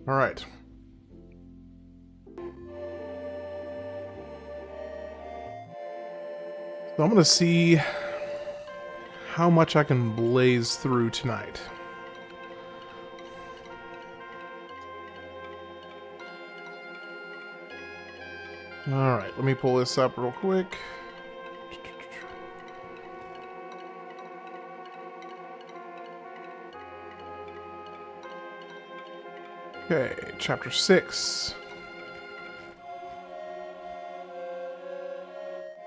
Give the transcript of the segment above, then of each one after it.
Alright. So I'm going to see how much I can blaze through tonight. Alright, let me pull this up real quick. Okay, chapter 6.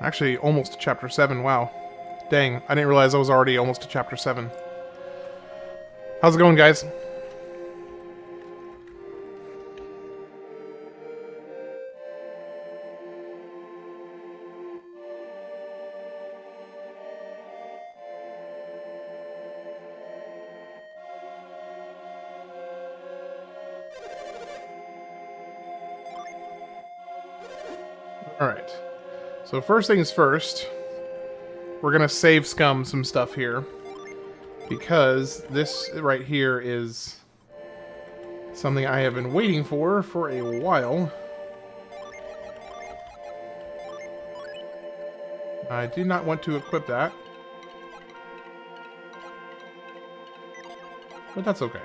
Actually, almost to chapter 7, wow. Dang, I didn't realize I was already almost to chapter 7. How's it going, guys? Alright. So first things first, we're gonna save Scum some stuff here. Because this right here is something I have been waiting for a while. I do not want to equip that. But that's okay.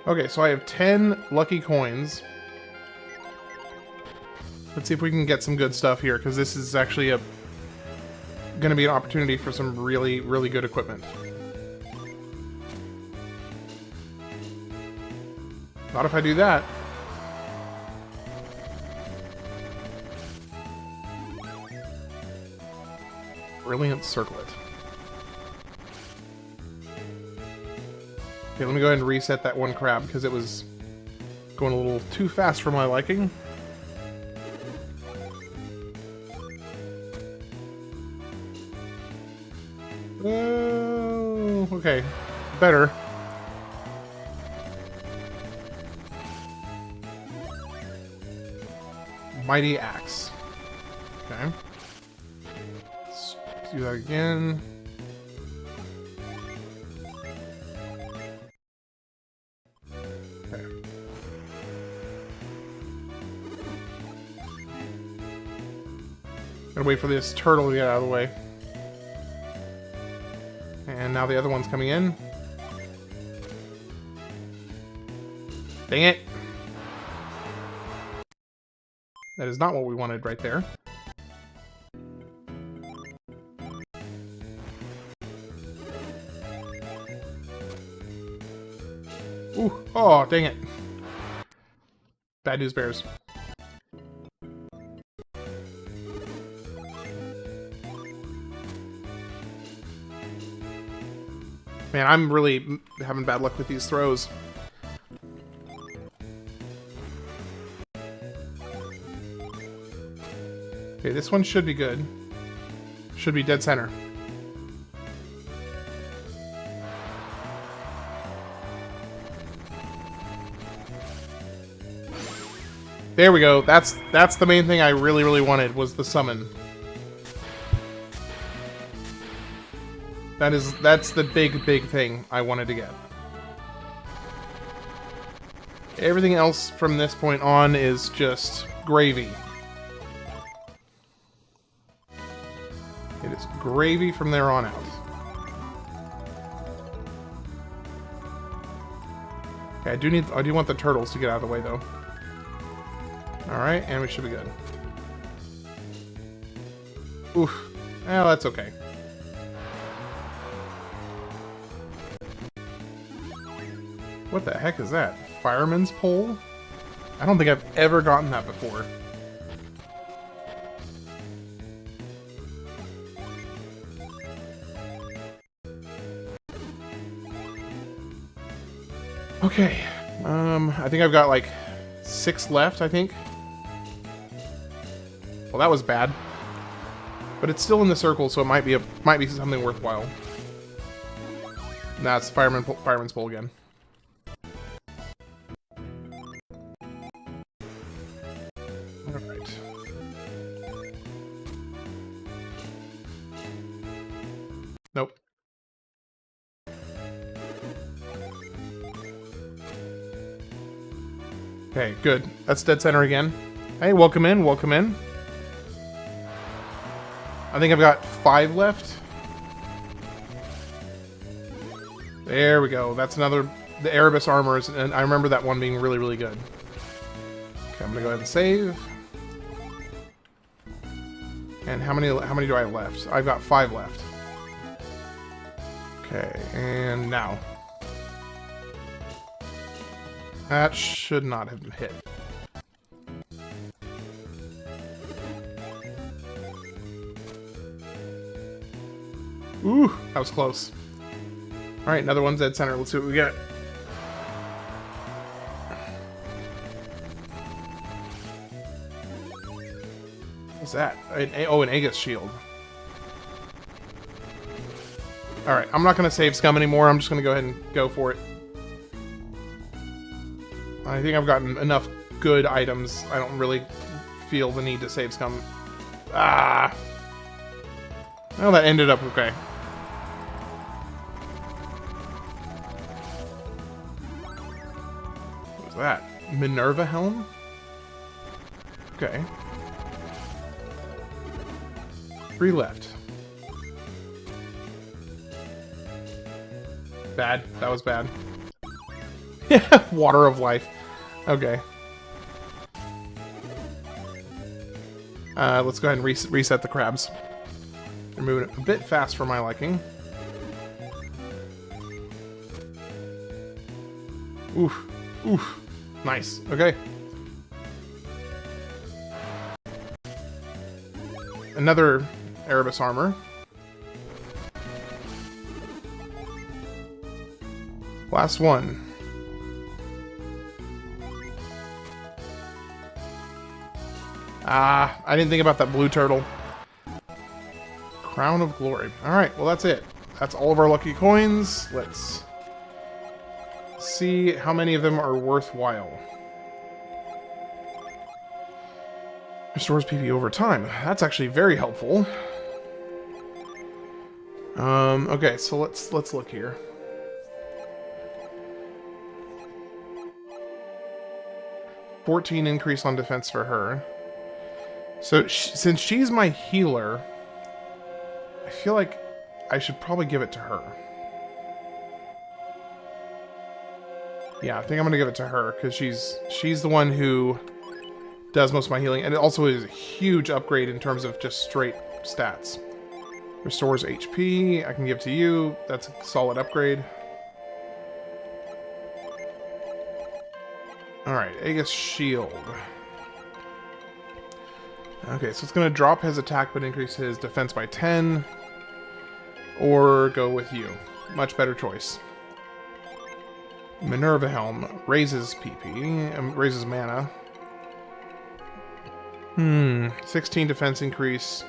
Okay, so I have 10 lucky coins. Let's see if we can get some good stuff here, because this is actually going to be an opportunity for some really, really good equipment. Not if I do that. Brilliant circlet. Okay, let me go ahead and reset that one crab, because it was going a little too fast for my liking. Oh, okay. Better. Mighty Axe. Okay. Let's do that again. Okay. Gotta wait for this turtle to get out of the way. And now the other one's coming in. Dang it! That is not what we wanted right there. Ooh! Oh, dang it! Bad news bears. Man, I'm really having bad luck with these throws. Okay, this one should be good. Should be dead center. There we go. That's the main thing I really, really wanted, was the summon. That's the big thing I wanted to get. Everything else from this point on is just gravy. It is gravy from there on out. Okay, I do want the turtles to get out of the way though. Alright, and we should be good. Oof. Well, that's okay. What the heck is that? Fireman's pole? I don't think I've ever gotten that before. Okay. I think I've got like 6 left, I think. Well, that was bad. But it's still in the circle, so it might be something worthwhile. Nah, it's fireman's pole again. Alright. Nope. Okay, good. That's dead center again. Hey, welcome in, welcome in. I think I've got 5 left. There we go. That's another... The Erebus armors, and I remember that one being really, really good. Okay, I'm gonna go ahead and save. And how many do I have left? I've got 5 left. Okay, and now. That should not have hit. Ooh, that was close. Alright, another one's dead center. Let's see what we get. What's that? Oh, an Aegis shield. Alright, I'm not going to save scum anymore. I'm just going to go ahead and go for it. I think I've gotten enough good items. I don't really feel the need to save scum. Ah! Well, that ended up okay. What was that? Minerva helm? Okay. 3 left. Bad. That was bad. Water of life. Okay. Let's go ahead and reset the crabs. They're moving a bit fast for my liking. Oof. Oof. Nice. Okay. Another Erebus armor. Last one. Ah, I didn't think about that blue turtle. Crown of Glory. Alright, well that's it. That's all of our lucky coins. Let's see how many of them are worthwhile. Restores PP over time. That's actually very helpful. Okay, so let's look here. $14 increase on defense for her. So since she's my healer, I feel like I should probably give it to her. Yeah, I think I'm gonna give it to her because she's the one who does most of my healing, and it also is a huge upgrade in terms of just straight stats. Restores HP. I can give to you. That's a solid upgrade. Alright, Aegis Shield. Okay, so it's going to drop his attack but increase his defense by 10. Or go with you. Much better choice. Minerva Helm raises PP, raises mana. 16 defense increase,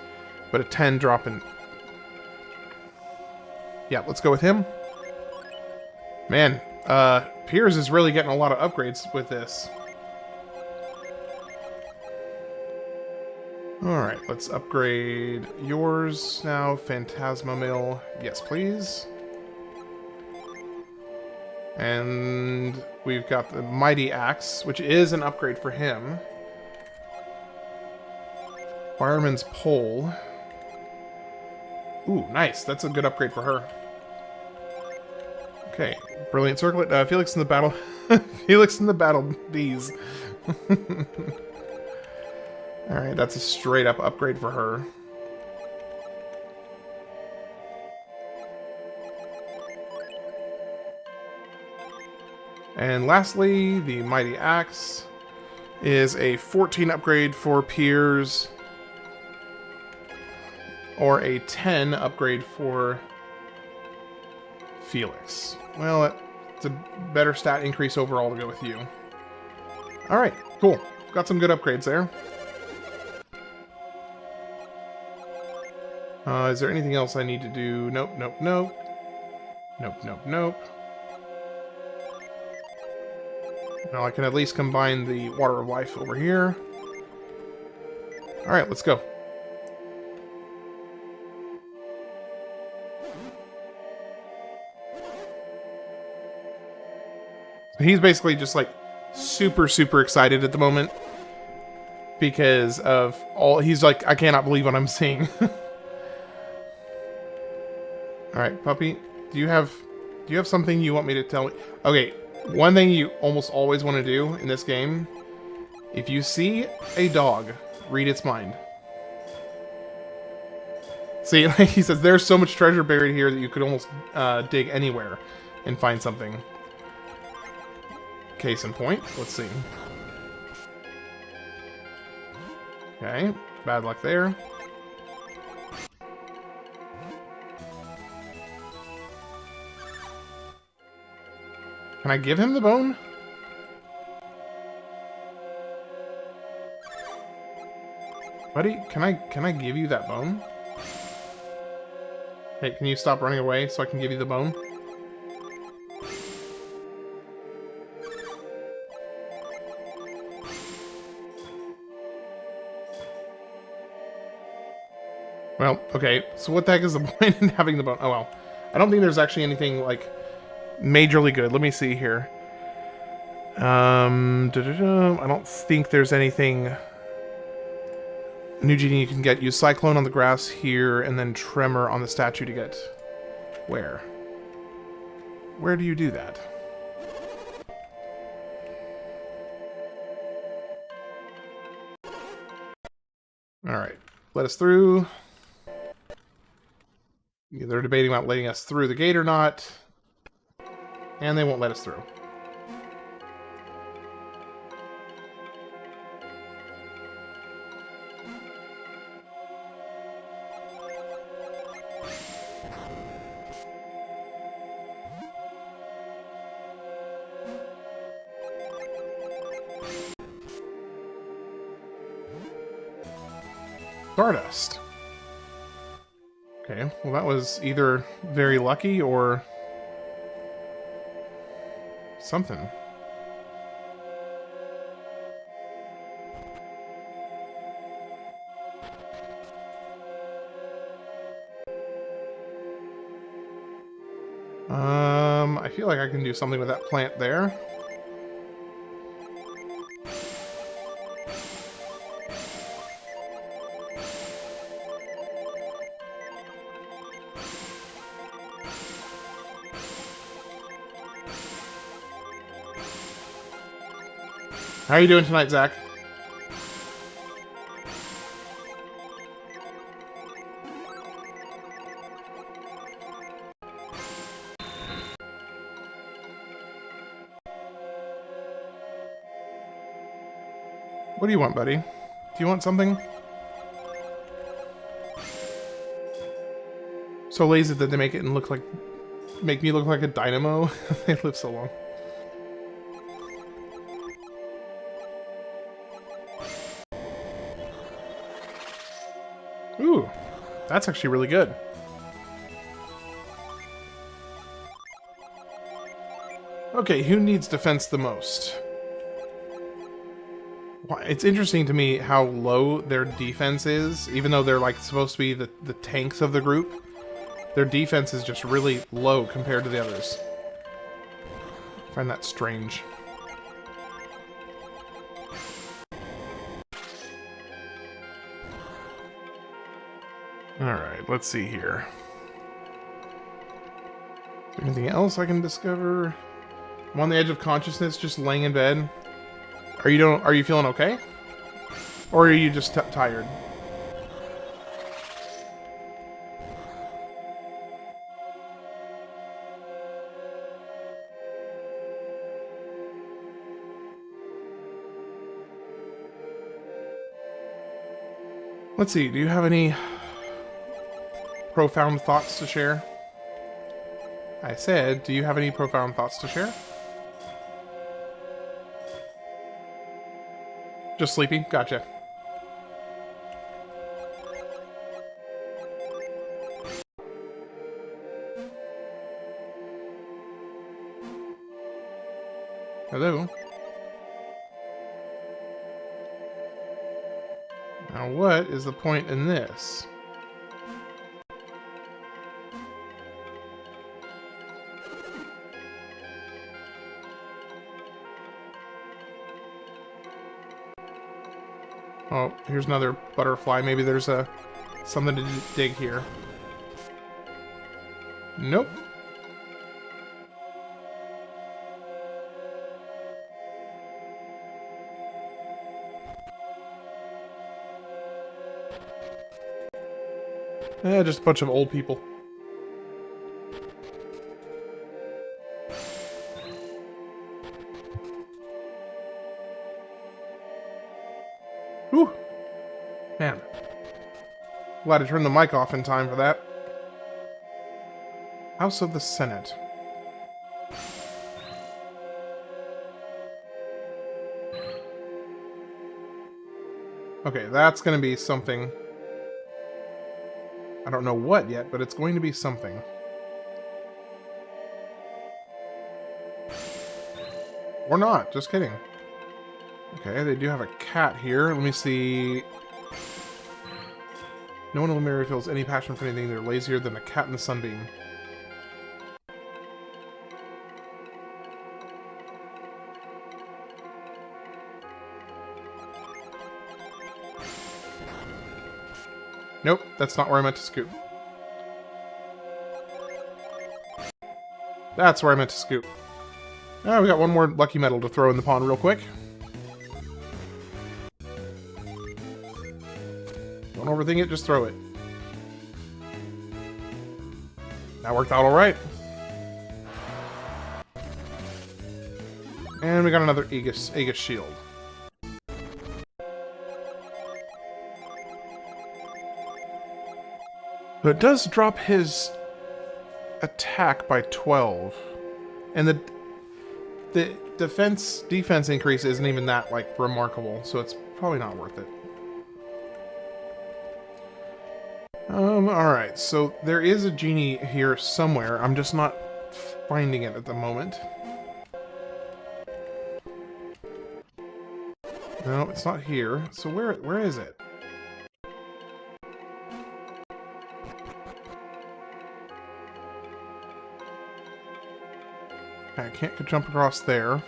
but a 10 drop in... Yeah, let's go with him. Man, Piers is really getting a lot of upgrades with this. Alright, let's upgrade yours now. Phantasma Mill. Yes, please. And we've got the Mighty Axe, which is an upgrade for him. Fireman's Pole. Ooh, nice. That's a good upgrade for her. Okay, Brilliant Circlet. Felix in the battle. Felix in the battle bees. Alright, that's a straight up upgrade for her. And lastly, the Mighty Axe is a 14 upgrade for Piers, or a 10 upgrade for Felix. Well, it's a better stat increase overall to go with you. Alright, cool. Got some good upgrades there. Is there anything else I need to do? Nope, nope, nope. Nope, nope, nope. Now I can at least combine the Water of Life over here. Alright, let's go. He's basically just like super, super excited at the moment because of all. He's like, I cannot believe what I'm seeing. All right, puppy. Do you have something you want me to tell me? Okay, one thing you almost always want to do in this game, if you see a dog, read its mind. See, like he says, there's so much treasure buried here that you could almost dig anywhere and find something. Case in point, let's see. Okay, bad luck there. Can I give him the bone? Buddy, can I give you that bone? Hey, can you stop running away so I can give you the bone? Well, okay, so what the heck is the point in having the bone? Oh well. I don't think there's actually anything, like, majorly good. Let me see here. I don't think there's anything... New genie you can get. Use Cyclone on the grass here, and then Tremor on the statue to get... Where? Where do you do that? Alright. Let us through. They're debating about letting us through the gate or not. And they won't let us through. Stardust. Okay, well that was either very lucky or something. I feel like I can do something with that plant there. How are you doing tonight, Zach? What do you want, buddy? Do you want something? So lazy that they make it and make me look like a dynamo. They live so long. Ooh, that's actually really good. Okay, who needs defense the most? It's interesting to me how low their defense is, even though they're like supposed to be the tanks of the group. Their defense is just really low compared to the others. I find that strange. Alright, let's see here. Is there anything else I can discover? I'm on the edge of consciousness, just laying in bed. Are you feeling okay? Or are you just tired? Let's see, do you have any profound thoughts to share? I said, do you have any profound thoughts to share? Just sleepy? Gotcha. Hello? Now what is the point in this? Oh, here's another butterfly. Maybe there's something to dig here. Nope. Just a bunch of old people. Whew. Man. Glad I turned the mic off in time for that. House of the Senate. Okay, that's going to be something. I don't know what yet, but it's going to be something. Or not, just kidding. Okay, they do have a cat here. Let me see. No one in Lemuria feels any passion for anything. They're lazier than a cat in the sunbeam. Nope, that's not where I meant to scoop. That's where I meant to scoop. Ah, we got one more lucky medal to throw in the pond real quick. Don't overthink it, just throw it. That worked out alright. And we got another Aegis shield. But it does drop his attack by 12. And the defense increase isn't even that, like, remarkable, so it's probably not worth it. Alright, so there is a genie here somewhere. I'm just not finding it at the moment. No, it's not here. So where is it? I can't jump across there.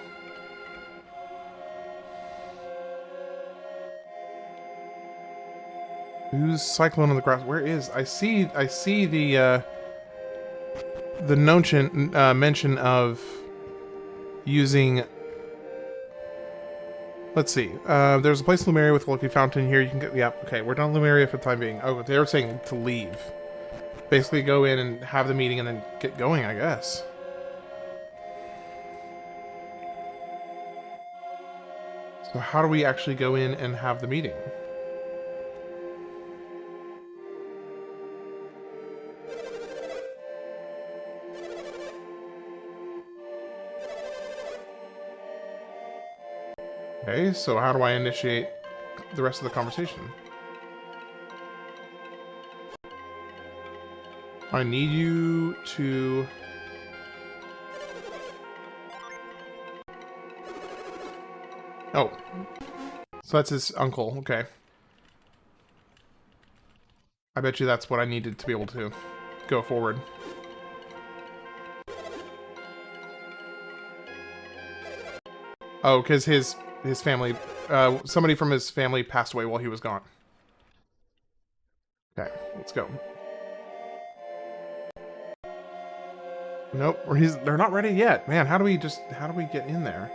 Use Cyclone on the grass. Where is? I see the mention of using. Let's see. There's a place in Lemuria with a lucky fountain here. You can get. Yeah. Okay, we're done in Lemuria for the time being. Oh, they were saying to leave. Basically, go in and have the meeting and then get going, I guess. So how do we actually go in and have the meeting? Okay, so how do I initiate the rest of the conversation? I need you to... Oh. So that's his uncle, okay. I bet you that's what I needed to be able to go forward. Oh, because his family, somebody from his family passed away while he was gone. Okay, let's go. Nope, they're not ready yet. Man, how do we get in there?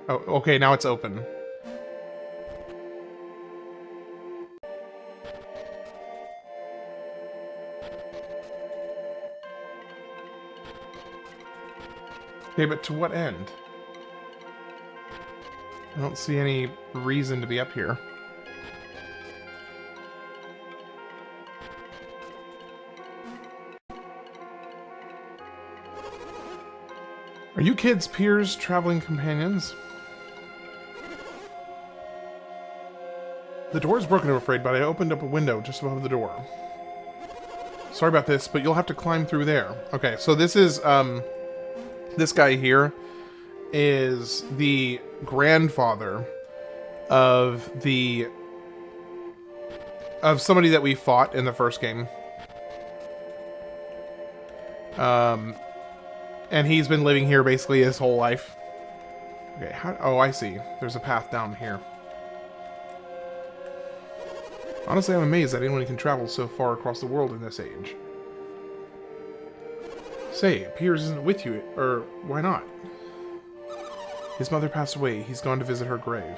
Oh, okay, now it's open. Okay, but to what end? I don't see any reason to be up here. Are you kids peers, traveling companions? The door is broken, I'm afraid, but I opened up a window just above the door. Sorry about this, but you'll have to climb through there. Okay, so this is, this guy here is the grandfather of somebody that we fought in the first game. And he's been living here basically his whole life. Okay, oh, I see. There's a path down here. Honestly, I'm amazed that anyone can travel so far across the world in this age. Say, Piers isn't with you, or why not? His mother passed away. He's gone to visit her grave.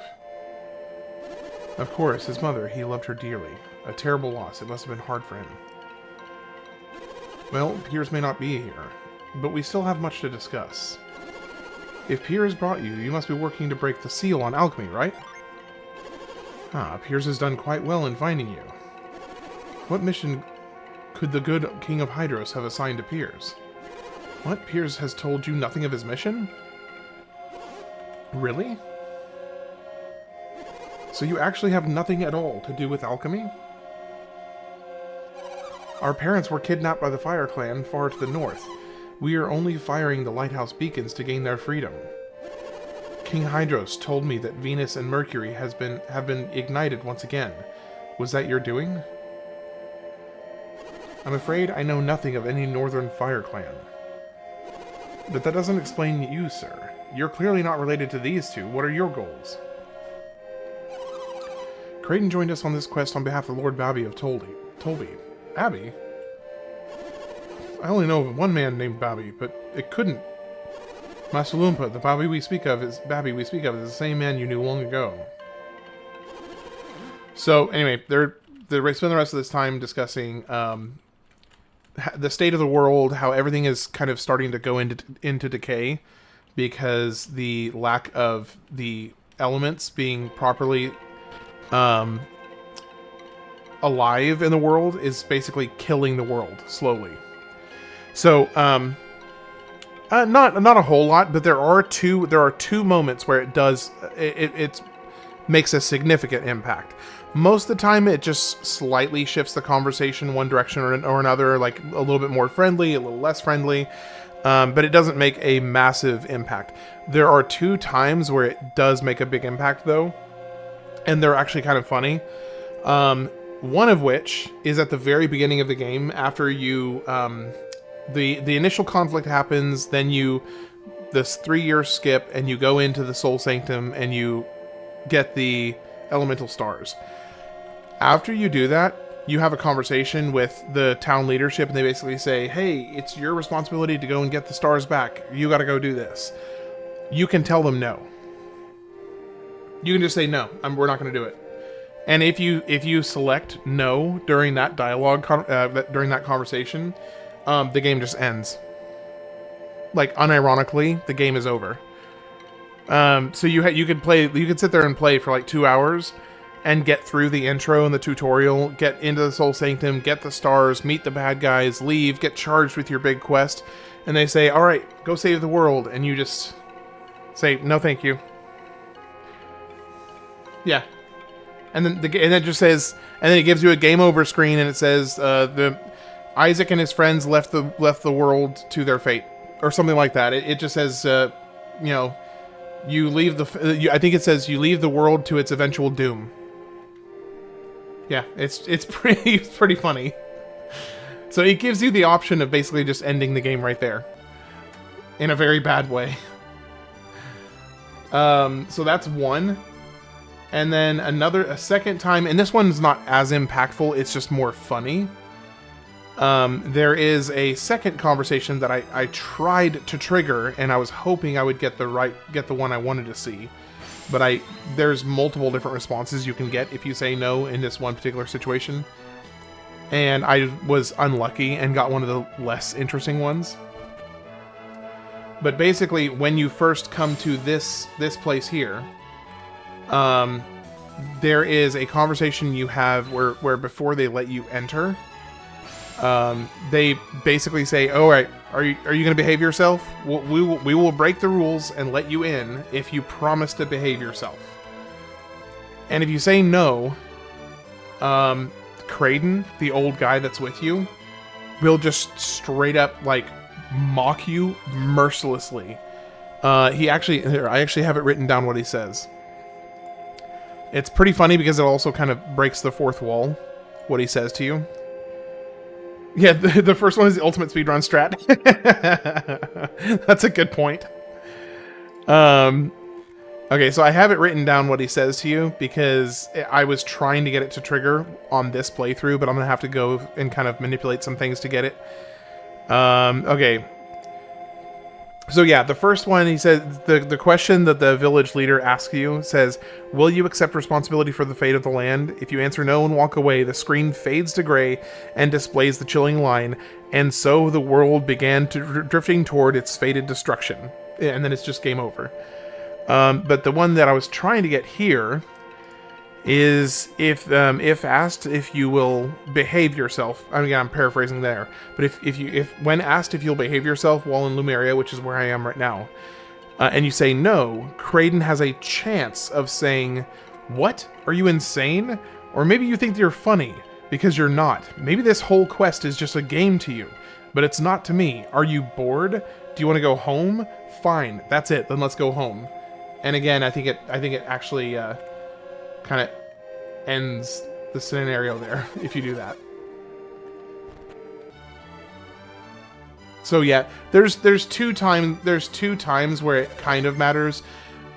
Of course, his mother, he loved her dearly. A terrible loss. It must have been hard for him. Well, Piers may not be here, but we still have much to discuss. If Piers brought you, you must be working to break the seal on alchemy, right? Ah, Piers has done quite well in finding you. What mission could the good King of Hydros have assigned to Piers? What? Piers has told you nothing of his mission? Really? So you actually have nothing at all to do with alchemy? Our parents were kidnapped by the Fire Clan far to the north. We are only firing the lighthouse beacons to gain their freedom. King Hydros told me that Venus and Mercury have been ignited once again. Was that your doing? I'm afraid I know nothing of any Northern Fire Clan. But that doesn't explain you, sir. You're clearly not related to these two. What are your goals? Creighton joined us on this quest on behalf of Lord Babby of Tolby. Babby? I only know of one man named Babby, but it couldn't. Master Loompa, the Babby we speak of is the same man you knew long ago. So anyway, they spend the rest of this time discussing the state of the world, how everything is kind of starting to go into decay because the lack of the elements being properly alive in the world is basically killing the world slowly. So not a whole lot, but there are two moments where it makes a significant impact. Most of the time, it just slightly shifts the conversation one direction or another, like a little bit more friendly, a little less friendly, but it doesn't make a massive impact. There are two times where it does make a big impact, though, and they're actually kind of funny. One of which is at the very beginning of the game, after you the initial conflict happens, then this 3-year skip, and you go into the Soul Sanctum and you get the elemental stars. After you do that, you have a conversation with the town leadership, and they basically say, hey, it's your responsibility to go and get the stars back. You gotta go do this. You can tell them no. You can just say, no, we're not gonna do it. And if you select no during that dialogue, during that conversation, the game just ends. Like, unironically, the game is over. So you could sit there and play for like 2 hours and get through the intro and the tutorial, get into the Soul Sanctum, get the stars, meet the bad guys, leave, get charged with your big quest, and they say, all right, go save the world, and you just say, no, thank you. Yeah. And then it just says, and then it gives you a game over screen, and it says, the Isaac and his friends left the world to their fate, or something like that. It just says, you leave I think it says you leave the world to its eventual doom. Yeah, it's pretty funny. So it gives you the option of basically just ending the game right there, in a very bad way. So that's one. And then a second time, and this one's not as impactful, it's just more funny. There is a second conversation that I tried to trigger, and I was hoping I would get the one I wanted to see. But there's multiple different responses you can get if you say no in this one particular situation. And I was unlucky and got one of the less interesting ones. But basically, when you first come to this place here, there is a conversation you have where before they let you enter, they basically say, all right, are you going to behave yourself? We will break the rules and let you in if you promise to behave yourself. And if you say no, Creighton, the old guy that's with you, will just straight up like mock you mercilessly. I actually have it written down what he says. It's pretty funny because it also kind of breaks the fourth wall, what he says to you. Yeah, the first one is the ultimate speedrun strat. That's a good point. Okay, so I have it written down what he says to you because I was trying to get it to trigger on this playthrough, but I'm going to have to go and kind of manipulate some things to get it. Okay. So yeah, the first one, he says, the question that the village leader asks you says, will you accept responsibility for the fate of the land? If you answer no and walk away, the screen fades to gray and displays the chilling line, and so the world began drifting toward its fated destruction. And then it's just game over. But the one that I was trying to get here is if asked if you will behave yourself. I mean, I'm paraphrasing there, but if when asked if you'll behave yourself while in Lumeria, which is where I am right now, and you say no, Kraden has a chance of saying, "What? Are you insane? Or maybe you think you're funny because you're not. Maybe this whole quest is just a game to you, but it's not to me. Are you bored? Do you want to go home? Fine, that's it. Then let's go home." And again, I think it actually kind of ends the scenario there if you do that. So yeah, there's two times where it kind of matters.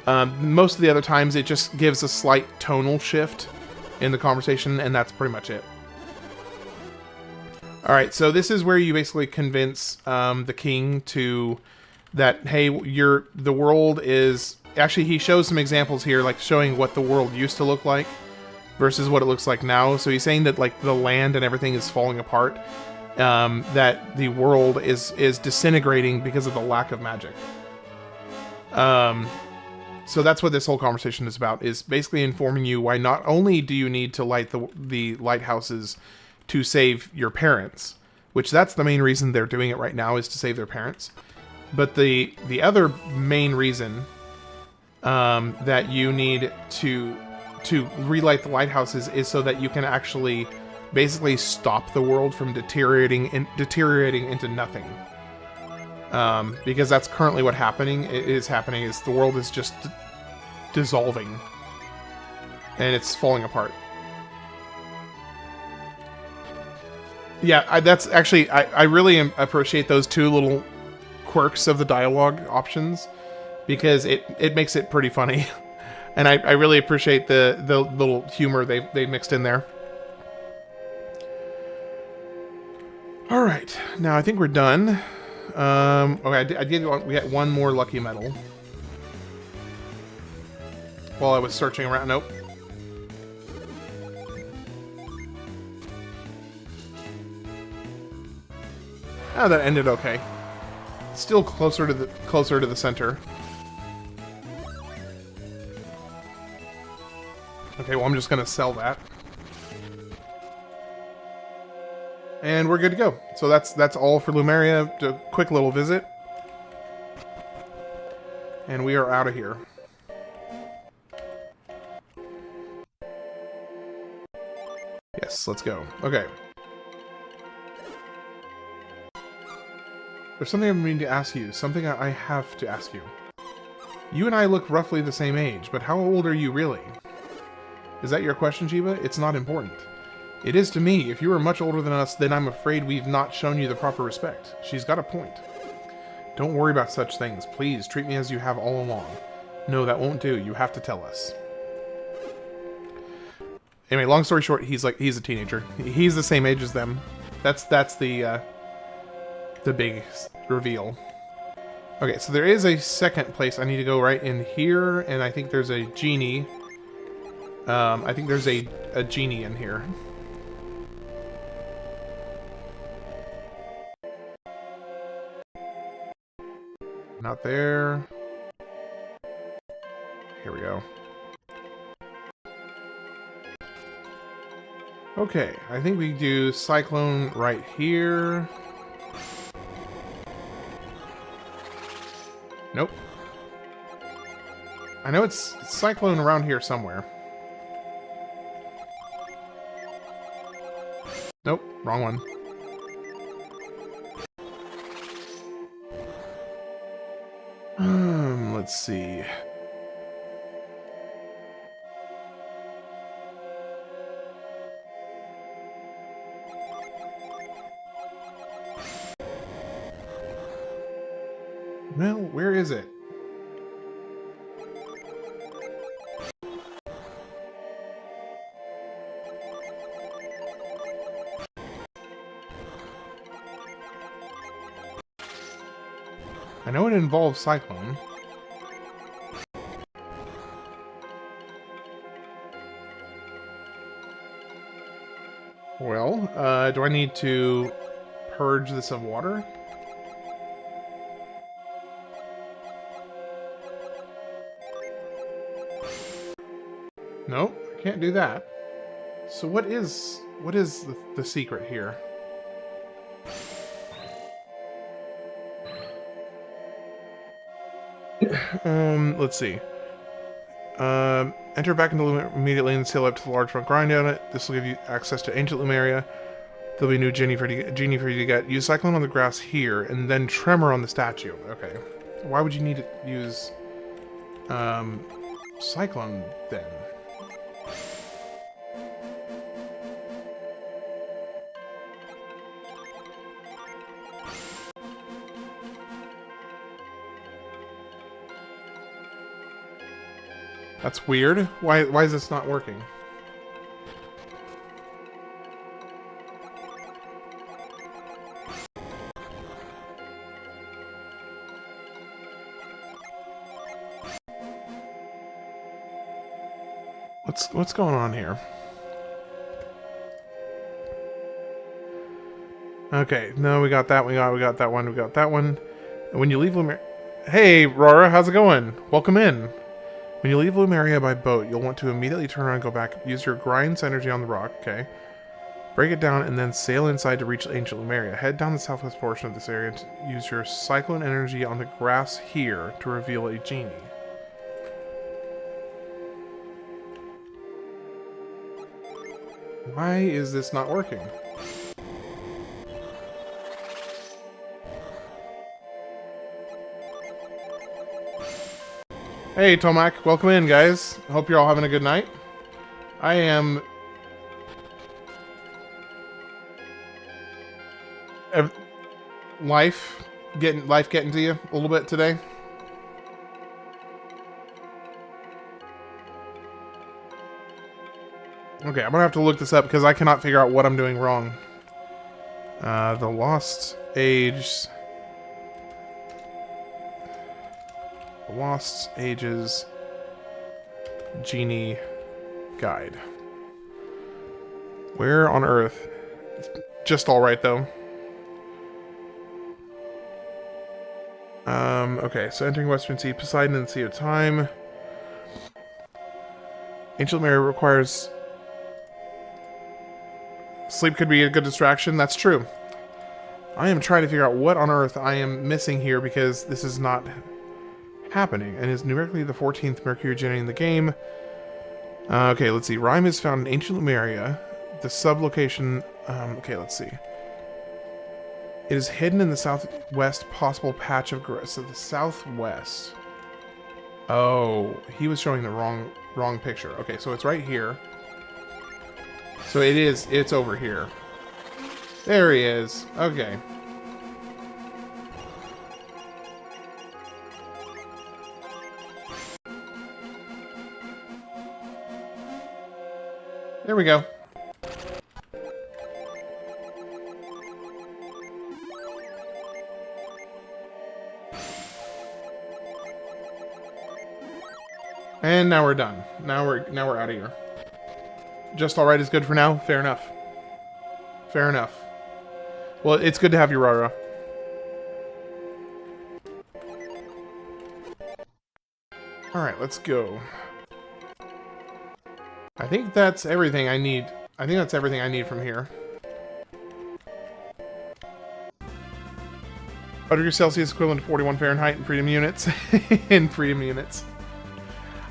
Most of the other times it just gives a slight tonal shift in the conversation, and that's pretty much it. All right, so this is where you basically convince the king to that, hey, the world is. Actually, he shows some examples here, like showing what the world used to look like versus what it looks like now. So he's saying that like the land and everything is falling apart, that the world is disintegrating because of the lack of magic. So that's what this whole conversation is about, is basically informing you why not only do you need to light the lighthouses to save your parents, which that's the main reason they're doing it right now, is to save their parents, but the other main reason that you need to relight the lighthouses is so that you can actually basically stop the world from deteriorating into nothing. Because that's currently what is happening is the world is just dissolving and it's falling apart. Yeah, that's actually I really appreciate those two little quirks of the dialogue options, because it makes it pretty funny. And I really appreciate the little humor they mixed in there. All right, now I think we're done. Okay, we got one more lucky medal. While I was searching around, nope. Oh, that ended okay. Still closer to the center. Okay, well, I'm just gonna sell that. And we're good to go. So that's all for Lumeria. A quick little visit. And we are out of here. Yes, let's go. Okay. There's something I mean to ask you. Something I have to ask you. You and I look roughly the same age, but how old are you really? Is that your question, Chiba? It's not important. It is to me. If you are much older than us, then I'm afraid we've not shown you the proper respect. She's got a point. Don't worry about such things. Please, treat me as you have all along. No, that won't do. You have to tell us. Anyway, long story short, he's a teenager. He's the same age as them. That's the big reveal. Okay, so there is a second place. I need to go right in here, and I think there's a genie. I think there's a genie in here. Not there. Here we go. Okay, I think we do Cyclone right here. Nope. I know it's Cyclone around here somewhere. Nope, wrong one. Let's see. Well, where is it? I know it involves Cyclone. Well, do I need to purge this of water? Nope, I can't do that. So what is the secret here? Let's see. Enter back into Lumeria immediately and sail up to the large front grind on it. This will give you access to ancient Lumeria. There'll be a new genie for you to get. Use Cyclone on the grass here, and then Tremor on the statue. Okay. Why would you need to use Cyclone then? That's weird. Why is this not working? What's going on here? Okay, no, we got that. We got that one. We got that one. And when you leave Lumeria, hey, Rora, how's it going? Welcome in. When you leave Lumeria by boat, you'll want to immediately turn around and go back. Use your grind Psynergy on the rock, okay? Break it down and then sail inside to reach ancient Lumeria. Head down the southwest portion of this area and use your Cyclone energy on the grass here to reveal a genie. Why is this not working? Hey, Tomac, welcome in, guys. Hope you're all having a good night. I am... Life getting to you a little bit today? Okay, I'm gonna have to look this up because I cannot figure out what I'm doing wrong. The Lost Age... Lost Ages Genie Guide. Where on Earth? Just alright, though. Okay, so entering Western Sea, Poseidon and the Sea of Time. Ancient Lumeria requires... Sleep could be a good distraction, that's true. I am trying to figure out what on earth I am missing here because this is not happening, and is numerically the 14th Mercury Genie in the game. Okay, let's see. Rhyme is found in ancient Lumeria. The sublocation... okay, let's see. It is hidden in the southwest possible patch of grass. So the southwest. Oh, he was showing the wrong picture. Okay, so it's right here. So it's over here. There he is. Okay. There we go. And now we're done. Now we're out of here. Just alright is good for now? Fair enough. Fair enough. Well, it's good to have you, Rara. Alright, let's go. I think that's everything I need. I think that's everything I need from here. 100 degrees Celsius equivalent to 41 Fahrenheit in freedom units. In freedom units.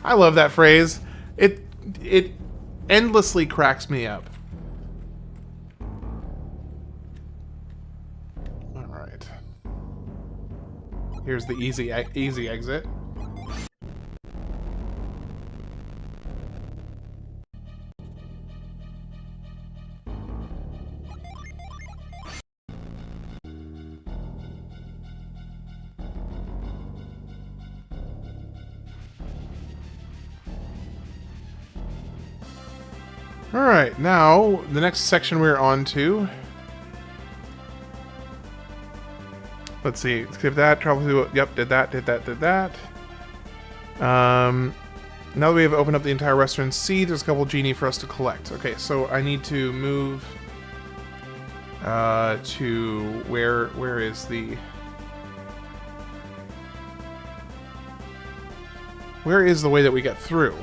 I love that phrase. It endlessly cracks me up. Alright. Here's the easy exit. Alright, now, the next section we're on to. Let's see, skip that, travel through, yep, did that. Now that we have opened up the entire Western Sea, there's a couple genie for us to collect. Okay, so I need to move to where is the... Where is the way that we get through?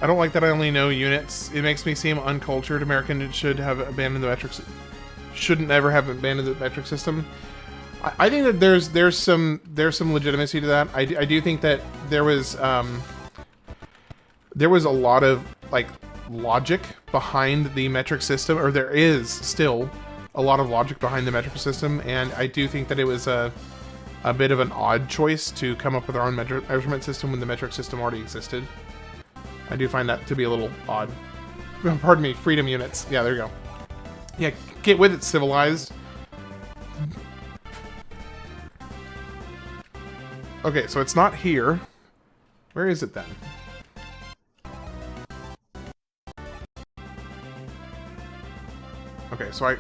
I don't like that I only know units. It makes me seem uncultured. American should have abandoned the metrics. Shouldn't ever have abandoned the metric system. I think that there's some legitimacy to that. I do think that there was a lot of like logic behind the metric system, or there is still a lot of logic behind the metric system, and I do think that it was a bit of an odd choice to come up with our own measurement system when the metric system already existed. I do find that to be a little odd. Pardon me, freedom units. Yeah, there you go. Yeah, get with it, civilized. Okay, so it's not here. Where is it then? Okay, so I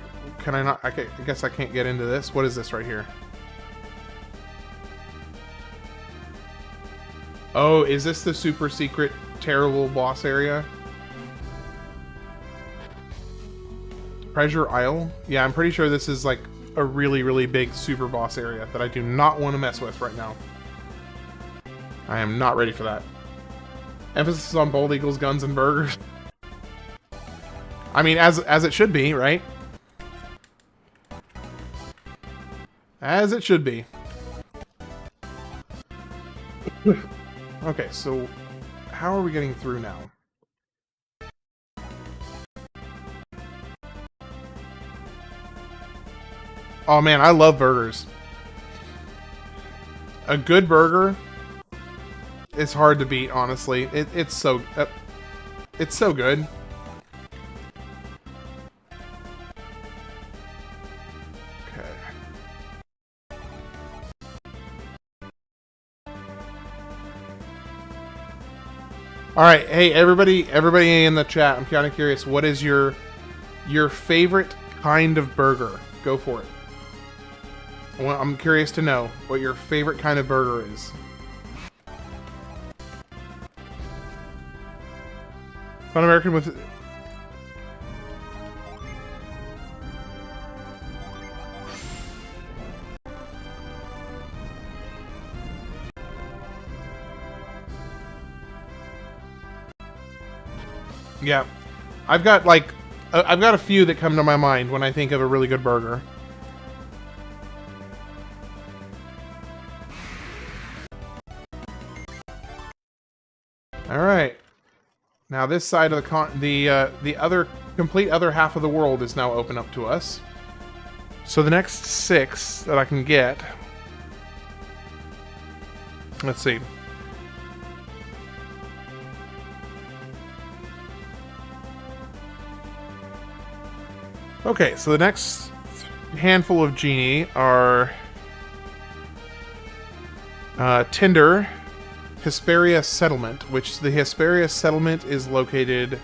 guess I can't get into this. What is this right here? Oh, is this the super secret terrible boss area? Treasure Isle? Yeah, I'm pretty sure this is like a really, really big super boss area that I do not want to mess with right now. I am not ready for that. Emphasis on bald eagles, guns, and burgers. I mean, as it should be, right? As it should be. Okay, so how are we getting through now? Oh man, I love burgers. A good burger is hard to beat, honestly. It's so good. Alright, hey, everybody in the chat, I'm kind of curious, what is your favorite kind of burger? Go for it. I'm curious to know what your favorite kind of burger is. Fun American with... Yeah, I've got a few that come to my mind when I think of a really good burger. All right, now this side of the other complete other half of the world is now open up to us. So the next 6 that I can get. Let's see. Okay, so the next handful of genie are Tinder, Hesperia Settlement, which the Hesperia Settlement is located...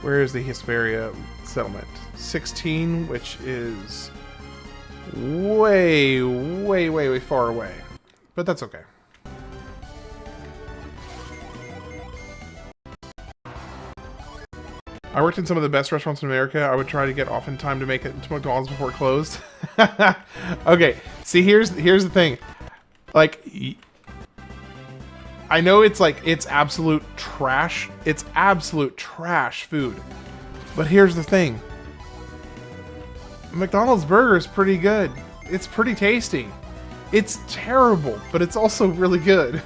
Where is the Hesperia Settlement? 16, which is way, way, way, way far away. But that's okay. I worked in some of the best restaurants in America. I would try to get off in time to make it to McDonald's before it closed. Okay, see, here's the thing. Like, I know it's like, it's absolute trash. It's absolute trash food. But here's the thing. McDonald's burger is pretty good. It's pretty tasty. It's terrible, but it's also really good.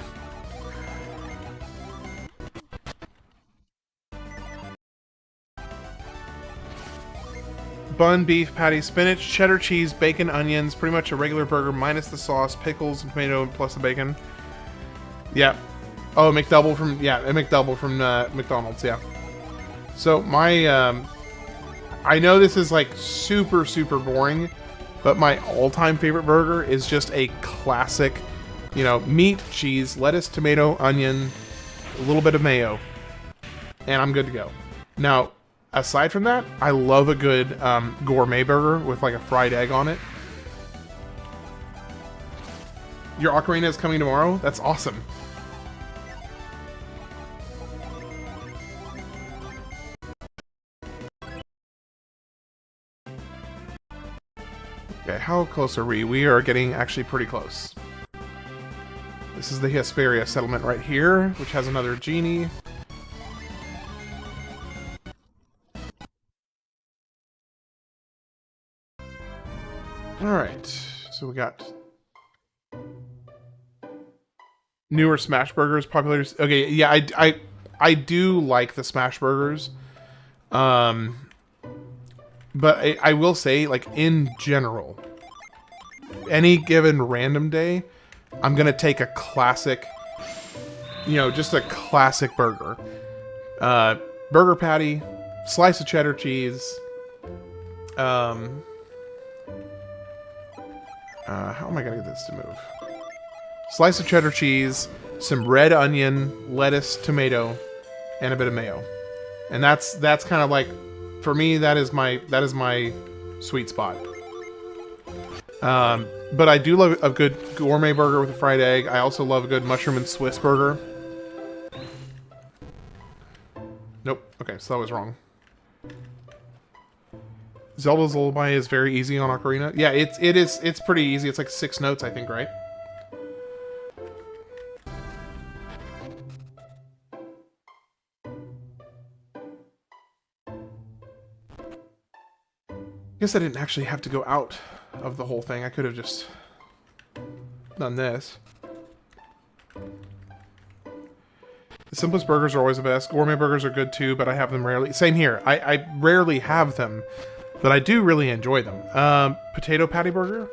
Bun, beef, patty, spinach, cheddar cheese, bacon, onions, pretty much a regular burger minus the sauce, pickles, and tomato, plus the bacon. Yeah. Oh, McDouble from, yeah, a McDouble from McDonald's, yeah. So my, I know this is like super, super boring, but my all-time favorite burger is just a classic You know, meat, cheese, lettuce, tomato, onion, a little bit of mayo, and I'm good to go. Now, aside from that, I love a good gourmet burger with like a fried egg on it. Your ocarina is coming tomorrow? That's awesome. Okay, how close are we? We are getting actually pretty close. This is the Hesperia settlement right here, which has another genie. Alright, so we got newer smash burgers, popular. Okay, yeah, I do like the smash burgers. But I will say, like, in general, any given random day, I'm gonna take a classic, you know, just a classic burger. Burger patty, slice of cheddar cheese, how am I gonna get this to move? Slice of cheddar cheese, some red onion, lettuce, tomato, and a bit of mayo. And that's kind of like, for me, that is my sweet spot. But I do love a good gourmet burger with a fried egg. I also love a good mushroom and Swiss burger. Nope. Okay, so that was wrong. Zelda's Lullaby is very easy on Ocarina. Yeah, it's pretty easy. It's like 6 notes, I think, right? I guess I didn't actually have to go out of the whole thing. I could have just done this. The simplest burgers are always the best. Gourmet burgers are good too, but I have them rarely. Same here. I rarely have them, but I do really enjoy them. Potato patty burger?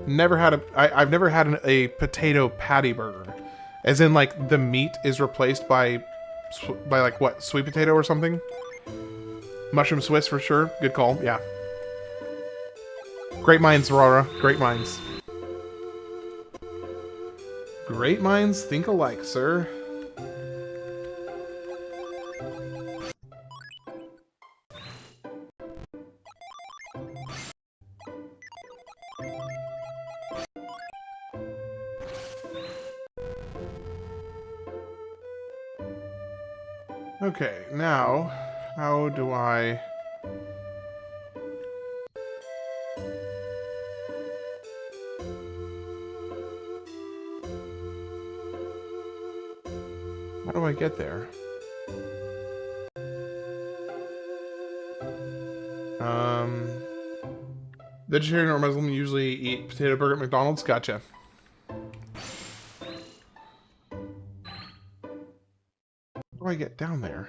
Never had I've never had a potato patty burger. As in, like, the meat is replaced by like, what, sweet potato or something? Mushroom Swiss for sure. Good call, yeah. Great minds, Rara. Great minds. Great minds think alike, sir. Okay, now, how do I... How do I get there? Vegetarian or Muslim usually eat potato burger at McDonald's? Gotcha. How do I get down there?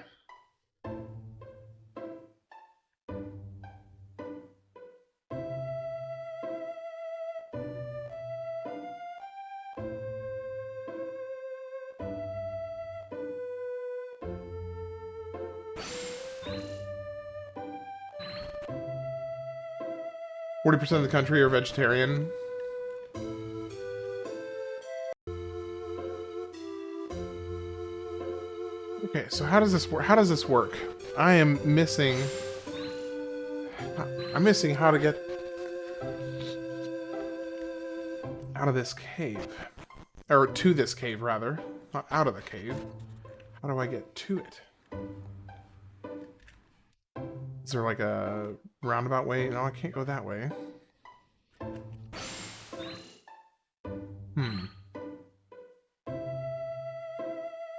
%40 of the country are vegetarian. Okay, so how does this work? How does this work? I am missing... I'm missing how to get out of this cave. Or to this cave, rather. Not out of the cave. How do I get to it? Is there like a roundabout way? No, I can't go that way.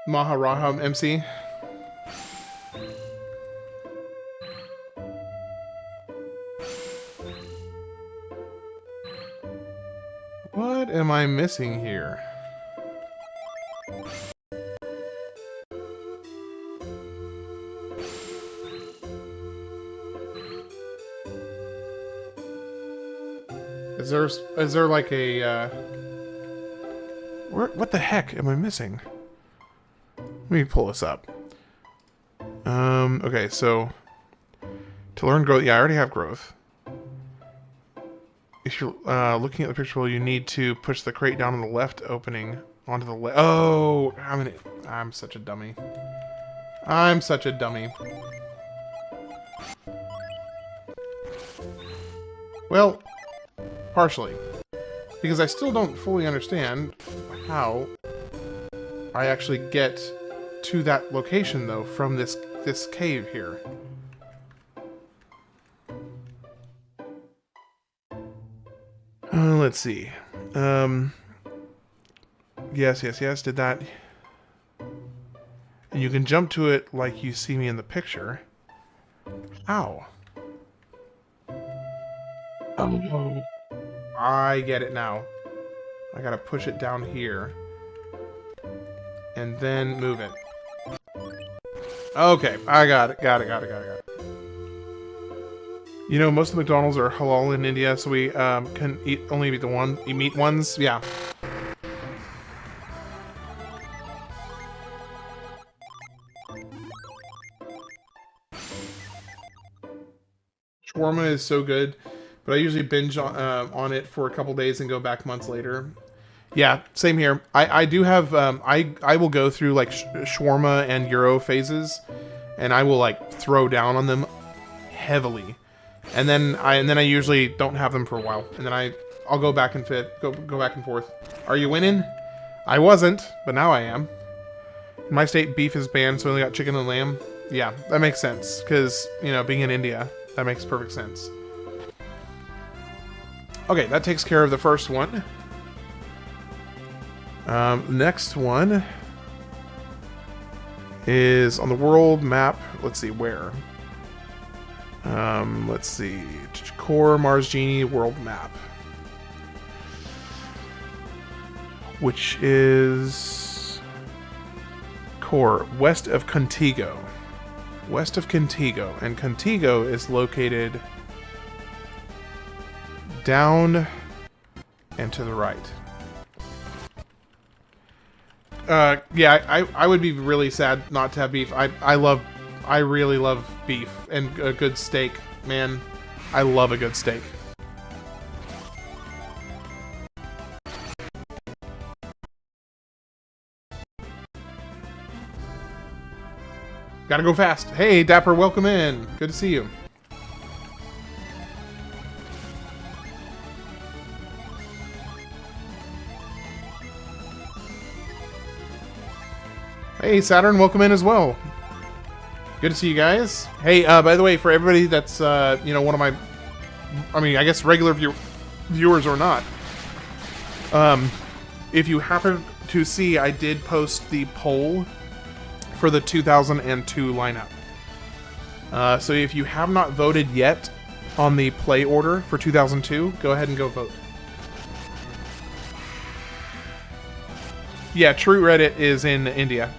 Maharaja MC. What am I missing here? Is there like a what the heck am I missing? Let me pull this up. Okay, so to learn growth, yeah, I already have growth. If you're looking at the picture, you need to push the crate down on the left opening onto the left. Oh, I'm such a dummy. I'm such a dummy. Well, partially. Because I still don't fully understand how I actually get to that location, though, from this cave here. Let's see. Yes, did that. And you can jump to it like you see me in the picture. Ow. Oh. I get it now. I gotta push it down here. And then move it. Okay, I got it. Got it. You know, most of the McDonald's are halal in India, so we can only eat the meat ones. Yeah. Shawarma is so good, but I usually binge on it for a couple days and go back months later. Yeah, same here. I do have I will go through like shawarma and gyro phases, and I will like throw down on them heavily, and then I usually don't have them for a while, and then I'll go back and go back and forth. Are you winning? I wasn't, but now I am. In my state, beef is banned, so I only got chicken and lamb. Yeah, that makes sense because you know, being in India, that makes perfect sense. Okay, that takes care of the first one. Next one is on the world map. Let's see where. Let's see. Core Mars Genie world map. Which is Core, west of Contigo. West of Contigo. And Contigo is located down and to the right. Yeah, I would be really sad not to have beef. I really love beef and a good steak. Man, I love a good steak. Gotta go fast. Hey, Dapper, welcome in. Good to see you. Hey, Saturn, welcome in as well. Good to see you guys. Hey, by the way, for everybody that's, you know, one of my, I guess regular viewers or not, if you happen to see, I did post the poll for the 2002 lineup. So if you have not voted yet on the play order for 2002, go ahead and go vote. Yeah, True Reddit is in India.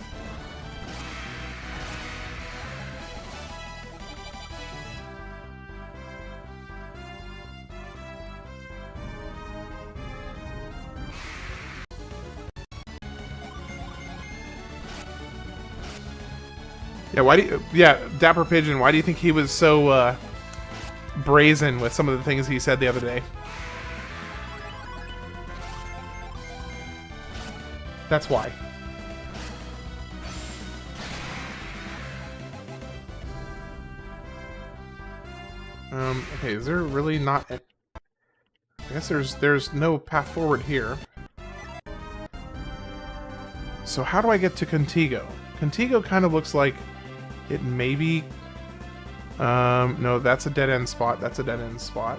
Yeah, Dapper Pigeon, why do you think he was so brazen with some of the things he said the other day? That's why. Okay, is there really not... I guess there's no path forward here. So how do I get to Contigo? Contigo kind of looks like it may be... no, that's a dead-end spot. That's a dead-end spot.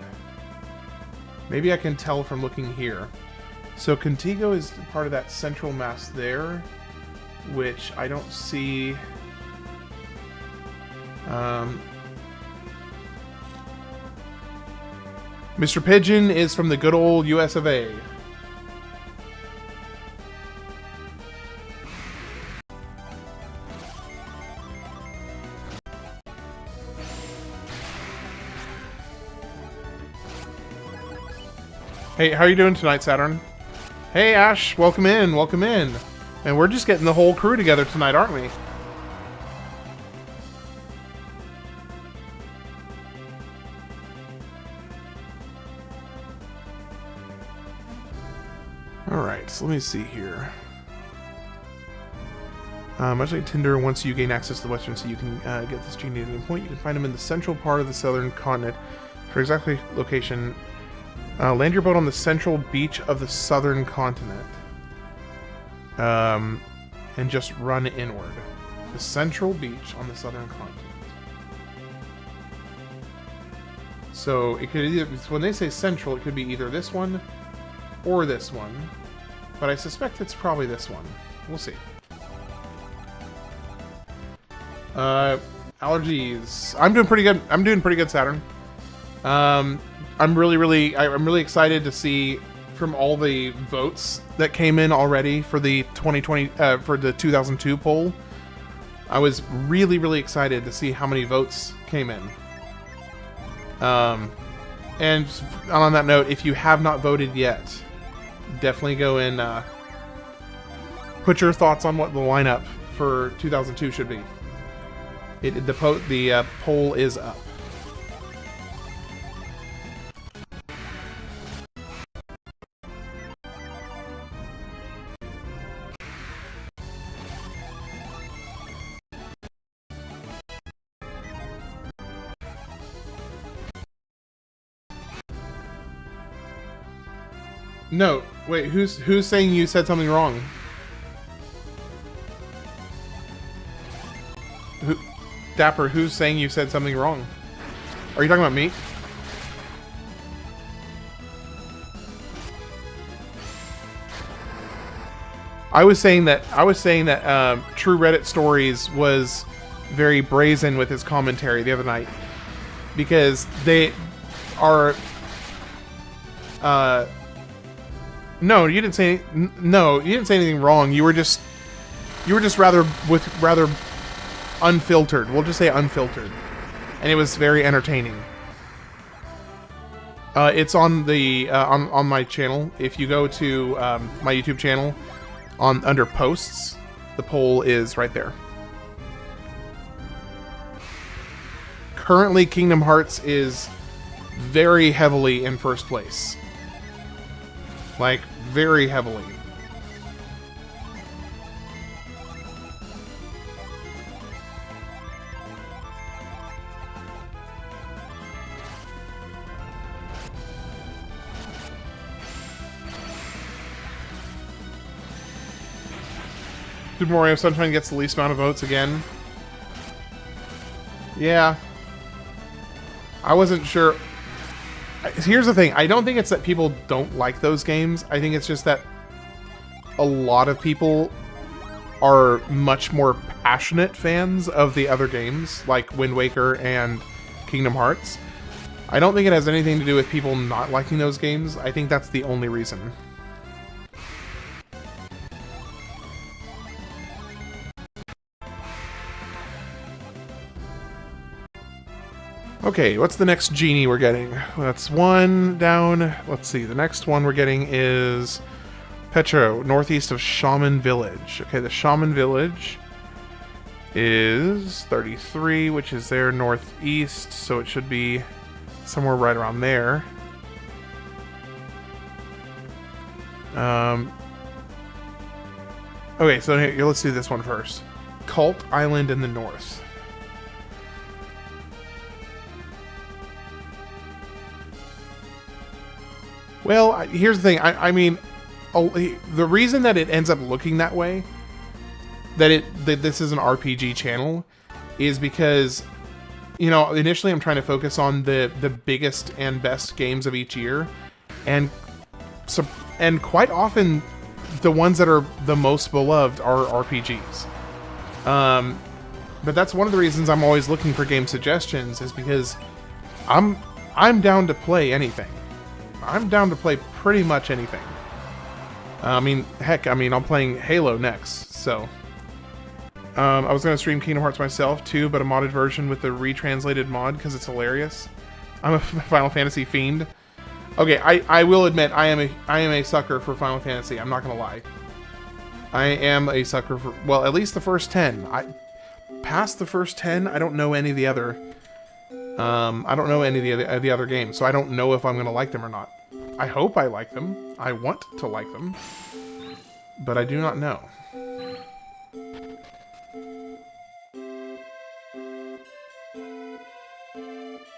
Maybe I can tell from looking here. So Contigo is part of that central mass there, which I don't see... Mr. Pigeon is from the good old US of A. Hey, how are you doing tonight, Saturn? Hey, Ash, welcome in, welcome in. And we're just getting the whole crew together tonight, aren't we? Alright, so let me see here. Much like Tinder, once you gain access to the Western Sea, you can get this genie at any point. You can find him in the central part of the southern continent. For exactly location, land your boat on the central beach of the southern continent. And just run inward. The central beach on the southern continent. So it could either, when they say central, it could be either this one or this one. But I suspect it's probably this one. We'll see. Allergies. I'm doing pretty good. I'm doing pretty good, Saturn. I'm really excited to see from all the votes that came in already for the 2020 for the 2002 poll. I was really excited to see how many votes came in. And on that note, if you have not voted yet, definitely go and put your thoughts on what the lineup for 2002 should be. The poll is up. No, wait, who's saying you said something wrong? Dapper, who's saying you said something wrong? Are you talking about me? I was saying that True Reddit Stories was very brazen with his commentary the other night because they are. No, you didn't say anything wrong. You were just rather unfiltered. We'll just say unfiltered, and it was very entertaining. It's on the on my channel. If you go to my YouTube channel, under posts, the poll is right there. Currently, Kingdom Hearts is very heavily in first place. Like, very heavily. Super Mario Sunshine gets the least amount of votes again. Yeah. I wasn't sure. Here's the thing. I don't think it's that people don't like those games. I think it's just that a lot of people are much more passionate fans of the other games, like Wind Waker and Kingdom Hearts. I don't think it has anything to do with people not liking those games. I think that's the only reason. Okay, what's the next genie we're getting? That's one down. Let's see, the next one we're getting is Petro, northeast of Shaman Village. Okay, the Shaman Village is 33, which is there northeast, so it should be somewhere right around there. Okay, so here, let's do this one first. Cult Island in the north. Well, here's the thing. I mean, the reason that it ends up looking that way, that this is an RPG channel, is because, you know, initially I'm trying to focus on the biggest and best games of each year, and quite often the ones that are the most beloved are RPGs. But that's one of the reasons I'm always looking for game suggestions, is because I'm down to play anything. I'm down to play pretty much anything. I mean, heck, I'm playing Halo next, so. I was going to stream Kingdom Hearts myself, too, but a modded version with the retranslated mod, because it's hilarious. I'm a Final Fantasy fiend. Okay, I will admit, I am a sucker for Final Fantasy, I'm not going to lie. I am a sucker for, well, at least the first 10. Past the first 10, I don't know any of the other... I don't know any of the other games, so I don't know if I'm going to like them or not. I hope I like them. I want to like them. But I do not know.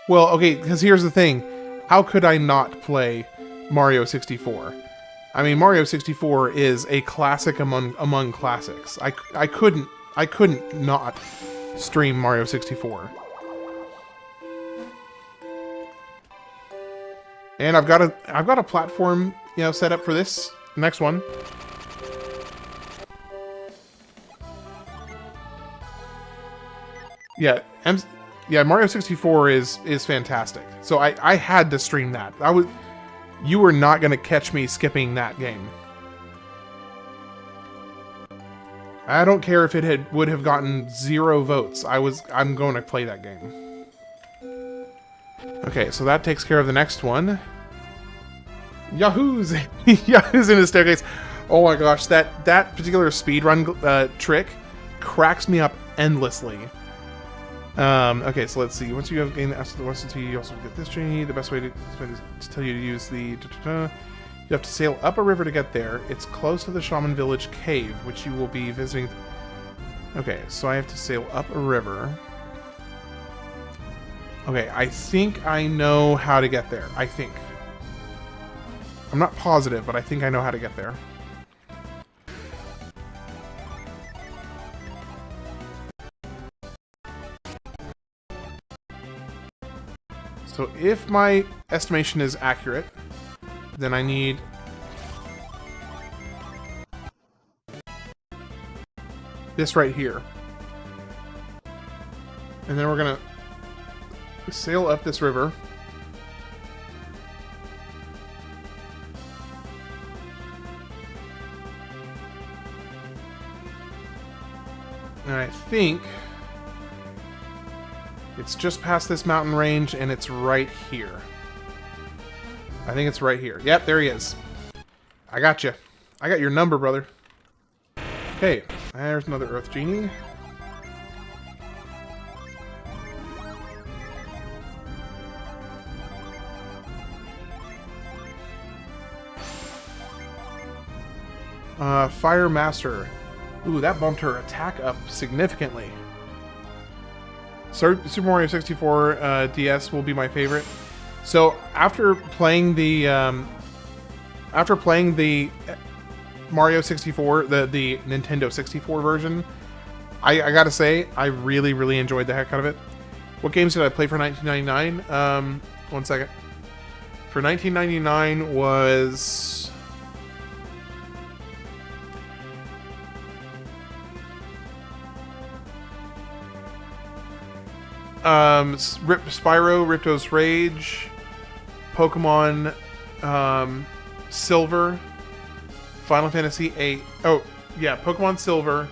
Well, okay, because here's the thing. How could I not play Mario 64? I mean, Mario 64 is a classic among classics. I couldn't not stream Mario 64. And I've got a platform, you know, set up for this next one. Yeah, Mario 64 is fantastic. So I had to stream that. You were not going to catch me skipping that game. I don't care if it would have gotten 0 votes. I'm going to play that game. Okay, so that takes care of the next one. Yahoo's Yahoo's in the staircase. Oh my gosh, that particular speedrun trick cracks me up endlessly. Okay, so let's see. Once you have gained the Asset of the Western Sea, you also get this genie. The best way to tell you to use the... You have to sail up a river to get there. It's close to the Shaman Village Cave, which you will be visiting. Okay, so I have to sail up a river. Okay, I think I know how to get there. I think. I'm not positive, but I think I know how to get there. So if my estimation is accurate, then I need... this right here. And then we're gonna sail up this river. And I think it's just past this mountain range, and it's right here. I think it's right here. Yep, there he is. I got you. I got your number, brother. Okay, there's another Earth Genie. Fire Master. Ooh, that bumped her attack up significantly. Super Mario 64 DS will be my favorite. So after playing the Mario 64, the Nintendo 64 version, I gotta say I really enjoyed the heck out of it. What games did I play for 1999? One second. For 1999 was Spyro, Ripto's Rage, Pokemon Silver, Final Fantasy VIII. Oh, yeah, Pokemon Silver.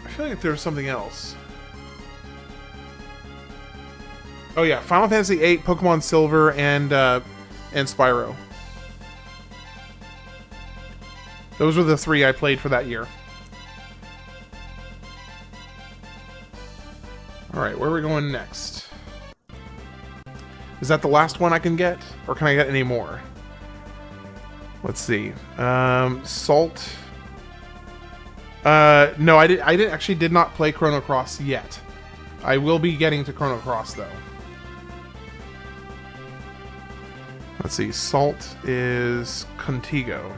I feel like there was something else. Oh yeah, Final Fantasy VIII, Pokemon Silver, and Spyro. Those were the 3 I played for that year. Alright, where are we going next? Is that the last one I can get? Or can I get any more? Let's see. Salt. No, I actually did not play Chrono Cross yet. I will be getting to Chrono Cross, though. Let's see. Salt is Contigo.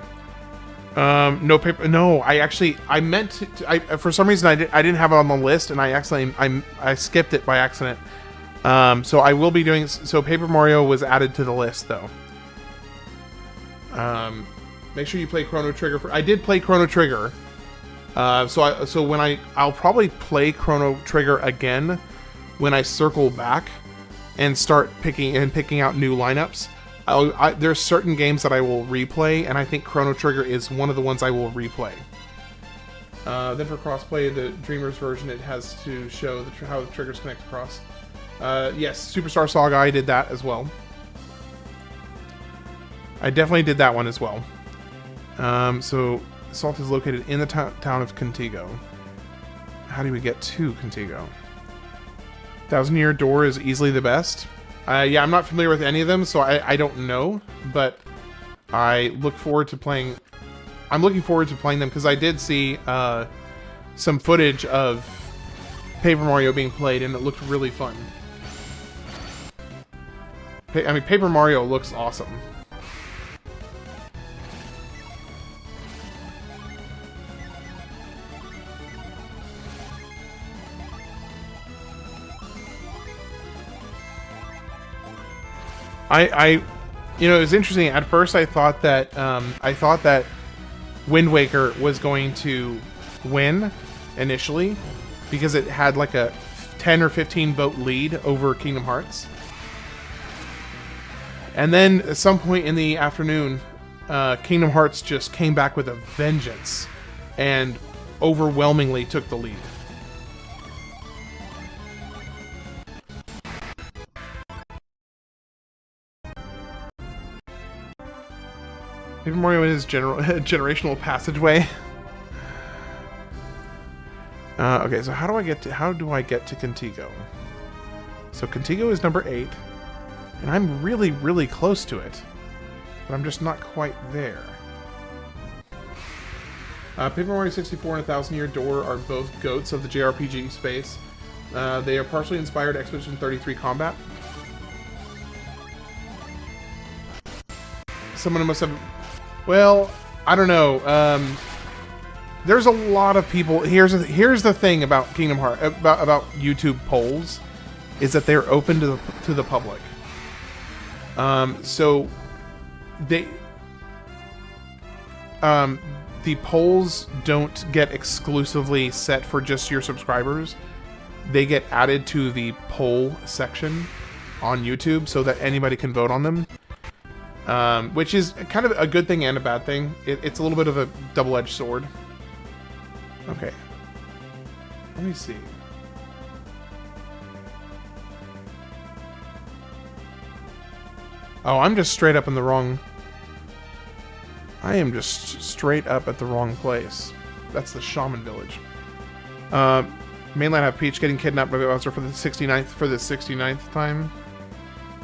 No paper. No, I meant to. For some reason I didn't have it on the list, and I skipped it by accident. So I will be doing. So Paper Mario was added to the list, though. Make sure you play Chrono Trigger. I did play Chrono Trigger. So when I'll probably play Chrono Trigger again when I circle back and start picking out new lineups. There's certain games that I will replay, and I think Chrono Trigger is one of the ones I will replay. Then for crossplay, the Dreamers version, it has to show how the triggers connect across. Yes, Superstar Saga, I did that as well. I definitely did that one as well. So Salt is located in the town of Contigo. How do we get to Contigo? Thousand Year Door is easily the best. Yeah, I'm not familiar with any of them, so I don't know, but I look forward to playing... I'm looking forward to playing them, because I did see some footage of Paper Mario being played, and it looked really fun. I mean, Paper Mario looks awesome. You know, it was interesting. At first, I thought that Wind Waker was going to win initially because it had like a 10 or 15 vote lead over Kingdom Hearts. And then at some point in the afternoon, Kingdom Hearts just came back with a vengeance and overwhelmingly took the lead. Paper Mario in his generational passageway. Okay, so how do I get to Contigo? So Contigo is number 8, and I'm really, really close to it, but I'm just not quite there. Paper Mario 64 and 1,000 Year Door are both goats of the JRPG space. They are partially inspired Expedition 33 combat. Someone must have... Well, I don't know. There's a lot of people. Here's the thing about Kingdom Hearts, about YouTube polls, is that they're open to the public. So they the polls don't get exclusively set for just your subscribers. They get added to the poll section on YouTube so that anybody can vote on them. Which is kind of a good thing and a bad thing. It's a little bit of a double-edged sword. Okay. Let me see. Oh, I'm just straight up in the wrong... I am just straight up at the wrong place. That's the Shaman Village. Mainland have Peach getting kidnapped by Bowser for the 69th time.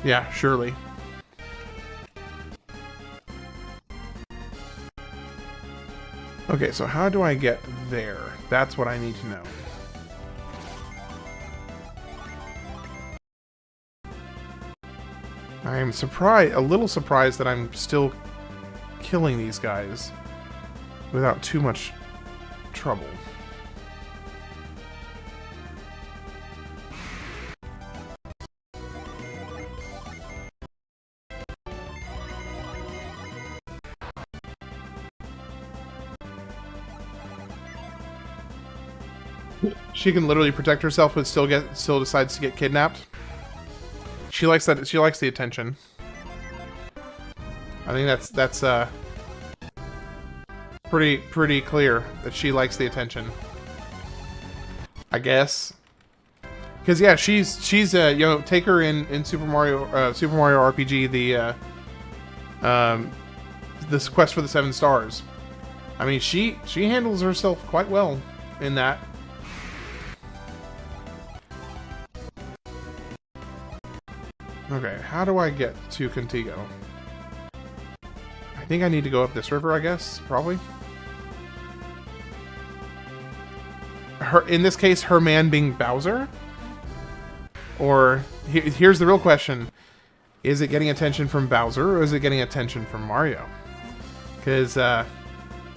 Yeah, surely. Okay, so how do I get there? That's what I need to know. I'm a little surprised that I'm still killing these guys without too much trouble. She can literally protect herself, but still decides to get kidnapped. She likes that. She likes the attention. I think that's pretty clear that she likes the attention. I guess. Because yeah, she's you know, take her in Super Mario RPG, this quest for the 7 stars. I mean, she handles herself quite well in that. Okay, how do I get to Contigo? I think I need to go up this river, I guess, probably. In this case, her man being Bowser? Or, here's the real question. Is it getting attention from Bowser, or is it getting attention from Mario? Because, a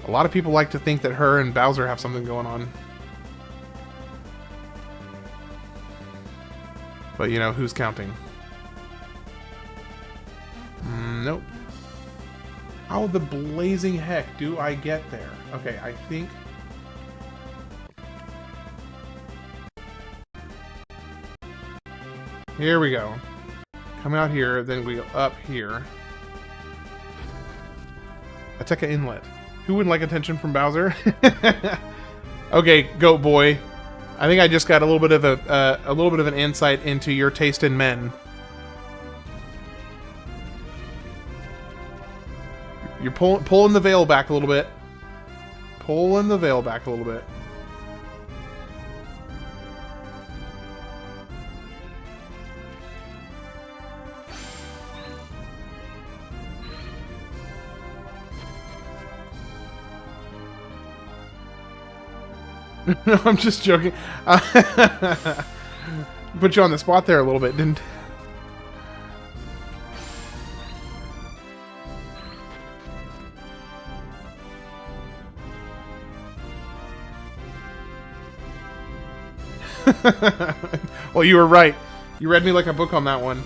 lot of people like to think that her and Bowser have something going on. But, you know, who's counting? Nope. How the blazing heck do I get there? Okay, I think... Here we go. Come out here, then we go up here. Ateka Inlet. Who wouldn't like attention from Bowser? Okay, Goat Boy. I think I just got a little bit of an insight into your taste in men. You're pulling the veil back a little bit. Pulling the veil back a little bit. No, I'm just joking. Put you on the spot there a little bit, didn't? Well, you were right. You read me like a book on that one.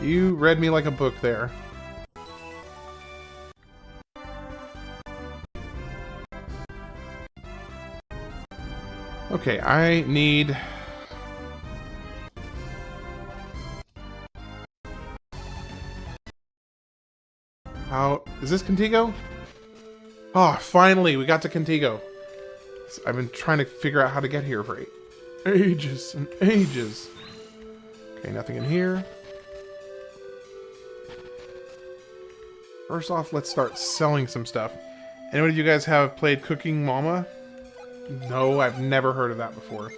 You read me like a book there. Okay, I need... How... Is this Contigo? Oh, finally, we got to Contigo. I've been trying to figure out how to get here for ages and ages. Okay, nothing in here. First off, let's start selling some stuff. Anyone of you guys have played Cooking Mama? No, I've never heard of that before.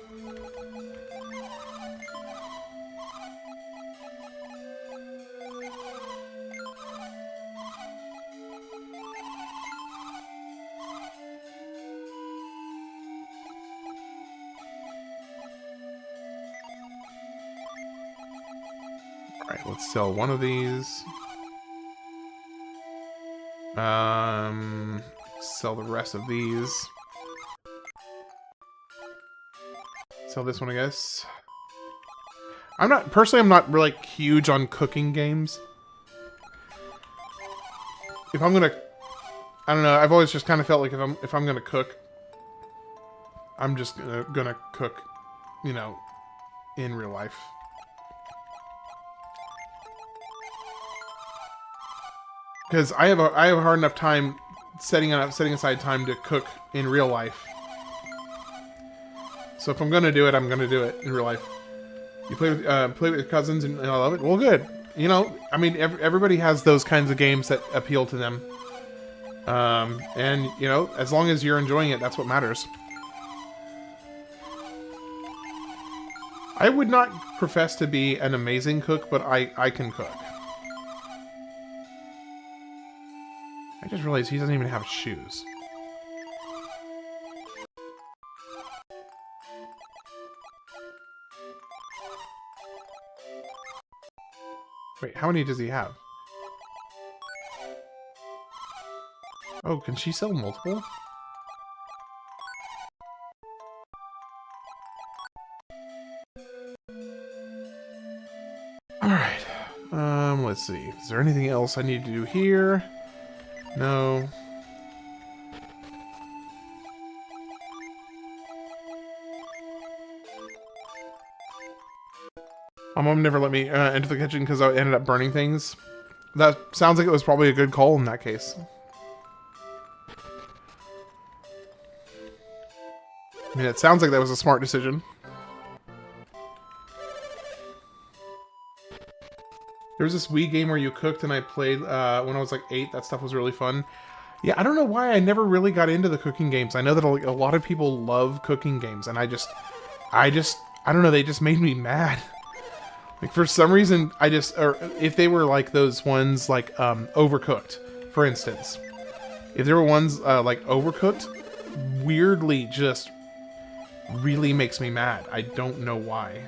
Alright, let's sell one of these. Sell the rest of these. Sell this one, I guess. I'm not really huge on cooking games. If I'm gonna, I don't know, I've always just kind of felt like if I'm gonna cook, I'm just gonna cook, you know, in real life. Because I have a hard enough time setting aside time to cook in real life. So if I'm gonna do it, I'm gonna do it in real life. You play with your cousins and I love it. Well, good. You know, I mean, everybody has those kinds of games that appeal to them. And you know, as long as you're enjoying it, that's what matters. I would not profess to be an amazing cook, but I can cook. I just realized he doesn't even have shoes. Wait, how many does he have? Oh, can she sell multiple? Alright. Let's see. Is there anything else I need to do here? No. My mom never let me enter the kitchen because I ended up burning things. That sounds like it was probably a good call in that case. I mean, it sounds like that was a smart decision. There was this Wii game where you cooked and I played when I was like 8. That stuff was really fun. Yeah, I don't know why I never really got into the cooking games. I know that a lot of people love cooking games, and I don't know, they just made me mad. Like, for some reason, or if they were like those ones like Overcooked, for instance. If there were ones like Overcooked, weirdly just really makes me mad. I don't know why.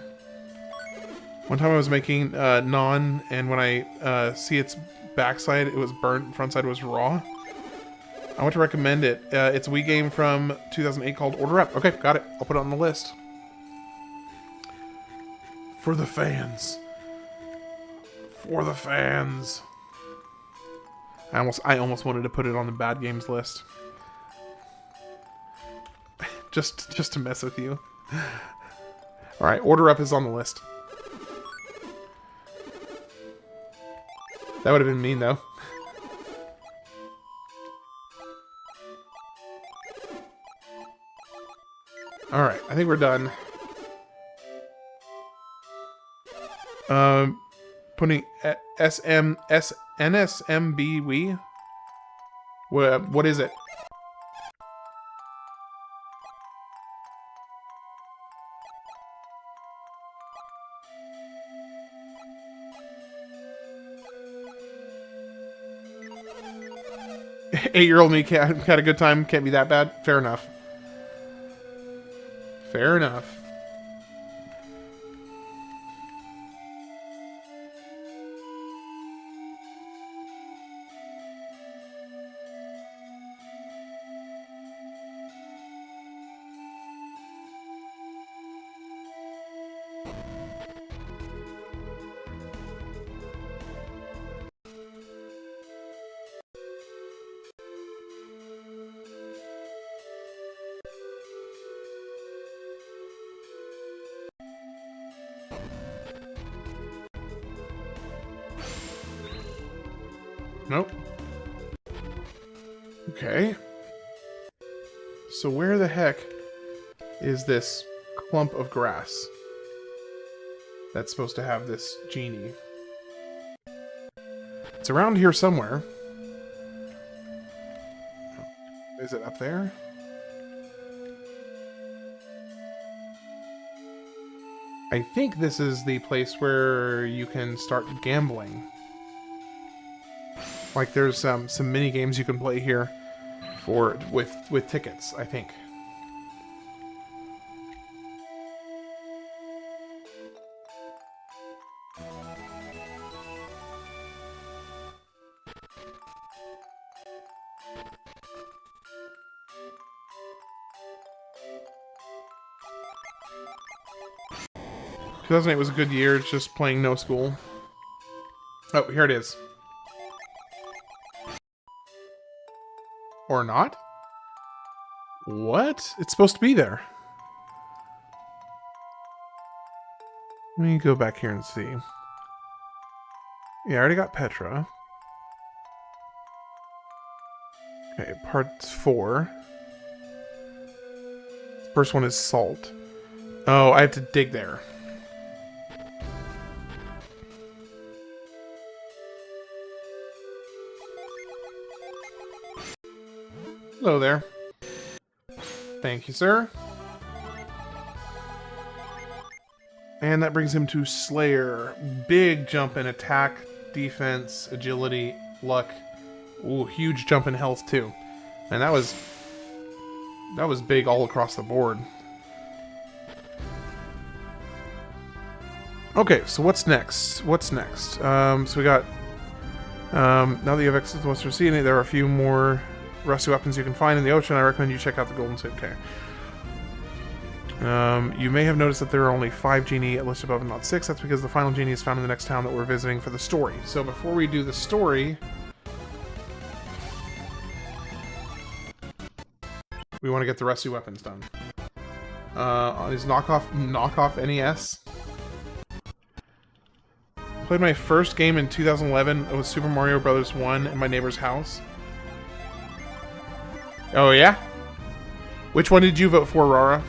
One time I was making naan, and when I see its backside, it was burnt, front side was raw. I want to recommend it. It's a Wii game from 2008 called Order Up. Okay, got it. I'll put it on the list. For the fans. For the fans. I almost wanted to put it on the bad games list. just to mess with you. Alright, Order Up is on the list. That would have been mean, though. Alright, I think we're done. Putting NSMBW? What is it? Eight-year-old me had a good time. Can't be that bad. Fair enough. Fair enough. Nope. Okay. So where the heck is this clump of grass that's supposed to have this genie? It's around here somewhere. Is it up there? I think this is the place where you can start gambling. Like there's some mini games you can play here with tickets, I think. Two 2008 was a good year, just playing no school. Oh, here it is. Or not? What? It's supposed to be there. Let me go back here and see. Yeah, I already got Petra. Okay, part 4. First one is salt. Oh, I have to dig there. Hello there. Thank you, sir. And that brings him to Slayer. Big jump in attack, defense, agility, luck. Ooh, huge jump in health too. And that was big all across the board. Okay, so what's next? What's next? So we got now that you have access to Western Sea, there are a few more rusty weapons you can find in the ocean. I recommend you check out the Golden Suit. Okay. You may have noticed that there are only 5 genie listed above and not 6. That's because the final genie is found in the next town that we're visiting for the story. So before we do the story, we want to get the rusty weapons done. On his knockoff NES. Played my first game in 2011. It was Super Mario Bros. 1 in my neighbor's house. Oh yeah? Which one did you vote for, Rara?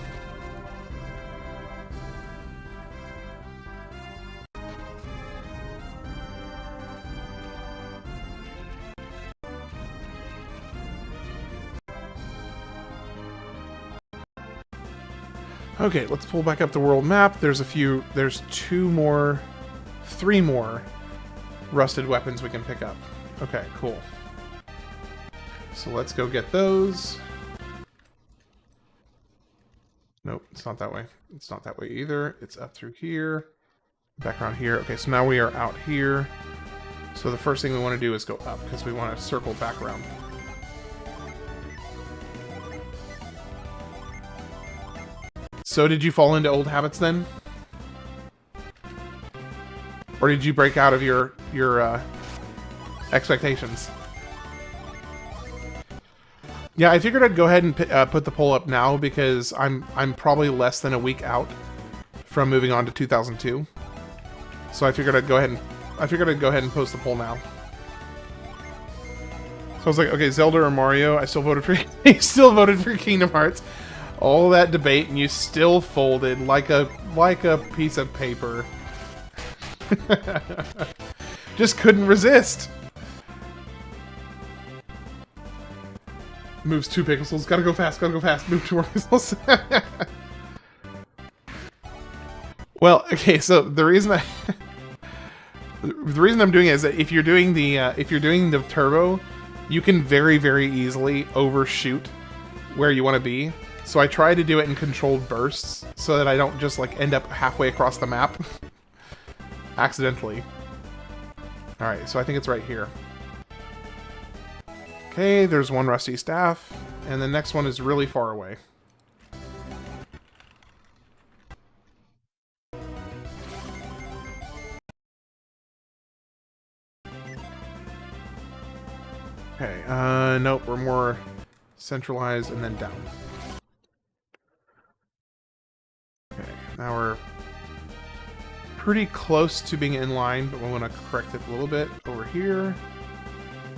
Okay, let's pull back up the world map. There's 3 more rusted weapons we can pick up. Okay, cool. So let's go get those. Nope, it's not that way. It's not that way either. It's up through here. Back around here. Okay, so now we are out here. So the first thing we want to do is go up, because we want to circle back around. So did you fall into old habits then? Or did you break out of your expectations? Yeah, I figured I'd go ahead and put the poll up now because I'm probably less than a week out from moving on to 2002. So I figured I'd go ahead and post the poll now. So I was like, okay, Zelda or Mario? I still voted for you still voted for Kingdom Hearts. All that debate and you still folded like a piece of paper. Just couldn't resist. Moves 2 pixels. Gotta go fast. Move 2 pixels. Well, okay. So the reason I'm doing it is that if you're doing the turbo, you can very, very easily overshoot where you want to be. So I try to do it in controlled bursts so that I don't just like end up halfway across the map accidentally. Alright, so I think it's right here. Okay, there's one rusty staff, and the next one is really far away. Okay, nope, we're more centralized and then down. Okay, now we're pretty close to being in line, but we want to correct it a little bit over here.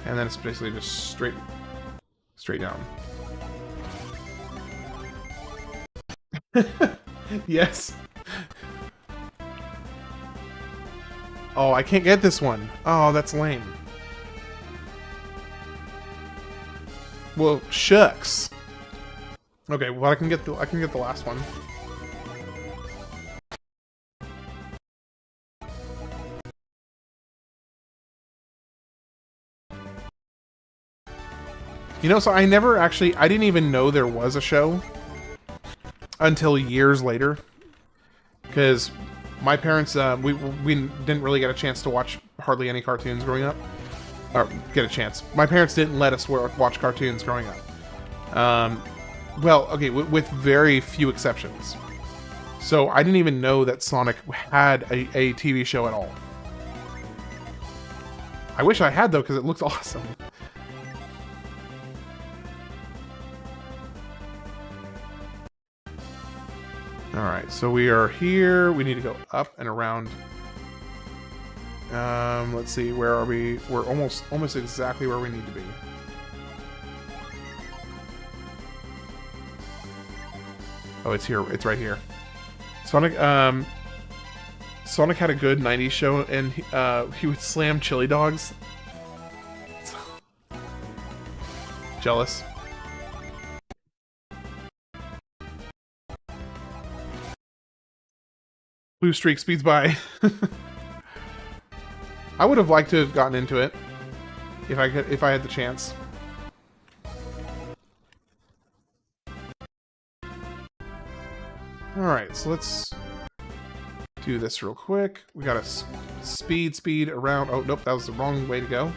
And then it's basically just straight down. Yes. Oh, I can't get this one. Oh, that's lame. Well, shucks. Okay, well I can get the last one. You know, so I didn't even know there was a show until years later. Because my parents, we didn't really get a chance to watch hardly any cartoons growing up. Or get a chance. My parents didn't let us watch cartoons growing up. Well, okay, with very few exceptions. So I didn't even know that Sonic had a TV show at all. I wish I had, though, because it looks awesome. Alright, so we are here. We need to go up and around. Let's see, where are we? We're almost exactly where we need to be. Oh, it's here. It's right here. Sonic had a good 90s show, and he would slam chili dogs. Jealous. Blue streak speeds by. I would have liked to have gotten into it if I had the chance. All right, so let's do this real quick. We got to speed around. Oh nope, that was the wrong way to go.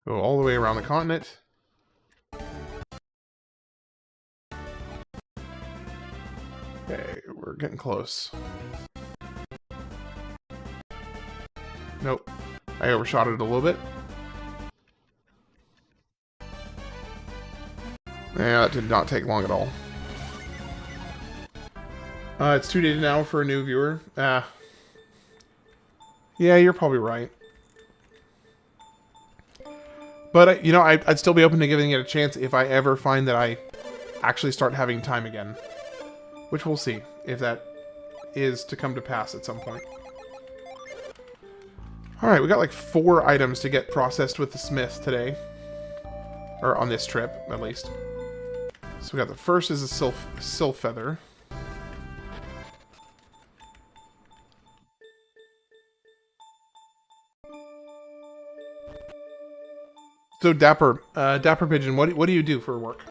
Go all the way around the continent. Okay, we're getting close. Nope. I overshot it a little bit. Yeah, that did not take long at all. It's too dated now for a new viewer. Yeah, you're probably right. But, you know, I'd still be open to giving it a chance if I ever find that I actually start having time again. Which we'll see if that is to come to pass at some point. Alright, we got like 4 items to get processed with the smith today. Or on this trip, at least. So we got the first is a sylph feather. So Dapper Pigeon, what do you do for work?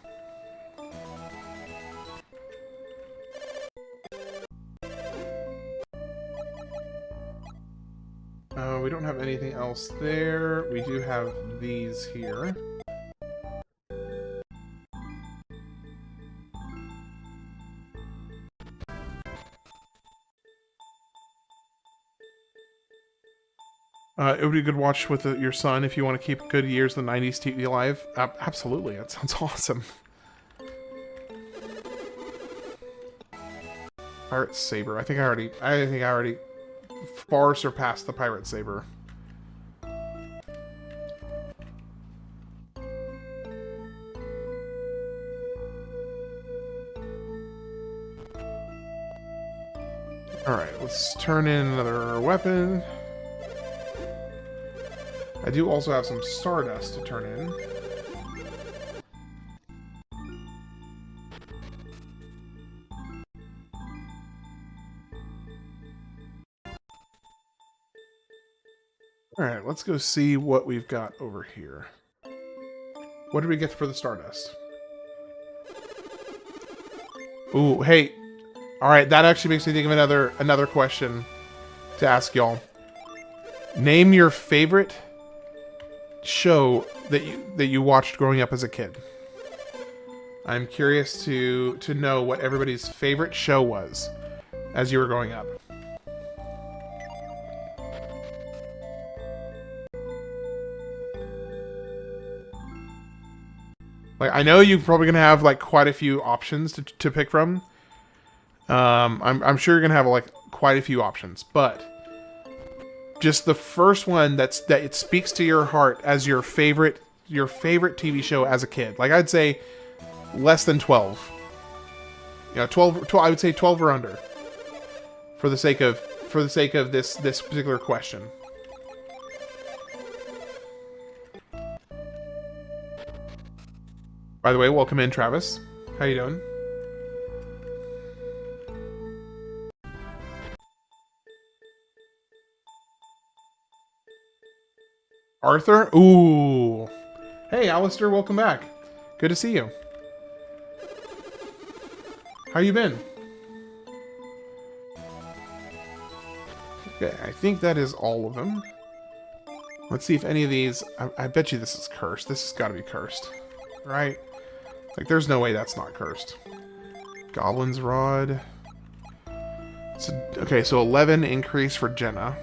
We don't have anything else there. We do have these here. It would be a good watch with your son if you want to keep good years of the 90s TV alive. Absolutely, that sounds awesome. Pirate Saber. I think I already far surpassed the Pirate Saber. Alright, let's turn in another weapon. I do also have some Stardust to turn in. Alright, let's go see what we've got over here. What did we get for the Stardust? Ooh, hey. Alright, that actually makes me think of another question to ask y'all. Name your favorite show that you watched growing up as a kid. I'm curious to know what everybody's favorite show was as you were growing up. Like, I know you're probably gonna have like quite a few options to pick from. I'm sure you're gonna have like quite a few options, but just the first one that it speaks to your heart as your favorite TV show as a kid. Like, I'd say less than 12. You know, 12 I would say 12 or under. For the sake of this particular question. By the way, welcome in, Travis. How you doing? Arthur? Ooh. Hey, Alistair, welcome back. Good to see you. How you been? Okay, I think that is all of them. Let's see if any of these... I bet you this is cursed. This has got to be cursed. Right? Like, there's no way that's not cursed. Goblin's Rod. Okay, so 11 increase for Jenna.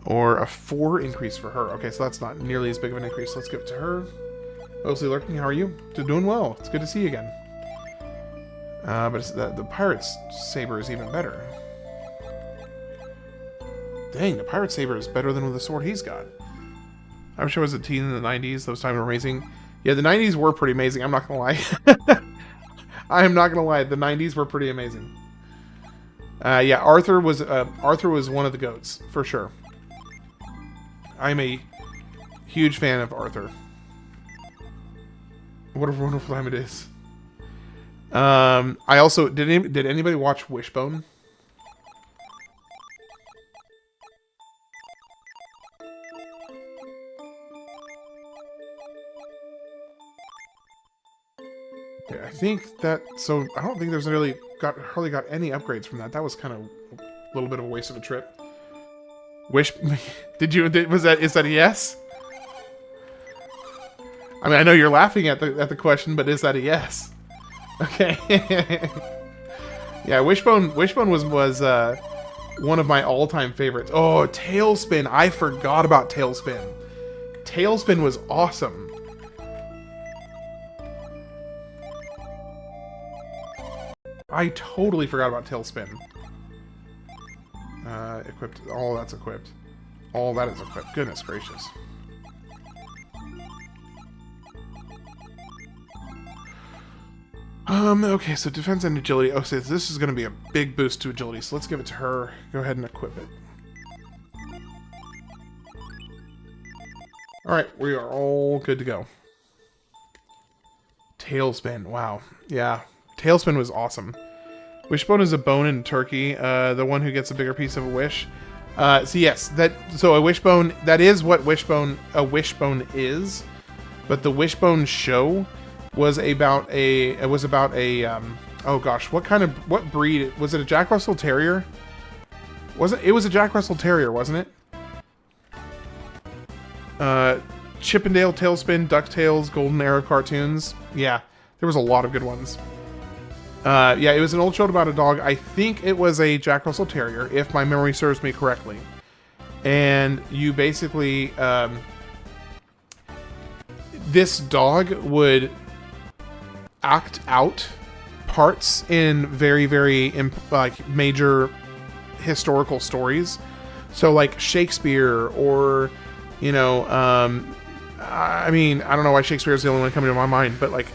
Or a 4 increase for her. Okay, so that's not nearly as big of an increase. Let's give it to her. Mostly Lurking, how are you? Doing well. It's good to see you again. But it's the Pirate's Saber is even better. Dang, the Pirate Saber is better than with the sword he's got. I wish I was a teen in the 90s. Those times were amazing. Yeah, the 90s were pretty amazing. I'm not going to lie. I am not going to lie. The 90s were pretty amazing. Yeah, Arthur was one of the GOATs, for sure. I'm a huge fan of Arthur. What a wonderful time it is. I also... Did anybody watch Wishbone? Okay, I think that... So, I don't think there's hardly got any upgrades from that. That was kind of a little bit of a waste of a trip. Is that a yes? I mean, I know you're laughing at the question, but is that a yes? Okay. Yeah, Wishbone was one of my all-time favorites. Oh, Tailspin! I forgot about Tailspin. Tailspin was awesome. I totally forgot about Tailspin. Equipped. All that's equipped. All that is equipped. Goodness gracious. Okay, so defense and agility. Oh, so this is going to be a big boost to agility, so let's give it to her. Go ahead and equip it. Alright, we are all good to go. Tailspin. Wow. Yeah. Tailspin was awesome. Wishbone is a bone in turkey. The one who gets a bigger piece of a wish. So yes, so a wishbone, that is what a wishbone is. But the Wishbone show was about a oh gosh, what breed? Was it a Jack Russell Terrier? It was a Jack Russell Terrier, wasn't it? Chippendale, Tailspin, DuckTales, Golden Era cartoons. Yeah, there was a lot of good ones. Yeah, it was an old show about a dog. I think it was a Jack Russell Terrier, if my memory serves me correctly. And you basically, this dog would act out parts in very, very like major historical stories. So like Shakespeare, or you know, I mean, I don't know why Shakespeare is the only one coming to my mind, but like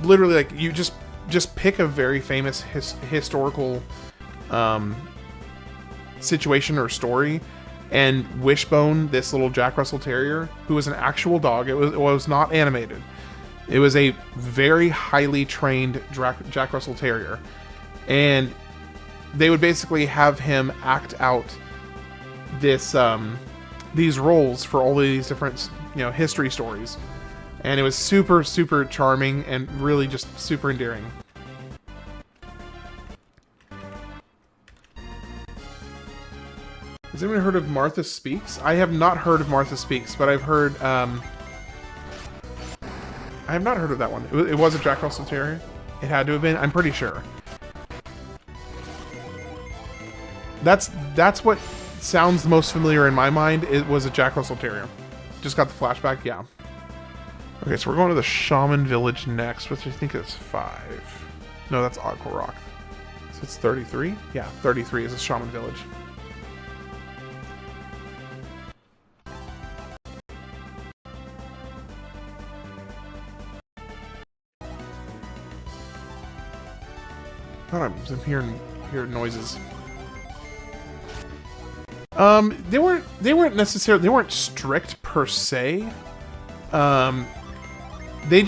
literally, like you just pick a very famous historical situation or story, and Wishbone, this little Jack Russell Terrier, who was an actual dog, it was not animated. It was a very highly trained Jack Russell Terrier, and they would basically have him act out these roles for all of these different, you know, history stories. And it was super, super charming and really just super endearing. Has anyone heard of Martha Speaks? I have not heard of Martha Speaks, but I've heard, I have not heard of that one. It was a Jack Russell Terrier? It had to have been? I'm pretty sure. That's what sounds the most familiar in my mind. It was a Jack Russell Terrier. Just got the flashback, yeah. Okay, so we're going to the Shaman Village next, which I think is 5. No, that's Aqua Rock. So it's 33? Yeah, 33 is a Shaman Village. I'm hearing noises. They weren't necessarily, they weren't strict per se. They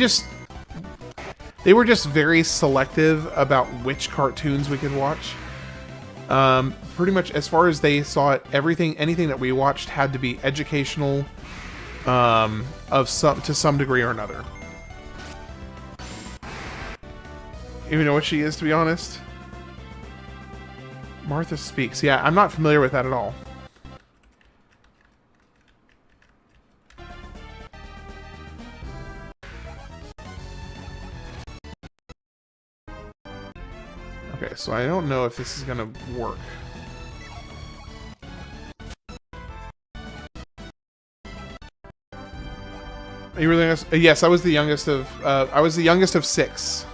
were just very selective about which cartoons we could watch. Pretty much as far as they saw it, anything that we watched had to be educational, to some degree or another. You know what she is, to be honest? Martha Speaks. Yeah, I'm not familiar with that at all. Okay, so I don't know if this is gonna work. Are you really? Yes, I was the youngest of. I was the youngest of 6.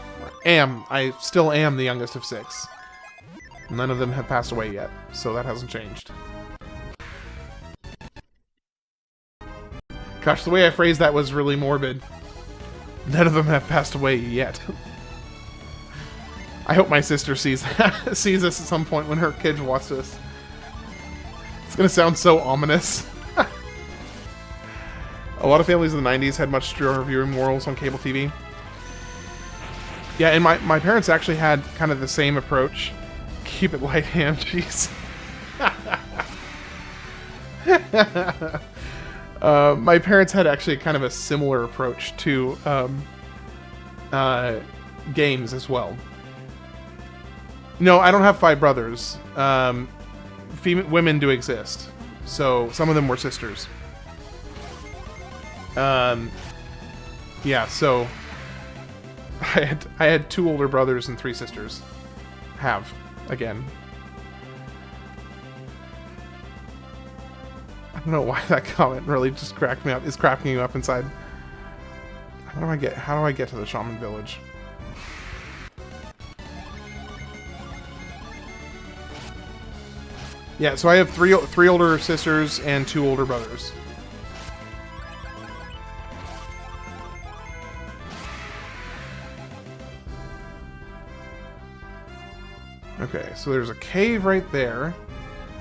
I still am the youngest of 6. None of them have passed away yet, so that hasn't changed. Gosh, the way I phrased that was really morbid. None of them have passed away yet. I hope my sister sees this at some point when her kids watch this. It's gonna sound so ominous. A lot of families in the 90s had much stricter viewing morals on cable TV. Yeah, and my parents actually had kind of the same approach. Keep it light, ham cheese. My parents had actually kind of a similar approach to games as well. No, I don't have 5 brothers. Women do exist, so some of them were sisters. Yeah, so I had 2 older brothers and 3 sisters. Again. I don't know why that comment really just cracked me up. It's cracking me up inside. How do I get to the Shaman Village? Yeah, so I have three older sisters and 2 older brothers. Okay, so there's a cave right there.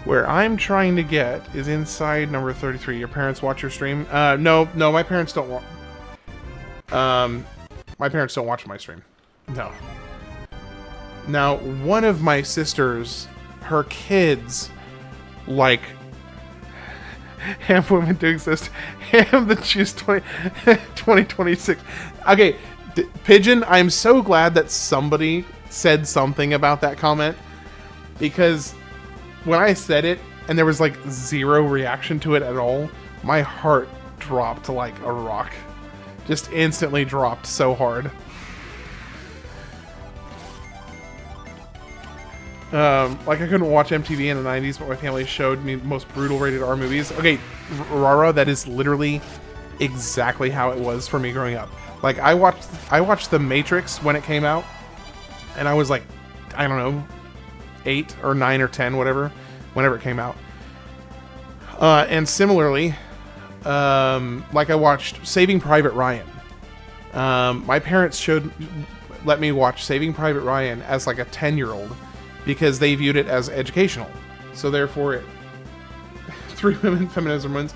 Where I'm trying to get is inside number 33. Your parents watch your stream? No, my parents don't watch. My parents don't watch my stream. No. Now, one of my sisters, her kids, like, ham women do exist. Ham the Choose 2026. Okay, Pigeon, I'm so glad that somebody said something about that comment, because when I said it and there was like 0 reaction to it at all, my heart dropped like a rock. Just instantly dropped so hard. Like I couldn't watch MTV in the 90s, but my family showed me the most brutal rated R movies. Okay, Rara, that is literally exactly how it was for me growing up. Like I watched The Matrix when it came out, and I was like, I don't know, 8 or 9 or 10, whatever, whenever it came out. And similarly, like I watched Saving Private Ryan. My parents let me watch Saving Private Ryan as like a 10-year-old because they viewed it as educational. So therefore, 3 women, feminism wins.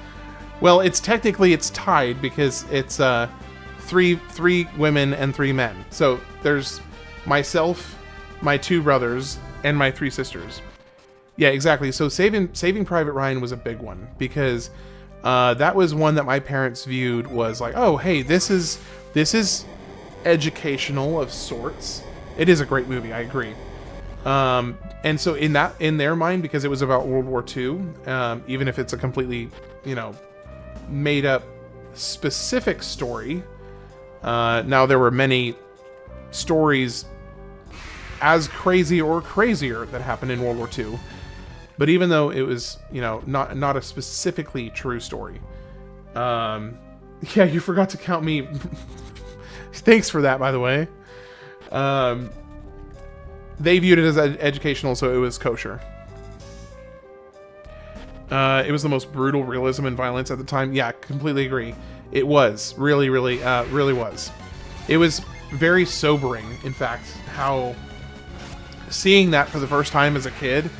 Well, it's tied because it's 3 women and 3 men. So there's myself, my 2 brothers, and my 3 sisters. Yeah, exactly. So Saving Private Ryan was a big one because That was one that my parents viewed was like, oh, hey, this is educational of sorts. It is a great movie, I agree. And so in their mind, because it was about World War II, even if it's a completely, made up specific story, now there were many stories as crazy or crazier that happened in World War II. But even though it was, not a specifically true story, yeah, you forgot to count me. Thanks for that, by the way. They viewed it as educational, so it was kosher. It was the most brutal realism and violence at the time. Yeah, completely agree. It was really, really, really was. It was very sobering, in fact, how seeing that for the first time as a kid.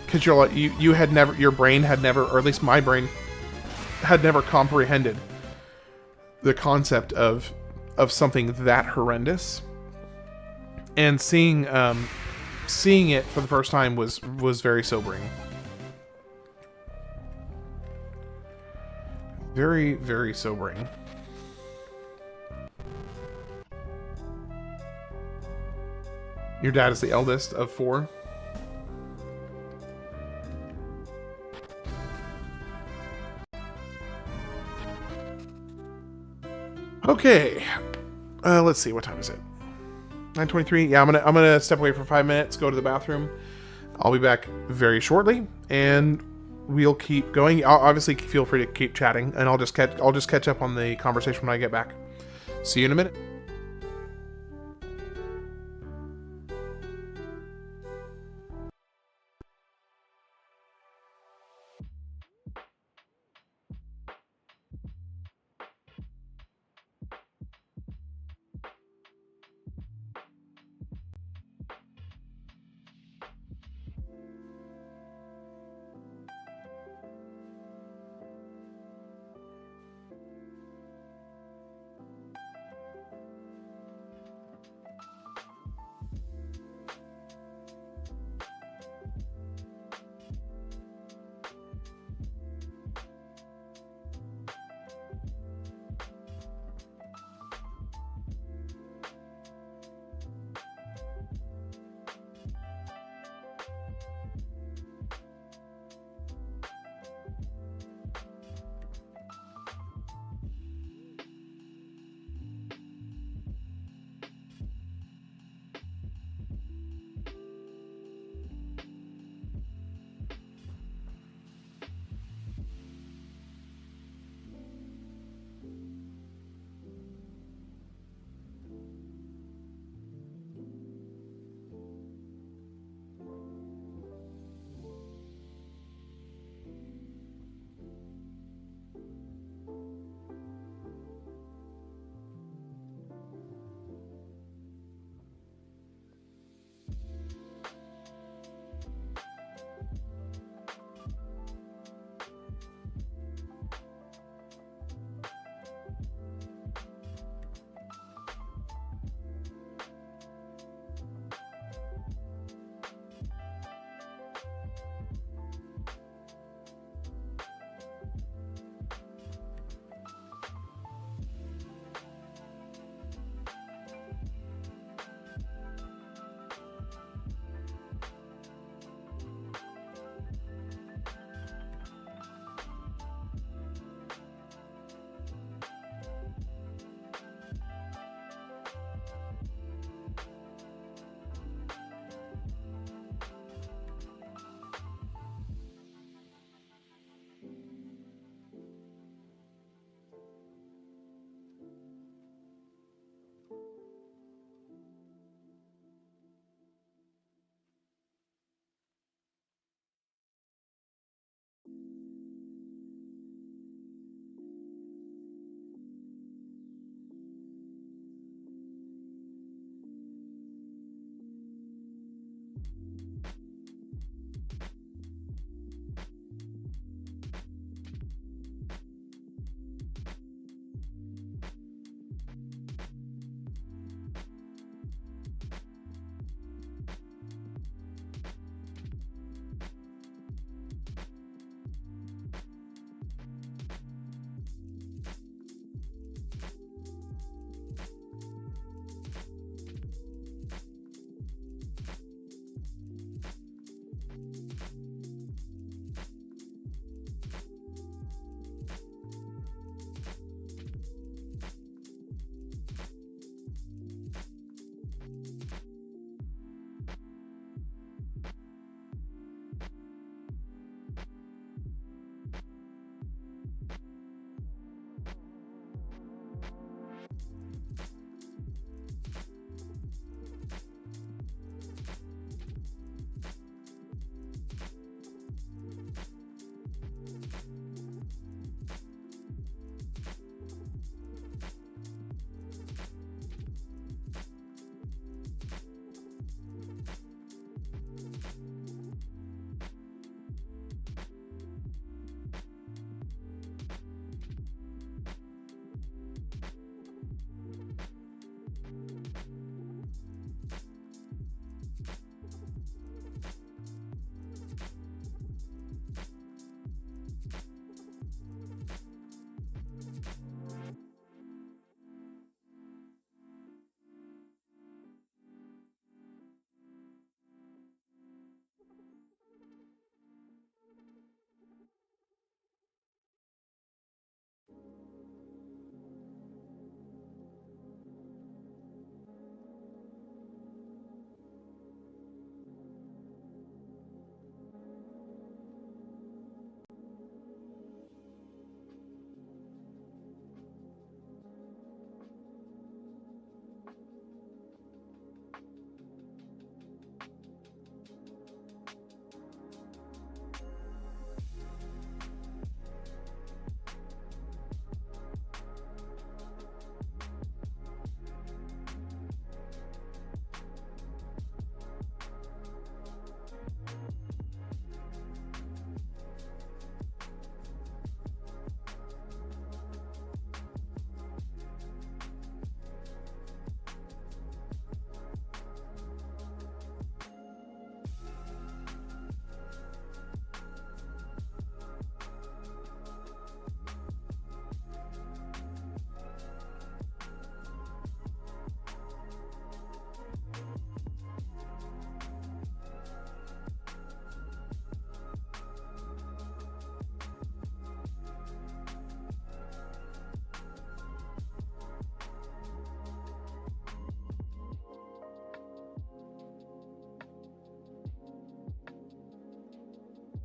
Because you had never, your brain had never, or at least my brain had never comprehended the concept of something that horrendous, and seeing it for the first time was very sobering. Very, very sobering. Your dad is the eldest of 4. Okay, let's see. What time is it? 9:23. Yeah, I'm gonna step away for 5 minutes, go to the bathroom. I'll be back very shortly, and we'll keep going. I'll obviously feel free to keep chatting, and I'll just catch up on the conversation when I get back. See you in a minute.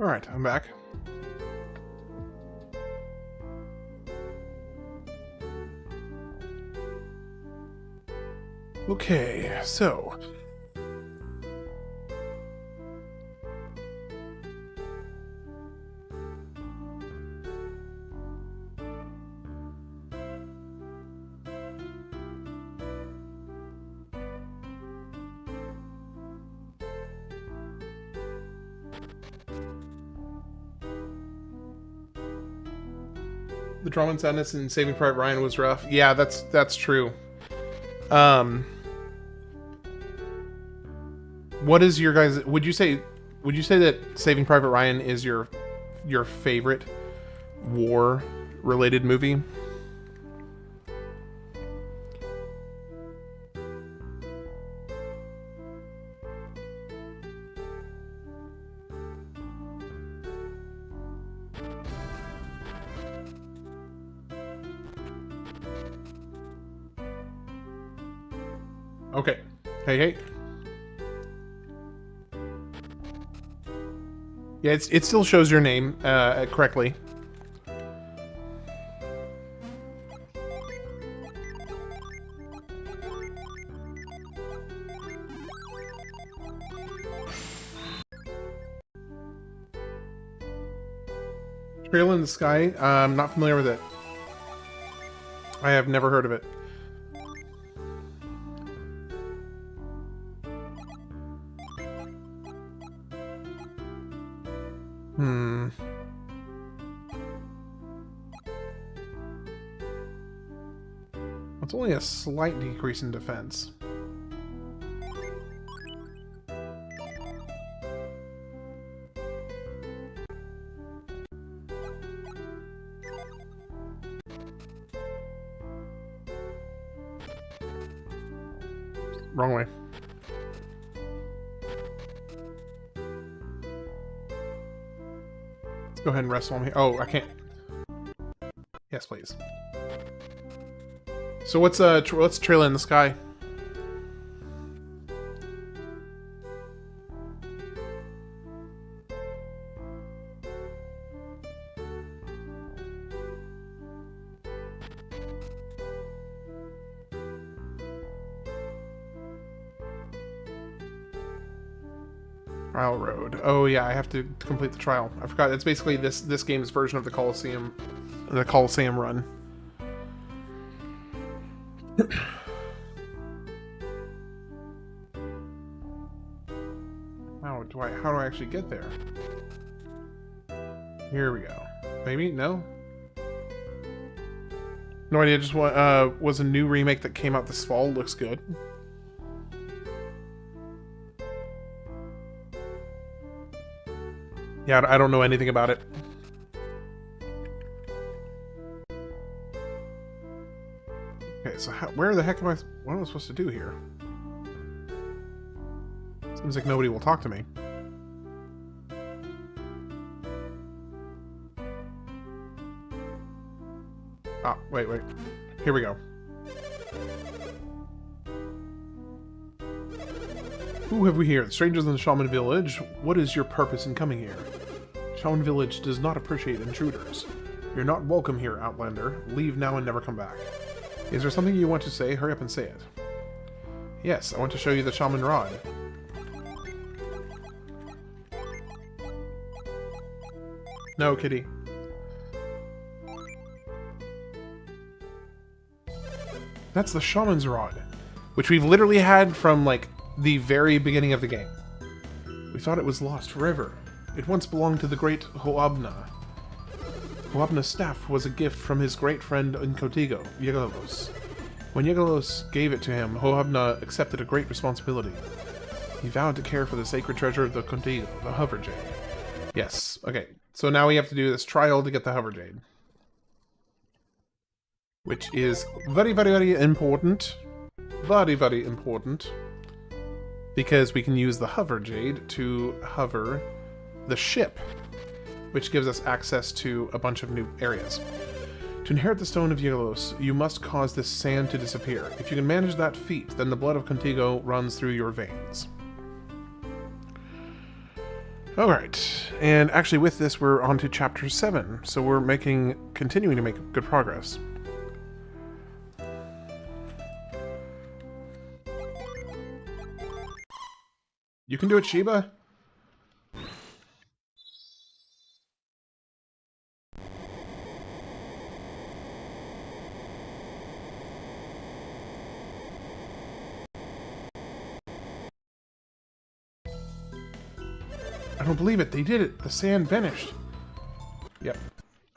Alright, I'm back. Okay, so... The drama and sadness in Saving Private Ryan was rough. Yeah, that's true. What is your guys? Would you say that Saving Private Ryan is your favorite war-related movie? Okay. Hey. Yeah, it still shows your name correctly. Trail in the Sky. I'm not familiar with it. I have never heard of it. It's only a slight decrease in defense. Wrong way. Let's go ahead and rest while I'm here. Oh, I can't. Yes, please. So what's Trail in the Sky? Trial Road. Oh yeah, I have to complete the trial. I forgot. It's basically this game's version of the Coliseum run. How do I actually get there? Here we go. Maybe? No? No idea. Just what was a new remake that came out this fall. Looks good. Yeah, I don't know anything about it. Okay, so where the heck am I? What am I supposed to do here? Seems like nobody will talk to me. Ah, wait. Here we go. Who have we here? Strangers in the Shaman Village. What is your purpose in coming here? Shaman Village does not appreciate intruders. You're not welcome here, Outlander. Leave now and never come back. Is there something you want to say? Hurry up and say it. Yes, I want to show you the Shaman Rod. No, kitty. That's the Shaman's Rod, which we've literally had from, like, the very beginning of the game. We thought it was lost forever. It once belonged to the great Hoabna. Hoabna's staff was a gift from his great friend in Contigo, Yegalos. When Yegalos gave it to him, Hoabna accepted a great responsibility. He vowed to care for the sacred treasure of the Contigo, the Hover Jade. Yes, okay. So now we have to do this trial to get the Hover Jade. Which is very, very, very important. Very, very important. Because we can use the Hover Jade to hover the ship, which gives us access to a bunch of new areas. To inherit the Stone of Yegalos, you must cause this sand to disappear. If you can manage that feat, then the blood of Contigo runs through your veins. Alright, and actually with this we're on to chapter 7, so we're continuing to make good progress. You can do it, Sheba? I don't believe it. They did it. The sand vanished. Yep.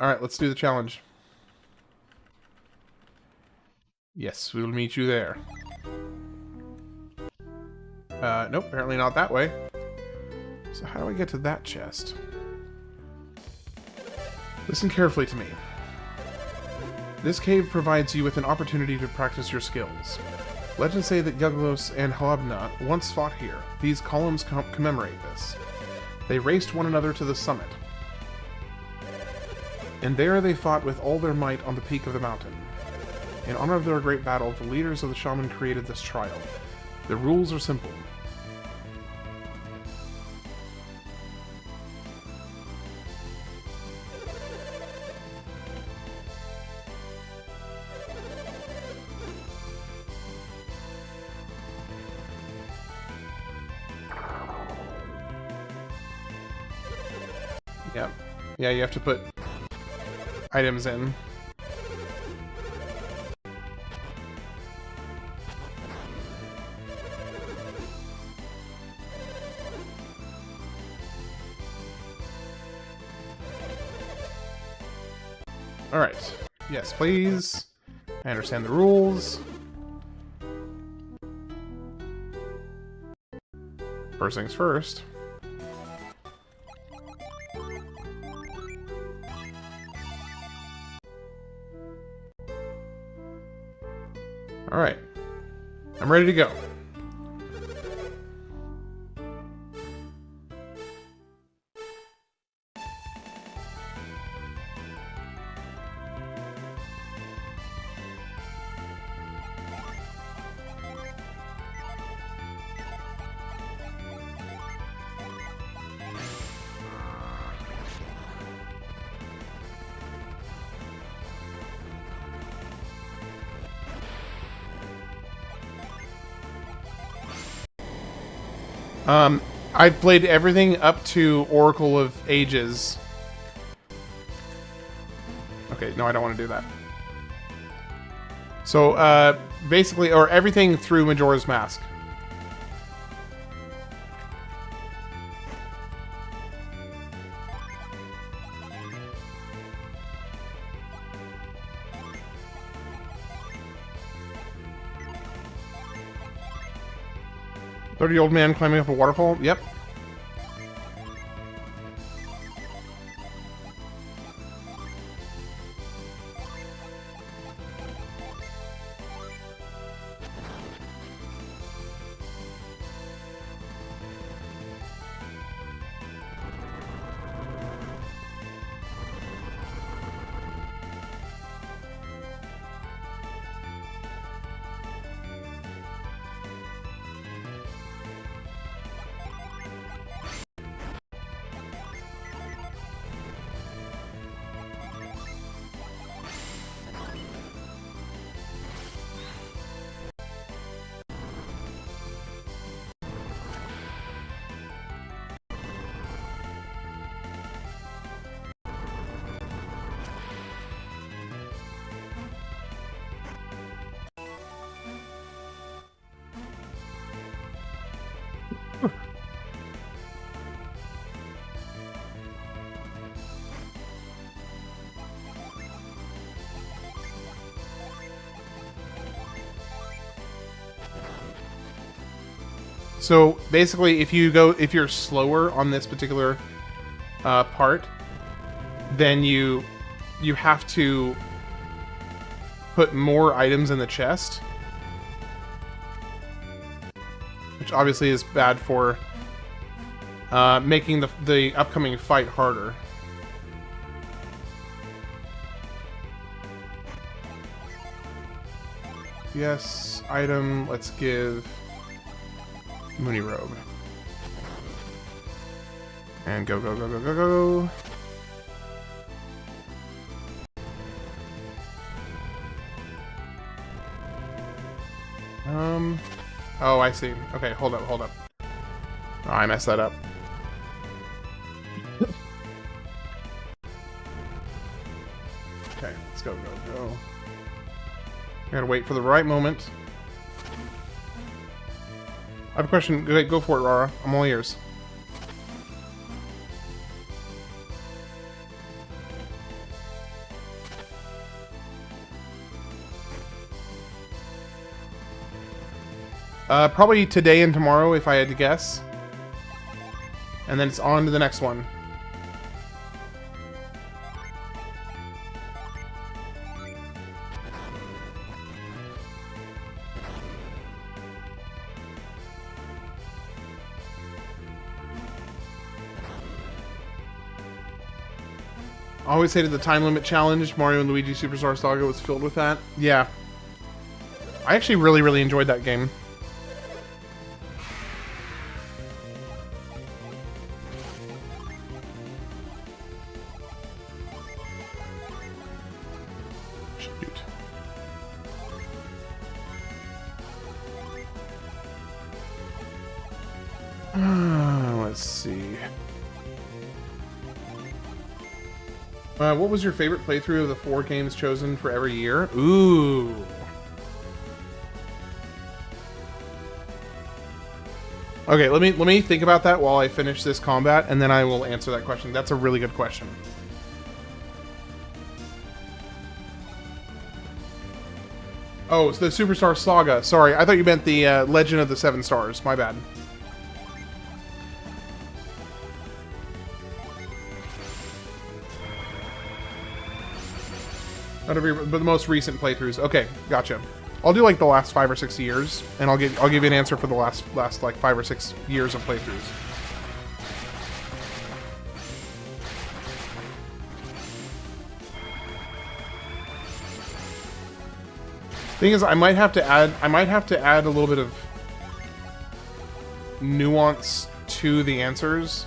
Alright, let's do the challenge. Yes, we will meet you there. Nope, apparently not that way. So how do I get to that chest? Listen carefully to me. This cave provides you with an opportunity to practice your skills. Legends say that Yuglos and Halabna once fought here. These columns commemorate this. They raced one another to the summit. And there they fought with all their might on the peak of the mountain. In honor of their great battle, the leaders of the shaman created this trial. The rules are simple. Yep. Yeah, you have to put items in. Alright. Yes, please. I understand the rules. First things first. Alright. I'm ready to go. I've played everything up to Oracle of Ages. Okay, no, I don't want to do that. So, basically, or everything through Majora's Mask. Dirty old man climbing up a waterfall? Yep. So basically, if you're slower on this particular part, then you have to put more items in the chest, which obviously is bad for making the upcoming fight harder. Yes, item. Let's give Mooney Robe. And go, go, go, go, go, go. Oh, I see. Okay, hold up, hold up. Oh, I messed that up. Okay, let's go, go, go. I gotta wait for the right moment. I have a question. Go for it, Rara. I'm all ears. Probably today and tomorrow, if I had to guess. And then it's on to the next one. I always hated the time limit challenge. Mario and Luigi Superstar Saga was filled with that. Yeah. I actually really, really enjoyed that game. Let's see. What was your favorite playthrough of the 4 games chosen for every year? Ooh. Okay, let me think about that while I finish this combat, and then I will answer that question. That's a really good question. Oh, it's the Superstar Saga. Sorry, I thought you meant the Legend of the 7 Stars. My bad. But the most recent playthroughs. Okay, gotcha. I'll do like the last 5 or 6 years, and I'll give you an answer for the last like 5 or 6 years of playthroughs. Thing is, I might have to add a little bit of nuance to the answers,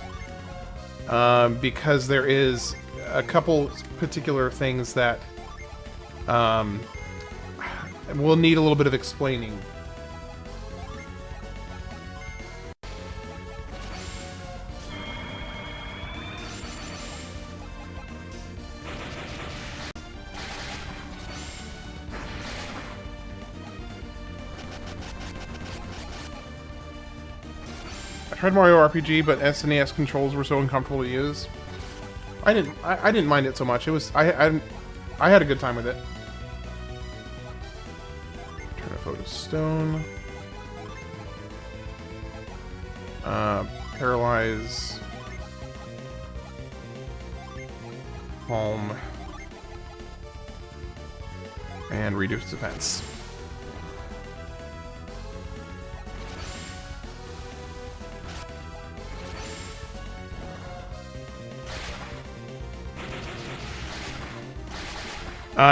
because there is a couple particular things that we'll need a little bit of explaining. I tried Mario RPG, but SNES controls were so uncomfortable to use. I didn't mind it so much. It was I had a good time with it. Turn a photo stone. Paralyze. Calm. And reduce defense.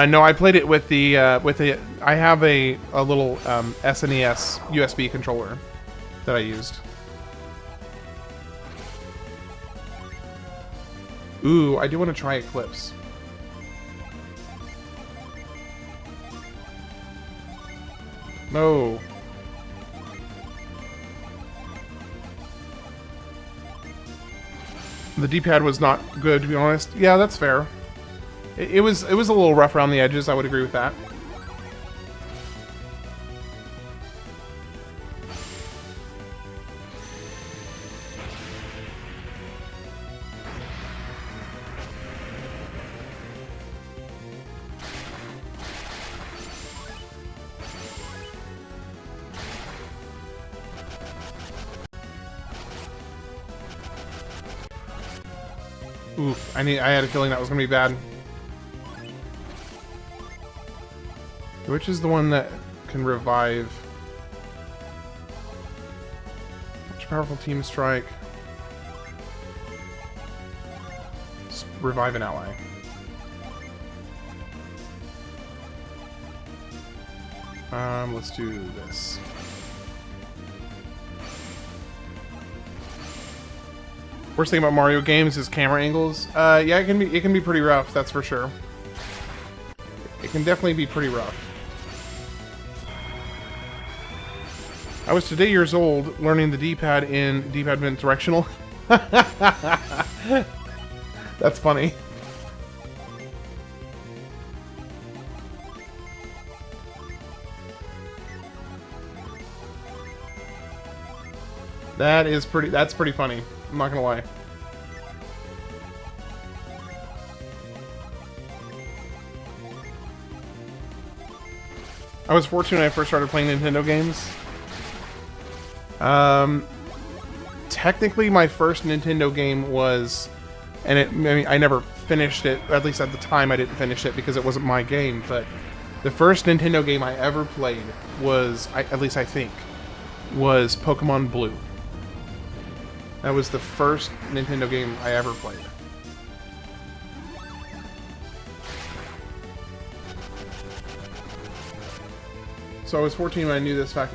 No, I played it with the I have a little SNES USB controller that I used. Ooh, I do want to try Eclipse. No. The D-pad was not good, to be honest. Yeah, that's fair. It was a little rough around the edges, I would agree with that. Oof, I had a feeling that was gonna be bad. Which is the one that can revive? Which powerful team strike? Revive an ally. Let's do this. Worst thing about Mario games is camera angles. Yeah, it can be pretty rough, that's for sure. It can definitely be pretty rough. I was today years old learning the D-pad in D-pad meant directional. That's funny. That's pretty funny. I'm not gonna lie. I was fortunate when I first started playing Nintendo games. Technically my first Nintendo game was, I mean, I never finished it, at least at the time I didn't finish it because it wasn't my game, but the first Nintendo game I ever played was, at least I think, was Pokemon Blue. That was the first Nintendo game I ever played. So I was 14 when I knew this fact.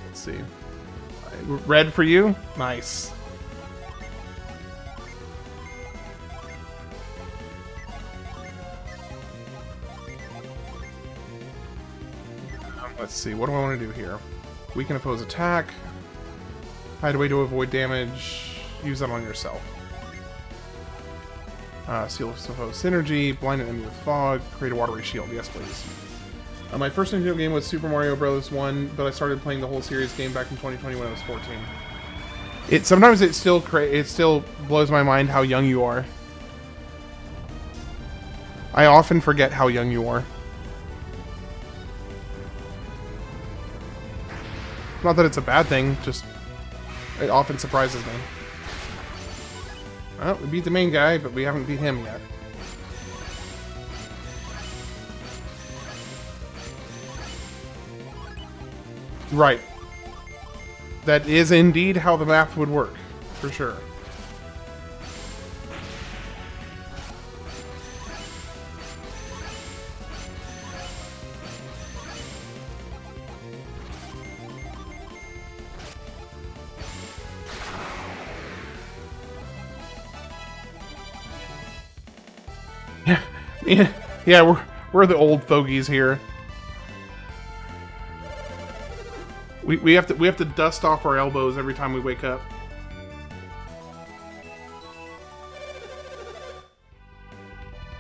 Let's see. Red for you? Nice. Let's see, what do I want to do here? Weaken opposed attack. Hide away to avoid damage. Use that on yourself. Seal of Psynergy. Blind an enemy with fog. Create a watery shield. Yes, please. My first Nintendo game was Super Mario Bros. 1, but I started playing the whole series game back in 2020 when I was 14. Sometimes it still blows my mind how young you are. I often forget how young you are. Not that it's a bad thing, just it often surprises me. Well, we beat the main guy, but we haven't beat him yet. Right. That is indeed how the math would work, for sure. Yeah, we're the old fogies here. We have to dust off our elbows every time we wake up.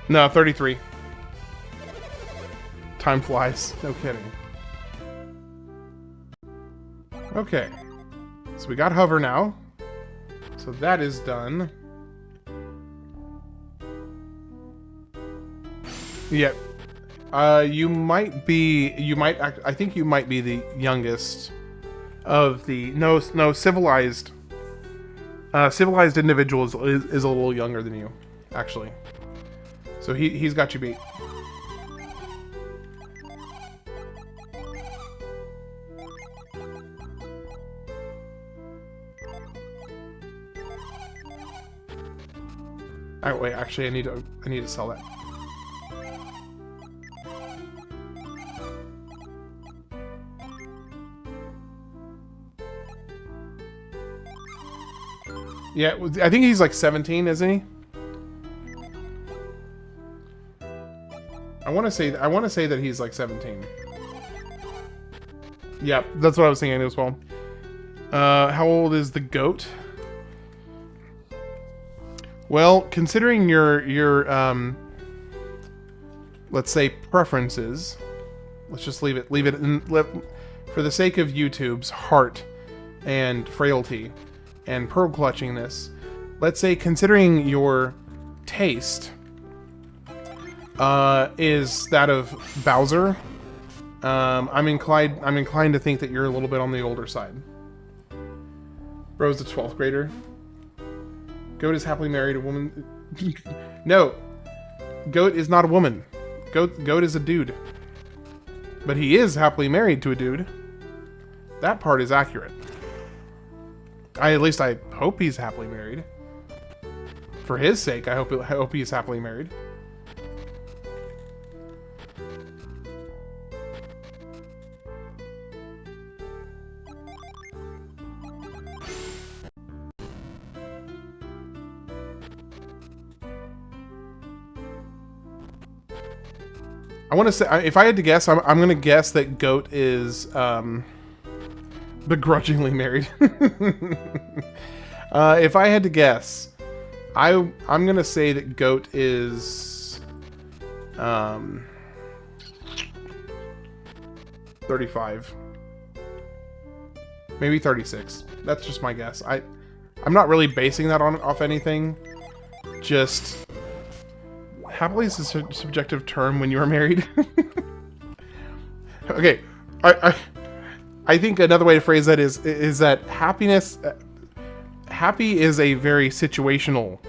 No, 33. Time flies. No kidding. Okay. So we got hover now. So that is done. Yeah. I think you might be the youngest of the civilized individuals is a little younger than you, actually. So he's got you beat. Alright, wait, actually I need to sell that. Yeah, I think he's like 17, isn't he? I want to say that he's like 17. Yeah, that's what I was thinking as well. How old is the goat? Well, considering your let's say preferences, let's just leave it for the sake of YouTube's heart and frailty and pearl clutchingness. Let's say, considering your taste is that of Bowser, I'm inclined to think that you're a little bit on the older side. Bro's a 12th grader. Goat is happily married a woman. No, Goat is not a woman. Goat is a dude. But he is happily married to a dude. That part is accurate. At least I hope he's happily married. For his sake, I hope he's happily married. I want to say, if I had to guess, I'm going to guess that Goat is begrudgingly married. If I had to guess, I'm going to say that Goat is 35. Maybe 36. That's just my guess. I'm not really basing that off anything. Just... Happily is a subjective term when you are married. Okay, I think another way to phrase that is that happiness. Happy is a very situational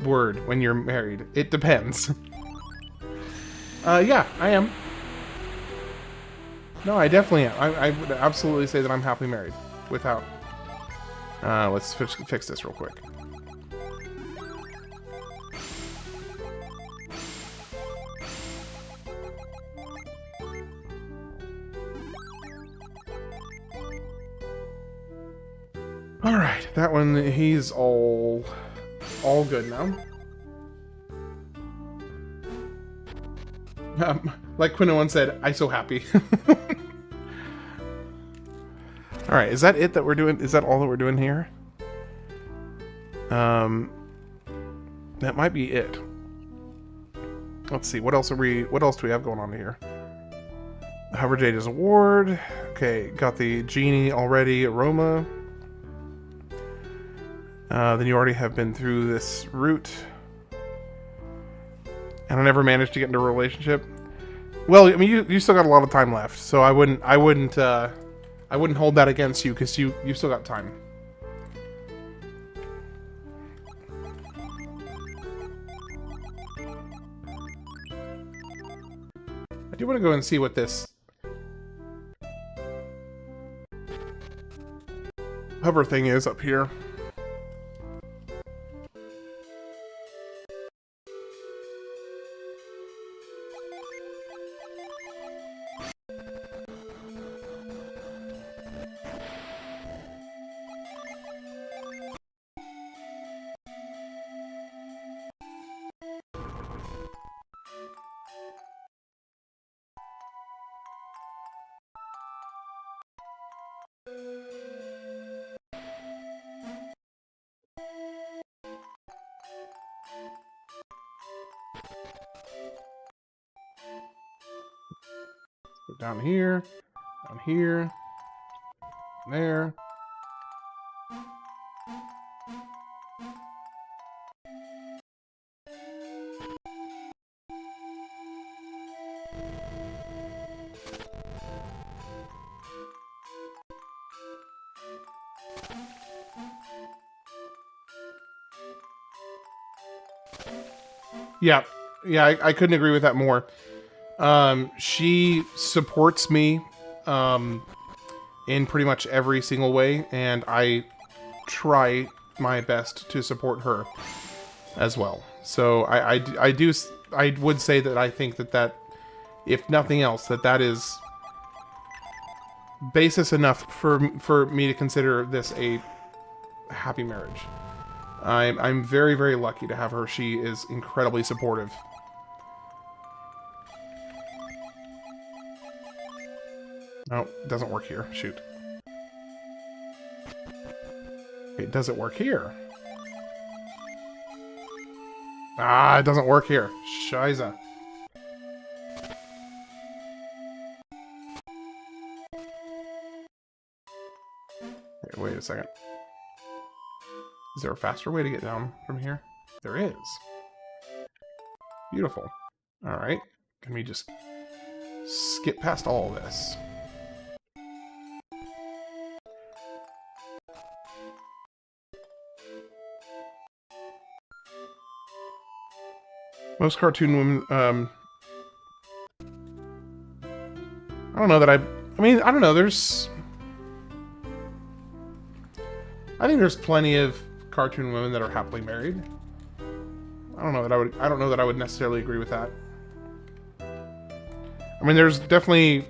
word when you're married. It depends. Yeah, I am. No, I definitely am. I would absolutely say that I'm happily married. Without. Let's fix this real quick. All right, that one, he's all good now. Like Quinto once said, I so happy. All right, is that it that we're doing? Is that all that we're doing here? That might be it. Let's see, what else do we have going on here? Hover Jada's Award. Okay, got the Genie already, Aroma. Then you already have been through this route. And I never managed to get into a relationship. Well, I mean, you still got a lot of time left, so I wouldn't hold that against you, because you still got time. I do want to go and see what this hover thing is up here. So down here, there. Yeah, I couldn't agree with that more. She supports me in pretty much every single way, and I try my best to support her as well. So I would say that I think that if nothing else, that is basis enough for me to consider this a happy marriage. I'm very, very lucky to have her. She is incredibly supportive. Oh, it doesn't work here. Shoot. Okay, does it work here? Ah, it doesn't work here. Shiza. Okay, wait a second. Is there a faster way to get down from here? There is. Beautiful. Alright. Can we just skip past all of this? Most cartoon women, I don't know that I mean, I don't know, there's... I think there's plenty of cartoon women that are happily married. I don't know that I would necessarily agree with that. I mean, there's definitely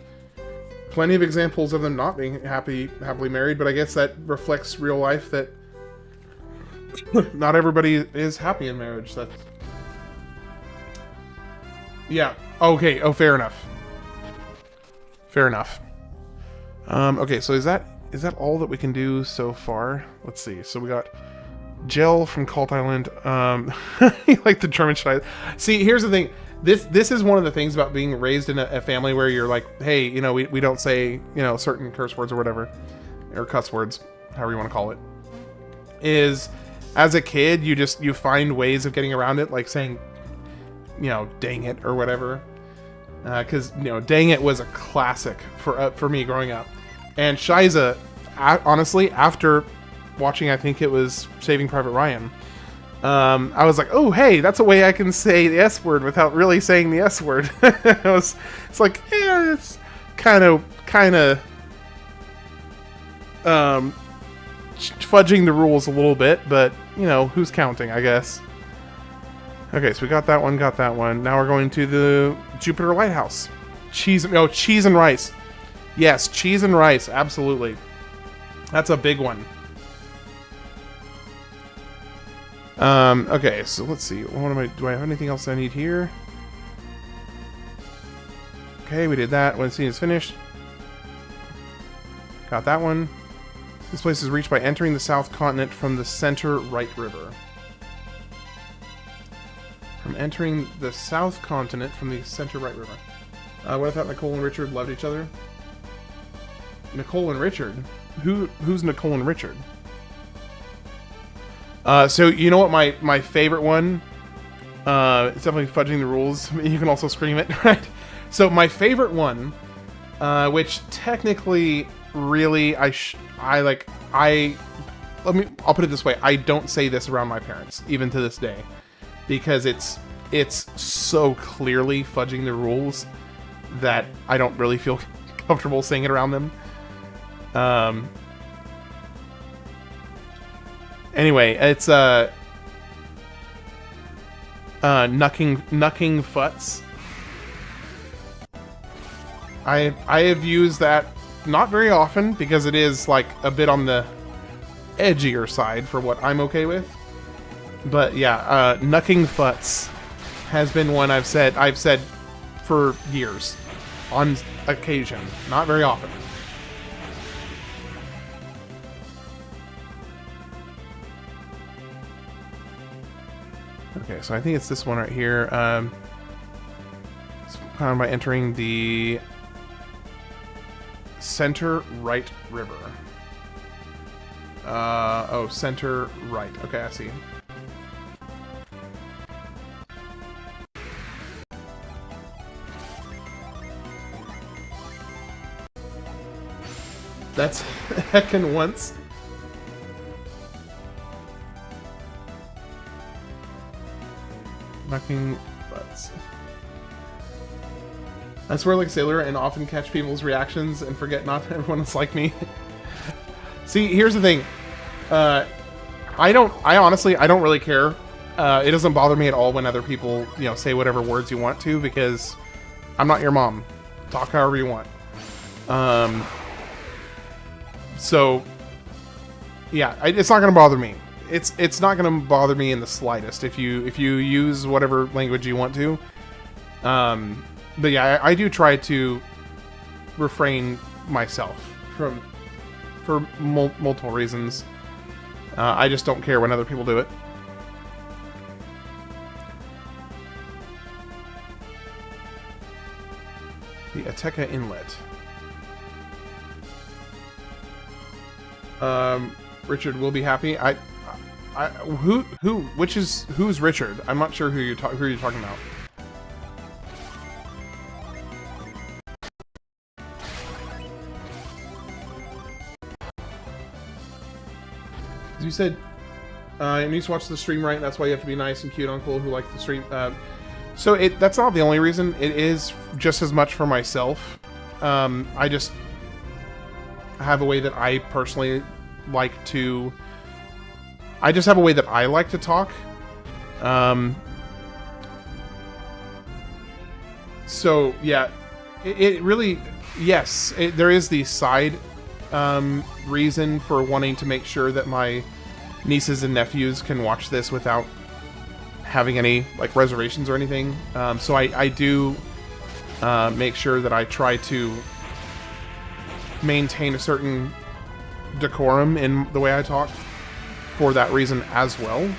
plenty of examples of them not being happily married, but I guess that reflects real life that not everybody is happy in marriage. That's... Yeah. Okay. Oh, fair enough. Fair enough. Okay, so is that all that we can do so far? Let's see. So we got Gel from Cult Island. You like the German shit. See, here's the thing. This is one of the things about being raised in a family where you're like, hey, you know, we don't say, you know, certain curse words or whatever, or cuss words, however you want to call it. Is as a kid, you find ways of getting around it, like saying, you know, dang it or whatever. Because, you know, dang it was a classic for me growing up. And Shiza, honestly, after watching, I think it was Saving Private Ryan, I was like, oh, hey, that's a way I can say the S word without really saying the S word. It's like, yeah, it's kind of fudging the rules a little bit, but, you know, who's counting, I guess. Okay, so we got that one. Now we're going to the Jupiter Lighthouse. Cheese and rice. Yes, cheese and rice, absolutely. That's a big one. Okay, so let's see. Do I have anything else I need here? Okay, we did that. When the scene is finished. Got that one. This place is reached by entering the South Continent from the center right river. From entering the South Continent from the center right river. What I thought Nicole and Richard loved each other. Nicole and Richard? Who's Nicole and Richard? So you know what my favorite one? It's definitely fudging the rules. You can also scream it, right? So my favorite one, which technically, really, I'll put it this way. I don't say this around my parents, even to this day, because it's so clearly fudging the rules that I don't really feel comfortable saying it around them. Anyway, it's knucking futs. I have used that not very often because it is like a bit on the edgier side for what I'm okay with. But yeah, knucking futs has been one I've said for years, on occasion, not very often. Okay, so I think it's this one right here. It's found by entering the center right river. Oh, center right. Okay, I see. That's heckin' once. Knocking butts. I swear like Sailor and often catch people's reactions and forget not everyone is like me. See, here's the thing. I honestly don't really care. It doesn't bother me at all when other people, you know, say whatever words you want to, because I'm not your mom. Talk however you want. So yeah, it's not gonna bother me. It's not gonna bother me in the slightest if you use whatever language you want to. But yeah, I do try to refrain myself for multiple reasons. I just don't care when other people do it. The Ateka Inlet. Richard will be happy. Who's Richard? I'm not sure who you're talking about. You said you need to watch the stream, right? That's why you have to be nice and cute, uncle who likes the stream. So that's not the only reason. It is just as much for myself. I just have a way that I personally like to I just have a way that I like to talk. So yeah, it really, yes, there is the side reason for wanting to make sure that my nieces and nephews can watch this without having any like reservations or anything. So I do make sure that I try to maintain a certain decorum in the way I talk for that reason as well.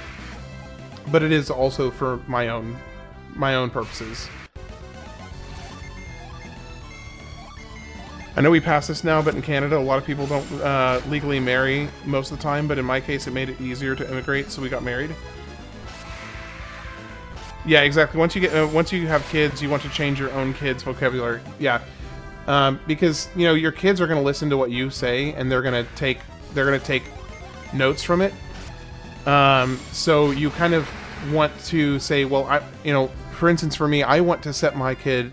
But it is also for my own purposes. I know we passed this now, but in Canada, a lot of people don't legally marry most of the time, but in my case, it made it easier to immigrate, so we got married. Yeah, exactly. Once you have kids, you want to change your own kids' vocabulary. Yeah, because you know your kids are going to listen to what you say, and they're going to take notes from it. So you kind of want to say, well, for instance, for me, I want to set my kids,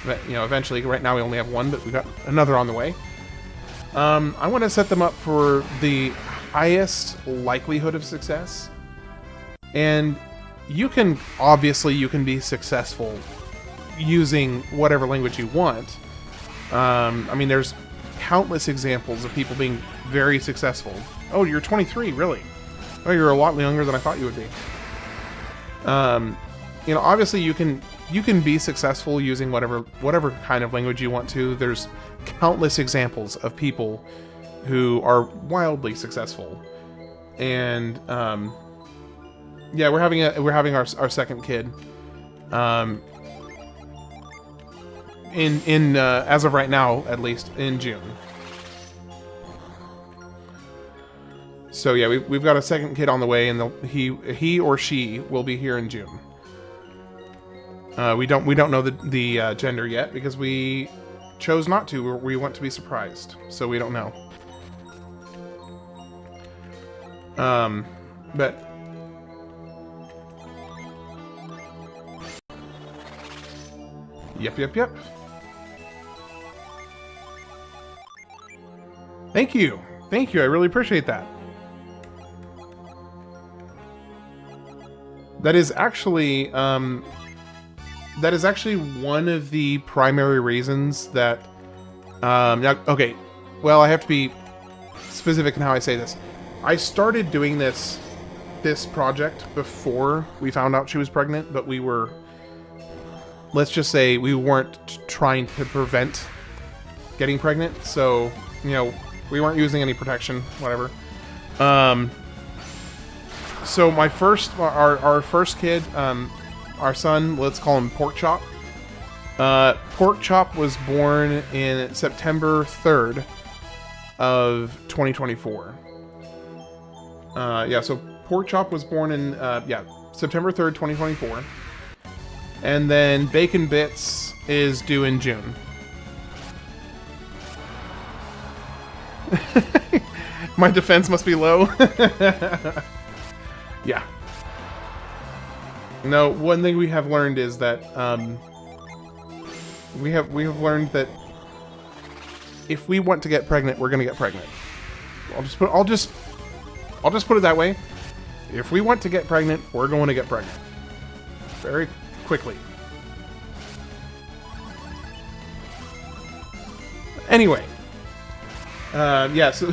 eventually. Right now we only have one, but we got another on the way. I want to set them up for the highest likelihood of success, and you can be successful using whatever language you want. I mean, there's countless examples of people being very successful. Oh, you're 23, really? Oh, you're a lot younger than I thought you would be. Obviously you can be successful using whatever kind of language you want to. There's countless examples of people who are wildly successful, and yeah, we're having our second kid. In as of right now, at least in June. So yeah, we've got a second kid on the way, and he or she will be here in June. We don't know the gender yet because we chose not to. We want to be surprised, so we don't know. But yep. Thank you. I really appreciate that. That is actually one of the primary reasons that okay, well, I have to be specific in how I say this. I started doing this project before we found out she was pregnant, but let's just say we weren't trying to prevent getting pregnant, so we weren't using any protection, whatever. So our first kid, our son, let's call him Pork Chop. Pork Chop was born in September 3rd of 2024. Yeah, so Pork Chop was born in September 3rd, 2024. And then Bacon Bits is due in June. My defense must be low. Yeah. No, one thing we have learned is that we have learned that if we want to get pregnant, we're gonna get pregnant. I'll just put it that way. If we want to get pregnant, we're going to get pregnant. Very quickly. Anyway. Yeah, so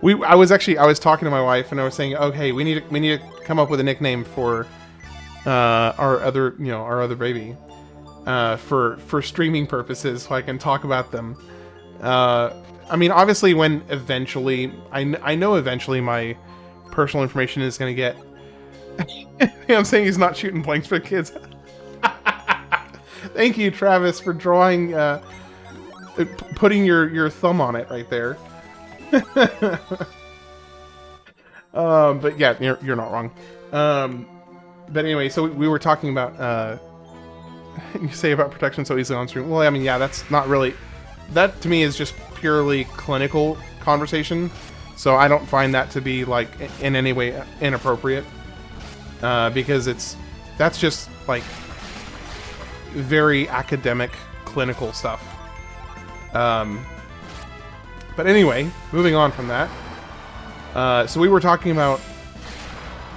I was talking to my wife, and I was saying, okay, we need to come up with a nickname for our other baby, for streaming purposes, so I can talk about them. I mean, obviously, when eventually, I know eventually my personal information is going to get. I'm saying he's not shooting blanks for the kids. Thank you, Travis, for drawing, putting your thumb on it right there. But yeah, you're not wrong. But anyway, so we were talking about you say about protection so easily on stream. Well, I mean, yeah, that's not really. That to me is just purely clinical conversation, so I don't find that to be like in any way inappropriate, because that's just like very academic clinical stuff. But anyway, moving on from that. So we were talking about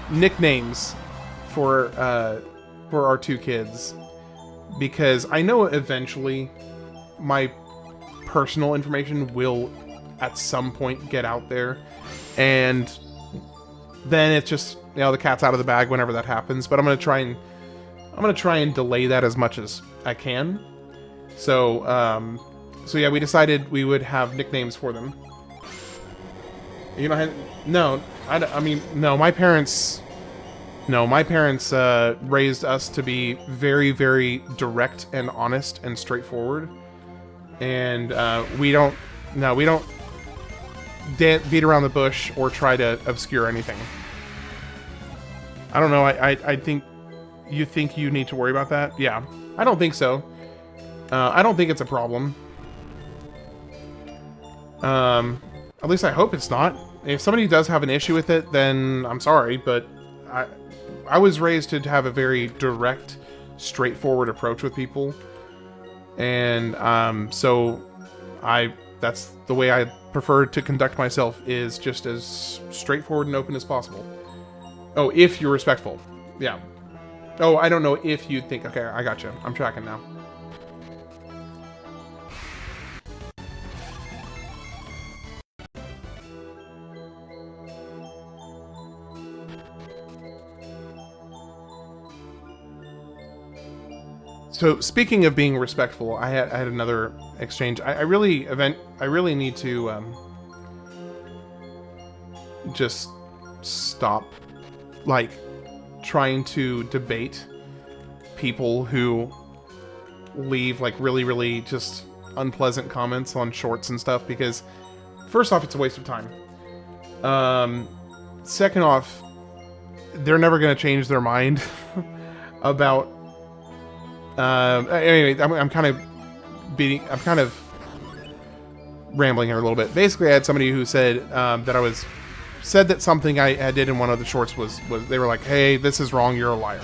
nicknames for our two kids, because I know eventually my personal information will at some point get out there, and then it's just, you know, the cat's out of the bag whenever that happens. But I'm gonna try and delay that as much as I can. So yeah, we decided we would have nicknames for them. You know, no, I mean, no, my parents raised us to be very, very direct and honest and straightforward. And we don't beat around the bush or try to obscure anything. I don't know, I think you need to worry about that? Yeah, I don't think so. I don't think it's a problem. At least I hope it's not. If somebody does have an issue with it, then I'm sorry, but I was raised to have a very direct, straightforward approach with people. And so that's the way I prefer to conduct myself, is just as straightforward and open as possible. Oh, if you're respectful. Yeah. Oh, I don't know if you think... Okay, I got you. I'm tracking now. So speaking of being respectful, I had another exchange. I really need to just stop, like, trying to debate people who leave like really just unpleasant comments on shorts and stuff, because first off, it's a waste of time. Second off, they're never going to change their mind about. Anyway, I'm kind of rambling here a little bit. Basically, I had somebody who said said that something I did in one of the shorts was they were like, "Hey, this is wrong. You're a liar."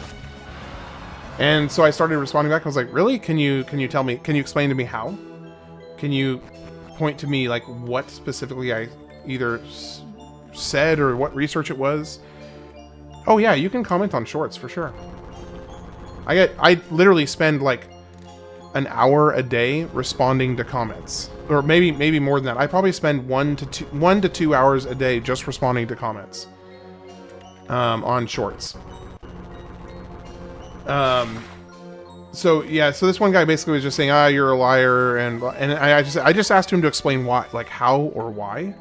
And so I started responding back. I was like, "Really? Can you tell me? Can you explain to me how? Can you point to me like what specifically I either said or what research it was?" Oh yeah, you can comment on shorts for sure. I literally spend like an hour a day responding to comments, or maybe more than that. I probably spend 1 to 2 hours a day just responding to comments on shorts. So yeah, so this one guy basically was just saying, "Ah, you're a liar," and I just asked him to explain why, like how or why,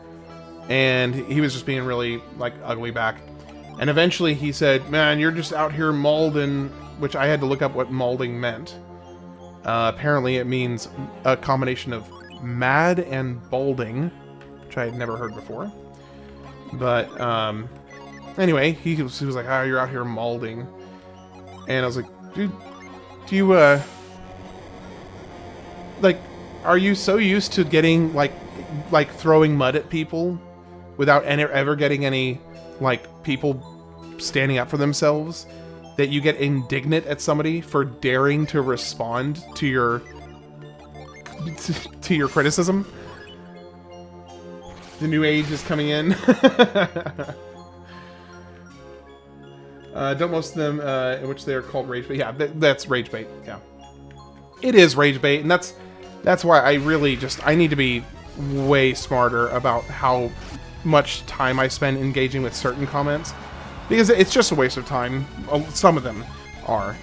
and he was just being really like ugly back. And eventually he said, "Man, you're just out here malding," which I had to look up what malding meant. Apparently it means a combination of mad and balding, which I had never heard before. But anyway, he was like, "Oh, you're out here malding," and I was like, "Dude, do you like, are you so used to getting like throwing mud at people without ever getting any like people standing up for themselves, that you get indignant at somebody for daring to respond to your criticism?" The new age is coming in. Don't most of them, in which they are called rage bait. Yeah, that's rage bait. Yeah, it is rage bait, and that's why I really I need to be way smarter about how much time I spend engaging with certain comments, because it's just a waste of time. Some of them are.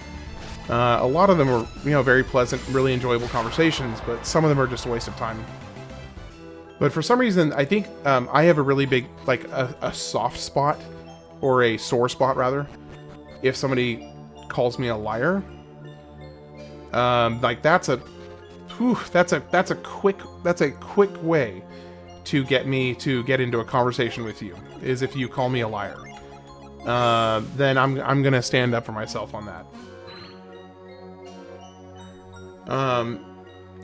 A lot of them are, you know, very pleasant, really enjoyable conversations, but some of them are just a waste of time. But for some reason, I think I have a really big, like a soft spot, or a sore spot rather, if somebody calls me a liar. Like that's a quick way to get me to get into a conversation with you, is if you call me a liar. Then I'm gonna stand up for myself on that.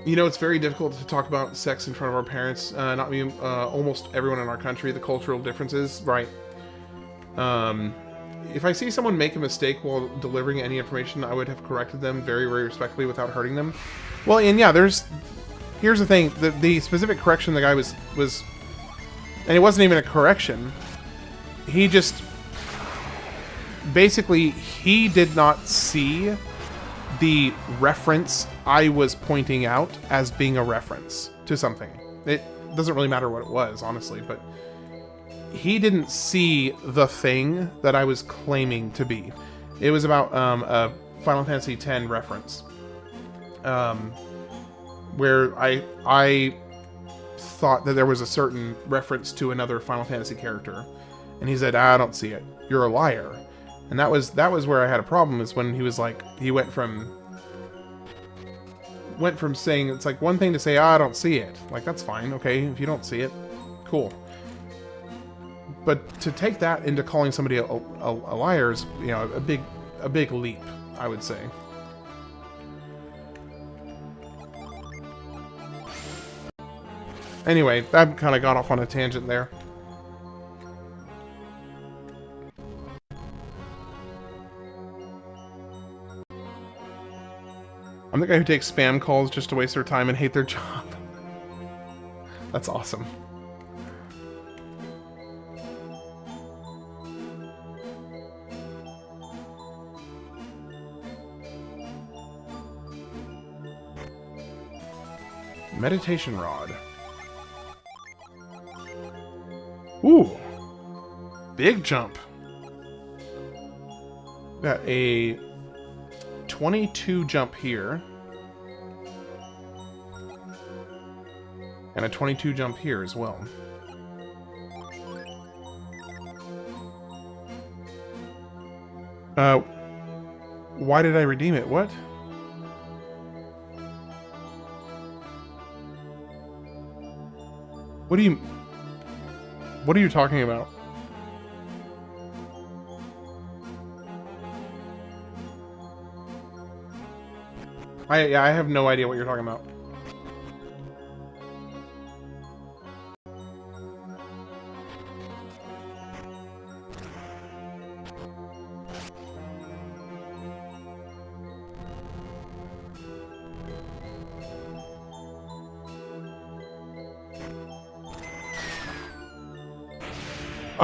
You know, it's very difficult to talk about sex in front of our parents. Not me, almost everyone in our country, the cultural differences, right? If I see someone make a mistake while delivering any information, I would have corrected them very, very respectfully without hurting them. Well, and yeah, here's the thing, the specific correction the guy was, and it wasn't even a correction. he just... Basically, he did not see the reference I was pointing out as being a reference to something. It doesn't really matter what it was, honestly, but he didn't see the thing that I was claiming to be. It was about a Final Fantasy X reference, where I thought that there was a certain reference to another Final Fantasy character, and he said, "I don't see it. You're a liar." And that was where I had a problem, is when he was like, he went from saying, it's like one thing to say, I don't see it. Like, that's fine, okay, if you don't see it, cool. But to take that into calling somebody a liar is, you know, a big leap, I would say. Anyway, that kind of got off on a tangent there. I'm the guy who takes spam calls just to waste their time and hate their job. That's awesome. Meditation rod. Ooh. Big jump. Got a 22 jump here. And a 22 jump here as well. Why did I redeem it? What? What are you talking about? I have no idea what you're talking about.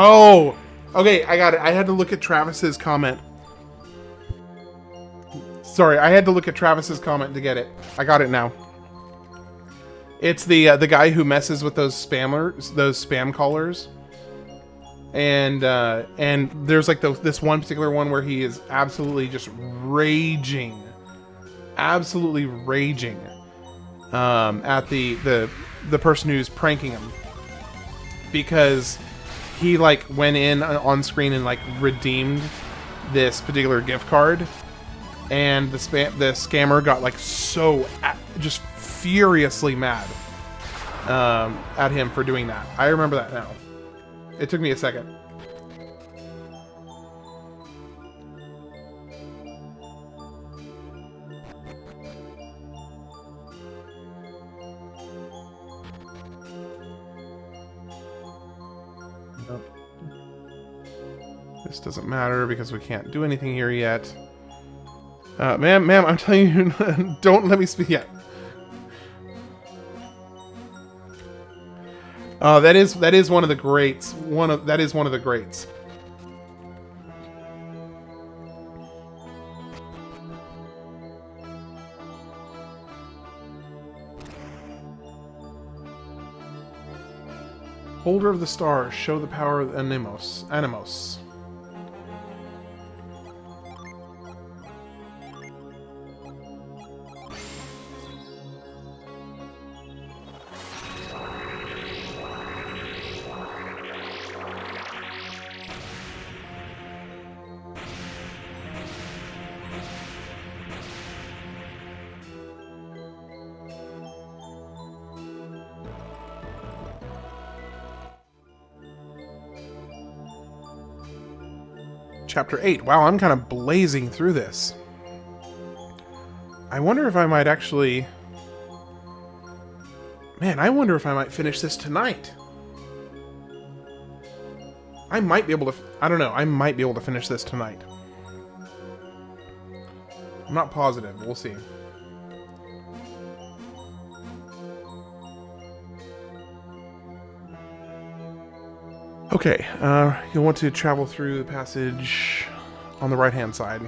Oh, okay, I got it. I had to look at Travis's comment. Sorry, I had to look at Travis's comment to get it. I got it now. It's the guy who messes with those spammers, those spam callers. And there's like this one particular one where he is absolutely just raging, absolutely raging, at the person who's pranking him, because he like went in on screen and like redeemed this particular gift card, and the scammer got like so just furiously mad at him for doing that. I remember that now. It took me a second. Nope. This doesn't matter because we can't do anything here yet. Ma'am, I'm telling you, don't let me speak yet. That is one of the greats. That is one of the greats. Holder of the stars, show the power of Animos. Chapter 8. Wow, I'm kind of blazing through this. I wonder if I might actually... Man, I wonder if I might finish this tonight. I might be able to... I don't know. I might be able to finish this tonight. I'm not positive. We'll see. Okay, you'll want to travel through the passage on the right-hand side.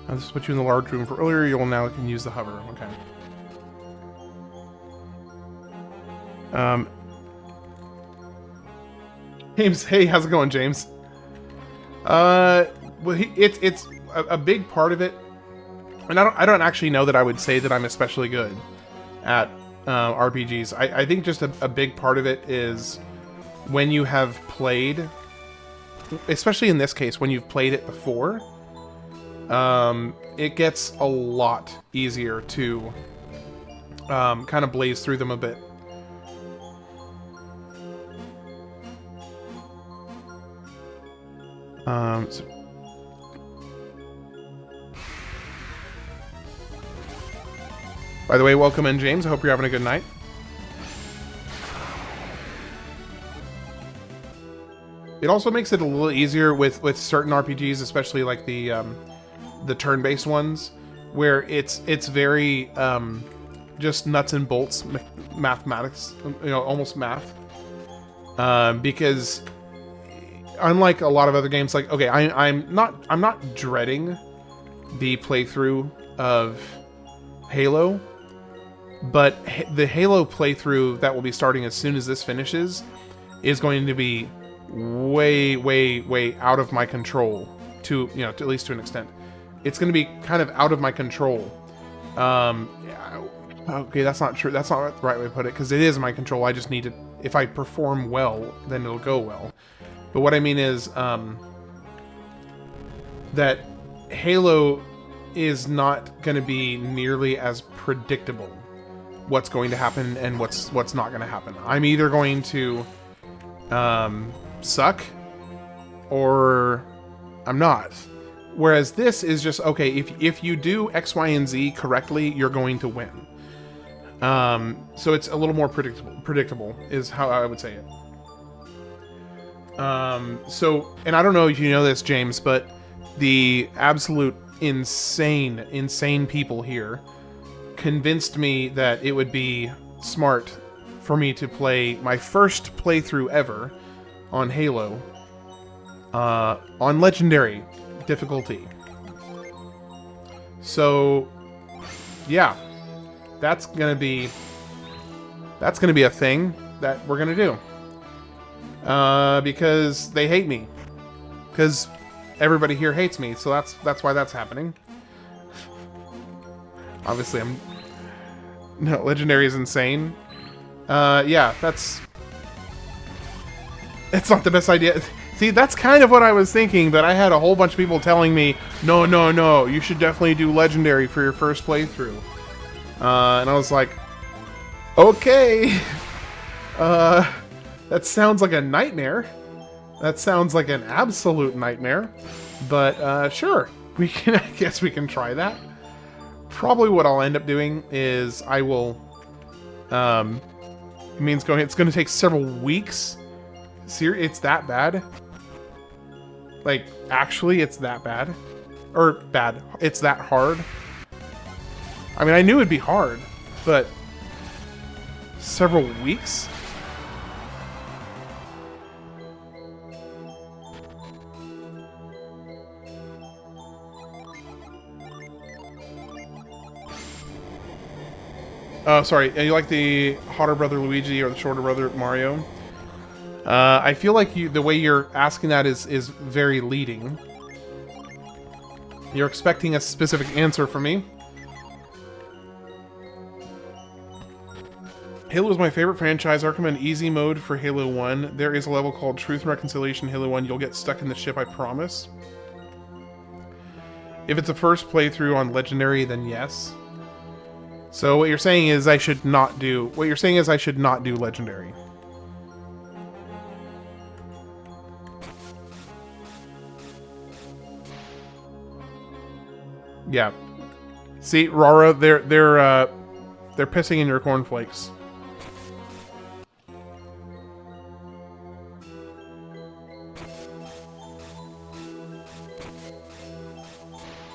This put you in the large room for earlier. You'll now can use the hover. Okay. James, hey, how's it going, James? Well, it's a big part of it, and I don't actually know that I would say that I'm especially good at RPGs. I think just a big part of it is when you have played, especially in this case, when you've played it before, it gets a lot easier to kind of blaze through them a bit. By the way, welcome in, James. I hope you're having a good night. It also makes it a little easier with certain RPGs, especially like the turn-based ones, where it's very just nuts and bolts mathematics, almost math. Because unlike a lot of other games, like, okay, I'm not dreading the playthrough of Halo, but the Halo playthrough that will be starting as soon as this finishes is going to be way out of my control, to at least to an extent. It's going to be kind of out of my control. Okay, that's not true. That's not the right way to put it, because it is my control. I just need to, if I perform well, then it'll go well. But what I mean is that Halo is not going to be nearly as predictable what's going to happen and what's not going to happen. I'm either going to suck or I'm not. Whereas this is just, okay, if you do X, Y, and Z correctly, you're going to win. So it's a little more predictable is how I would say it. So, and I don't know if you know this, James, but the absolute insane people here convinced me that it would be smart for me to play my first playthrough ever on Halo on Legendary difficulty. So, yeah, that's gonna be a thing that we're gonna do. Because they hate me. Because everybody here hates me, so that's why that's happening. Obviously, Legendary is insane. Yeah, it's not the best idea. See, that's kind of what I was thinking, but I had a whole bunch of people telling me, no, you should definitely do Legendary for your first playthrough. And I was like, okay. That sounds like a nightmare. That sounds like an absolute nightmare. But, sure. I guess we can try that. Probably what I'll end up doing is I will, it's going to take several weeks. It's that bad? Like, actually, it's that bad? Or, bad. It's that hard? I mean, I knew it'd be hard, but several weeks? Sorry, you like the hotter brother Luigi or the shorter brother Mario? I feel like the way you're asking that is very leading. You're expecting a specific answer from me. Halo is my favorite franchise. I recommend easy mode for Halo 1. There is a level called Truth and Reconciliation Halo 1. You'll get stuck in the ship, I promise. If it's a first playthrough on Legendary, then yes. So what you're saying is I should not do... What you're saying is I should not do Legendary. Yeah. See, Rara, they're pissing in your cornflakes.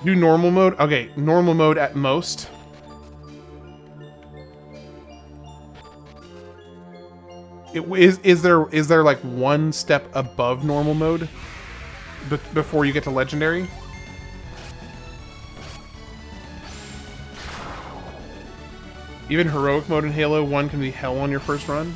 Do normal mode? Okay, normal mode at most. Is there like one step above normal mode before you get to legendary? Even heroic mode in Halo 1 can be hell on your first run.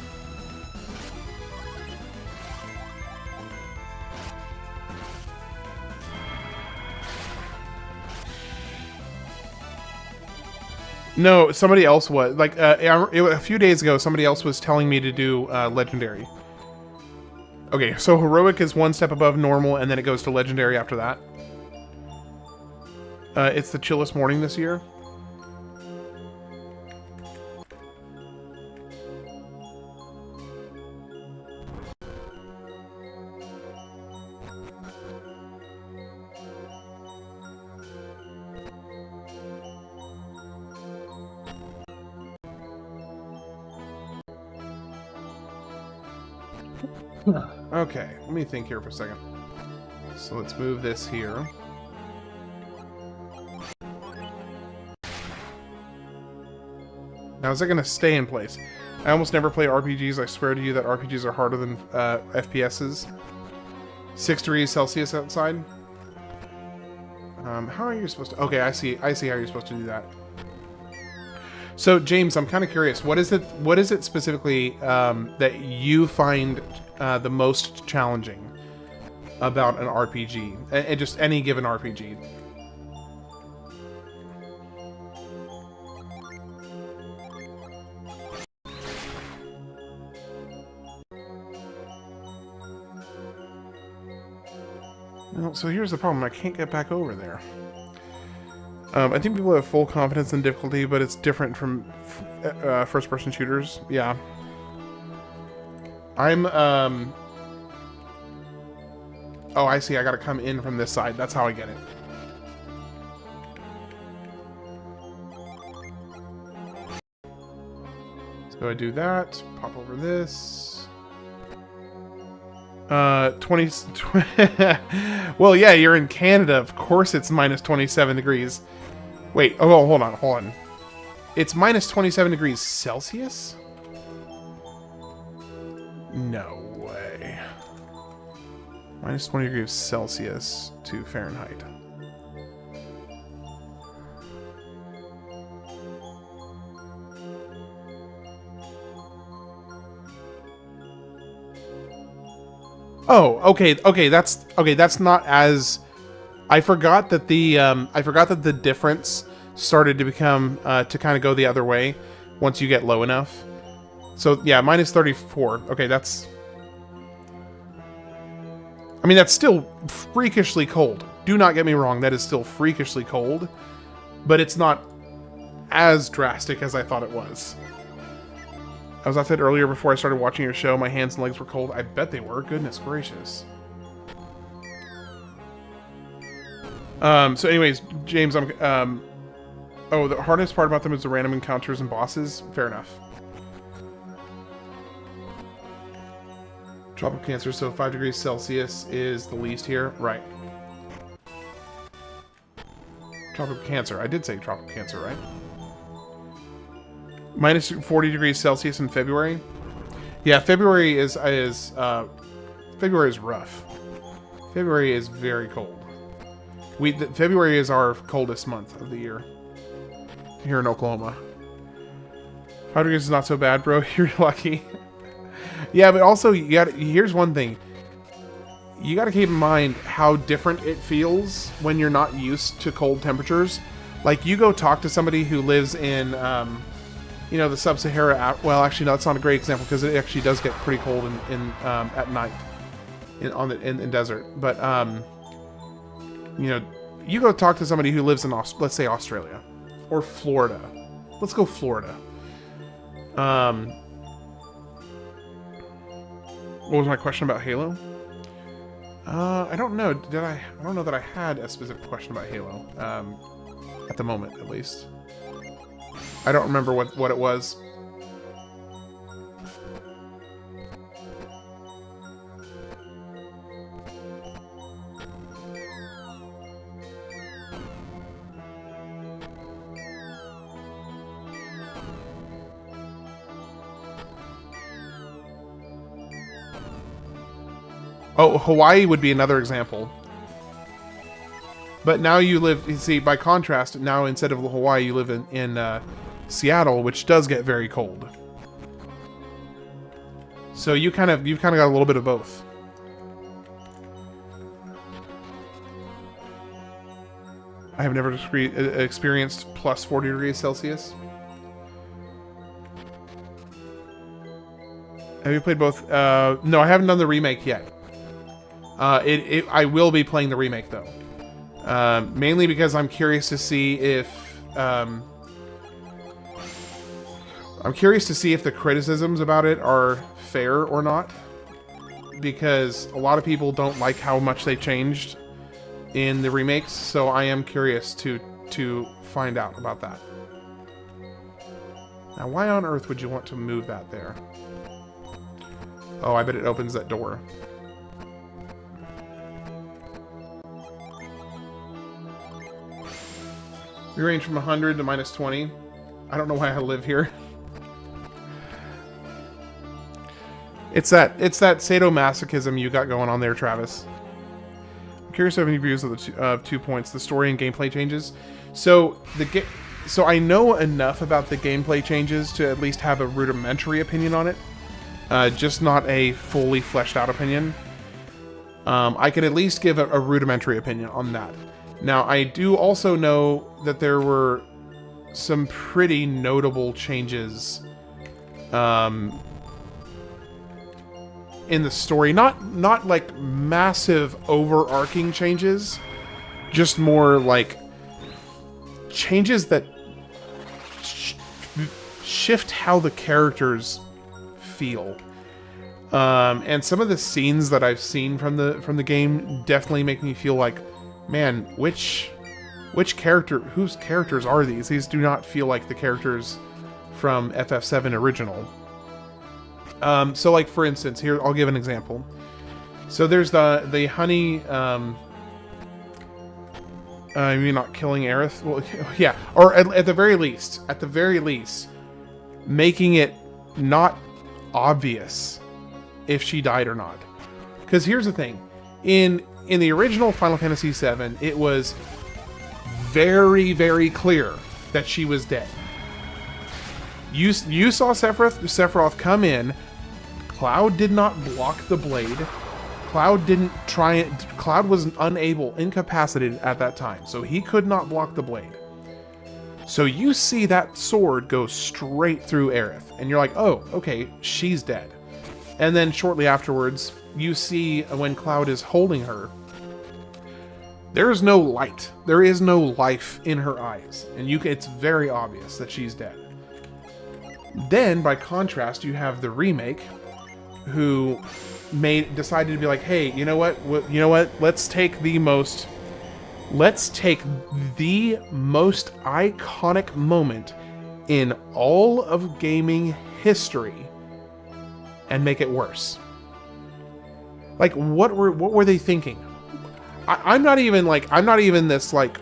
No, somebody else was. Like, a few days ago, somebody else was telling me to do Legendary. Okay, so Heroic is one step above normal, and then it goes to Legendary after that. It's the chillest morning this year. Okay, let me think here for a second. So let's move this here. Now, is it going to stay in place? I almost never play RPGs. I swear to you that RPGs are harder than FPSs. 6 degrees Celsius outside. How are you supposed to... Okay, I see how you're supposed to do that. So, James, I'm kind of curious. What is it specifically that you find the most challenging about an RPG? And just any given RPG. Well, so here's the problem. I can't get back over there. I think people have full confidence in difficulty, but it's different from first-person shooters. Yeah. I'm, Oh, I see. I gotta come in from this side. That's how I get it. So I do that. Pop over this. 20... Well, yeah, you're in Canada. Of course it's minus 27 degrees. Wait, oh, hold on. It's minus 27 degrees Celsius? No way. Minus 20 degrees Celsius to Fahrenheit. Oh, okay, that's not as... I forgot that the difference started to become to kind of go the other way once you get low enough. So yeah, minus 34. Okay, that's... I mean, that's still freakishly cold. Do not get me wrong, that is still freakishly cold, but it's not as drastic as I thought it was. As I said earlier before I started watching your show, my hands and legs were cold. I bet they were. Goodness gracious. So anyways, James, oh, the hardest part about them is the random encounters and bosses. Fair enough. Tropical Cancer, so 5 degrees Celsius is the least here. Right. Tropical Cancer. I did say Tropical Cancer, right? Minus 40 degrees Celsius in February. Yeah, February is rough. February is very cold. February is our coldest month of the year here in Oklahoma. 5 degrees is not so bad, bro. You're lucky. Yeah, but also here's one thing. You got to keep in mind how different it feels when you're not used to cold temperatures. Like, you go talk to somebody who lives in you know, the sub-Sahara... Well, actually, no, that's not a great example because it actually does get pretty cold at night in desert. But you know, you go talk to somebody who lives in, let's say, Australia or Florida. Let's go Florida. What was my question about Halo? I don't know. I don't know that I had a specific question about Halo. At the moment, at least. I don't remember what it was. Oh, Hawaii would be another example. But now you live, you see, by contrast, now instead of Hawaii, you live in Seattle, which does get very cold. So you've kind of got a little bit of both. I have never experienced plus 40 degrees Celsius. Have you played both? No, I haven't done the remake yet. I will be playing the remake though. Mainly because I'm curious to see if the criticisms about it are fair or not. Because a lot of people don't like how much they changed in the remakes, so I am curious to find out about that. Now, why on earth would you want to move that there? Oh, I bet it opens that door. We range from 100 to minus 20. I don't know why I live here. It's that sadomasochism you got going on there, Travis. I'm curious of any views of the 2 points, the story and gameplay changes. So I know enough about the gameplay changes to at least have a rudimentary opinion on it, just not a fully fleshed out opinion. I can at least give a rudimentary opinion on that. Now, I do also know that there were some pretty notable changes in the story. Not like massive overarching changes, just more like changes that shift how the characters feel. And some of the scenes that I've seen from the game definitely make me feel like, man, whose characters are these? These do not feel like the characters from FF7 original. So like, for instance, here, I'll give an example. So there's the honey, you're not killing Aerith? Well, yeah, or at the very least, making it not obvious if she died or not. Because here's the thing, in the original Final Fantasy VII, it was very, very clear that she was dead. You saw Sephiroth come in. Cloud did not block the blade. Cloud was incapacitated at that time, so he could not block the blade. So you see that sword go straight through Aerith, and you're like, oh, okay, she's dead. And then shortly afterwards, you see when Cloud is holding her, there is no light. There is no life in her eyes, and it's very obvious that she's dead. Then, by contrast, you have the remake, who decided to be like, hey, you know what? Let's take the most iconic moment in all of gaming history and make it worse. Like, what were they thinking? I'm not even this like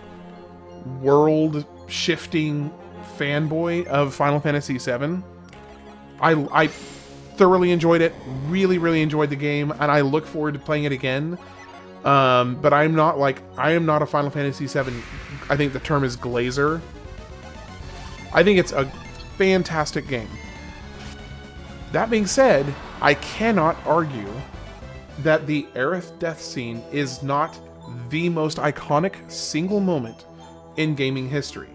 world shifting fanboy of Final Fantasy VII. I thoroughly enjoyed it, really enjoyed the game, and I look forward to playing it again. But I am not a Final Fantasy VII, I think the term is glazer. I think it's a fantastic game. That being said, I cannot argue that the Aerith death scene is not the most iconic single moment in gaming history.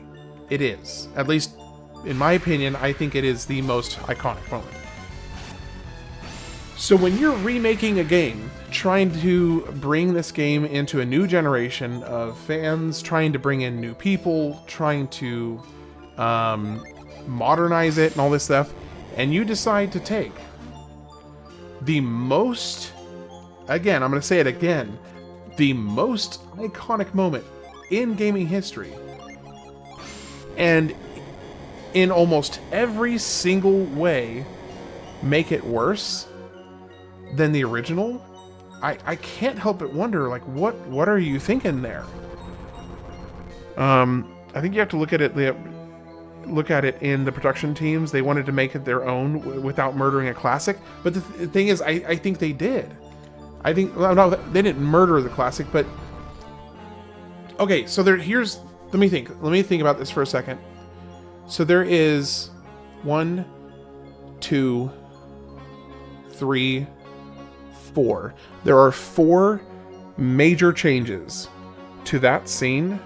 It is. At least, in my opinion, I think it is the most iconic moment. So when you're remaking a game, trying to bring this game into a new generation of fans, trying to bring in new people, trying to modernize it and all this stuff, and you decide to take the most, again, I'm going to say it again, the most iconic moment in gaming history, and in almost every single way make it worse than the original, I can't help but wonder, like, what are you thinking there? I think you have to look at it in the production teams. They wanted to make it their own without murdering a classic, but the thing is, I think they did. I think, no, they didn't murder the classic, but okay. So let me think about this for a second. So there is 1, 2, 3, 4. There are 4 major changes to that scene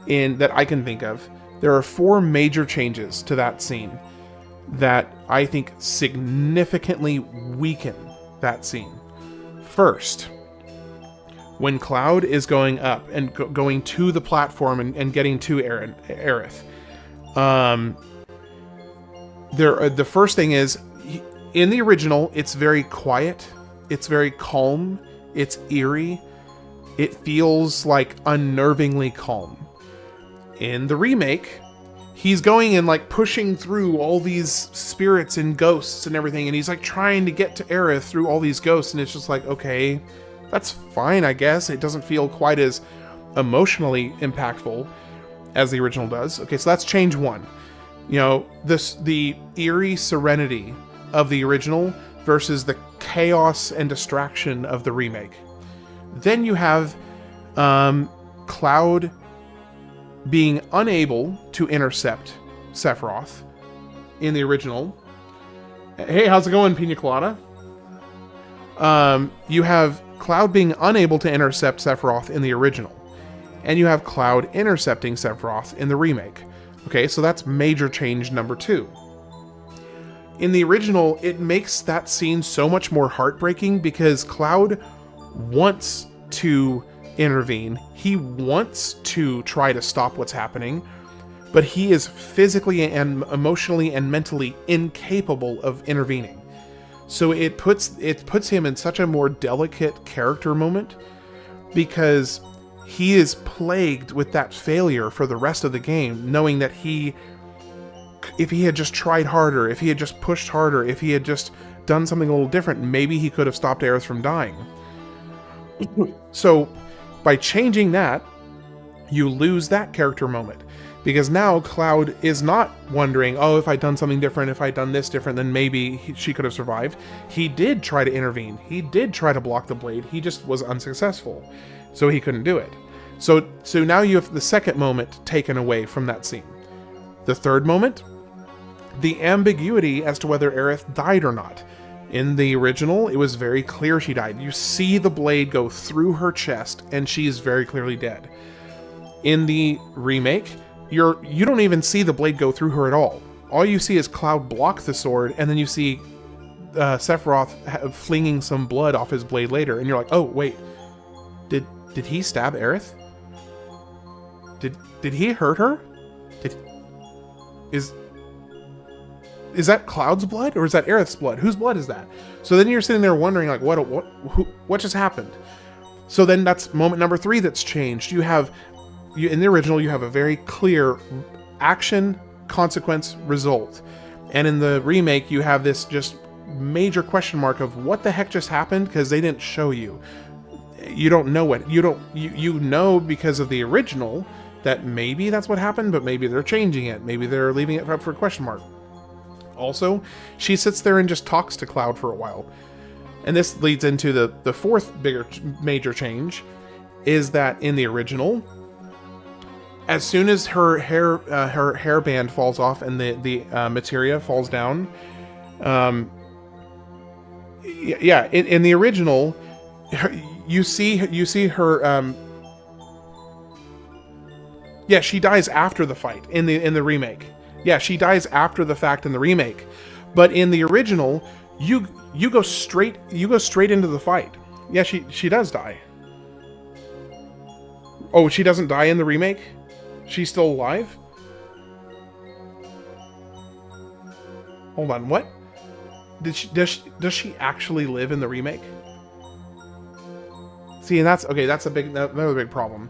that I can think of. There are 4 major changes to that scene that I think significantly weaken that scene. First, when Cloud is going up and going to the platform and getting to Aerith, the first thing is, in the original, it's very quiet, it's very calm, it's eerie, it feels like unnervingly calm. In the remake, he's going and like pushing through all these spirits and ghosts and everything, and he's like trying to get to Aerith through all these ghosts, and it's just like, okay, that's fine, I guess. It doesn't feel quite as emotionally impactful as the original does. Okay, so that's change 1. You know, the eerie serenity of the original versus the chaos and distraction of the remake. Then you have Cloud being unable to intercept Sephiroth in the original. Hey, how's it going, Pina Colada? You have Cloud being unable to intercept Sephiroth in the original, and you have Cloud intercepting Sephiroth in the remake. Okay, so that's major change number 2. In the original, it makes that scene so much more heartbreaking because Cloud wants to intervene. He wants to try to stop what's happening, but he is physically and emotionally and mentally incapable of intervening. So it puts him in such a more delicate character moment because he is plagued with that failure for the rest of the game, knowing that if he had just tried harder, if he had just pushed harder, if he had just done something a little different, maybe he could have stopped Aerith from dying. So by changing that, you lose that character moment. Because now Cloud is not wondering, oh, if I'd done something different, if I'd done this different, then maybe she could have survived. He did try to intervene. He did try to block the blade. He just was unsuccessful. So he couldn't do it. So now you have the second moment taken away from that scene. The third moment, the ambiguity as to whether Aerith died or not. In the original, it was very clear she died. You see the blade go through her chest, and she's very clearly dead. In the remake, you don't even see the blade go through her at all. All you see is Cloud block the sword, and then you see Sephiroth flinging some blood off his blade later, and you're like, oh, wait. Did he stab Aerith? Did he hurt her? Is that Cloud's blood, or is that Aerith's blood? Whose blood is that? So then you're sitting there wondering, like, what just happened? So then that's moment number 3 that's changed. In the original, you have a very clear action, consequence, result. And in the remake, you have this just major question mark of what the heck just happened, because they didn't show you. You don't know what, you know because of the original that maybe that's what happened, but maybe they're changing it. Maybe they're leaving it up for a question mark. Also, she sits there and just talks to Cloud for a while. And this leads into the fourth major change, is that in the original, as soon as her hairband falls off and the materia falls down, in the original, you see her. She dies after the fight in the remake. Yeah, she dies after the fact in the remake, but in the original, you go straight into the fight. Yeah, she does die. Oh, she doesn't die in the remake? She's still alive? Hold on, what? Does she actually live in the remake? See, and that's another big problem.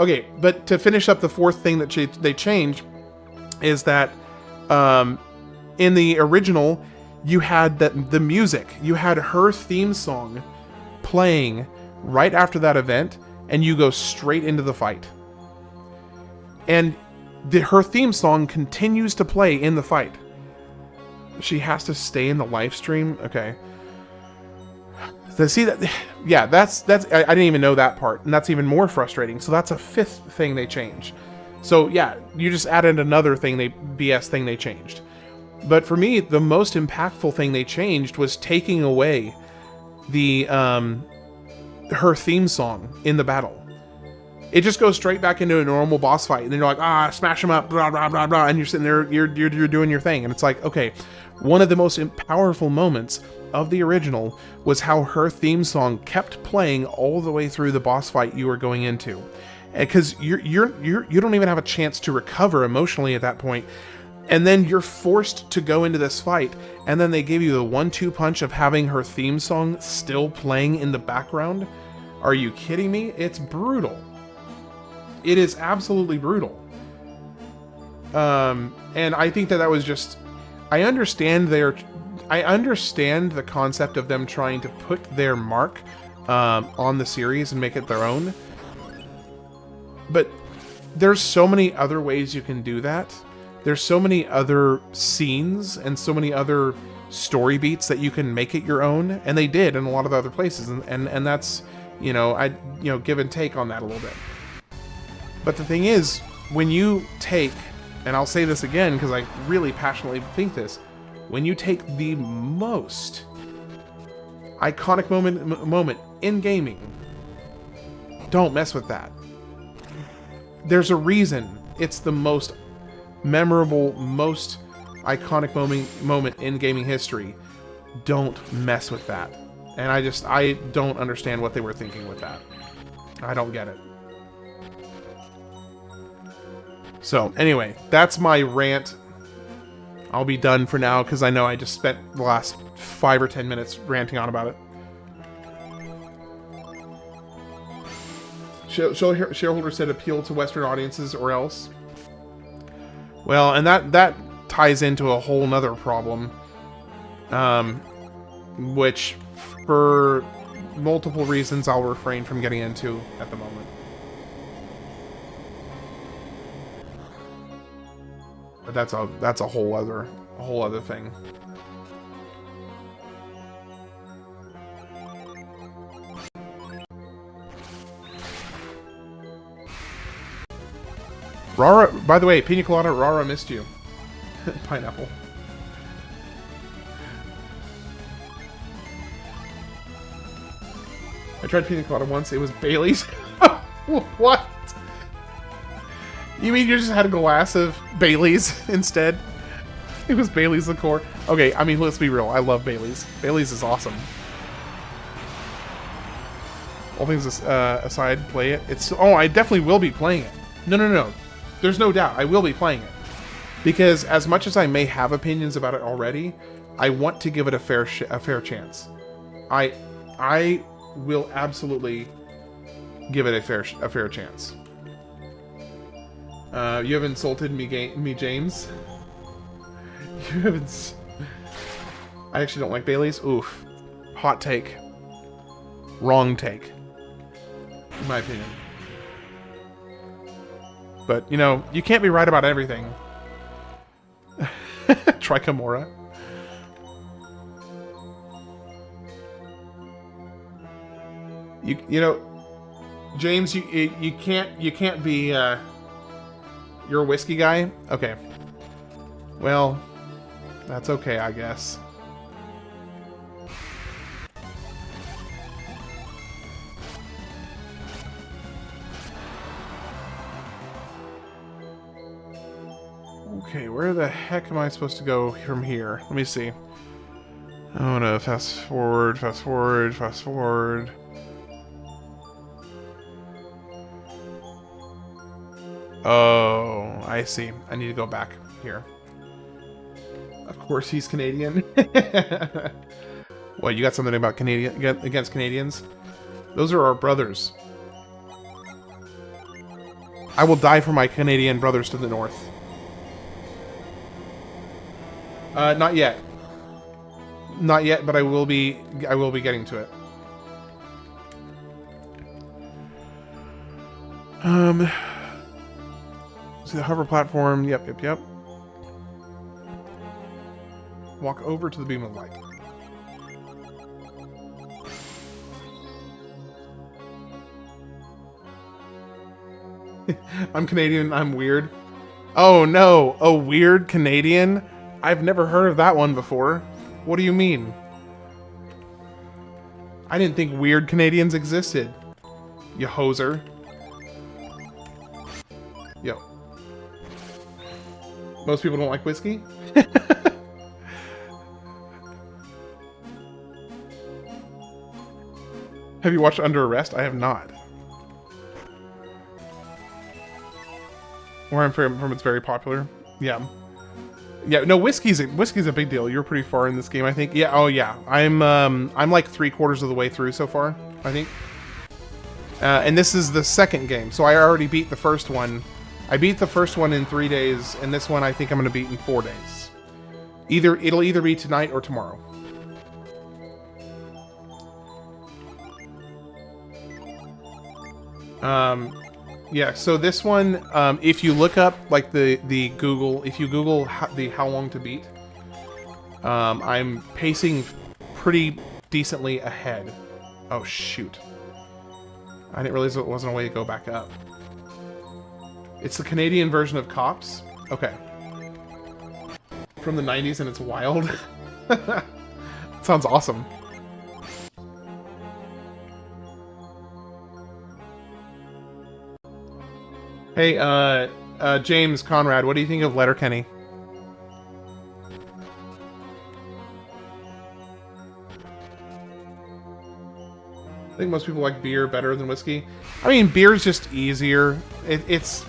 Okay, but to finish up the fourth thing that they changed is that in the original, you had the music. You had her theme song playing right after that event, and you go straight into the fight. And her theme song continues to play in the fight. She has to stay in the live stream? Okay. To see that, yeah, that's I didn't even know that part, and that's even more frustrating. So that's a 5th thing they changed. So yeah, you just added another thing BS thing they changed. But for me, the most impactful thing they changed was taking away the her theme song in the battle. It just goes straight back into a normal boss fight, and then you're like, smash them up, blah blah blah blah, and you're sitting there, you're doing your thing, and it's like, okay, one of the most powerful moments of the original was how her theme song kept playing all the way through the boss fight you were going into, because you don't even have a chance to recover emotionally at that point, and then you're forced to go into this fight, and then they give you the 1-2 punch of having her theme song still playing in the background. Are you kidding me? It's brutal. It is absolutely brutal. And I think that was just, I understand the concept of them trying to put their mark on the series and make it their own. But there's so many other ways you can do that. There's so many other scenes and so many other story beats that you can make it your own, and they did in a lot of other places, and that's, give and take on that a little bit. But the thing is, when you take, and I'll say this again because I really passionately think this, when you take the most iconic moment in gaming, don't mess with that. There's a reason it's the most memorable, most iconic moment in gaming history. Don't mess with that. And I don't understand what they were thinking with that. I don't get it. So anyway, that's my rant. I'll be done for now because I know I just spent the last 5 or 10 minutes ranting on about it. Shareholder said appeal to Western audiences or else. Well, and that ties into a whole nother problem, which for multiple reasons I'll refrain from getting into at the moment. But that's a whole other thing. Rara, by the way, Pina Colada, Rara missed you. Pineapple. I tried Pina Colada once, it was Bailey's. What? You mean you just had a glass of Bailey's instead? It was Bailey's liqueur. Okay, I mean, let's be real. I love Bailey's. Bailey's is awesome. All things aside, play it. Oh, I definitely will be playing it. No. There's no doubt. I will be playing it. Because as much as I may have opinions about it already, I want to give it a fair chance. I will absolutely give it a fair chance. You have insulted me, James. You haven't. I actually don't like Bailey's. Oof. Hot take. Wrong take. In my opinion. But, you know, you can't be right about everything. Tricamora. You know, James, you can't be you're a whiskey guy? Okay. Well, that's okay, I guess. Okay, where the heck am I supposed to go from here? Let me see. I'm gonna fast forward. Oh, I see. I need to go back here. Of course he's Canadian. What, you got something about against Canadians? Those are our brothers. I will die for my Canadian brothers to the north. Not yet. Not yet, but I will be getting to it. See the hover platform. Yep. Walk over to the beam of light. I'm Canadian, I'm weird. Oh no, a weird Canadian? I've never heard of that one before. What do you mean? I didn't think weird Canadians existed. You hoser. Yo. Most people don't like whiskey? Have you watched Under Arrest? I have not. Where I'm from, it's very popular. Yeah. Yeah, no, whiskey's a big deal. You're pretty far in this game, I think. Yeah, oh yeah. I'm like 3/4 of the way through so far, I think. And this is the second game, so I already beat the first one. I beat the first one in 3 days, and this one I think I'm gonna beat in 4 days. It'll either be tonight or tomorrow. Yeah, so this one, if you look up like the Google, if you Google how long to beat, I'm pacing pretty decently ahead. Oh shoot! I didn't realize it wasn't a way to go back up. It's the Canadian version of Cops. Okay. From the 90s, and it's wild. Sounds awesome. Hey, James Conrad, what do you think of Letterkenny? I think most people like beer better than whiskey. I mean, beer's just easier. It's...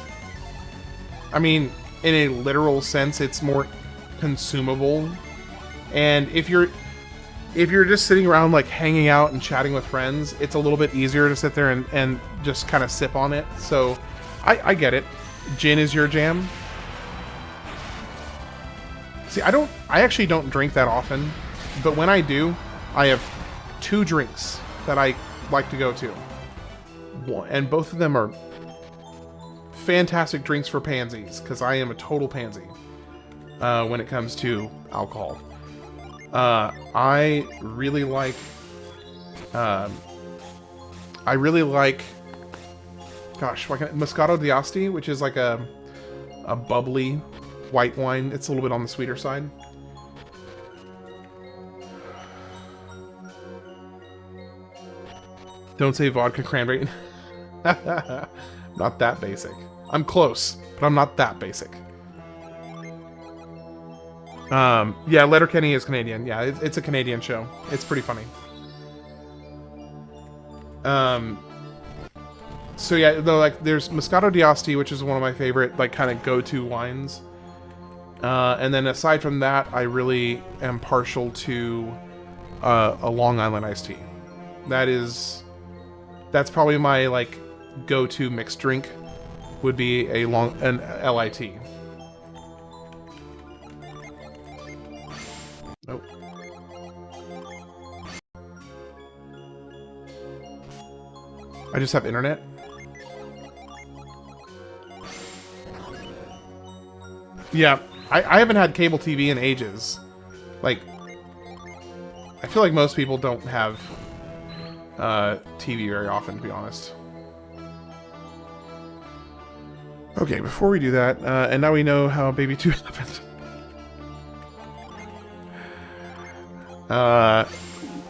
I mean, in a literal sense, it's more consumable. And if you're just sitting around, like, hanging out and chatting with friends, it's a little bit easier to sit there and just kind of sip on it. So... I get it. Gin is your jam. See, I actually don't drink that often, but when I do, I have 2 drinks that I like to go to. And both of them are fantastic drinks for pansies, because I am a total pansy when it comes to alcohol. I really like gosh, Moscato d'Asti, which is like a bubbly white wine. It's a little bit on the sweeter side. Don't say vodka cranberry. Not that basic. I'm close, but I'm not that basic. Yeah, Letterkenny is Canadian. Yeah, it's a Canadian show. It's pretty funny. So yeah, though, like, there's Moscato d'Asti, which is one of my favorite, like, kind of go-to wines. And then aside from that, I really am partial to a Long Island iced tea. That's probably my, like, go-to mixed drink, would be an LIT. Nope. I just have internet. Yeah, I haven't had cable TV in ages. Like, I feel like most people don't have TV very often, to be honest. Okay, before we do that, and now we know how Baby 2 happened.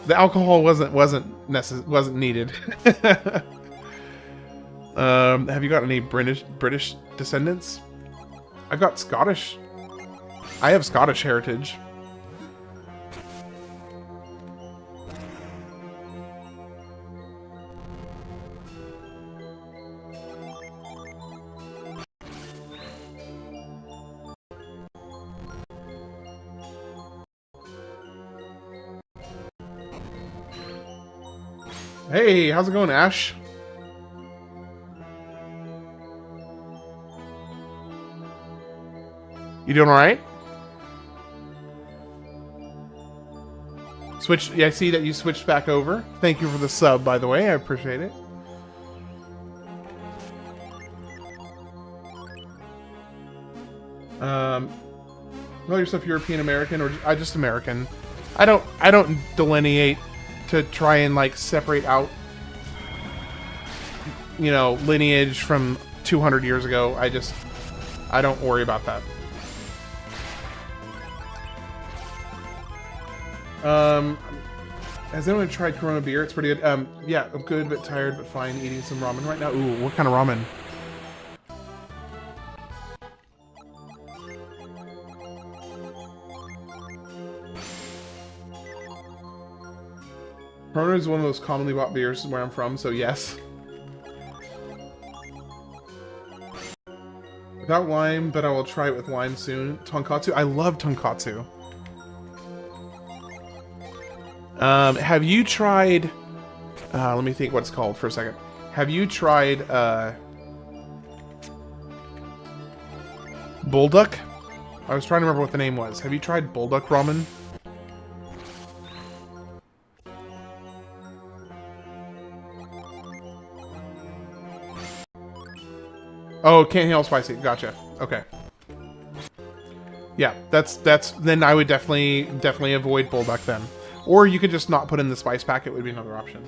The alcohol wasn't needed. Have you got any British descendants? I've got Scottish. I have Scottish heritage. Hey, how's it going, Ash? You doing all right? Yeah, I see that you switched back over. Thank you for the sub, by the way. I appreciate it. Call yourself European American or just American. I don't delineate to try and, like, separate out, you know, lineage from 200 years ago. I don't worry about that. Has anyone tried Corona beer? It's pretty good. Yeah, I'm good, but tired, but fine. Eating some ramen right now. Ooh, what kind of ramen? Corona is one of those commonly bought beers where I'm from, so yes. Without lime, but I will try it with lime soon. Tonkatsu? I love tonkatsu. Have you tried... let me think what it's called for a second. Have you tried, Bullduk? I was trying to remember what the name was. Have you tried Bullduk ramen? Oh, can't handle spicy. Gotcha. Okay. Yeah, that's then I would definitely avoid Bullduk then. Or you could just not put in the spice packet, would be another option.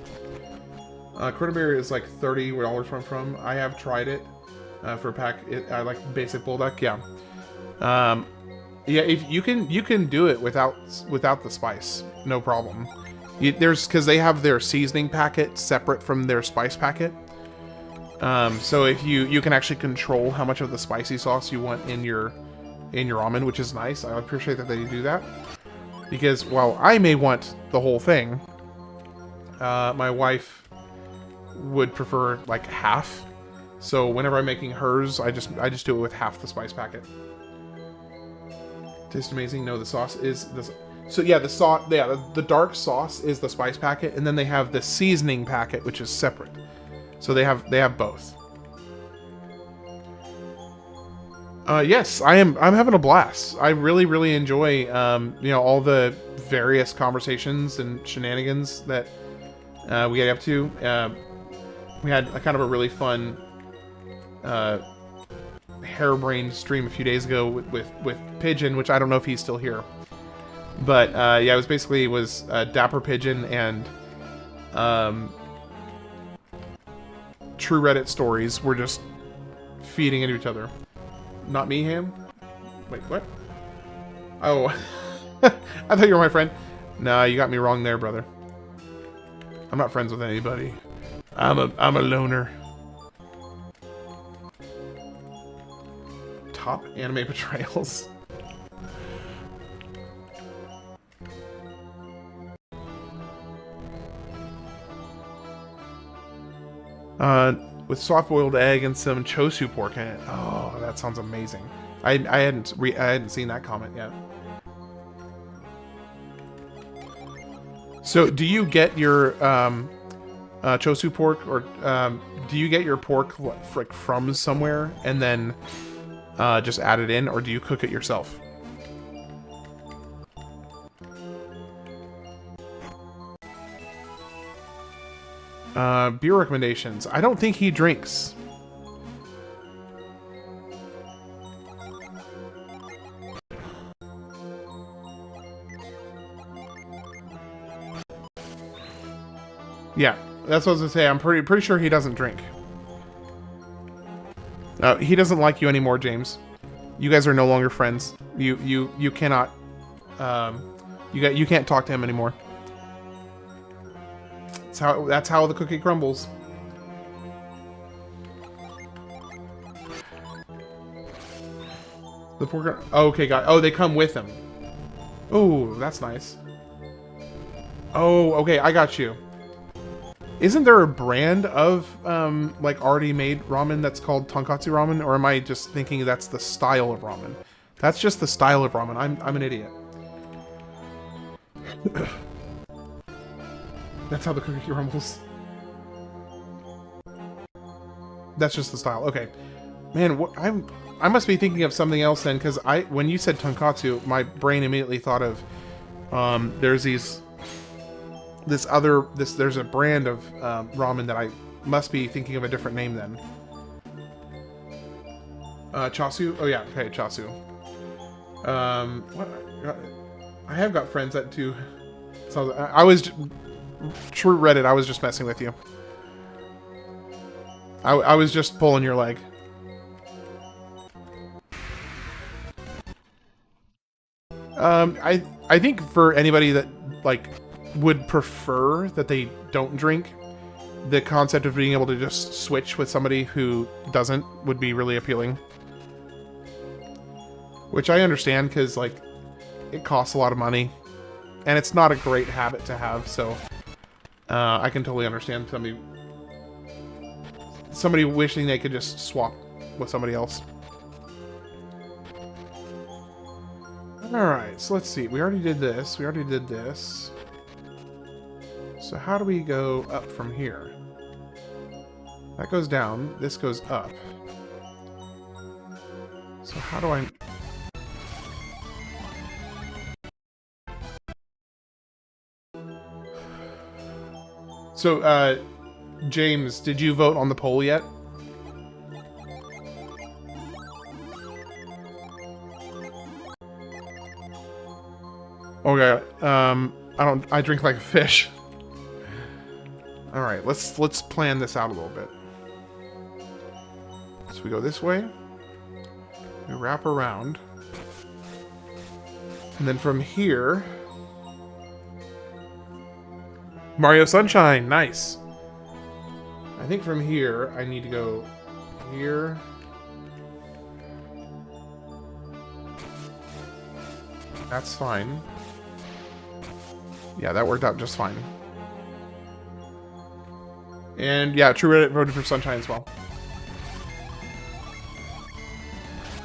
Cronenberry is like $30 where I'm from. I have tried it for a pack. I like basic Bullduk. Yeah. Yeah, if you can do it without the spice, no problem. Because they have their seasoning packet separate from their spice packet. So if you can actually control how much of the spicy sauce you want in your ramen, which is nice. I appreciate that they do that. Because while I may want the whole thing, my wife would prefer like half. So whenever I'm making hers, I just do it with half the spice packet. Tastes amazing. No, the sauce is this. So yeah, the dark sauce is the spice packet, and then they have the seasoning packet, which is separate. So they have both. Yes, I'm having a blast. I really enjoy all the various conversations and shenanigans that we get up to. We had a kind of a really fun harebrained stream a few days ago with Pigeon, which I don't know if he's still here. But yeah, it was Dapper Pigeon and True Reddit stories. We're just feeding into each other. Not me, Ham? Wait, what? Oh. I thought you were my friend. Nah, you got me wrong there, brother. I'm not friends with anybody. I'm a loner. Top anime portrayals. With soft-boiled egg and some chosu pork in it. Oh, that sounds amazing. I hadn't seen that comment yet. So, do you get your chosu pork, or do you get your pork from somewhere and then just add it in, or do you cook it yourself? Beer recommendations. I don't think he drinks. Yeah, that's what I was gonna say. I'm pretty sure he doesn't drink. He doesn't like you anymore, James. You guys are no longer friends. You cannot. You can't talk to him anymore. That's how the cookie crumbles. The pork. Oh, okay, got. Oh, they come with him. Oh, that's nice. Oh, okay, I got you. Isn't there a brand of like already made ramen that's called tonkatsu ramen, or am I just thinking that's the style of ramen? That's just the style of ramen. I'm an idiot. That's how the cookie crumbles. That's just the style. Okay, man. I must be thinking of something else then, because when you said tonkatsu, my brain immediately thought of there's a brand of ramen that I must be thinking of a different name then. Chasu? Oh yeah, okay, Chasu. What? I have got friends that do. So I was True Reddit. I was just messing with you. I was just pulling your leg. I think for anybody that like would prefer that they don't drink, the concept of being able to just switch with somebody who doesn't would be really appealing. Which I understand because like it costs a lot of money, and it's not a great habit to have. So I can totally understand somebody wishing they could just swap with somebody else. Alright, so let's see. We already did this. We already did this. So how do we go up from here? That goes down. This goes up. So how do I... So, James, did you vote on the poll yet? Okay, I drink like a fish. Alright, let's plan this out a little bit. So we go this way. We wrap around. And then from here... Mario Sunshine, nice. I think from here, I need to go here. That's fine. Yeah, that worked out just fine. And yeah, True Reddit voted for Sunshine as well.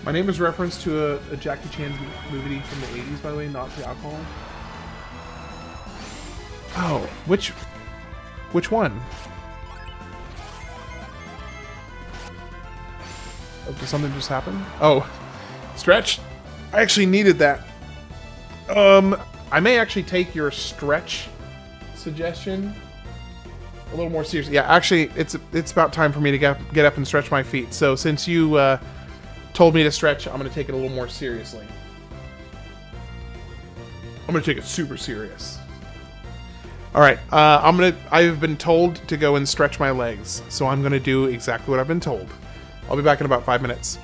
My name is reference to a Jackie Chan movie from the 80s, by the way, not the alcohol. Oh, which one? Oh, did something just happen? Oh, stretch? I actually needed that. I may actually take your stretch suggestion a little more seriously. Yeah, actually, it's about time for me to get up and stretch my feet. So since you told me to stretch, I'm going to take it a little more seriously. I'm going to take it super serious. All right, I've been told to go and stretch my legs, so I'm going to do exactly what I've been told. I'll be back in about 5 minutes.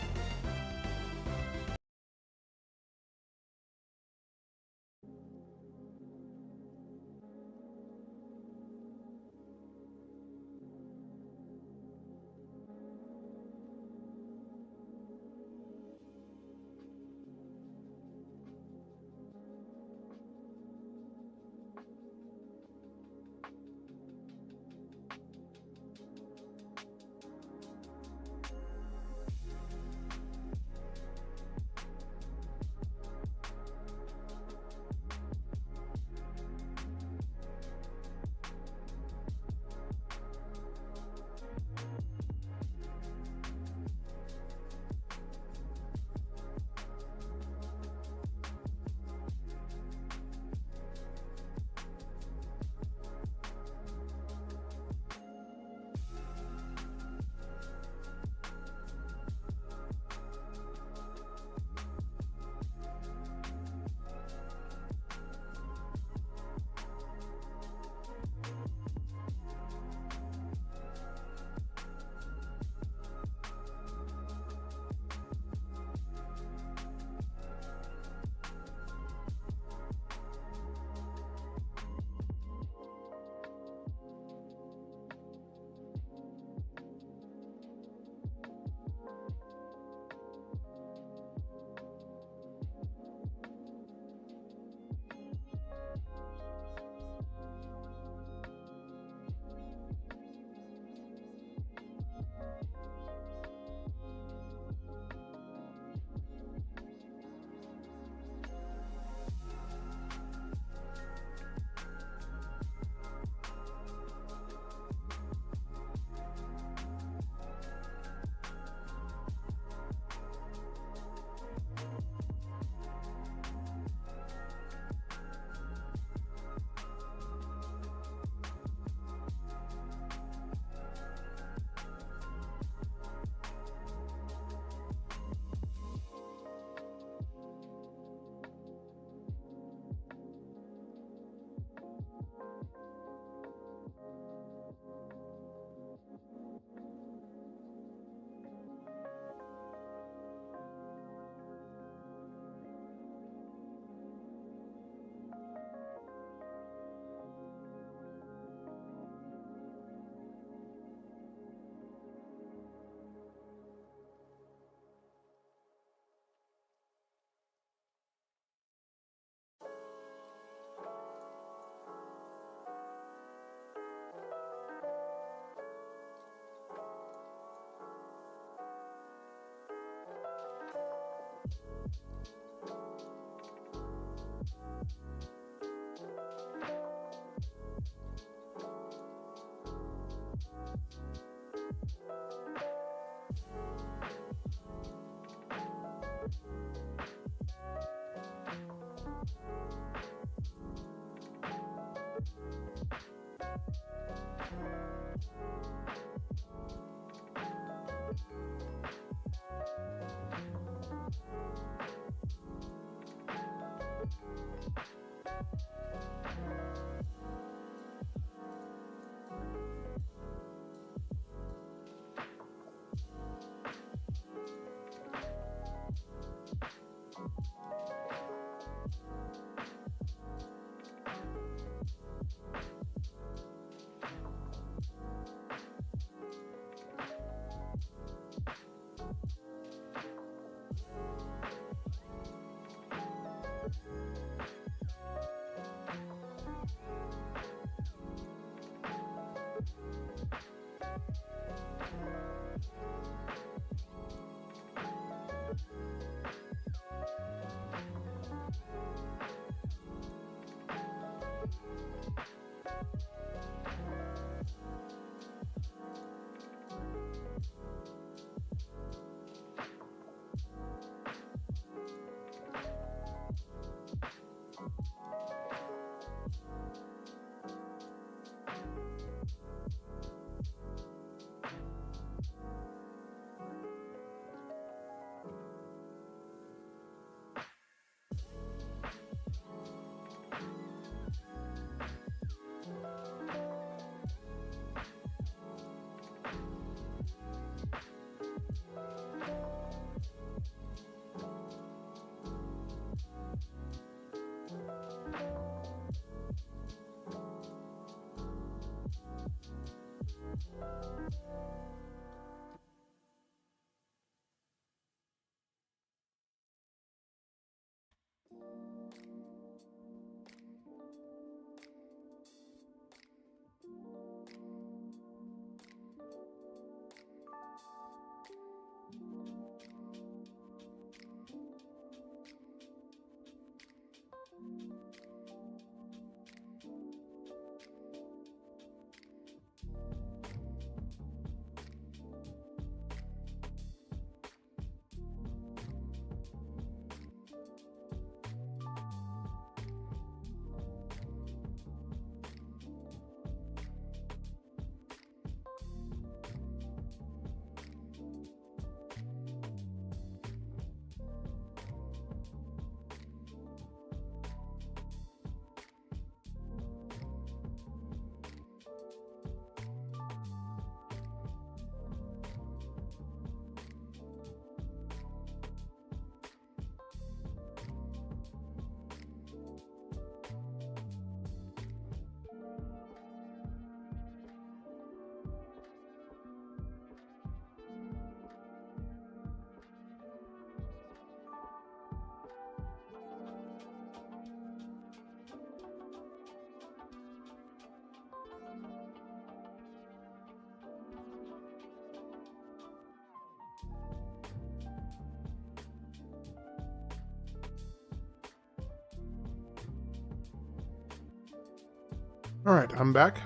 Alright, I'm back.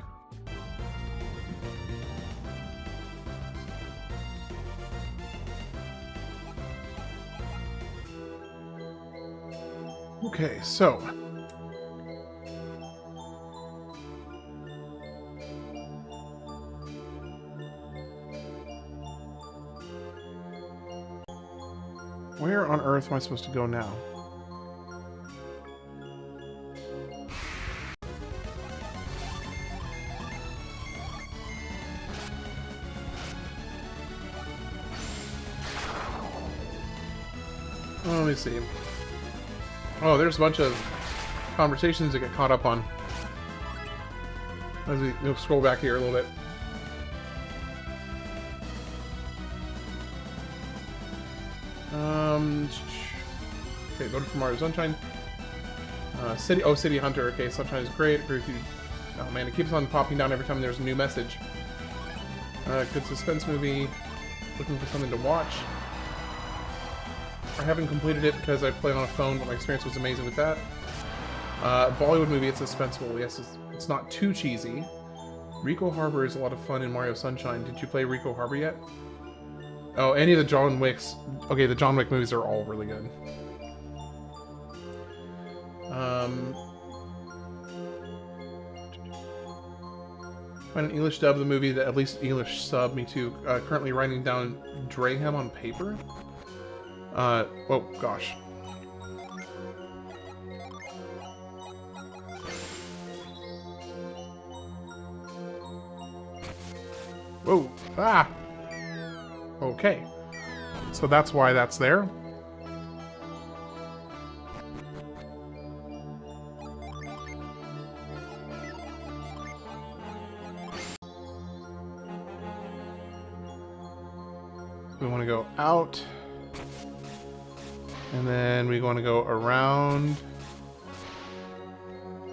Okay, so... where on Earth am I supposed to go now? Oh, let me see. Oh, there's a bunch of conversations to get caught up on. As we scroll back here a little bit. Okay, voted for Mario Sunshine. City Hunter. Okay, Sunshine is great. Agree with you. Oh man, it keeps on popping down every time there's a new message. Good suspense movie. Looking for something to watch. I haven't completed it because I played on a phone, but my experience was amazing with that. Bollywood movie, it's suspenseful. Yes, it's not too cheesy. Rico Harbor is a lot of fun in Mario Sunshine. Did you play Rico Harbor yet? Oh, any of the John Wicks. Okay, the John Wick movies are all really good. Find an English dub of the movie that at least English sub. Me too. Currently writing down Draham on paper. Oh gosh. Whoa! Ah! Okay. So that's why that's there. We want to go out. And then we want to go around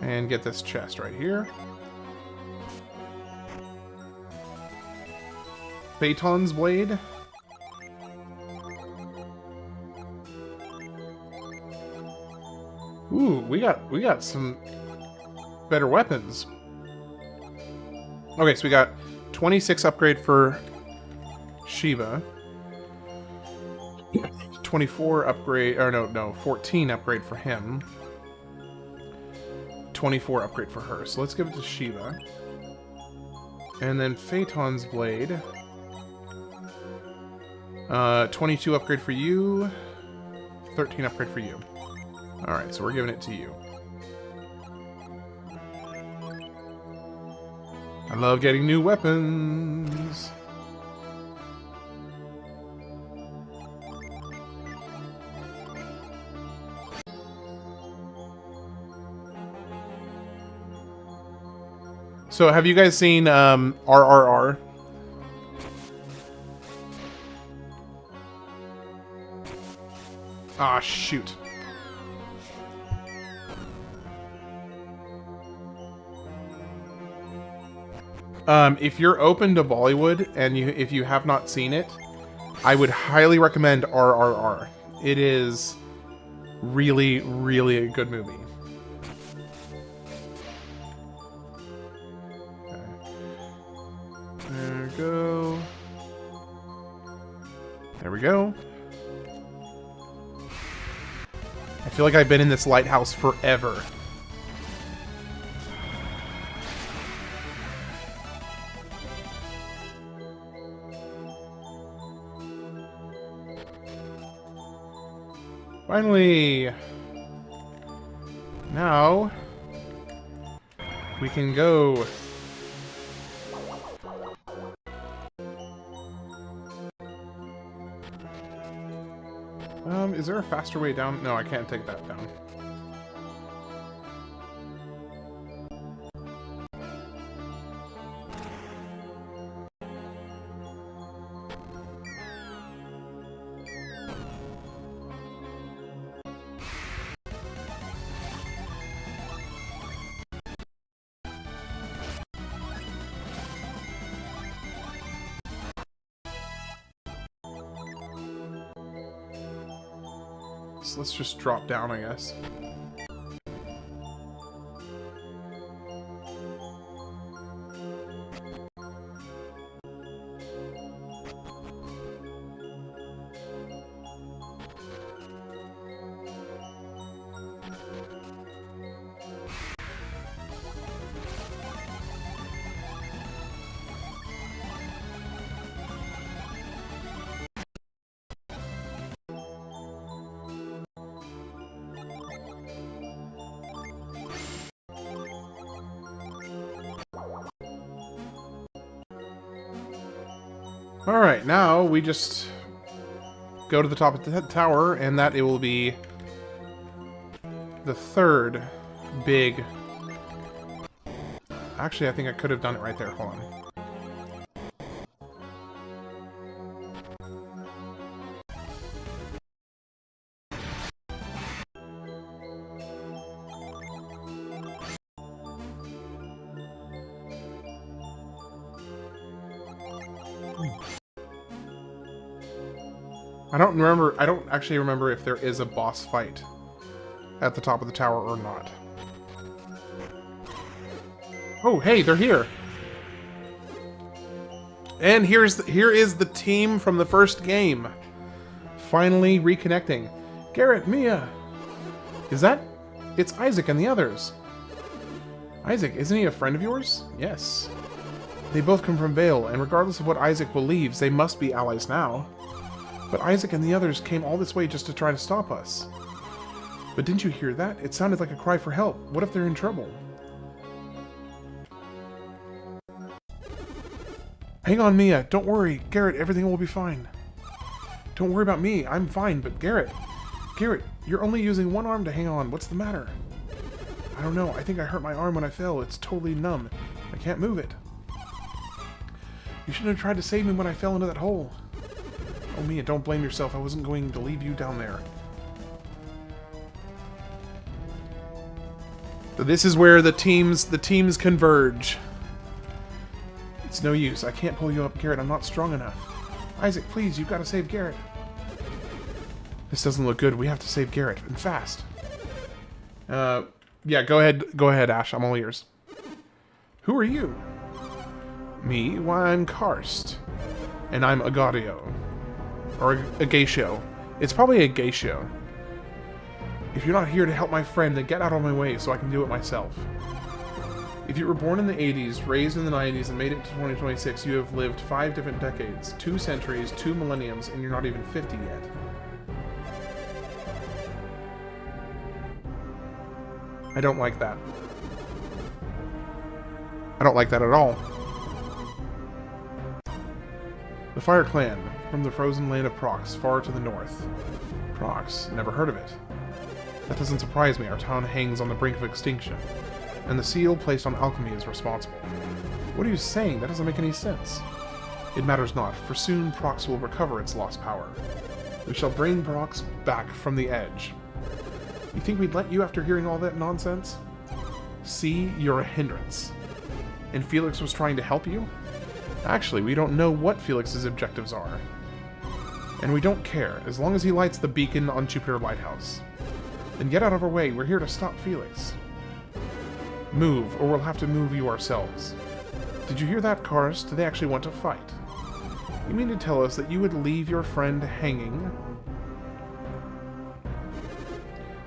and get this chest right here. Phaeton's blade. Ooh, we got some better weapons. Okay, so we got 26 upgrade for Shiva. 24 upgrade, or no, 14 upgrade for him. 24 upgrade for her. So let's give it to Shiva. And then Phaeton's blade. 22 upgrade for you. 13 upgrade for you. Alright, so we're giving it to you. I love getting new weapons. So, have you guys seen RRR? Ah, shoot. If you're open to Bollywood and if you have not seen it, I would highly recommend RRR. It is really, really a good movie. There we go. There we go. I feel like I've been in this lighthouse forever. Finally! Now we can go. Is there a faster way down? No, I can't take that down. So let's just drop down, I guess. Alright, now we just go to the top of the tower, and that it will be the third big... Actually, I think I could have done it right there. Hold on. I don't actually remember if there is a boss fight at the top of the tower or not. Oh, hey, they're here. And here is the team from the first game. Finally reconnecting. Garrett, Mia. Is that? It's Isaac and the others. Isaac, isn't he a friend of yours? Yes. They both come from Vale, and regardless of what Isaac believes, they must be allies now. But Isaac and the others came all this way just to try to stop us. But didn't you hear that? It sounded like a cry for help. What if they're in trouble? Hang on, Mia. Don't worry. Garrett, everything will be fine. Don't worry about me. I'm fine, but Garrett... Garrett, you're only using one arm to hang on. What's the matter? I don't know. I think I hurt my arm when I fell. It's totally numb. I can't move it. You shouldn't have tried to save me when I fell into that hole. Oh, Mia, don't blame yourself. I wasn't going to leave you down there. So this is where the teams converge. It's no use. I can't pull you up, Garrett. I'm not strong enough. Isaac, please, you've got to save Garrett. This doesn't look good. We have to save Garrett, and fast. Yeah, go ahead, Ash. I'm all ears. Who are you? Me? Why, I'm Karst. And I'm Agadio. Or a geisho. It's probably a geisho. If you're not here to help my friend, then get out of my way so I can do it myself. If you were born in the 80s, raised in the 90s, and made it to 2026, you have lived 5 different decades, 2 centuries, 2 millenniums, and you're not even 50 yet. I don't like that. I don't like that at all. The Fire Clan, from the frozen land of Prox, far to the north. Prox, never heard of it. That doesn't surprise me, our town hangs on the brink of extinction, and the seal placed on alchemy is responsible. What are you saying? That doesn't make any sense. It matters not, for soon Prox will recover its lost power. We shall bring Prox back from the edge. You think we'd let you after hearing all that nonsense? See, you're a hindrance. And Felix was trying to help you? Actually, we don't know what Felix's objectives are. And we don't care, as long as he lights the beacon on Jupiter Lighthouse. Then get out of our way, we're here to stop Felix. Move, or we'll have to move you ourselves. Did you hear that, Karst? They actually want to fight. You mean to tell us that you would leave your friend hanging?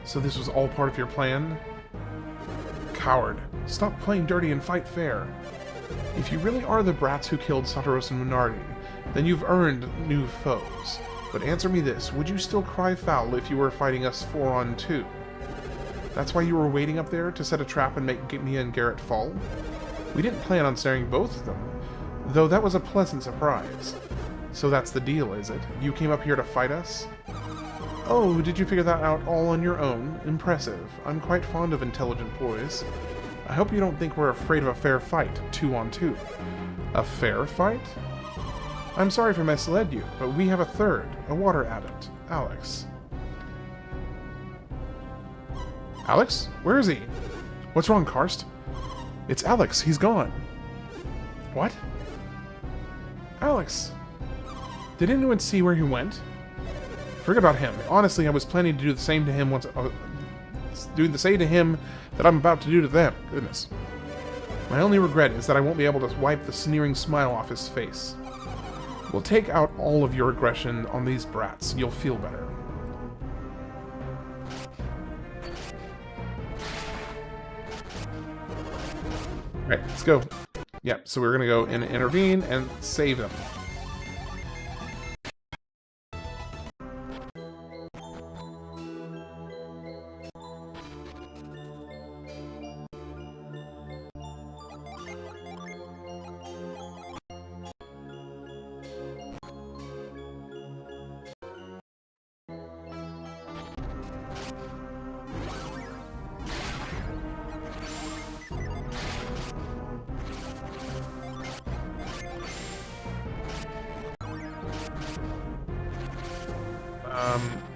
So this was all part of your plan? Coward. Stop playing dirty and fight fair. If you really are the brats who killed Satoros and Minardi, then you've earned new foes. But answer me this, would you still cry foul if you were fighting us 4-on-2? That's why you were waiting up there, to set a trap and make me and Garrett fall? We didn't plan on snaring both of them, though that was a pleasant surprise. So that's the deal, is it? You came up here to fight us? Oh, did you figure that out all on your own? Impressive. I'm quite fond of intelligent boys. I hope you don't think we're afraid of a fair fight, 2-on-2. A fair fight? I'm sorry for misled you, but we have a third, a water adept, Alex. Alex? Where is he? What's wrong, Karst? It's Alex, he's gone. What? Alex! Did anyone see where he went? Forget about him. Honestly, I was planning to do the same to him once. Do the same to him that I'm about to do to them. Goodness. My only regret is that I won't be able to wipe the sneering smile off his face. We'll take out all of your aggression on these brats. You'll feel better. Alright, let's go. Yeah, so we're gonna go and intervene and save them.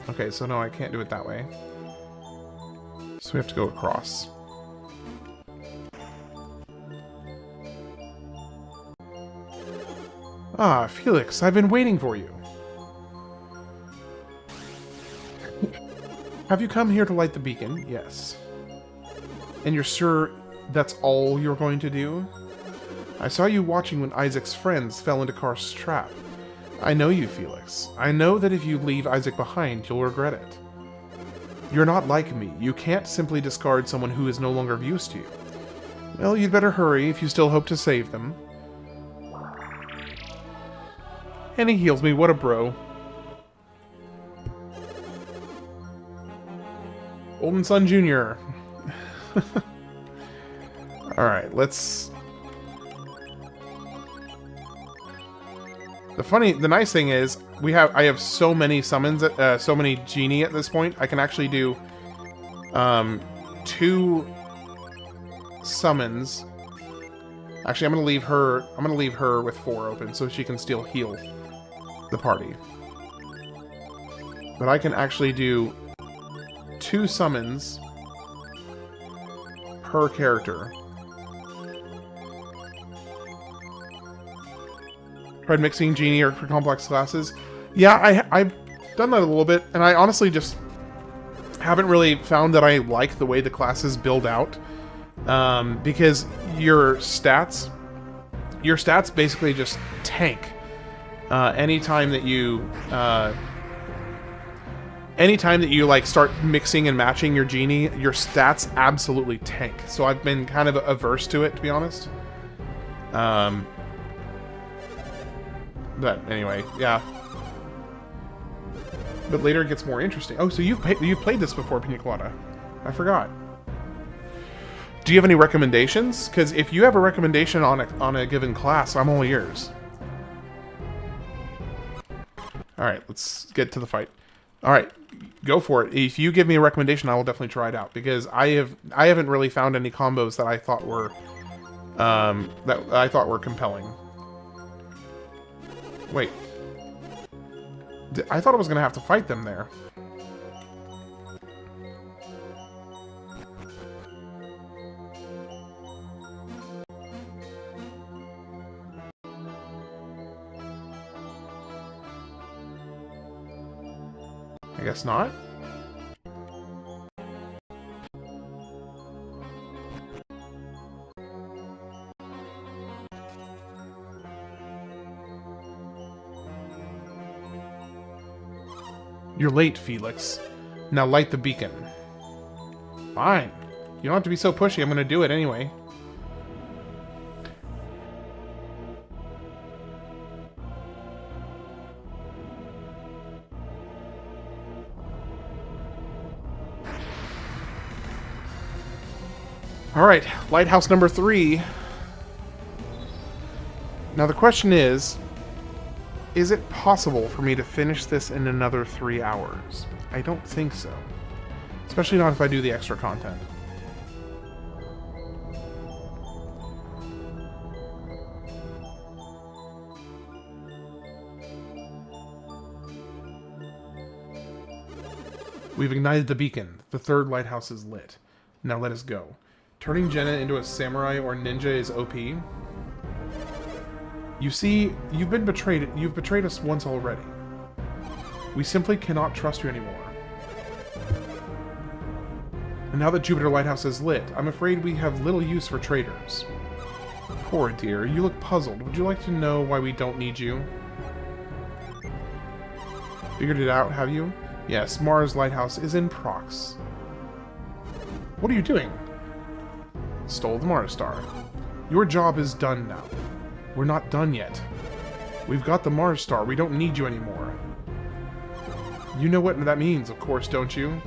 Okay, so no, I can't do it that way. So we have to go across. Ah, Felix, I've been waiting for you. Have you come here to light the beacon? Yes. And you're sure that's all you're going to do? I saw you watching when Isaac's friends fell into Karst's trap. I know you, Felix. I know that if you leave Isaac behind, you'll regret it. You're not like me. You can't simply discard someone who is no longer of use to you. Well, you'd better hurry if you still hope to save them. And he heals me. What a bro. Olden Son Jr. Alright, let's... The nice thing is, I have so many summons, so many genie at this point. I can actually do 2 summons. Actually, I'm gonna leave her with 4 open so she can still heal the party. But I can actually do 2 summons per character. Tried mixing genie or for complex classes. Yeah, I've done that a little bit, and I honestly just haven't really found that I like the way the classes build out. Because your stats basically just tank. Anytime that you like start mixing and matching your genie, your stats absolutely tank. So I've been kind of averse to it, to be honest. But anyway, yeah. But later it gets more interesting. Oh, so you've played this before, Pina Colada. I forgot. Do you have any recommendations? Because if you have a recommendation on a given class, I'm all ears. Alright, let's get to the fight. Alright, go for it. If you give me a recommendation, I will definitely try it out. Because I haven't really found any combos that I thought were compelling. Wait. I thought I was going to have to fight them there. I guess not. You're late, Felix. Now light the beacon. Fine. You don't have to be so pushy. I'm going to do it anyway. Alright, lighthouse number 3. Now the question is it possible for me to finish this in another 3 hours? I don't think so. Especially not if I do the extra content. We've ignited the beacon. The 3rd lighthouse is lit. Now let us go. Turning Jenna into a samurai or ninja is OP. You see, you've been betrayed. You've betrayed us once already. We simply cannot trust you anymore. And now that Jupiter Lighthouse is lit, I'm afraid we have little use for traitors. Poor dear, you look puzzled. Would you like to know why we don't need you? Figured it out, have you? Yes, Mars Lighthouse is in Prox. What are you doing? Stole the Mars Star. Your job is done now. We're not done yet. We've got the Mars Star. We don't need you anymore. You know what that means, of course, don't you?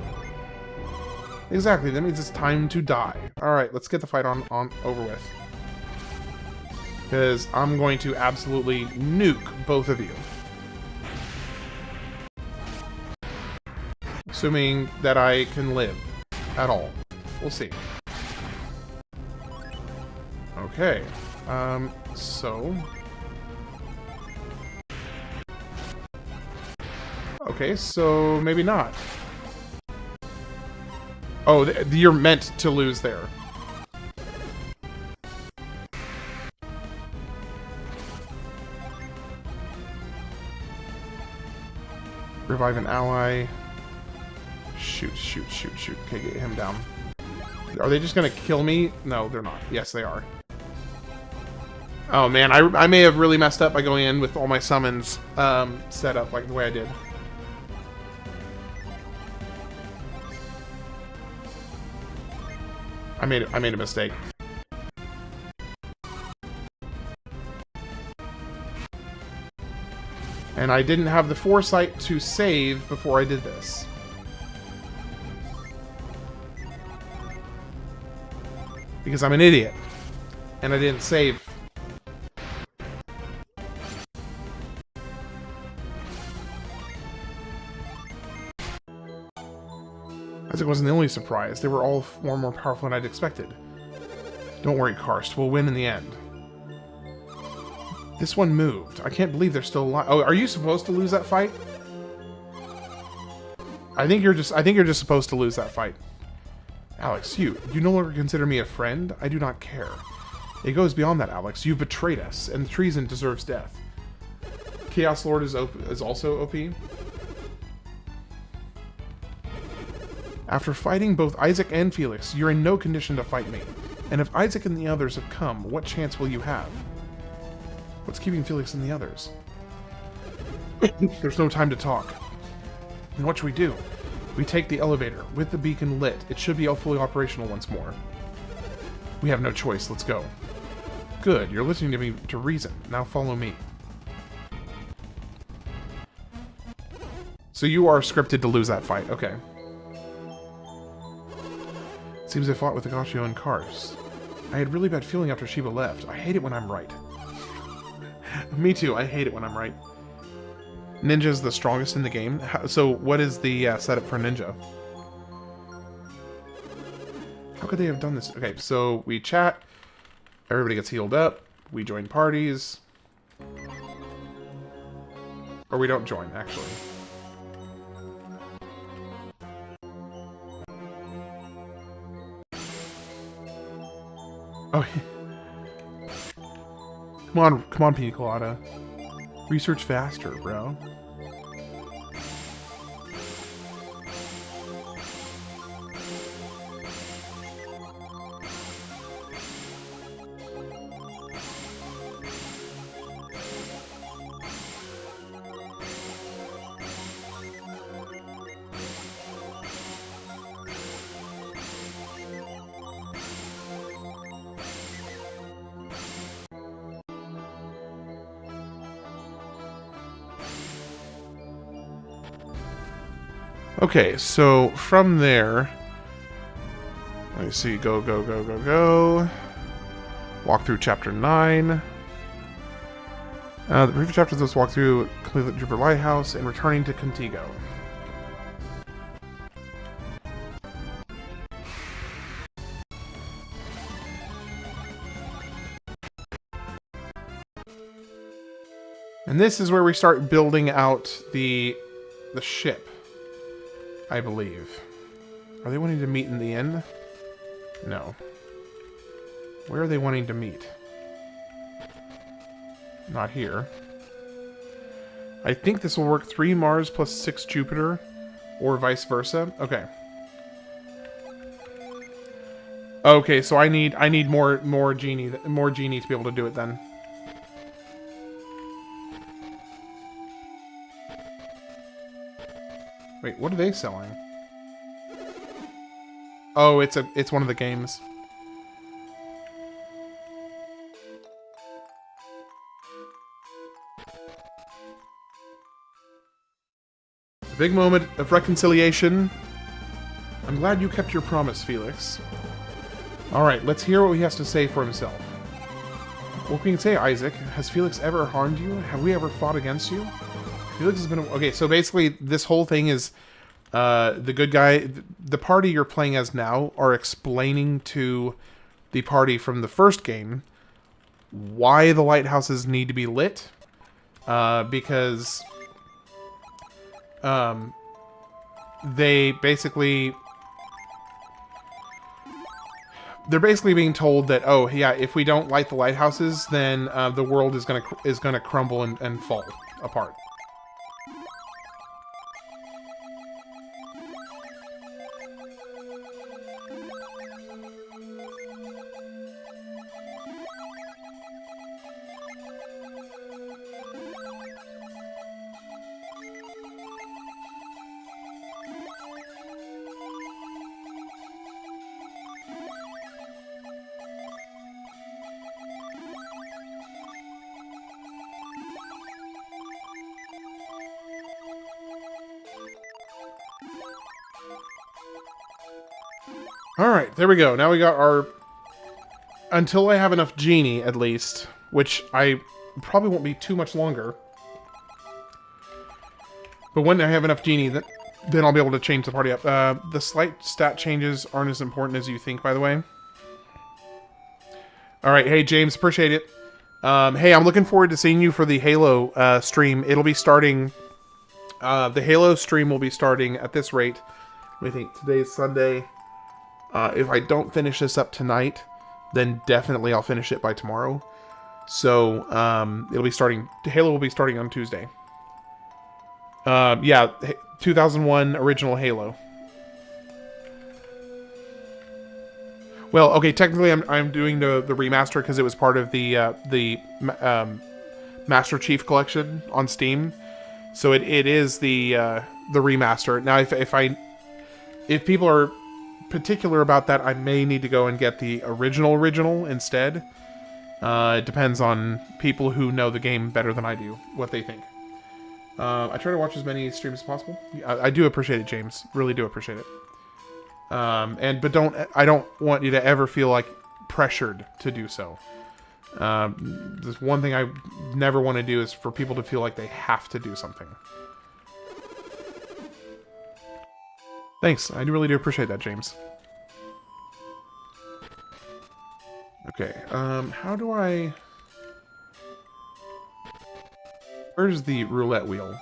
Exactly, that means it's time to die. Alright, let's get the fight on over with. Because I'm going to absolutely nuke both of you. Assuming that I can live at all. We'll see. Okay. So... Okay, so maybe not. Oh, you're meant to lose there. Revive an ally. Shoot, shoot, shoot, shoot. Okay, get him down. Are they just gonna kill me? No, they're not. Yes, they are. Oh man, I may have really messed up by going in with all my summons set up like the way I did. I made a mistake. And I didn't have the foresight to save before I did this. Because I'm an idiot. And I didn't save. Isaac wasn't the only surprise. They were all far more powerful than I'd expected. Don't worry, Karst. We'll win in the end. This one moved. I can't believe they're still alive. Oh, are you supposed to lose that fight? I think you're just supposed to lose that fight. Alex, you no longer consider me a friend? I do not care. It goes beyond that, Alex. You've betrayed us, and treason deserves death. Chaos Lord is also OP. After fighting both Isaac and Felix, you're in no condition to fight me. And if Isaac and the others have come, what chance will you have? What's keeping Felix and the others? There's no time to talk. And what should we do? We take the elevator, with the beacon lit. It should be all fully operational once more. We have no choice. Let's go. Good. You're listening to me to reason. Now follow me. So you are scripted to lose that fight. Okay. Seems I fought with Agashio and Karst. I had a really bad feeling after Shiba left. I hate it when I'm right. Me too. I hate it when I'm right. Ninja's the strongest in the game. So what is the setup for Ninja? How could they have done this? Okay, so we chat. Everybody gets healed up. We join parties. Or we don't join, actually. Oh, come on, Pina Colada. Research faster, bro. Okay, so from there, let me see, go. Walk through chapter 9. The brief chapters let's walk through complete Jupiter Lighthouse and returning to Contigo. And this is where we start building out the ship. I believe. Are they wanting to meet in the inn? No. Where are they wanting to meet? Not here. I think this will work 3 Mars plus 6 Jupiter, or vice versa. Okay. Okay, so I need more genie to be able to do it then. Wait, what are they selling? Oh, it's one of the games. Big moment of reconciliation. I'm glad you kept your promise, Felix. Alright, let's hear what he has to say for himself. What can you say, Isaac? Has Felix ever harmed you? Have we ever fought against you? Felix has been... Okay, so basically this whole thing is the good guy... The party you're playing as now are explaining to the party from the first game why the lighthouses need to be lit. Because they basically... They're basically being told that, oh, yeah, if we don't light the lighthouses, then the world is gonna crumble and fall apart. Alright, there we go. Now we got our... Until I have enough genie, at least, which I probably won't be too much longer. But when I have enough genie, then I'll be able to change the party up. The slight stat changes aren't as important as you think, by the way. Alright, hey James, appreciate it. Hey, I'm looking forward to seeing you for the Halo stream. It'll be starting... the Halo stream will be starting at this rate. Let me think. Today's Sunday. If I don't finish this up tonight, then definitely I'll finish it by tomorrow. So, it'll be starting... Halo will be starting on Tuesday. Yeah, 2001 original Halo. Well, okay, technically I'm doing the remaster because it was part of the Master Chief Collection on Steam. So it is the remaster. Now, if people are particular about that, I may need to go and get the original instead. It depends on people who know the game better than I do, what they think. I try to watch as many streams as possible. I do appreciate it, James. Really do appreciate it. But I don't want you to ever feel like pressured to do so. There's one thing I never want to do is for people to feel like they have to do something. Thanks. I really do appreciate that, James. Okay, how do I... Where's the roulette wheel?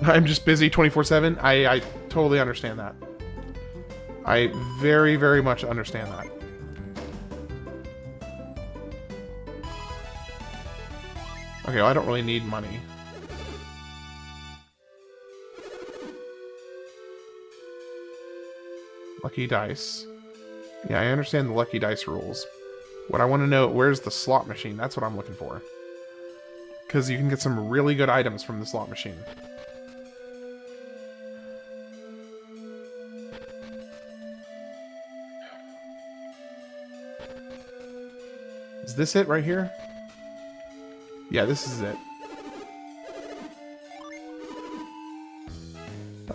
I'm just busy 24/7. I totally understand that. I very, very much understand that. Okay, well, I don't really need money. Lucky dice. Yeah, I understand the lucky dice rules. What I want to know, where's the slot machine? That's what I'm looking for. Because you can get some really good items from the slot machine. Is this it right here? Yeah, this is it.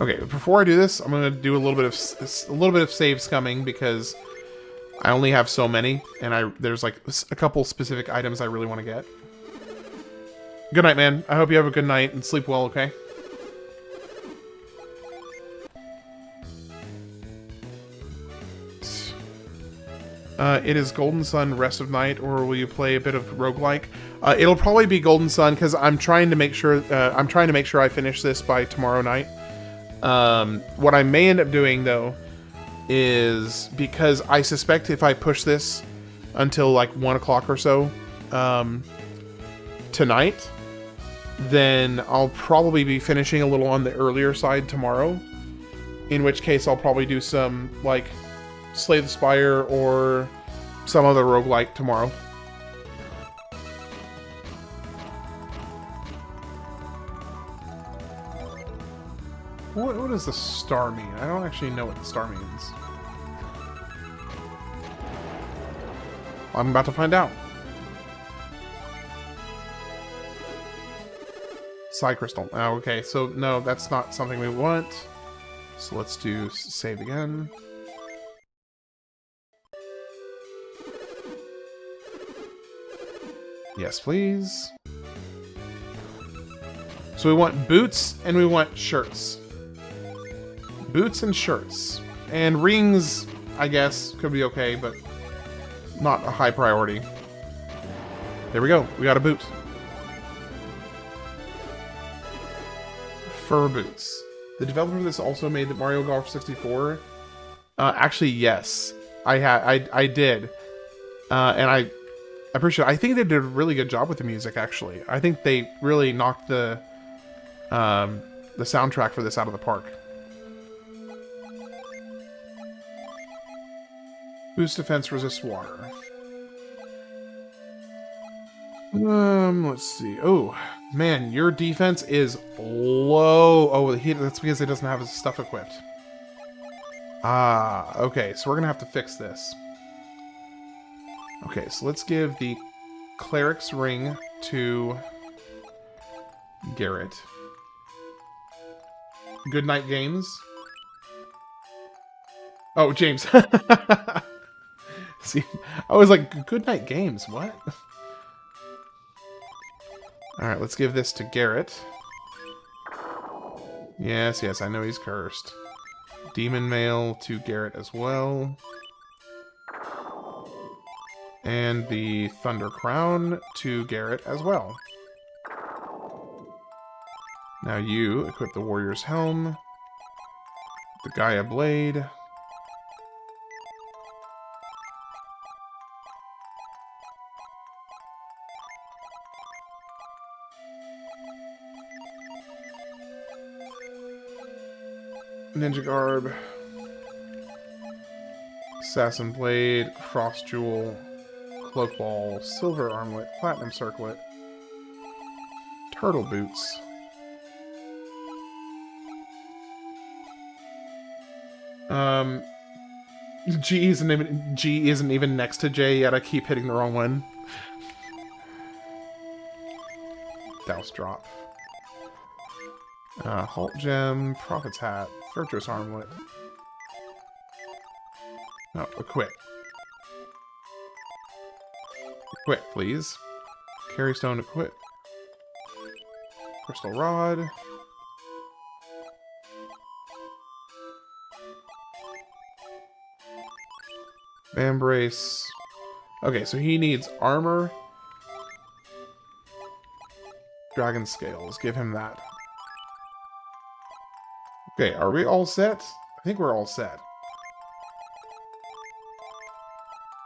Okay, before I do this, I'm gonna do a little bit of save scumming because I only have so many, and there's like a couple specific items I really want to get. Good night, man. I hope you have a good night and sleep well. Okay. It is Golden Sun Rest of Night, or will you play a bit of roguelike? It'll probably be Golden Sun because I'm trying to make sure I finish this by tomorrow night. What I may end up doing though is, because I suspect if I push this until like 1 o'clock or so tonight, then I'll probably be finishing a little on the earlier side tomorrow. In which case I'll probably do some like Slay the Spire or some other roguelike tomorrow. What does the star mean? I don't actually know what the star means. I'm about to find out. Side crystal. Oh, okay, so no, that's not something we want. So let's do save again. Yes, please. So we want boots and we want shirts. Boots and shirts. And rings, I guess, could be okay, but not a high priority. There we go. We got a boot. Fur boots. The developer of this also made the Mario Golf 64. Actually, yes. I did. And I'm pretty sure. I think they did a really good job with the music, actually. I think they really knocked the soundtrack for this out of the park. Boost defense, resist water. Let's see. Oh, man, your defense is low. Oh, that's because it doesn't have his stuff equipped. Ah, okay, so we're gonna have to fix this. Okay, so let's give the Cleric's Ring to Garrett. Good night, games. Oh, James. See, I was like, good night, games. What? Alright, let's give this to Garrett. Yes, yes, I know he's cursed. Demon Mail to Garrett as well. And the Thunder Crown to Garrett as well. Now you equip the Warrior's Helm. The Gaia Blade. Ninja Garb, Assassin Blade, Frost Jewel, Cloak Ball, Silver Armlet, Platinum Circlet, Turtle Boots, G isn't even next to J yet. I keep hitting the wrong one. Douse Drop. Halt Gem, Prophet's Hat, Virtuous Armlet. No, equip. Equip, please. Carry Stone, equip. Crystal Rod. Vambrace. Okay, so he needs armor. Dragon Scales, give him that. Okay, are we all set? I think we're all set.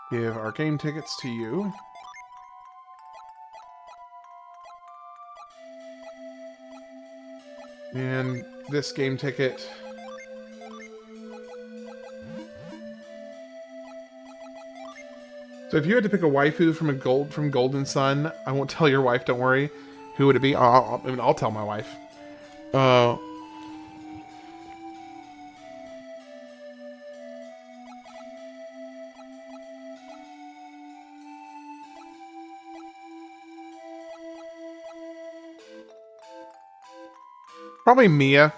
Give our game tickets to you. And this game ticket. So if you had to pick a waifu from Golden Sun, I won't tell your wife, don't worry. Who would it be? I'll tell my wife. Probably Mia.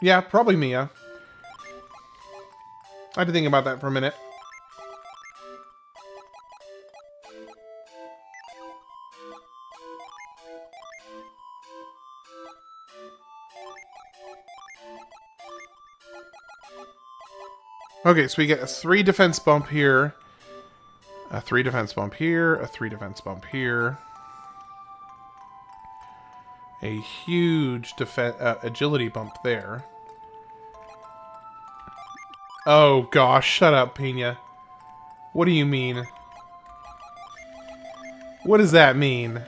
Yeah, probably Mia. I had to think about that for a minute. Okay, so we get a 3 defense bump here. A 3 defense bump here. A 3 defense bump here. A huge agility bump there. Oh gosh, shut up, Pina. What do you mean? What does that mean?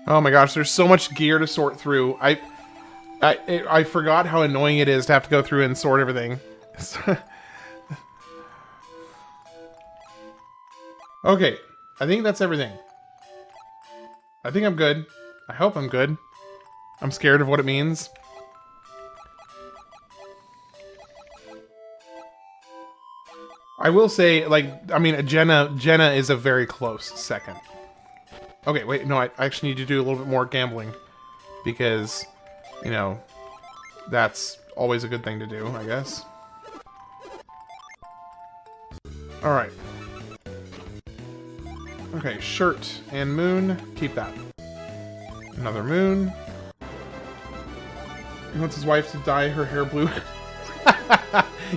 Oh my gosh, there's so much gear to sort through. I forgot how annoying it is to have to go through and sort everything. Okay, I think that's everything. I think I'm good. I hope I'm good. I'm scared of what it means. I will say, like, I mean, Jenna is a very close second. Okay, wait, no, I actually need to do a little bit more gambling. Because, you know, That's always a good thing to do, I guess. Alright. Okay, shirt and moon. Keep that. Another moon. He wants his wife to dye her hair blue.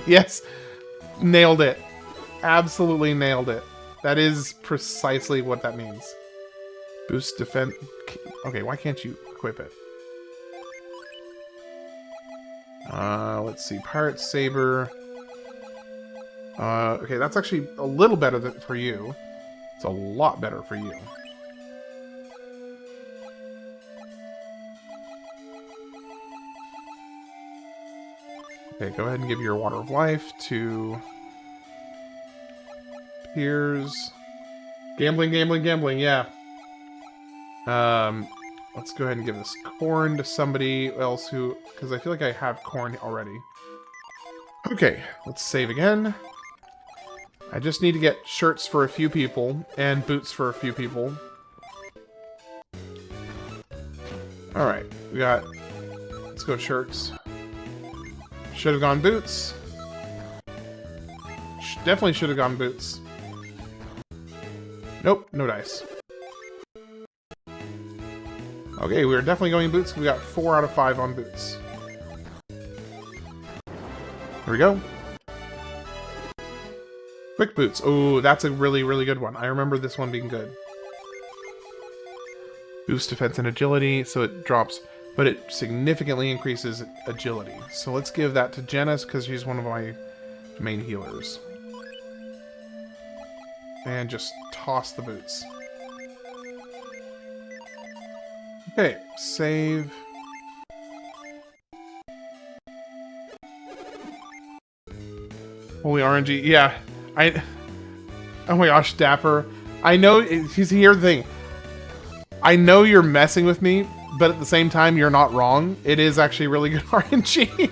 Yes. Nailed it. Absolutely nailed it. That is precisely what that means. Boost defense. Okay, why can't you equip it? Let's see. Pirate Saber. Okay, that's actually a little better for you. It's a lot better for you. Okay, go ahead and give your Water of Life to Piers. Gambling, yeah. Let's go ahead and give this corn to somebody else who... Because I feel like I have corn already. Okay, let's save again. I just need to get shirts for a few people and boots for a few people. Alright, we got... Let's go shirts. Should have gone boots. Definitely should have gone boots. Nope, no dice. Okay, we're definitely going boots. We got 4 out of 5 on boots. Here we go. Quick boots. Oh, that's a really, really good one. I remember this one being good. Boost defense and agility, so it drops, but it significantly increases agility. So let's give that to Janice, because she's one of my main healers. And just toss the boots. Okay, save. Holy RNG, yeah. Oh my gosh, Dapper. I know, here's the thing. I know you're messing with me, but at the same time, you're not wrong. It is actually really good RNG.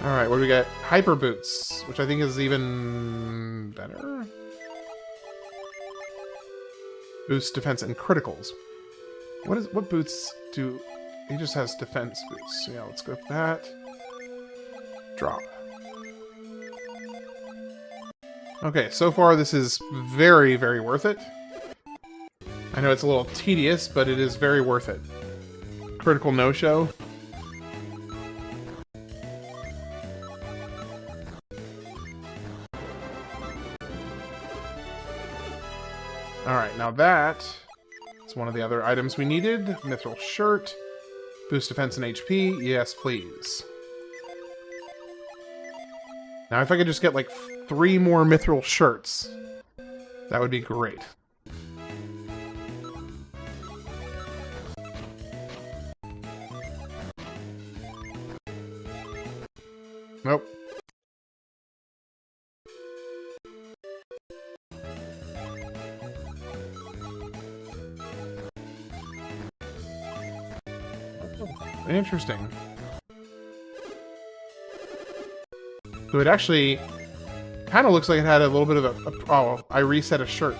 Alright, what do we got? Hyper Boots, which I think is even better. Boost defense and criticals. What boots do... He just has defense boots. So yeah, let's go with that. Drop. Okay, so far this is very, very worth it. I know it's a little tedious, but it is very worth it. Critical no-show. Alright, now that is one of the other items we needed. Mithril shirt. Boost defense and HP. Yes, please. Now if I could just get like 3 more mithril shirts, that would be great. Nope. Interesting. So it actually kind of looks like it had a little bit of a... Oh, I reset a shirt.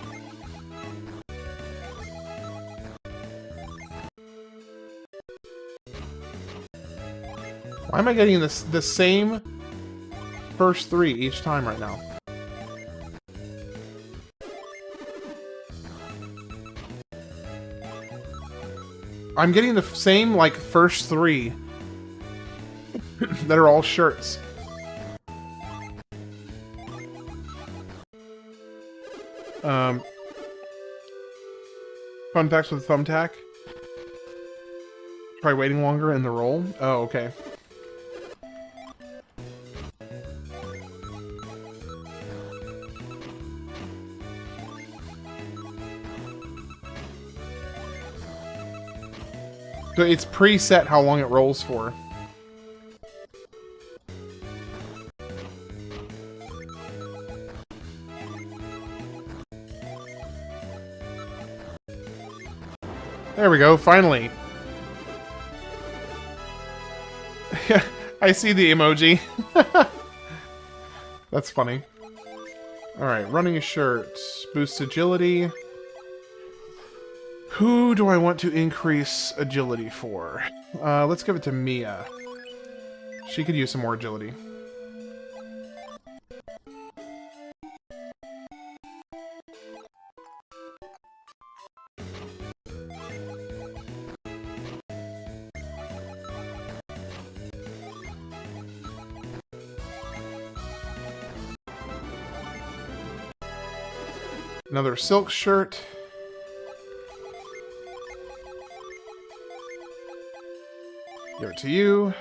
Why am I getting the same first 3 each time right now? I'm getting the same, like, first 3 that are all shirts. Fun facts with Thumbtack. Try waiting longer in the roll. Oh, okay. So it's preset how long it rolls for. There we go, finally. I see the emoji. That's funny. Alright, running a shirt. Boost agility. Who do I want to increase agility for? Let's give it to Mia. She could use some more agility. Another silk shirt. Give it to you.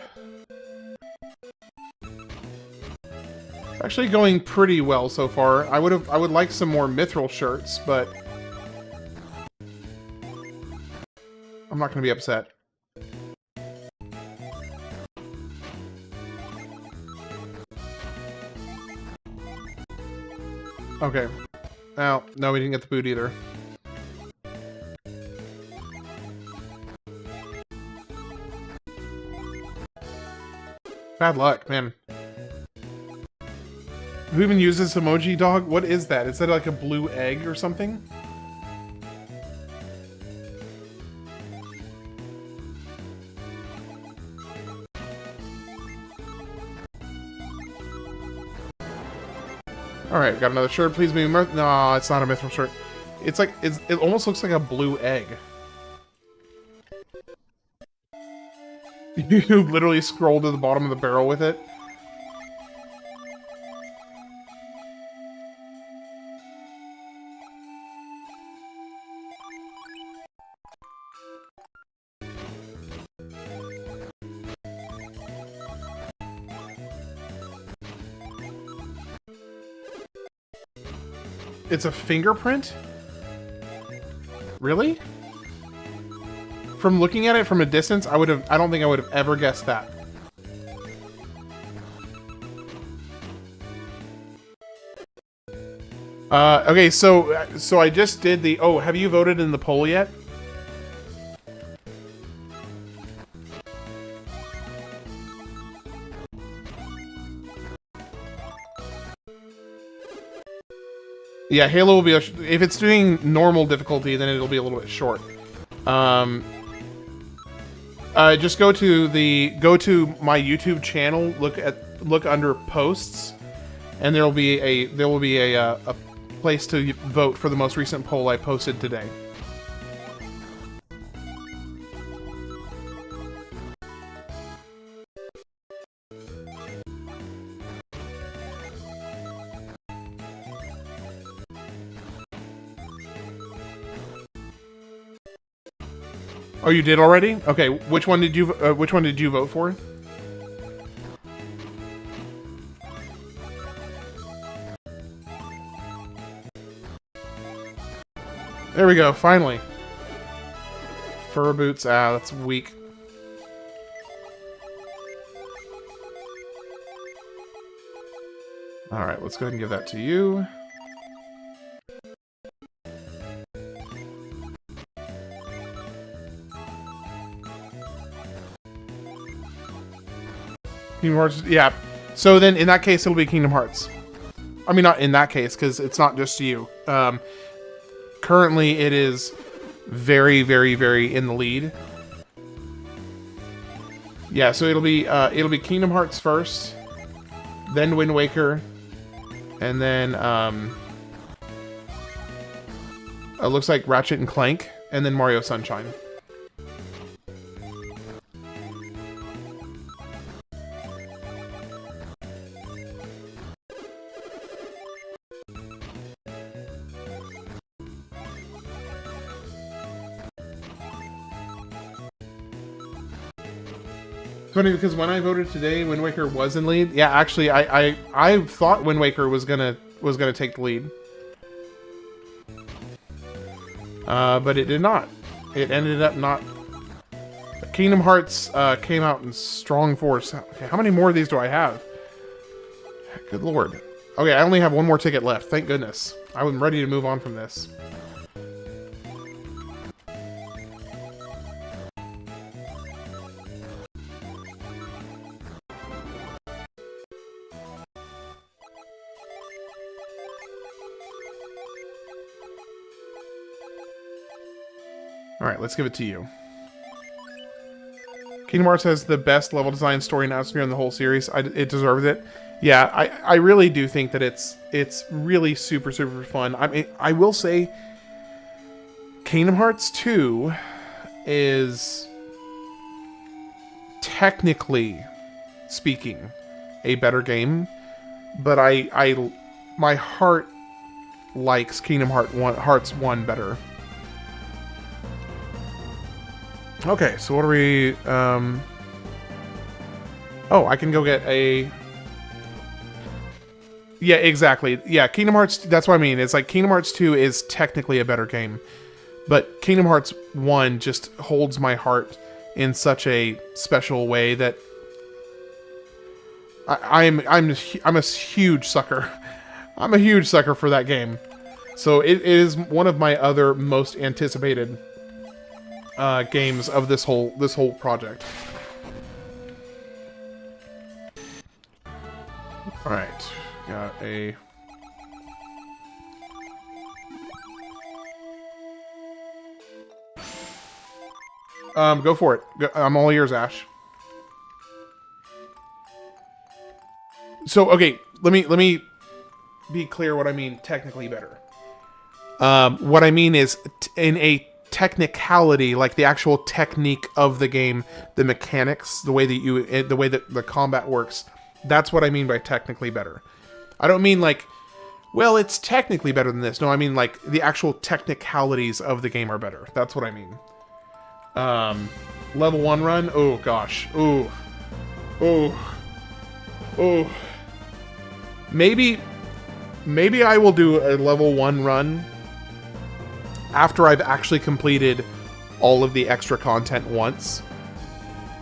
Actually going pretty well so far. I would like some more mithril shirts, but I'm not going to be upset. Okay. Oh, no, we didn't get the boot either. Bad luck, man. Who even uses emoji dog? What is that? Is that like a blue egg or something? Alright, got another shirt. Please be no, it's not a mithril shirt. It's like, it almost looks like a blue egg. You literally scroll to the bottom of the barrel with it. It's a fingerprint? Really? From looking at it from a distance, I don't think I would have ever guessed that. Okay, so I just did the... Oh, have you voted in the poll yet? Yeah, Halo will be... If it's doing normal difficulty, then it'll be a little bit short. Just go to my YouTube channel, look under posts, and there will be a place to vote for the most recent poll I posted today. Oh, you did already? Okay, which one did you vote for? There we go, finally. Fur boots, that's weak. Alright, let's go ahead and give that to you. Kingdom Hearts, yeah. So then, in that case, it'll be Kingdom Hearts. I mean, not in that case, because it's not just you. Currently, it is very, very, very in the lead. Yeah, so it'll be Kingdom Hearts first, then Wind Waker, and then it looks like Ratchet and Clank, and then Mario Sunshine. Funny because when I voted today, Wind Waker was in lead. Yeah, actually, I thought Wind Waker was gonna take the lead, but it did not. It ended up not. Kingdom Hearts came out in strong force. Okay, how many more of these do I have? Good lord. Okay, I only have one more ticket left. Thank goodness. I'm ready to move on from this. Alright, let's give it to you. Kingdom Hearts has the best level design, story, and atmosphere in the whole series. It deserves it. Yeah, I really do think that it's really super, super fun. I mean, I will say Kingdom Hearts 2 is, technically speaking, a better game, but my heart likes Kingdom Hearts 1 better. Okay, so what are we... Oh, I can go get a... Yeah, exactly. Yeah, Kingdom Hearts... That's what I mean. It's like Kingdom Hearts 2 is technically a better game. But Kingdom Hearts 1 just holds my heart in such a special way that... I'm a huge sucker. I'm a huge sucker for that game. So it is one of my other most anticipated... games of this whole project. All right, got a. Go for it. I'm all ears, Ash. So okay, let me be clear what I mean technically better. What I mean is in a technicality, like the actual technique of the game, the mechanics, the way that the combat works. That's what I mean by technically better. I don't mean like, well, it's technically better than this. No, I mean like the actual technicalities of the game are better. That's what I mean. Level 1 run. Oh gosh. Oh. Maybe I will do a level 1 run after I've actually completed all of the extra content once,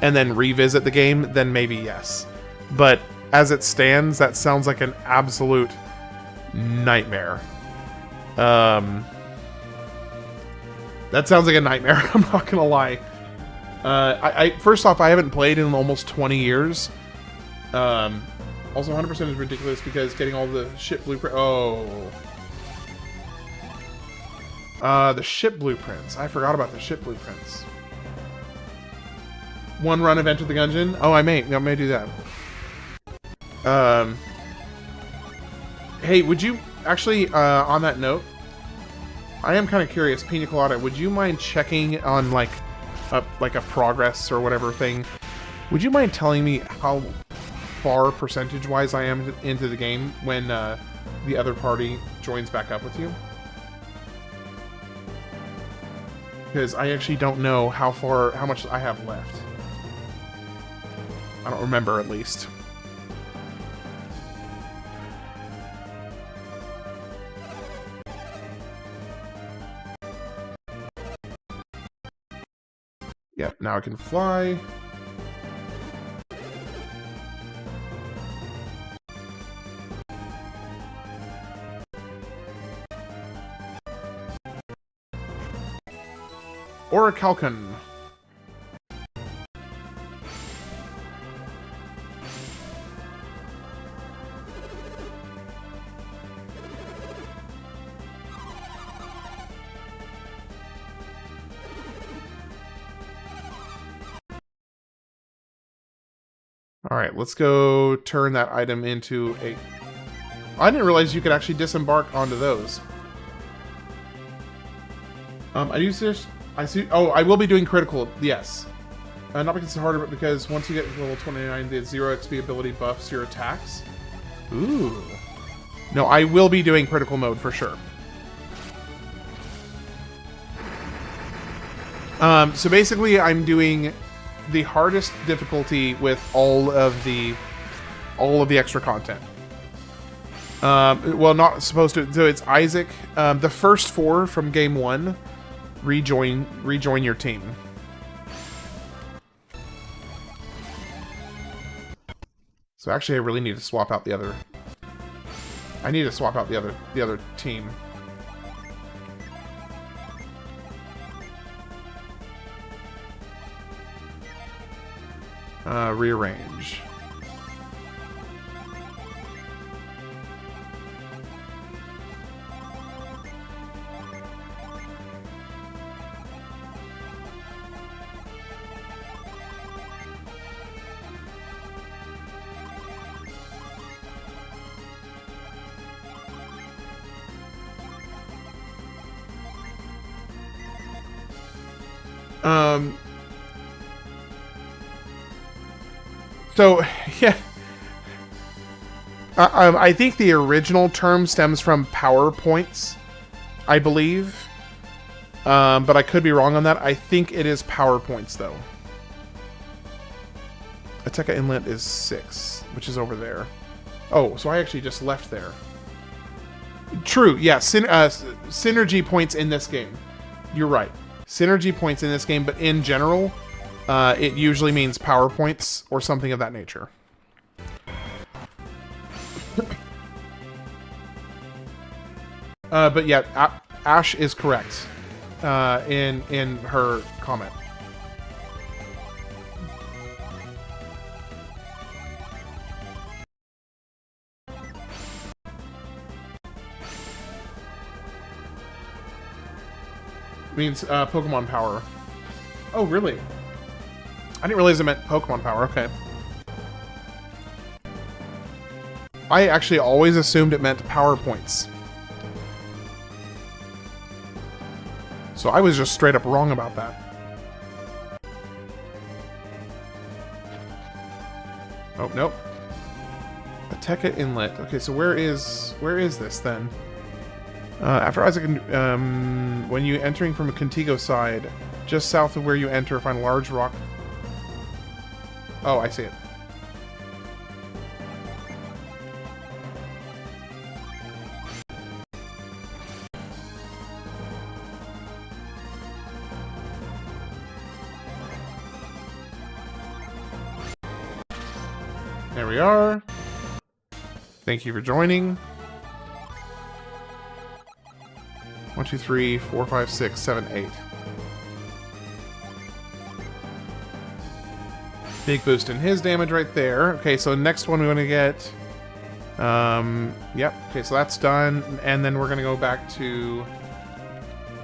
and then revisit the game, then maybe yes. But as it stands, that sounds like an absolute nightmare. That sounds like a nightmare, I'm not gonna lie. First off, I haven't played in almost 20 years. Also, 100% is ridiculous because getting all the ship blueprint... Oh... the ship blueprints. I forgot about the ship blueprints. 1 run of Enter the Gungeon. Oh, I may do that. Hey, would you actually, on that note, I am kind of curious, Pina Colada, would you mind checking on like a progress or whatever thing? Would you mind telling me how far percentage-wise I am into the game when the other party joins back up with you? Because I actually don't know how much I have left. I don't remember, at least. Yep, now I can fly. Orichalcon. Alright, let's go turn that item into a... I didn't realize you could actually disembark onto those. I use this... I see... Oh, I will be doing critical, yes. Not because it's harder, but because once you get to level 29, the 0 XP ability buffs your attacks. Ooh. No, I will be doing critical mode for sure. So basically, I'm doing the hardest difficulty with all of the extra content. Well, not supposed to. So it's Isaac. The first 4 from game 1. Rejoin your team. So actually, I really need to swap out the other. I need to swap out the other team. Rearrange. Um, so, yeah. I think the original term stems from PowerPoints, I believe. But I could be wrong on that. I think it is PowerPoints, though. Ateka Inlet is 6, which is over there. Oh, so I actually just left there. True, yeah. Synergy points in this game. You're right. Synergy points in this game, but in general, it usually means PowerPoints or something of that nature. But yeah, Ash is correct in her comment. Means Pokemon power. Oh, really? I didn't realize it meant Pokemon power. Okay. I actually always assumed it meant power points. So I was just straight up wrong about that. Oh, nope. Ateka Inlet. Okay, so where is this then? After Isaac, when you entering from a Contigo side, just south of where you enter, find a large rock. Oh, I see it. There we are. Thank you for joining. 1, 2, 3, 4, 5, 6, 7, 8. Big boost in his damage right there. Okay, so next one we want to get... Yep, okay, so that's done. And then we're going to go back to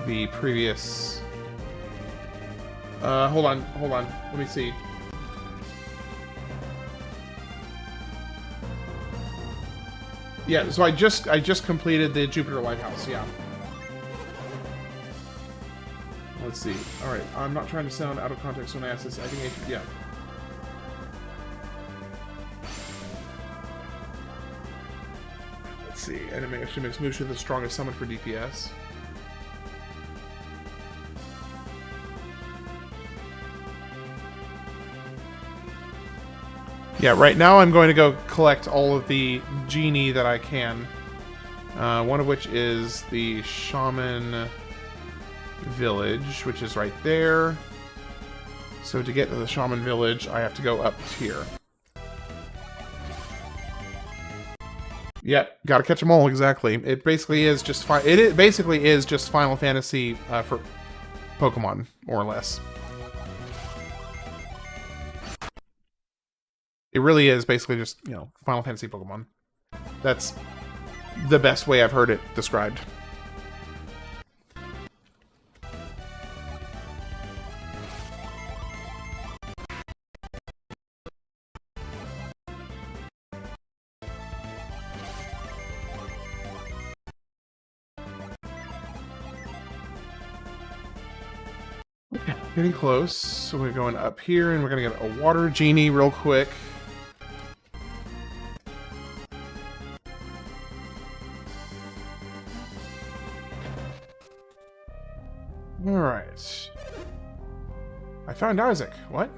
the previous... hold on. Let me see. Yeah, so I just completed the Jupiter Lighthouse, yeah. Let's see. Alright, I'm not trying to sound out of context when I ask this. I think I should, yeah. Let's see. Animation makes Mushu the strongest summon for DPS. Yeah, right now I'm going to go collect all of the genie that I can. One of which is the Shaman Village, which is right there. So to get to the Shaman Village, I have to go up here. Yeah, gotta catch them all, exactly. It basically is just it basically is just Final Fantasy for Pokemon, more or less. It really is basically just, you know, Final Fantasy Pokemon. That's the best way I've heard it described. Okay, getting close. So we're going up here, and we're going to get a water genie real quick. Alright. I found Isaac. What?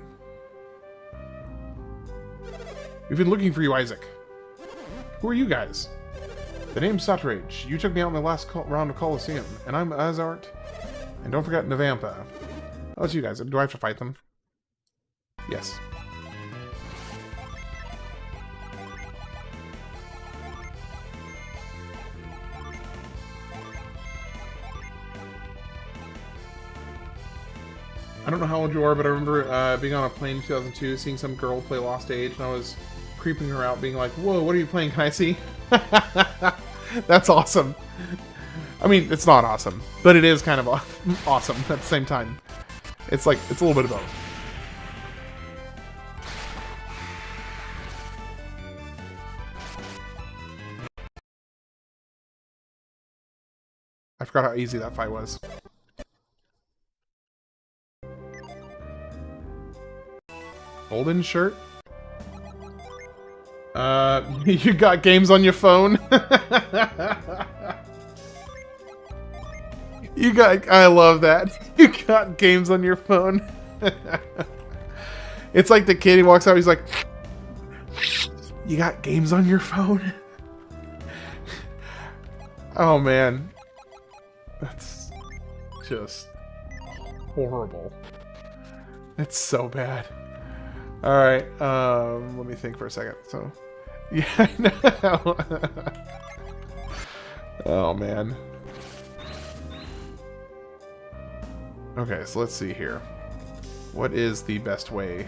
We've been looking for you, Isaac. Who are you guys? The name's Satrage. You took me out in the last round of Colosseum, and I'm Azart. And don't forget Navampa. Oh, it's you guys. Do I have to fight them? Yes. I don't know how old you are, but I remember being on a plane in 2002, seeing some girl play Lost Age, and I was creeping her out, being like, whoa, what are you playing? Can I see? That's awesome. I mean, it's not awesome, but it is kind of awesome at the same time. It's like, it's a little bit of both. I forgot how easy that fight was. Golden shirt? You got games on your phone? I love that. You got games on your phone. It's like the kid, he walks out, he's like, you got games on your phone? Oh man. That's just horrible. It's so bad. Alright, let me think for a second. So, yeah, I know. Oh man. Okay, so let's see here. What is the best way?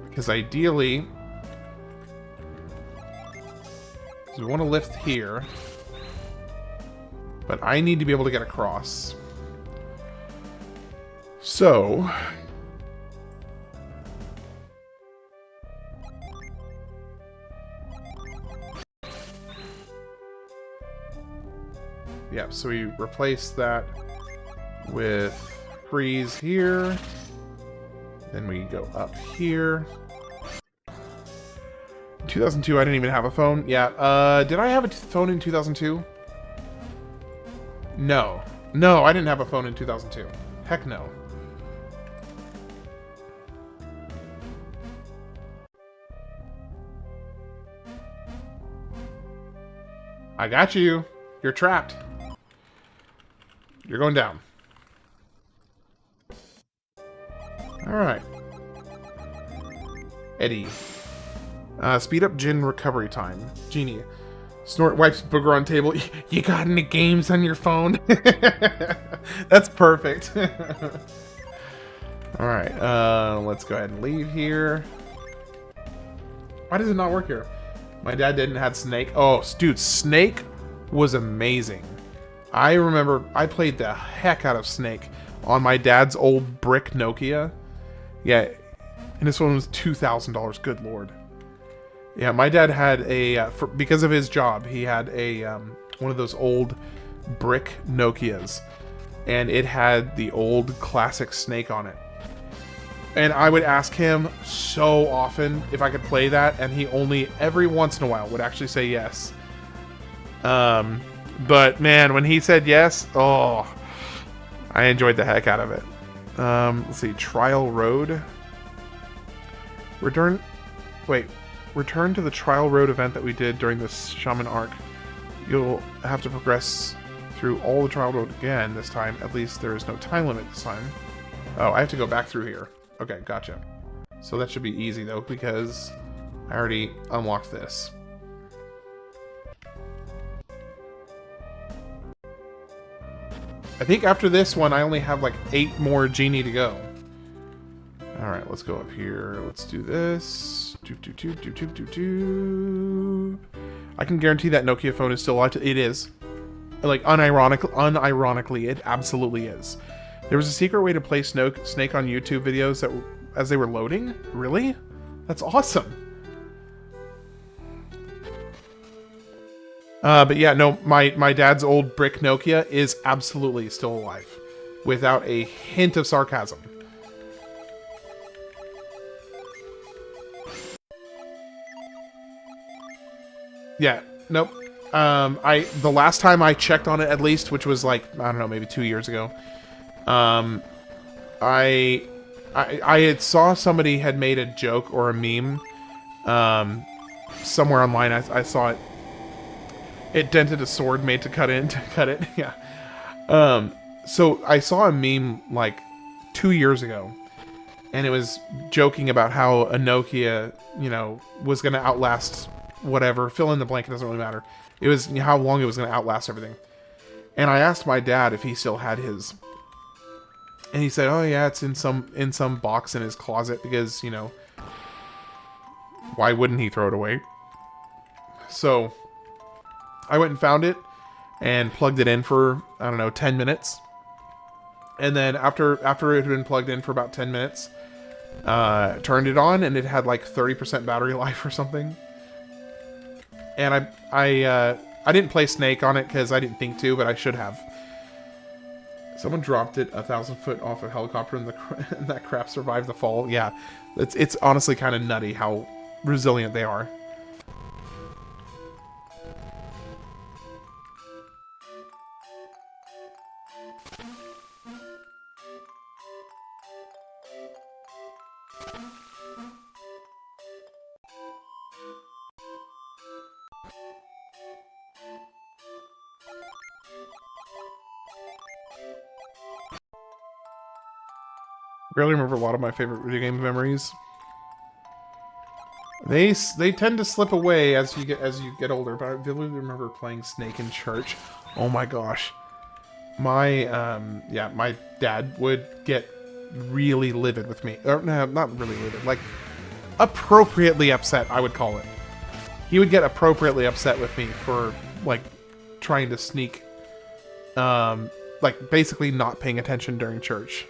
Because ideally, we want to lift here, but I need to be able to get across. So, yeah, so we replace that with freeze here. Then we go up here. In 2002, I didn't even have a phone. Yeah, did I have a phone in 2002? No. No, I didn't have a phone in 2002. Heck no. I got you. You're trapped. You're going down. Alright. Eddie. Speed up Djinn recovery time. Genie. Snort wipes booger on table. You got any games on your phone? That's perfect. Alright, let's go ahead and leave here. Why does it not work here? My dad didn't have Snake. Oh, dude, Snake was amazing. I remember I played the heck out of Snake on my dad's old brick Nokia. Yeah, and this one was $2,000. Good lord. Yeah, my dad had a because of his job, he had a one of those old brick Nokias, and it had the old classic Snake on it. And I would ask him so often if I could play that, and he only every once in a while would actually say yes. But man, when he said yes, oh, I enjoyed the heck out of it. Let's see, Trial Road. Return to the Trial Road event that we did during this Shaman arc. You'll have to progress through all the Trial Road again this time. At least there is no time limit this time. Oh, I have to go back through here. Okay, gotcha. So that should be easy though, because I already unlocked this. I think after this one, I only have like 8 more Genie to go. Alright, let's go up here. Let's do this. I can guarantee that Nokia phone is still alive. It is. Like, unironically, it absolutely is. There was a secret way to play Snake on YouTube videos that as they were loading? Really? That's awesome. But yeah, no, my dad's old brick Nokia is absolutely still alive. Without a hint of sarcasm. Yeah, nope. The last time I checked on it, at least, which was like, I don't know, maybe 2 years ago, I had saw somebody had made a joke or a meme, somewhere online. I saw it. It dented a sword made to cut it. Yeah. So I saw a meme like 2 years ago, and it was joking about how a Nokia, you know, was going to outlast whatever. Fill in the blank. It doesn't really matter. It was how long it was going to outlast everything. And I asked my dad if he still had his, and he said, "Oh yeah, it's in some box in his closet because, you know, why wouldn't he throw it away?" So I went and found it and plugged it in for, I don't know, 10 minutes. And then after it had been plugged in for about 10 minutes, turned it on, and it had like 30% battery life or something. And I didn't play Snake on it because I didn't think to, but I should have. Someone dropped it 1,000 foot off a helicopter and, and that crap survived the fall. Yeah, it's honestly kind of nutty how resilient they are. Barely remember a lot of my favorite video game memories. They tend to slip away as you get older, but I vividly remember playing Snake in church. Oh my gosh. My dad would get really livid with me. Or, no, not really livid, like appropriately upset, I would call it. He would get appropriately upset with me for like trying to sneak, like basically not paying attention during church.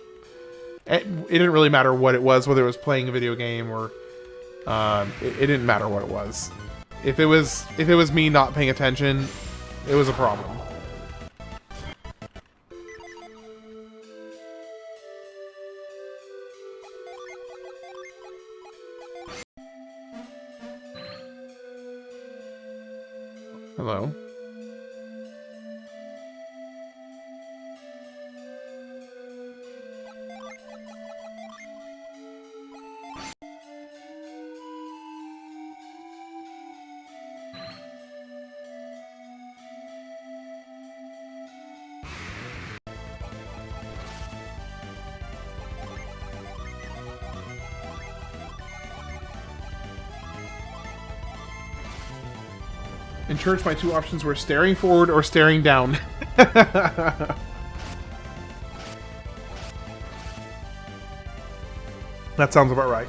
It didn't really matter what it was, whether it was playing a video game or it didn't matter what it was. If it was me not paying attention, it was a problem. Hello. In church, my two options were staring forward or staring down. That sounds about right.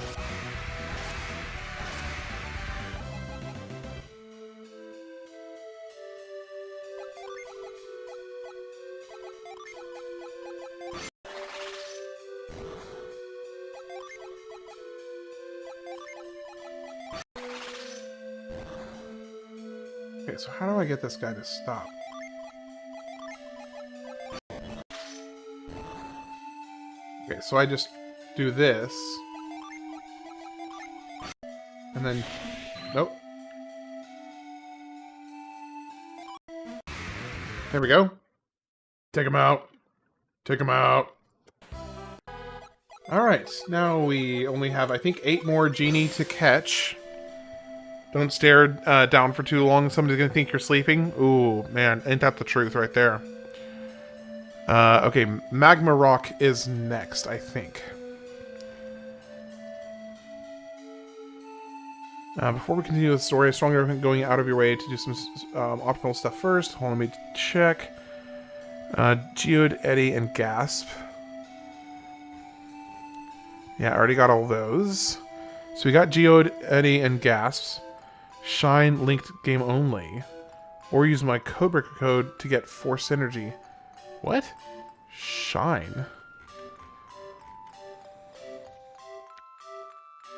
Okay, so how do I get this guy to stop? Okay, so I just do this. And then... Nope. There we go. Take him out. Take him out. Alright, now we only have, I think, 8 more genie to catch. Don't stare down for too long. Somebody's gonna think you're sleeping. Ooh, man, ain't that the truth right there. Okay, Magma Rock is next, I think. Before we continue the story, I strongly recommend going out of your way to do some optional stuff first. Hold on, let me check. Geode, Eddy, and Gasp. Yeah, I already got all those. So we got Geode, Eddy, and Gasps. Shine linked game only. Or use my codebreaker code to get Force Synergy. What? Shine.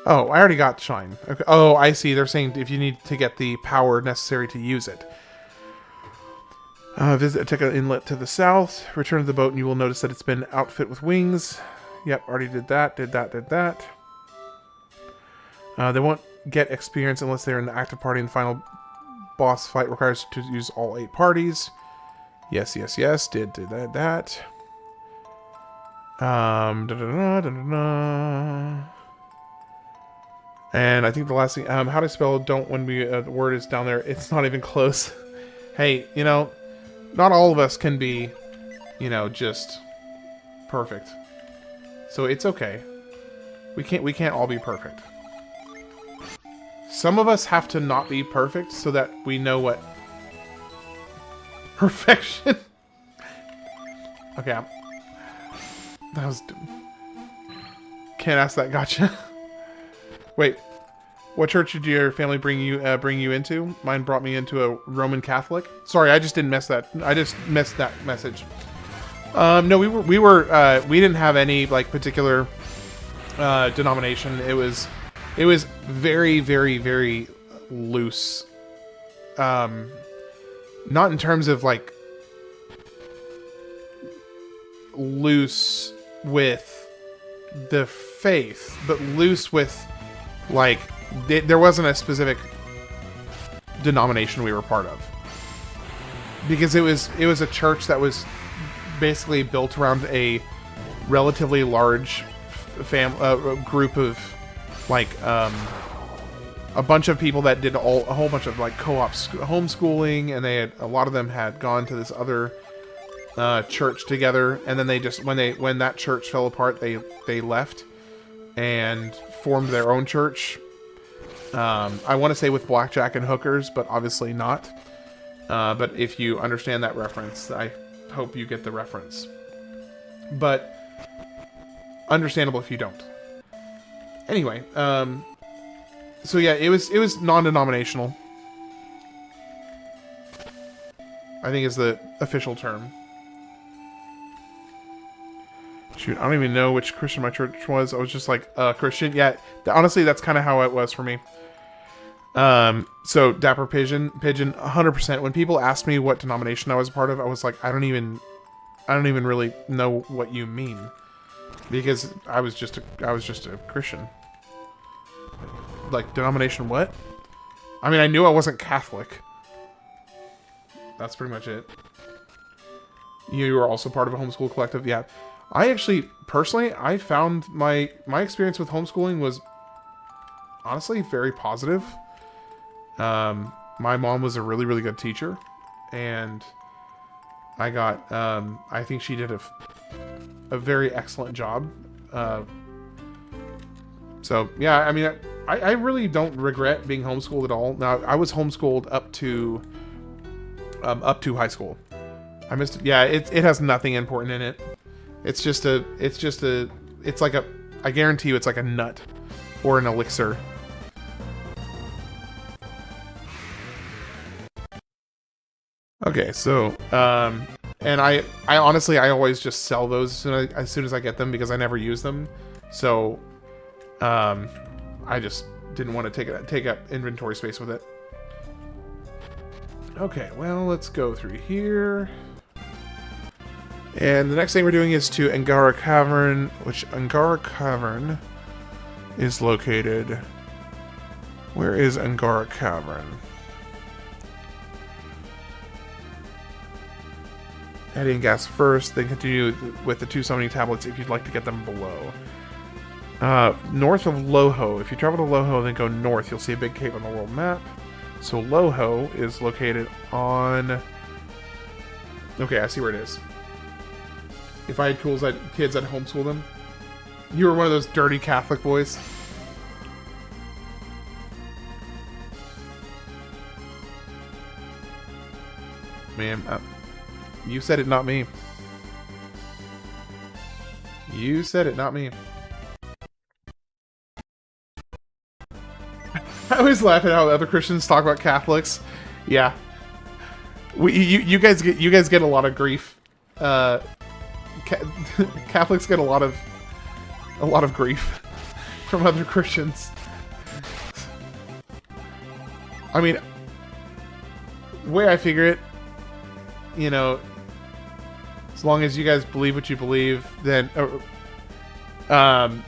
Oh, I already got Shine. Okay. Oh, I see. They're saying if you need to get the power necessary to use it. Visit a Tekka inlet to the south. Return to the boat and you will notice that it's been outfit with wings. Yep, already did that, did that, did that. They won't get experience unless they're in the active party, and the final boss fight requires to use all 8 parties. Yes, yes, yes, did that. And I think the last thing, how to spell don't when we, the word is down there, it's not even close. Hey, you know, not all of us can be, you know, just perfect. So it's okay. We can't all be perfect. Some of us have to not be perfect so that we know what perfection. Okay, that was... Can't ask that. Gotcha. Wait, what church did your family bring you into? Mine brought me into a Roman Catholic. Sorry, I just didn't miss that. I just missed that message. No, we didn't have any like particular denomination. It was very, very, very loose. Not in terms of like loose with the faith, but loose with, like, there wasn't a specific denomination we were part of. Because it was a church that was basically built around a relatively large group of, like, a bunch of people that did a whole bunch of, like, co-op homeschooling, and a lot of them had gone to this other church together, and then they just, when that church fell apart, they left and formed their own church. I want to say with blackjack and hookers, but obviously not. But if you understand that reference, I hope you get the reference. But understandable if you don't. Anyway, so yeah, it was non-denominational, I think is the official term. Shoot, I don't even know which Christian my church was. I was just like, Christian. Yeah, honestly, that's kind of how it was for me. So Dapper Pigeon, 100%. When people asked me what denomination I was a part of, I was like, I don't even really know what you mean, because I was just a Christian. Like, denomination what? I mean, I knew I wasn't Catholic. That's pretty much it. You were also part of a homeschool collective, yeah. I actually, personally, I found my experience with homeschooling was honestly very positive. My mom was a really, really good teacher, and I got, I think she did a very excellent job. So yeah, I mean, I really don't regret being homeschooled at all. Now, I was homeschooled up to high school. I missed it. Yeah, it has nothing important in it. It's like I guarantee you it's like a nut or an elixir. Okay, so, and I honestly, I always just sell those as soon as I get them, because I never use them. So, I just didn't want to take up inventory space with it. Okay, well, let's go through here. And the next thing we're doing is to Angara Cavern, which Angara Cavern is located. Where is Angara Cavern? Heading gas first, then continue with the 2 summoning tablets if you'd like to get them below. North of Loho. If you travel to Loho, then go north, you'll see a big cave on the world map. So Loho is located on... Okay, I see where it is. If I had kids, I'd homeschool them. You were one of those dirty Catholic boys. Man, you said it, not me. You said it, not me. I always laugh at how other Christians talk about Catholics. Yeah, you guys get a lot of grief. Catholics get a lot of grief from other Christians. I mean, the way I figure it, you know, as long as you guys believe what you believe, then, and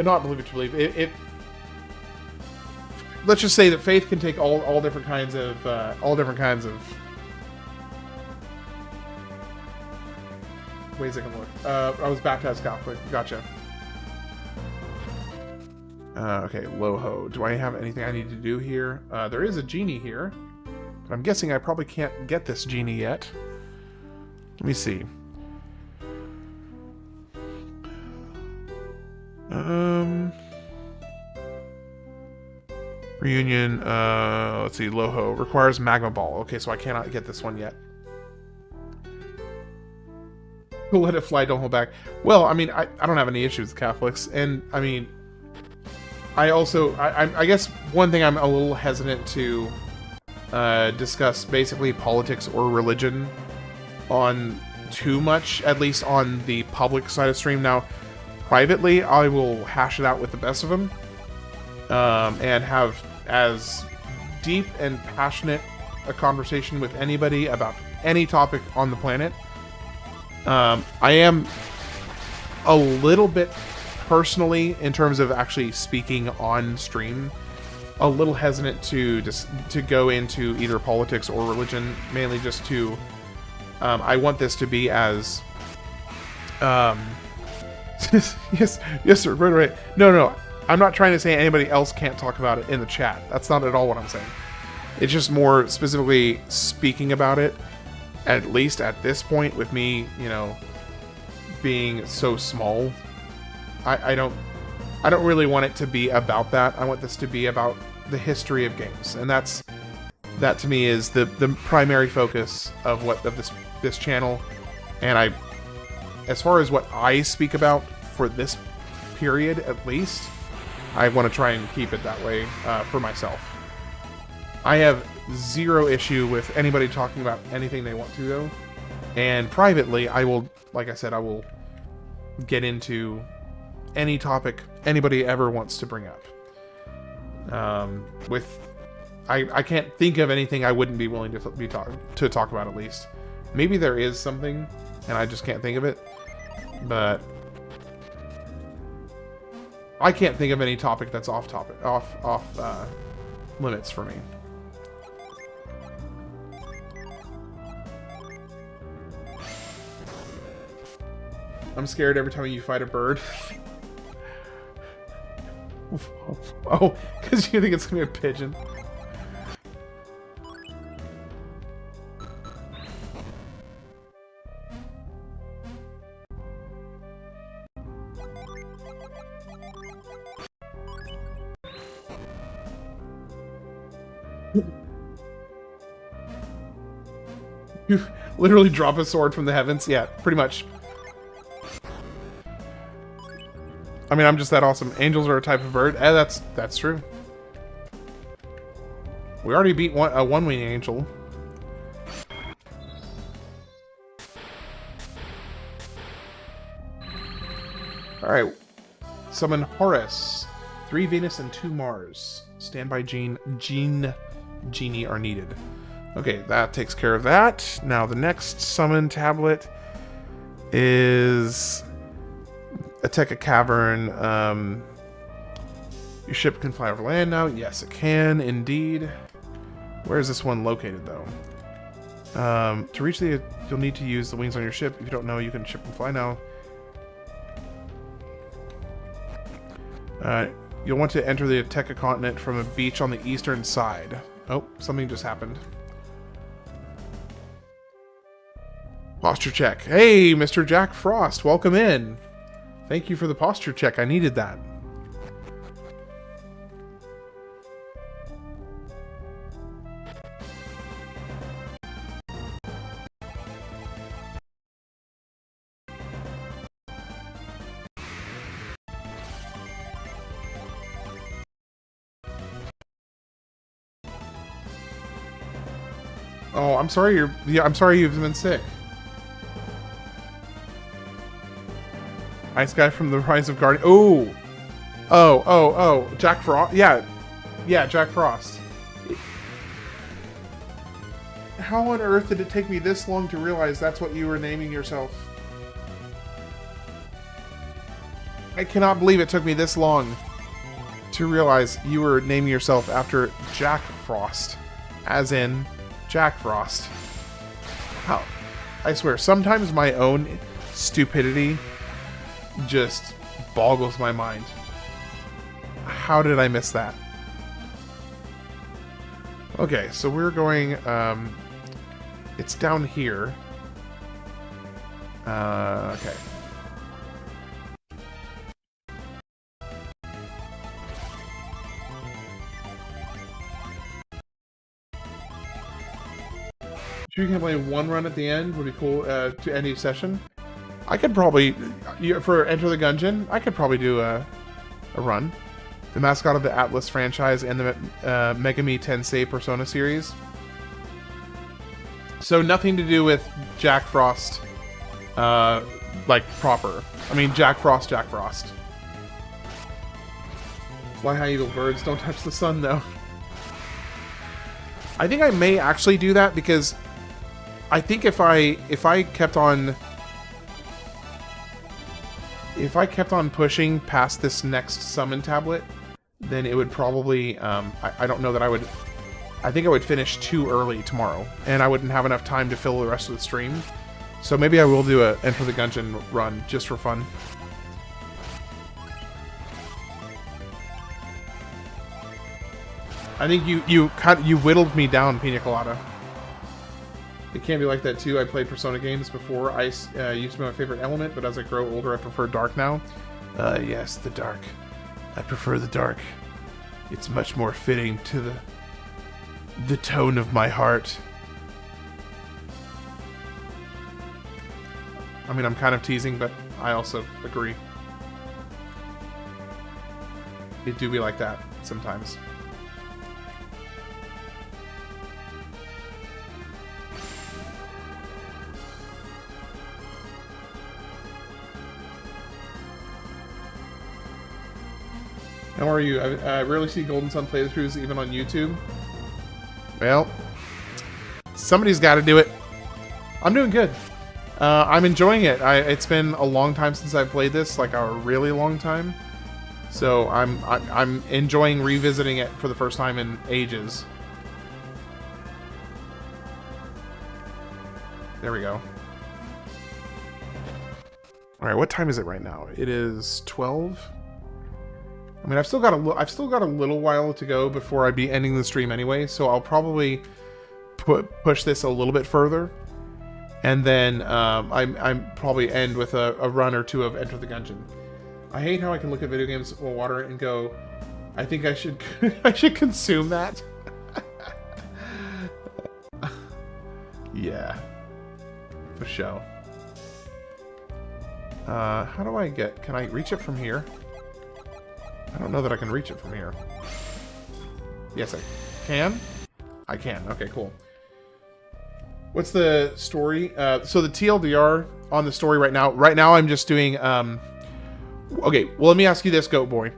not believe what you believe, it let's just say that faith can take all different kinds of ways it can look. I was baptized Catholic. Gotcha. Okay, Loho. Do I have anything I need to do here? There is a genie here, but I'm guessing I probably can't get this genie yet. Let me see. Reunion, let's see, Loho. Requires Magma Ball. Okay, so I cannot get this one yet. Let it fly, don't hold back. Well, I mean, I don't have any issues with Catholics, and, I mean, I guess one thing I'm a little hesitant to discuss basically politics or religion on too much, at least on the public side of stream. Now, privately, I will hash it out with the best of them, and have as deep and passionate a conversation with anybody about any topic on the planet. I am a little bit personally, in terms of actually speaking on stream, a little hesitant to go into either politics or religion, mainly just to I want this to be as yes sir, right. No, I'm not trying to say anybody else can't talk about it in the chat. That's not at all what I'm saying. It's just more specifically speaking about it, at least at this point, with me, you know, being so small. I don't really want it to be about that. I want this to be about the history of games, and that to me is the primary focus of this channel. And as far as what I speak about for this period, at least, I want to try and keep it that way for myself. I have zero issue with anybody talking about anything they want to, though. And privately, I will, like I said, I will get into any topic anybody ever wants to bring up. I can't think of anything I wouldn't be willing to talk about, at least. Maybe there is something, and I just can't think of it. But I can't think of any topic that's off limits for me. I'm scared every time you fight a bird. Oh, because you think it's gonna be a pigeon. You literally drop a sword from the heavens? Yeah, pretty much. I mean, I'm just that awesome. Angels are a type of bird. That's true. We already beat a one-wing angel. Alright. Summon Horus. 3 Venus and 2 Mars. Standby Djinn Genie are needed. Okay, that takes care of that. Now the next summon tablet is attack a cavern. Your ship can fly over land now. Yes, it can indeed. Where is this one located, though? To reach the, you'll need to use the wings on your ship. If you don't know, you can ship and fly now. You'll want to enter the Ateca continent from a beach on the eastern side. Oh, something just happened. Posture check. Hey, Mr. Jack Frost, welcome in. Thank you for the posture check. I needed that. Oh, I'm sorry I'm sorry you've been sick. Ice guy from the Rise of Guardian. Oh, Jack Frost. Yeah, Jack Frost. How on earth did it take me this long to realize that's what you were naming yourself? I cannot believe it took me this long to realize you were naming yourself after Jack Frost, as in Jack Frost. How? I swear, sometimes my own stupidity just boggles my mind. How did I miss that? Okay, so we're going, it's down here. Okay. You can play one run at the end would be cool to end each session. I could probably, for Enter the Gungeon, I could probably do a run. The mascot of the Atlas franchise and the Megami Tensei Persona series. So nothing to do with Jack Frost, like proper. I mean Jack Frost. Fly high, evil birds, don't touch the sun though. I think I may actually do that because I think if I kept on, if I kept on pushing past this next summon tablet, then it would probably, I don't know that I would, I think I would finish too early tomorrow, and I wouldn't have enough time to fill the rest of the stream. So maybe I will do a Enter the Gungeon run, just for fun. I think you whittled me down, Pina Colada. It can be like that too. I played Persona games before. Ice used to be my favorite element, but as I grow older, I prefer dark now. Yes, the dark. I prefer the dark. It's much more fitting to the tone of my heart. I mean, I'm kind of teasing, but I also agree. It do be like that sometimes. How are you? I rarely see Golden Sun playthroughs even on YouTube. Well, somebody's got to do it. I'm doing good. I'm enjoying it. It's been a long time since I've played this, like a really long time. So I'm enjoying revisiting it for the first time in ages. There we go. All right, what time is it right now? It is 12. I mean, I've still got a little while to go before I'd be ending the stream anyway, so I'll probably push this a little bit further, and then I'm probably end with a run or two of Enter the Gungeon. I hate how I can look at video games while watering and go, I think I should I should consume that. Yeah, for sure. How do I get? Can I reach it from here? I don't know that I can reach it from here. Yes, I can. I can. Okay, cool. What's the story? So the TLDR on the story right now. Right now, I'm just doing. Okay, well, let me ask you this, Goat Boy.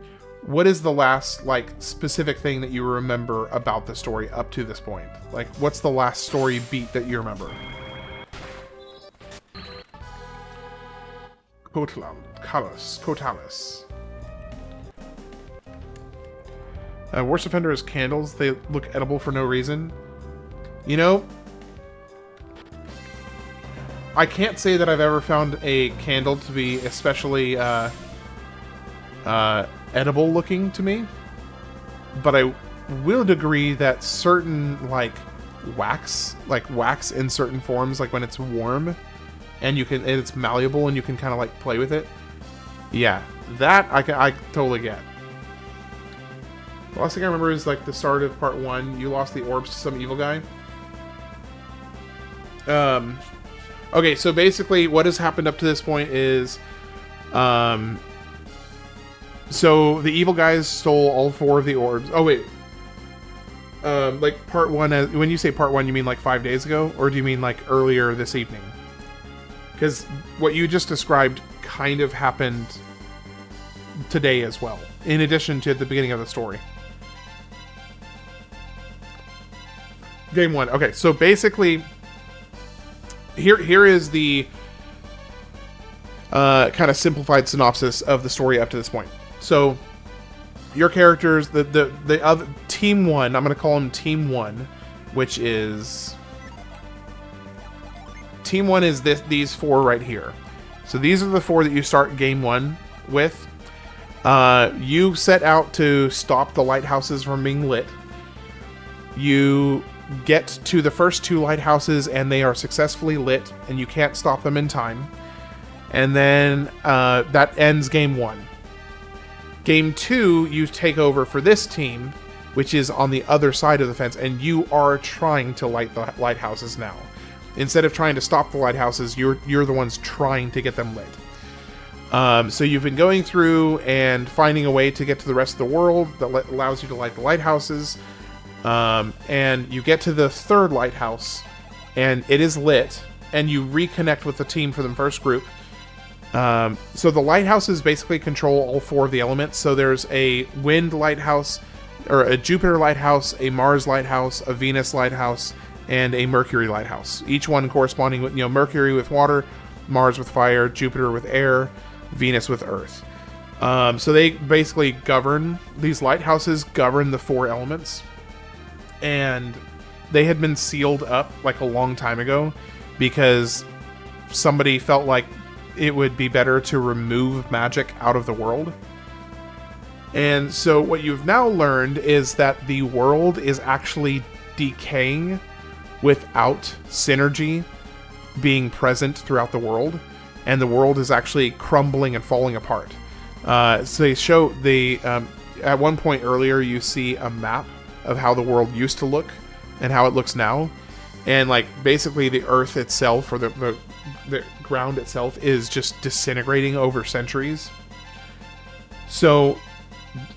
What is the last like specific thing that you remember about the story up to this point? Like, what's the last story beat that you remember? Cotalis. Worst offender is candles. They look edible for no reason. You know, I can't say that I've ever found a candle to be especially edible looking to me, but I will agree that certain like wax in certain forms, like when it's warm and it's malleable and you can kind of like play with it. Yeah, that I totally get. The last thing I remember is like the start of part 1. You lost the orbs to some evil guy. Okay, so basically what has happened up to this point is, so the evil guys stole all 4 of the orbs. Oh wait, like part 1. When you say part 1, you mean like 5 days ago, or do you mean like earlier this evening? Because what you just described kind of happened today as well, in addition to the beginning of the story. Game 1. Okay, so basically, here is the kind of simplified synopsis of the story up to this point. So, your characters, the other Team 1, I'm going to call them Team 1, which is... Team 1 is these 4 right here. So these are the 4 that you start Game 1 with. You set out to stop the lighthouses from being lit. You get to the first 2 lighthouses and they are successfully lit and you can't stop them in time. And then that ends Game 1. Game 2, you take over for this team, which is on the other side of the fence, and you are trying to light the lighthouses now. Instead of trying to stop the lighthouses, you're the ones trying to get them lit. So you've been going through and finding a way to get to the rest of the world that allows you to light the lighthouses. And you get to the 3rd lighthouse, and it is lit, and you reconnect with the team from the first group. So the lighthouses basically control all 4 of the elements. So there's a wind lighthouse, or a Jupiter lighthouse, a Mars lighthouse, a Venus lighthouse, and a Mercury lighthouse. Each one corresponding with, Mercury with water, Mars with fire, Jupiter with air, Venus with Earth. So they basically govern, these lighthouses govern the 4 elements. And they had been sealed up like a long time ago because somebody felt like it would be better to remove magic out of the world. And so what you've now learned is that the world is actually decaying without Psynergy being present throughout the world, and the world is actually crumbling and falling apart. So they show at one point earlier you see a map of how the world used to look and how it looks now, and like basically the Earth itself, or the ground itself, is just disintegrating over centuries. So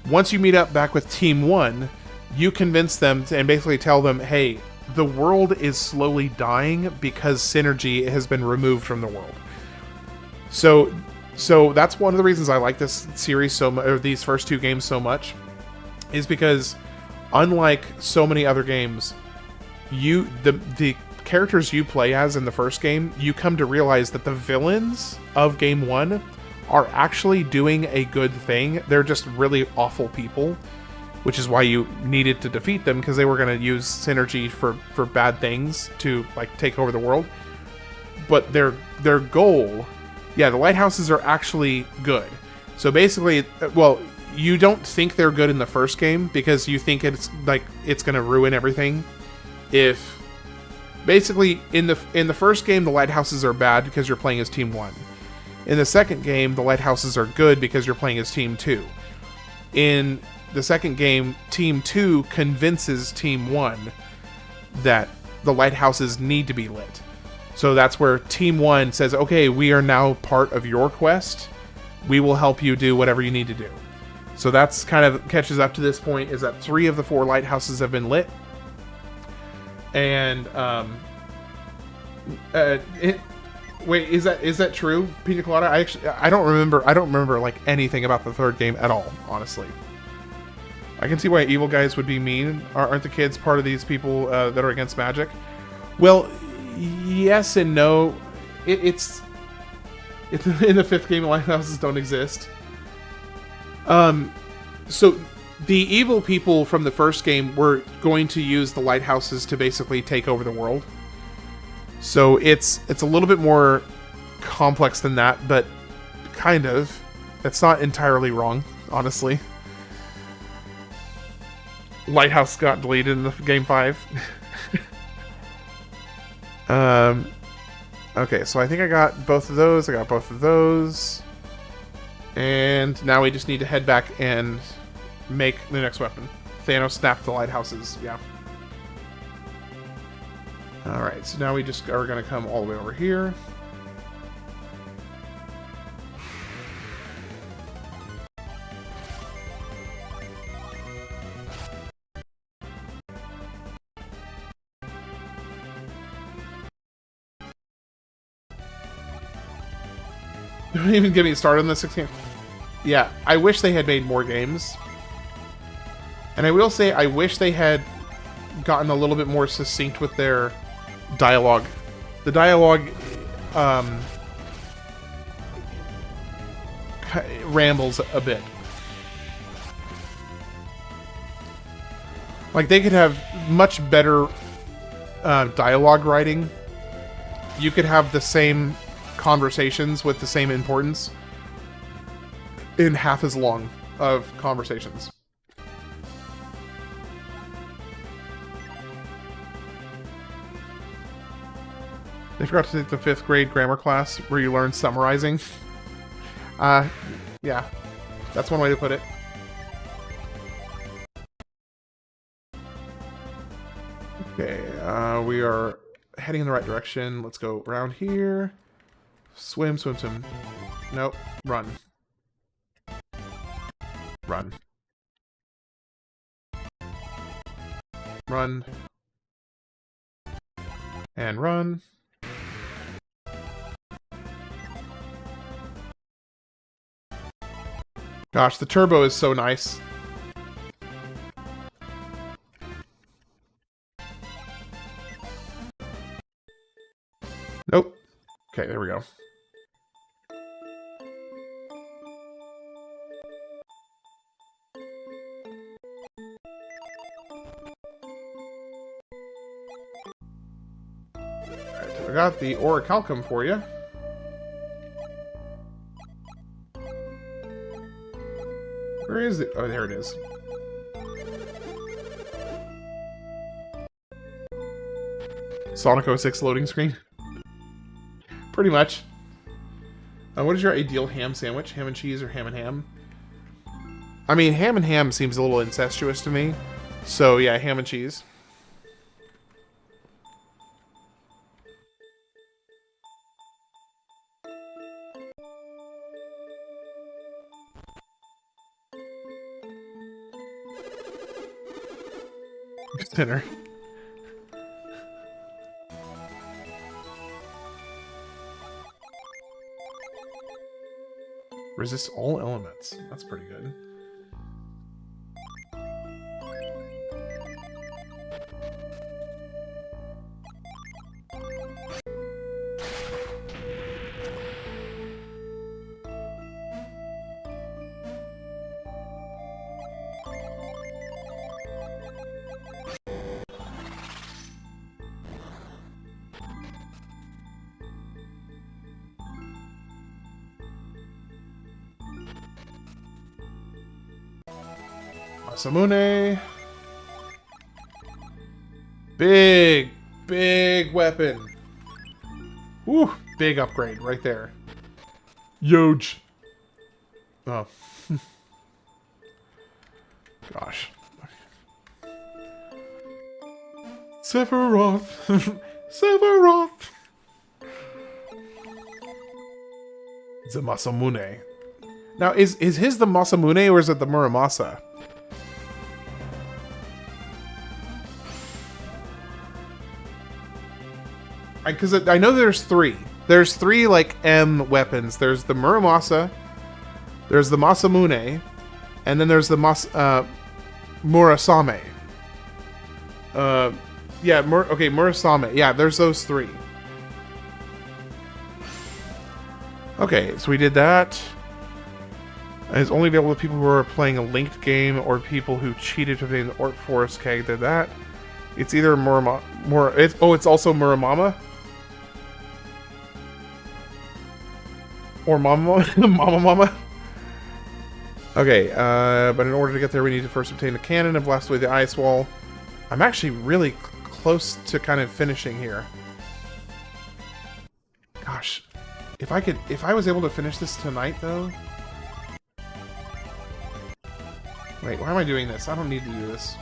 once you meet up back with Team 1, you convince them and basically tell them, hey, the world is slowly dying because Psynergy has been removed from the world. So that's one of the reasons I like this series so much, or these first 2 games so much, is because unlike so many other games, the characters you play as in the first game, you come to realize that the villains of Game 1 are actually doing a good thing. They're just really awful people, which is why you needed to defeat them, because they were going to use Psynergy for bad things to like take over the world. But their goal, yeah, the lighthouses are actually good. So basically, well, you don't think they're good in the first game because you think it's going to ruin everything. If basically in the first game the lighthouses are bad because you're playing as Team 1. In the second game the lighthouses are good because you're playing as Team 2. In the second game, Team 2 convinces Team 1 that the lighthouses need to be lit. So that's where Team 1 says, okay, we are now part of your quest. We will help you do whatever you need to do. So that's kind of catches up to this point, is that 3 of the 4 lighthouses have been lit. And, wait, is that true, Pina Colada? I don't remember like anything about the third game at all, honestly. I can see why evil guys would be mean. Aren't the kids part of these people that are against magic? Well, yes and no. It's in the 5th game, lighthouses don't exist. So the evil people from the first game were going to use the lighthouses to basically take over the world. So it's a little bit more complex than that, but kind of. That's not entirely wrong, honestly. Lighthouse got deleted in the game 5. Okay, so I think I got both of those. And now we just need to head back and make the next weapon. Thanos snapped the lighthouses, yeah. Alright, so now we just are going to come all the way over here. Don't even get me started on the 6th game. Yeah, I wish they had made more games. And I will say, I wish they had gotten a little bit more succinct with their dialogue. The dialogue rambles a bit. Like, they could have much better dialogue writing. You could have the same conversations with the same importance in half as long of conversations. They forgot to take the 5th grade grammar class where you learn summarizing. Yeah, that's one way to put it. Okay, we are heading in the right direction. Let's go around here. Swim, swim, swim. Nope. Run. Run. Run. And run. Gosh, the turbo is so nice. Nope. Okay, there we go. I got the orichalcum for you. Where is it? Oh, there it is. Sonic 06 loading screen. Pretty much. What is your ideal ham sandwich? Ham and cheese or ham and ham? I mean, ham and ham seems a little incestuous to me. So, yeah, ham and cheese. Dinner. Resist all elements. That's pretty good. Masamune. Big weapon. Woo, big upgrade right there. Huge. Oh. Gosh. Sephiroth. Sephiroth. The Masamune. Now, is his the Masamune or is it the Muramasa? Because I know there's three. There's three, like, M weapons. There's the Muramasa, there's the Masamune, and then there's the Murasame. Yeah, okay, Murasame. Yeah, there's those three. Okay, so we did that. It's only available to people who are playing a linked game or people who cheated to obtain the Orc Forest. Okay, did that. It's either it's also Muramama. Or Mama. Okay, but in order to get there, we need to first obtain a cannon and blast away the ice wall. I'm actually really close to kind of finishing here. Gosh, if I was able to finish this tonight, though. Wait, why am I doing this? I don't need to do this.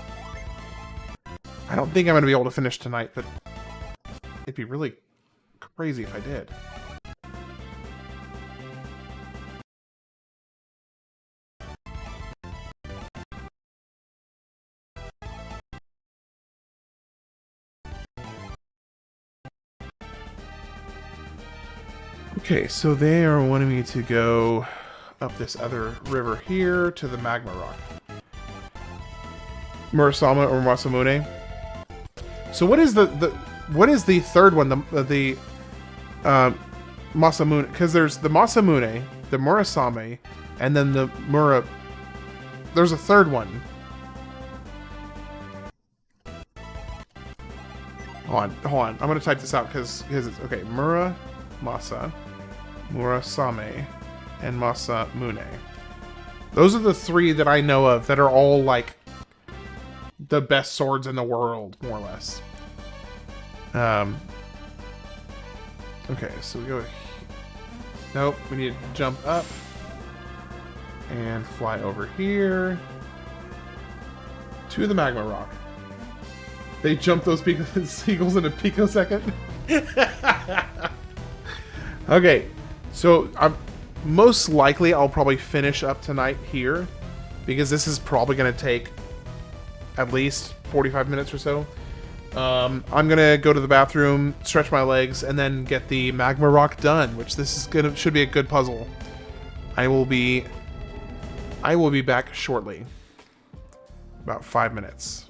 I don't think I'm going to be able to finish tonight, but it'd be really crazy if I did. Okay, so they are wanting me to go up this other river here to the magma rock. Murasama or Masamune. So what is the third one? The Masamune, because there's the Masamune, the Murasame, and then the There's a third one. Hold on. I'm gonna type this out because it's okay. Murasame, and Masamune. Those are the three that I know of that are all like the best swords in the world, more or less. Okay, so we go. Nope, we need to jump up and fly over here to the magma rock. They jump those seagulls in a picosecond. Okay, so most likely I'll probably finish up tonight here because this is probably going to take at least 45 minutes or so. I'm going to go to the bathroom, stretch my legs, and then get the magma rock done, which should be a good puzzle. I will be back shortly. About 5 minutes.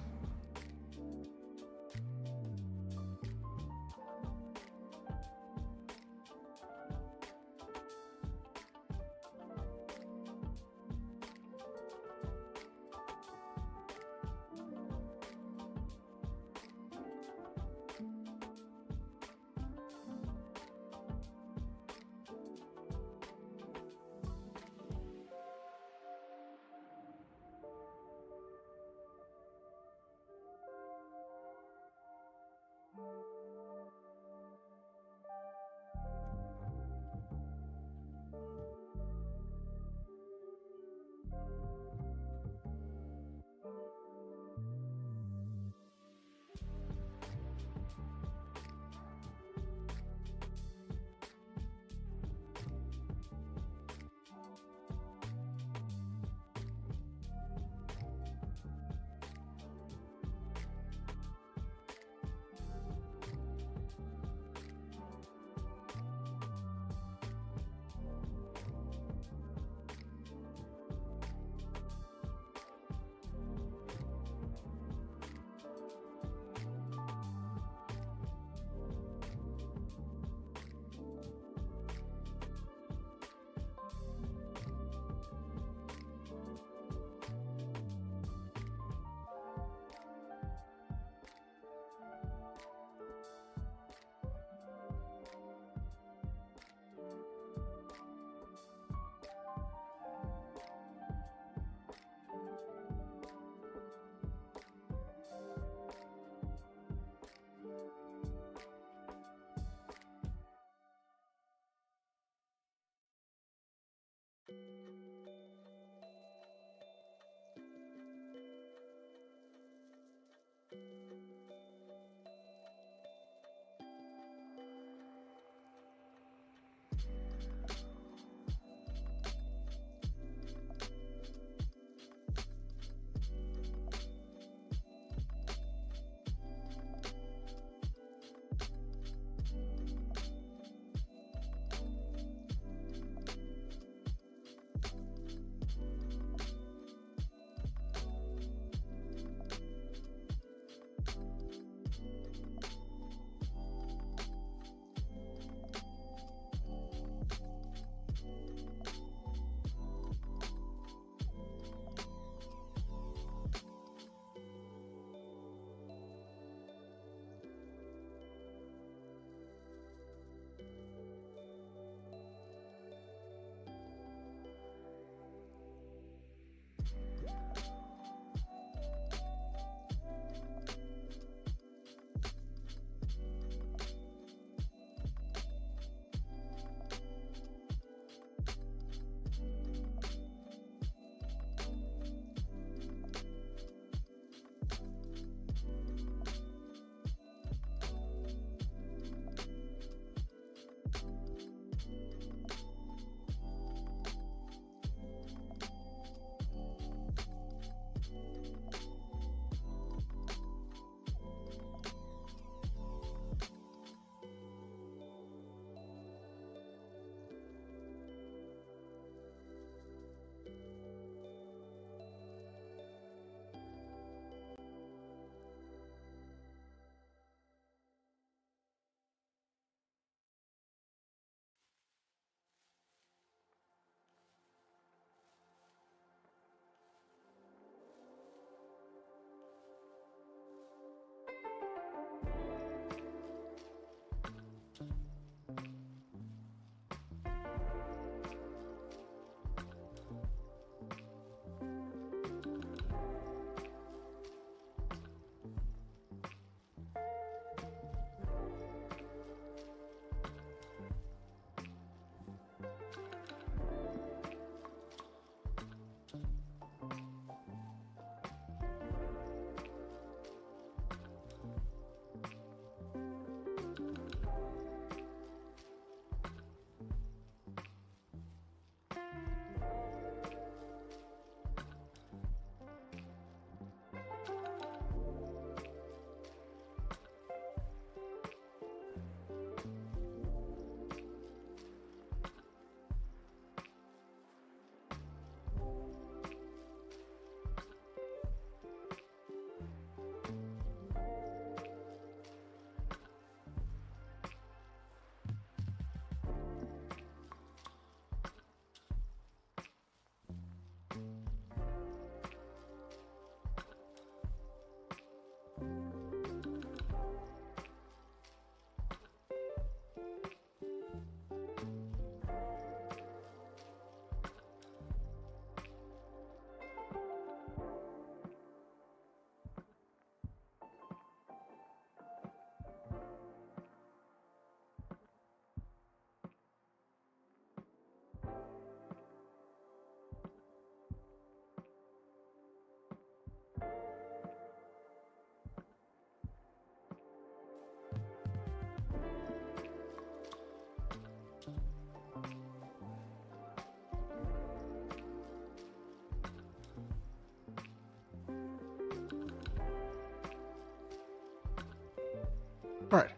All right.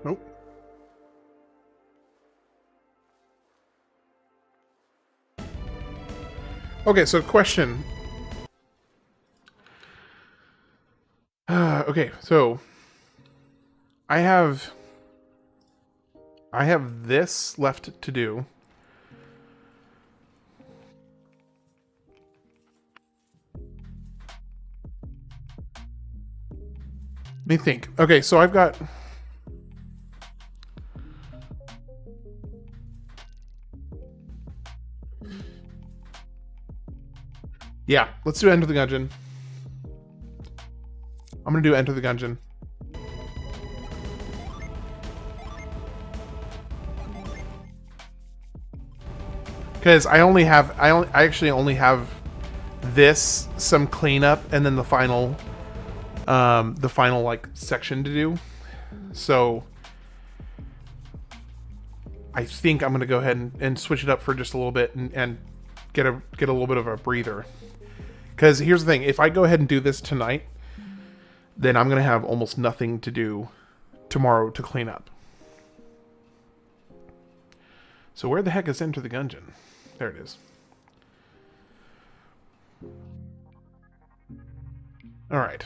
Nope. Okay, so question. Okay, so I have this left to do. Let me think. Okay, so I've got... Yeah, let's do Enter the Gungeon. I'm gonna do Enter the Gungeon. Because I actually only have this, some cleanup, and then the final like section to do. So I think I'm gonna go ahead and switch it up for just a little bit and get a little bit of a breather. Because here's the thing, if I go ahead and do this tonight, then I'm gonna have almost nothing to do tomorrow to clean up. So where the heck is Enter the Gungeon? There it is. All right.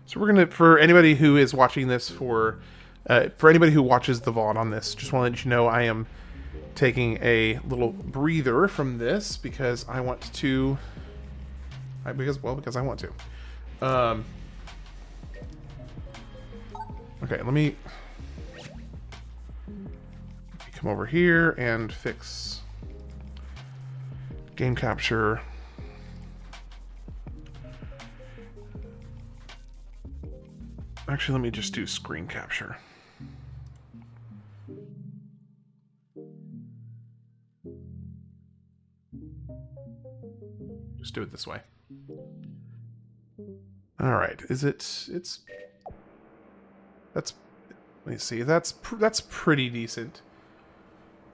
So we're gonna, for anybody who is watching this, for anybody who watches the VOD on this, just want to let you know I am taking a little breather from this because I want to. Because I want to. Okay, let me come over here and fix game capture. Actually, let me just do screen capture. Just do it this way. All right, it's let me see. That's pretty decent.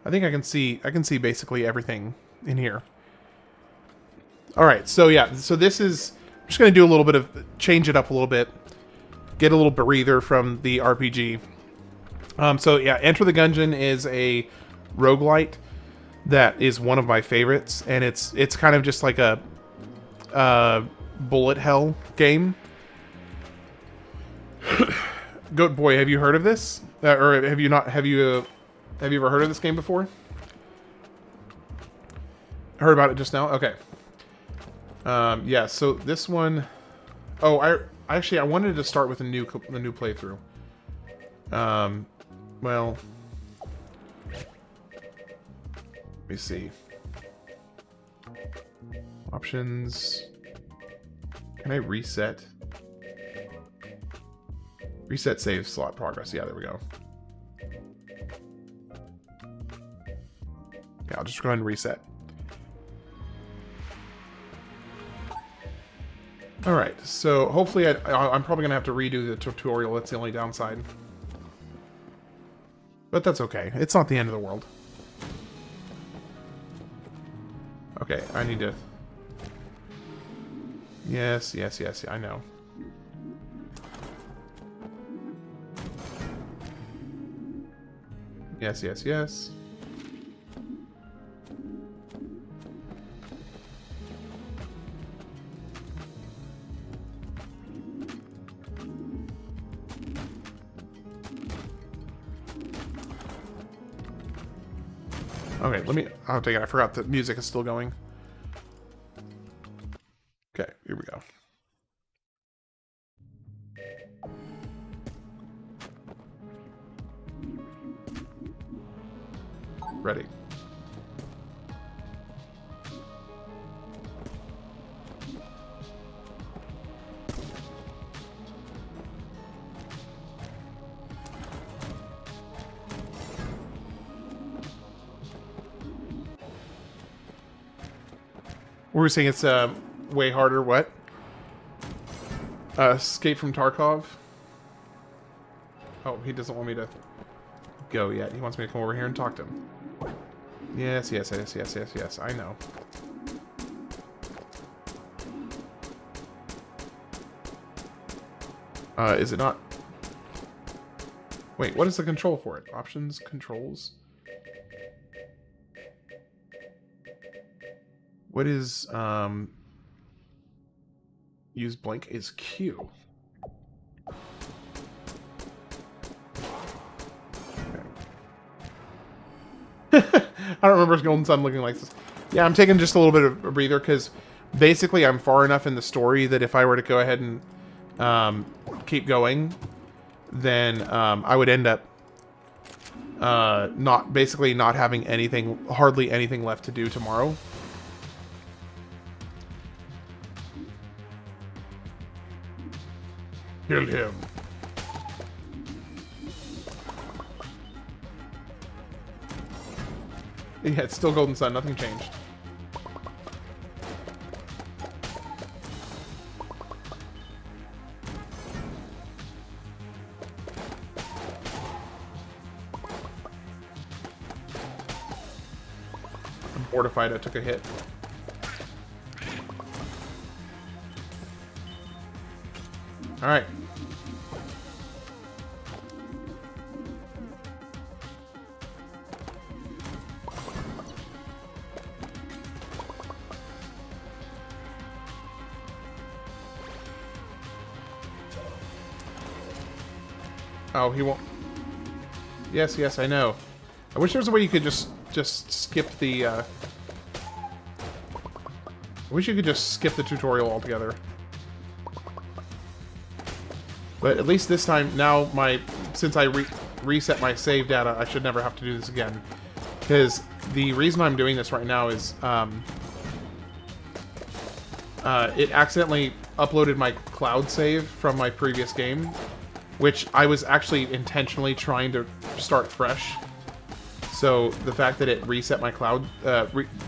I think I can see basically everything in here. All right, so yeah, so this is, I'm just going to do a little bit of, change it up a little bit, get a little breather from the RPG. So yeah, Enter the Gungeon is a roguelite that is one of my favorites, and it's kind of just like a bullet hell game. Goat Boy, have you heard of this? Or have you not? Have you ever heard of this game before? Heard about it just now? Okay. Yeah. So this one, oh, I wanted to start with a new playthrough. Well, let me see. Options. Can I reset? Reset save slot progress. Yeah, there we go. Yeah, I'll just go ahead and reset. Alright, so hopefully I'm probably going to have to redo the tutorial. That's the only downside. But that's okay. It's not the end of the world. Okay, I need to... Yes, I know. Yes. Okay, let me... Oh, dang it, I forgot the music is still going. Okay, here we go. Ready. We were saying it's way harder. What? Escape from Tarkov. Oh, he doesn't want me to go yet. He wants me to come over here and talk to him. Yes. I know. Is it not? Wait, what is the control for it? Options, controls. What is, use blink is Q. I don't remember Golden Sun looking like this. Yeah, I'm taking just a little bit of a breather because basically I'm far enough in the story that if I were to go ahead and keep going, then I would end up not having anything, hardly anything left to do tomorrow. Kill him. Yeah, it's still Golden Sun. Nothing changed. I'm mortified I took a hit. All right. Oh, he won't. Yes, yes, I know. I wish there was a way you could just skip the. I wish you could just skip the tutorial altogether. But at least this time, now since I reset my save data, I should never have to do this again. Because the reason I'm doing this right now is it accidentally uploaded my cloud save from my previous game, which I was actually intentionally trying to start fresh. So the fact that it reset my cloud,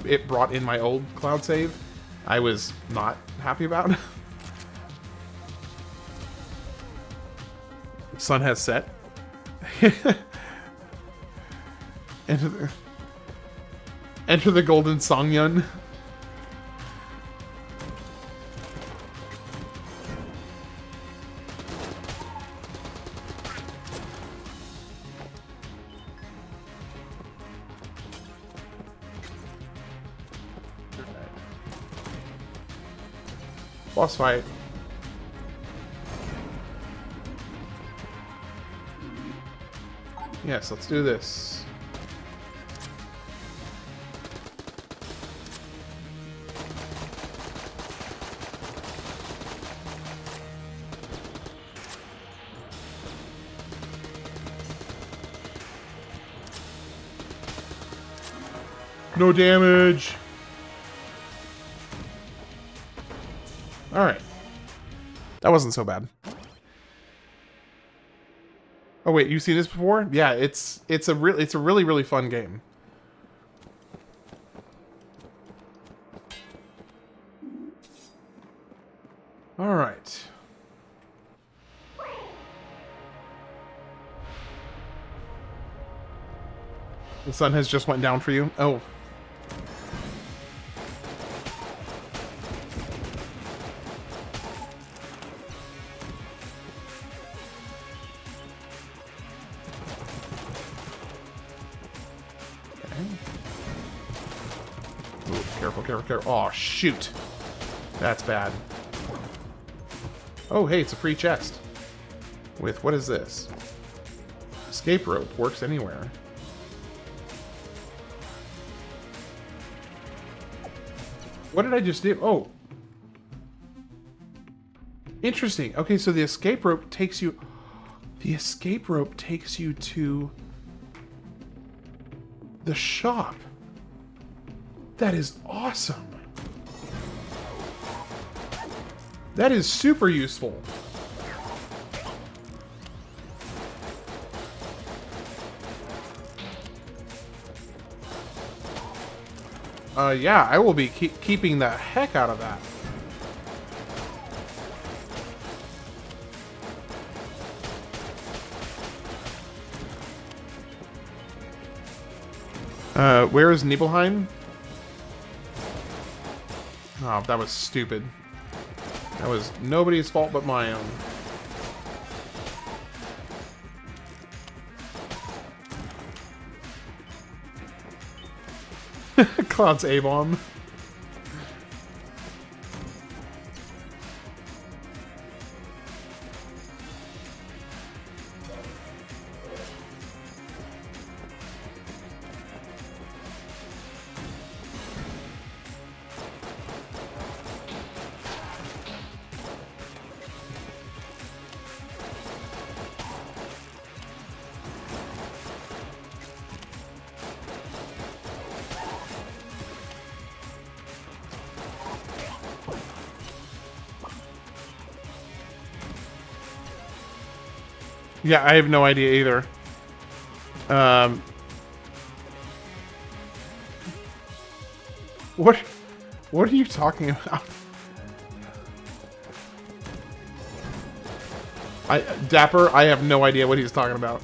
it brought in my old cloud save, I was not happy about. Sun has set. Enter the Golden Songyun. Boss fight. Yes, let's do this. No damage. All right. That wasn't so bad. Oh wait, you've seen this before? Yeah, it's a really fun game. All right. The sun has just went down for you. Oh. Careful. Oh, shoot. That's bad. Oh, hey, it's a free chest. With, what is this? Escape rope. Works anywhere. What did I just do? Oh. Interesting. Okay, so the escape rope takes you... The escape rope takes you to... the shop. That is awesome. That is super useful. Yeah, I will be keeping the heck out of that. Where is Nibelheim? Oh, that was stupid. That was nobody's fault but my own. Cloud's A-bomb. Yeah, I have no idea either. What are you talking about? Dapper, I have no idea what he's talking about.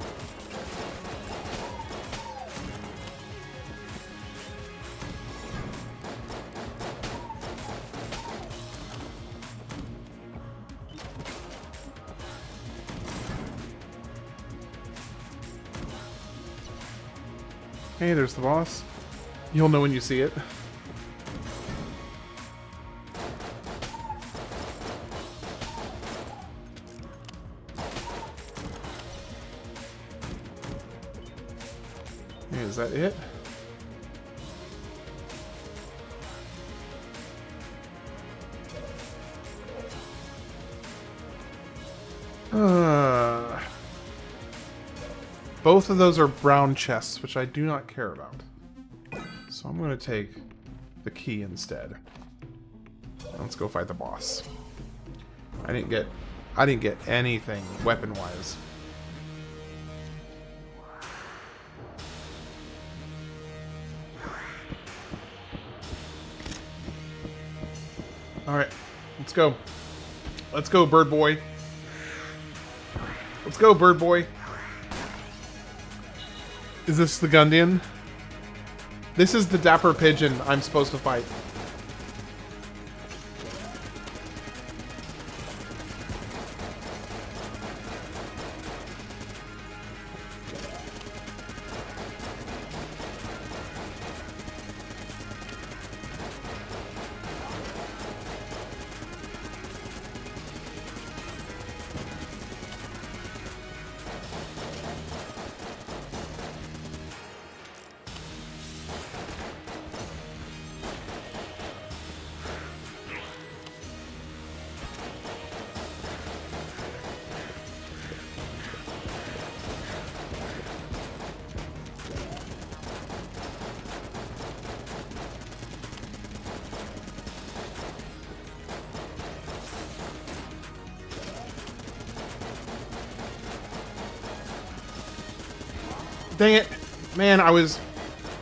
Hey, there's the boss. You'll know when you see it. Hey, is that it? Both of those are brown chests, which I do not care about. So I'm going to take the key instead. Let's go fight the boss. I didn't get anything weapon-wise. All right, let's go. Let's go, bird boy. Let's go, bird boy. Is this the Gundian? This is the dapper pigeon I'm supposed to fight. Dang it. Man, I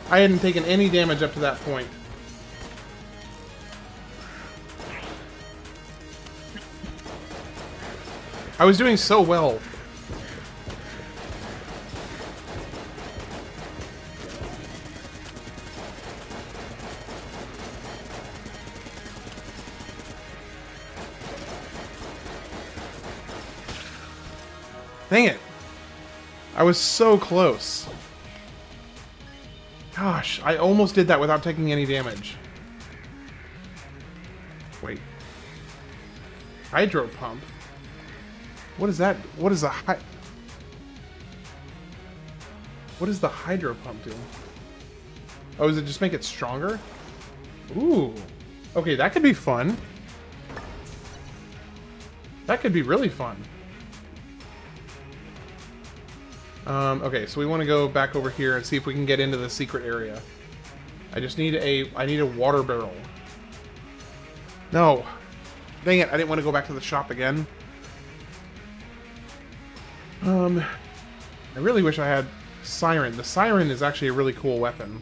hadn't taken any damage up to that point. I was doing so well. Dang it. I was so close. Gosh, I almost did that without taking any damage. Wait. Hydro pump? What is that? What is the What does the hydro pump do? Oh, does it just make it stronger? Ooh. Okay, that could be fun. That could be really fun. Okay, so we want to go back over here and see if we can get into the secret area. I just need I need a water barrel. No. Dang it, I didn't want to go back to the shop again. I really wish I had Siren. The Siren is actually a really cool weapon.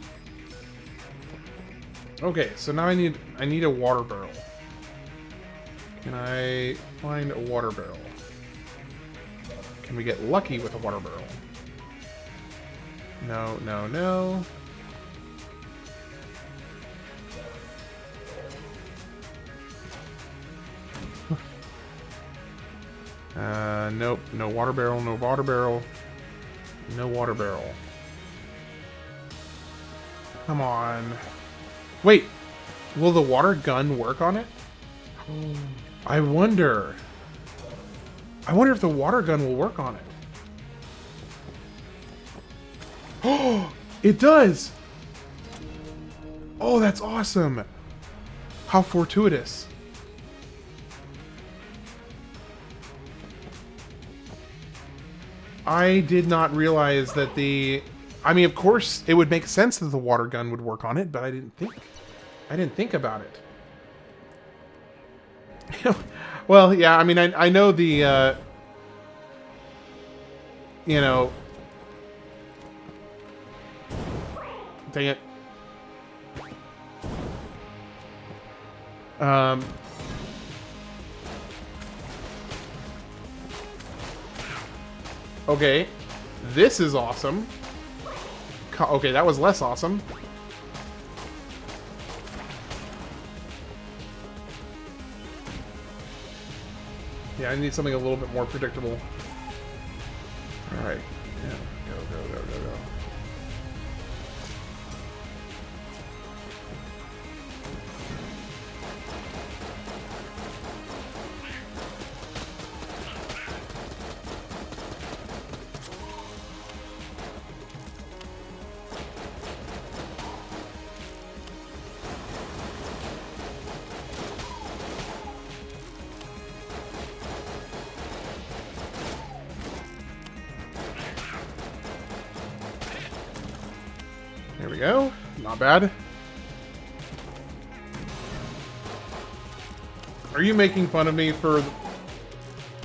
Okay, so now I need a water barrel. Can I find a water barrel? Can we get lucky with a water barrel? No, no, no. Nope. No water barrel, no water barrel. No water barrel. Come on. Wait, will the water gun work on it? I wonder. I wonder if the water gun will work on it. Oh, it does! Oh, that's awesome! How fortuitous. I did not realize that the... I mean, of course, it would make sense that the water gun would work on it, but I didn't think about it. Well, yeah, I mean, I know the, you know... Dang it. Okay. This is awesome. Okay, that was less awesome. Yeah, I need something a little bit more predictable. Alright. Yeah. Go. There we go. Not bad. Are you making fun of me for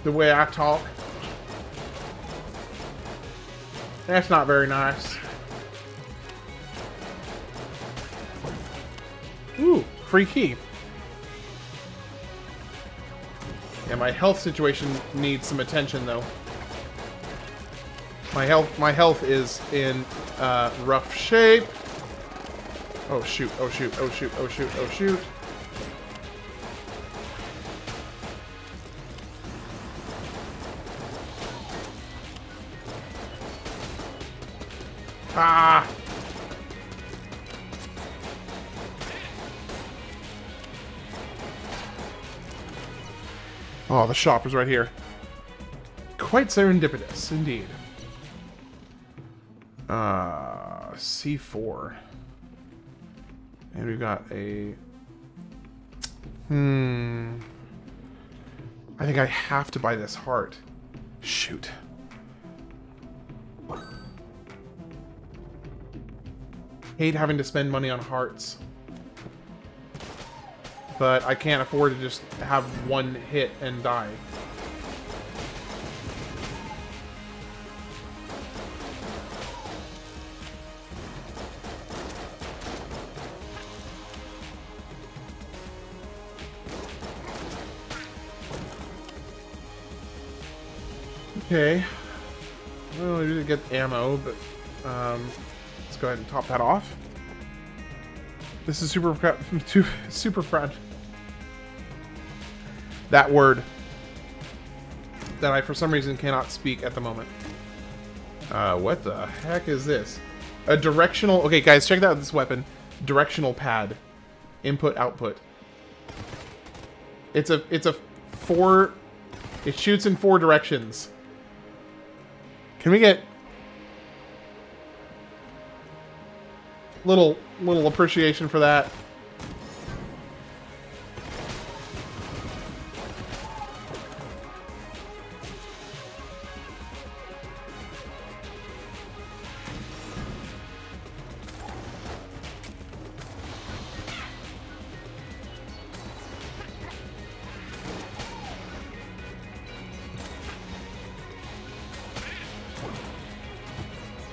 the way I talk? That's not very nice. Ooh, free key. Yeah, my health situation needs some attention, though. My health is in rough shape. Oh shoot, oh shoot, oh shoot, oh shoot, oh shoot. Ah! Oh, the shop is right here. Quite serendipitous, indeed. C4. And we've got a... I think I have to buy this heart. Shoot. Hate having to spend money on hearts. But I can't afford to just have one hit and die. Okay. Well, I didn't get ammo, but let's go ahead and top that off. This is super friend. That word that I for some reason cannot speak at the moment. What the heck is this? A directional. Okay, guys, check out this weapon. Directional pad. Input output. It's a 4. It shoots in 4 directions. Can we get little appreciation for that?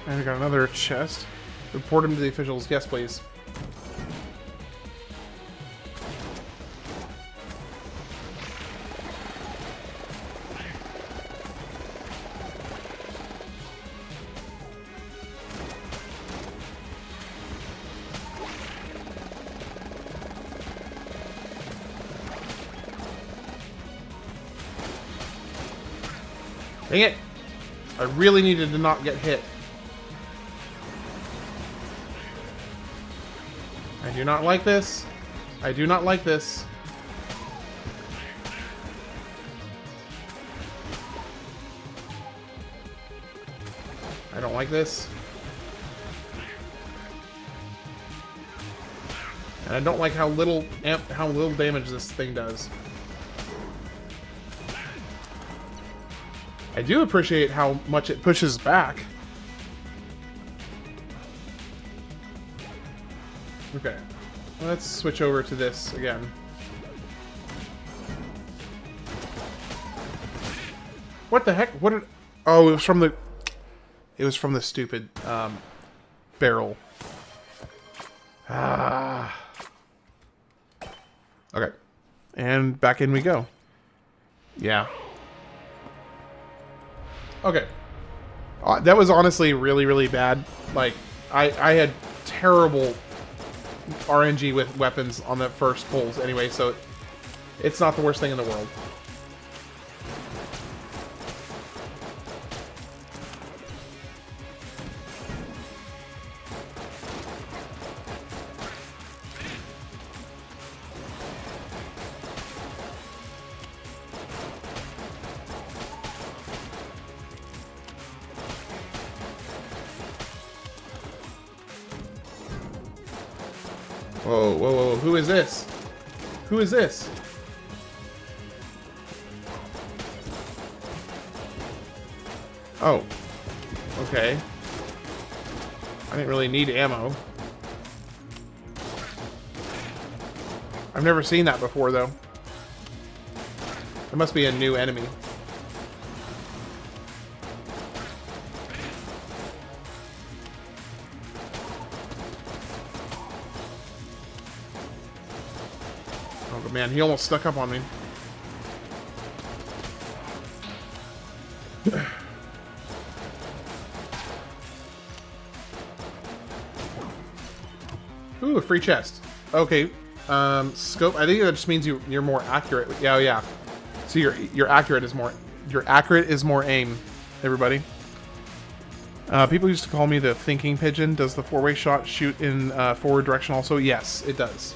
And we got another chest. Report him to the officials. Yes, please. Dang it! I really needed to not get hit. I do not like this. I do not like this. I don't like this. And I don't like how little damage this thing does. I do appreciate how much it pushes back. Okay. Let's switch over to this again. What the heck? What did... Oh, it was from the... It was from the stupid barrel. Ah. Okay. And back in we go. Yeah. Okay. That was honestly really, really bad. Like, I had terrible RNG with weapons on the first pulls anyway, so it's not the worst thing in the world. Whoa, whoa, whoa, who is this? Who is this? Oh. Okay. I didn't really need ammo. I've never seen that before, though. It must be a new enemy. Oh man, he almost stuck up on me. Ooh, a free chest. Okay. Scope. I think that just means you're more accurate. Yeah, yeah. So your accurate is more aim. Everybody. People used to call me the thinking pigeon. Does the four-way shot shoot in forward direction also? Yes, it does.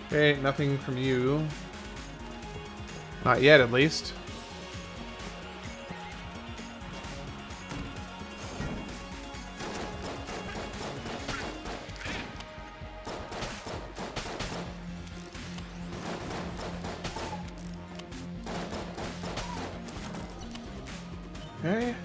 Okay, nothing from you. Not yet, at least. Okay.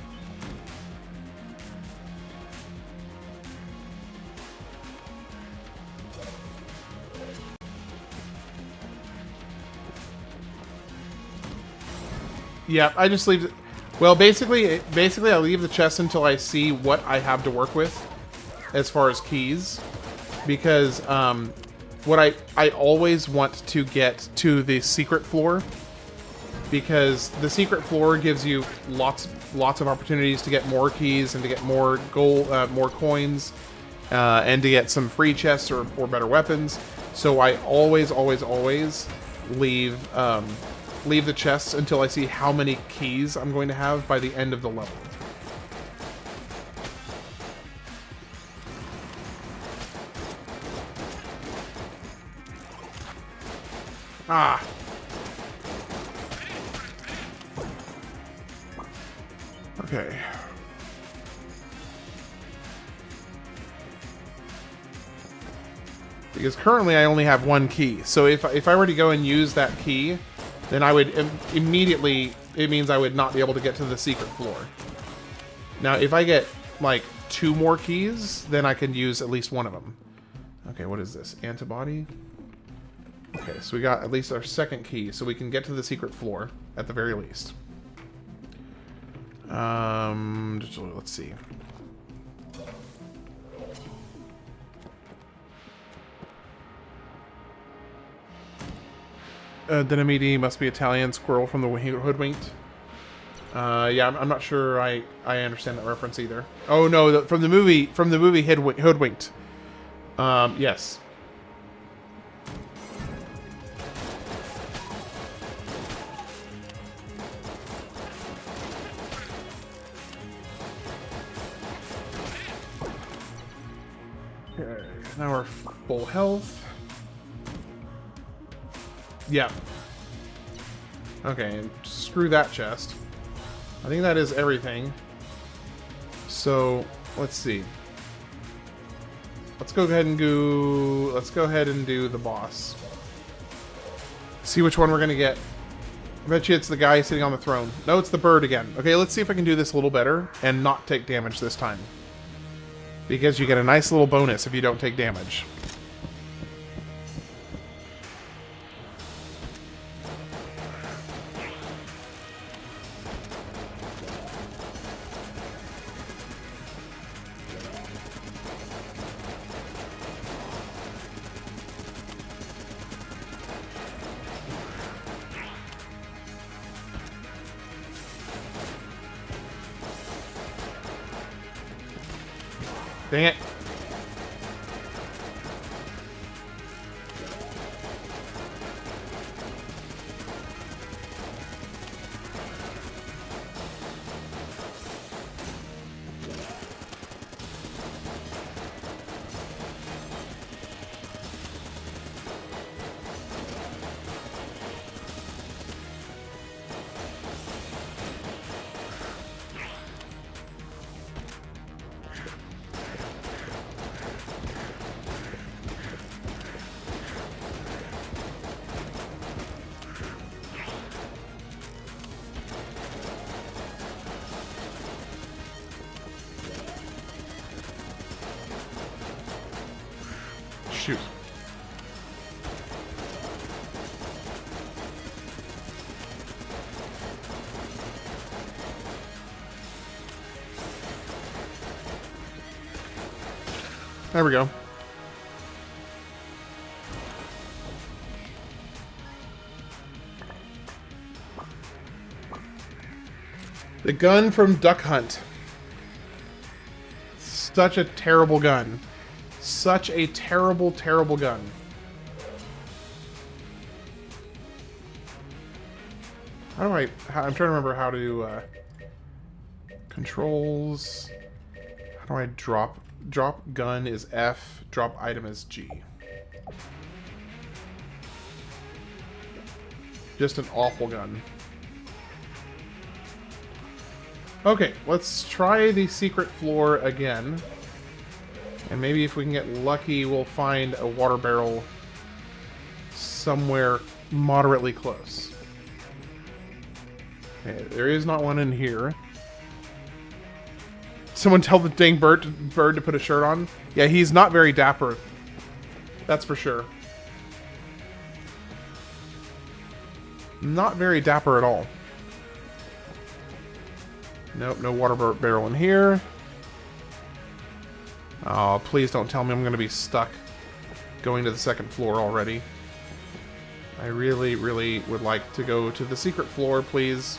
Yeah, I just leave it. Well, basically I leave the chest until I see what I have to work with as far as keys, because what I always want to get to the secret floor, because the secret floor gives you lots of opportunities to get more keys and to get more gold, more coins, and to get some free chests or better weapons. So I always leave the chests until I see how many keys I'm going to have by the end of the level. Ah. Okay. Because currently I only have one key. So if I were to go and use that key, then I would immediately, it means I would not be able to get to the secret floor. Now, if I get, like, 2 more keys, then I can use at least one of them. Okay, what is this? Antibody? Okay, so we got at least our second key, so we can get to the secret floor, at the very least. Let's see. Dinamiti must be Italian. Squirrel from the Hoodwinked. Yeah, I'm not sure I understand that reference either. Oh no, from the movie Hoodwinked. Yes. Okay, now we're full health. Yeah. Okay, and screw that chest. I think that is everything. So, let's see. Let's go ahead and do the boss. See which one we're gonna get. I bet you it's the guy sitting on the throne. No, it's the bird again. Okay, let's see if I can do this a little better and not take damage this time. Because you get a nice little bonus if you don't take damage. Dang it. Shoot. There we go. The gun from Duck Hunt. Such a terrible gun. Such a terrible, terrible gun. How do I'm trying to remember how to, controls. How do I drop gun is F, drop item is G. Just an awful gun. Okay, let's try the secret floor again. And maybe if we can get lucky, we'll find a water barrel somewhere moderately close. Okay, there is not one in here. Someone tell the dang bird to put a shirt on. Yeah, he's not very dapper. That's for sure. Not very dapper at all. Nope, no water barrel in here. Oh, please don't tell me I'm going to be stuck going to the second floor already. I really, really would like to go to the secret floor, please.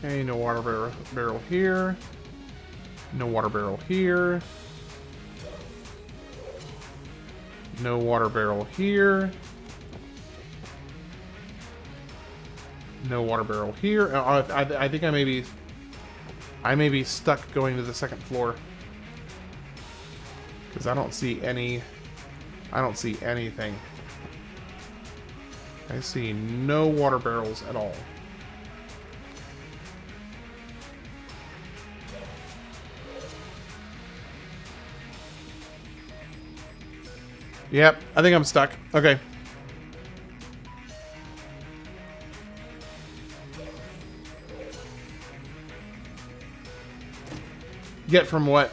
Okay, no water barrel here. No water barrel here. No water barrel here. No water barrel here. I think I may be stuck going to the second floor because I don't see anything. I see no water barrels at all. Yep, I think I'm stuck. Okay. Get from what?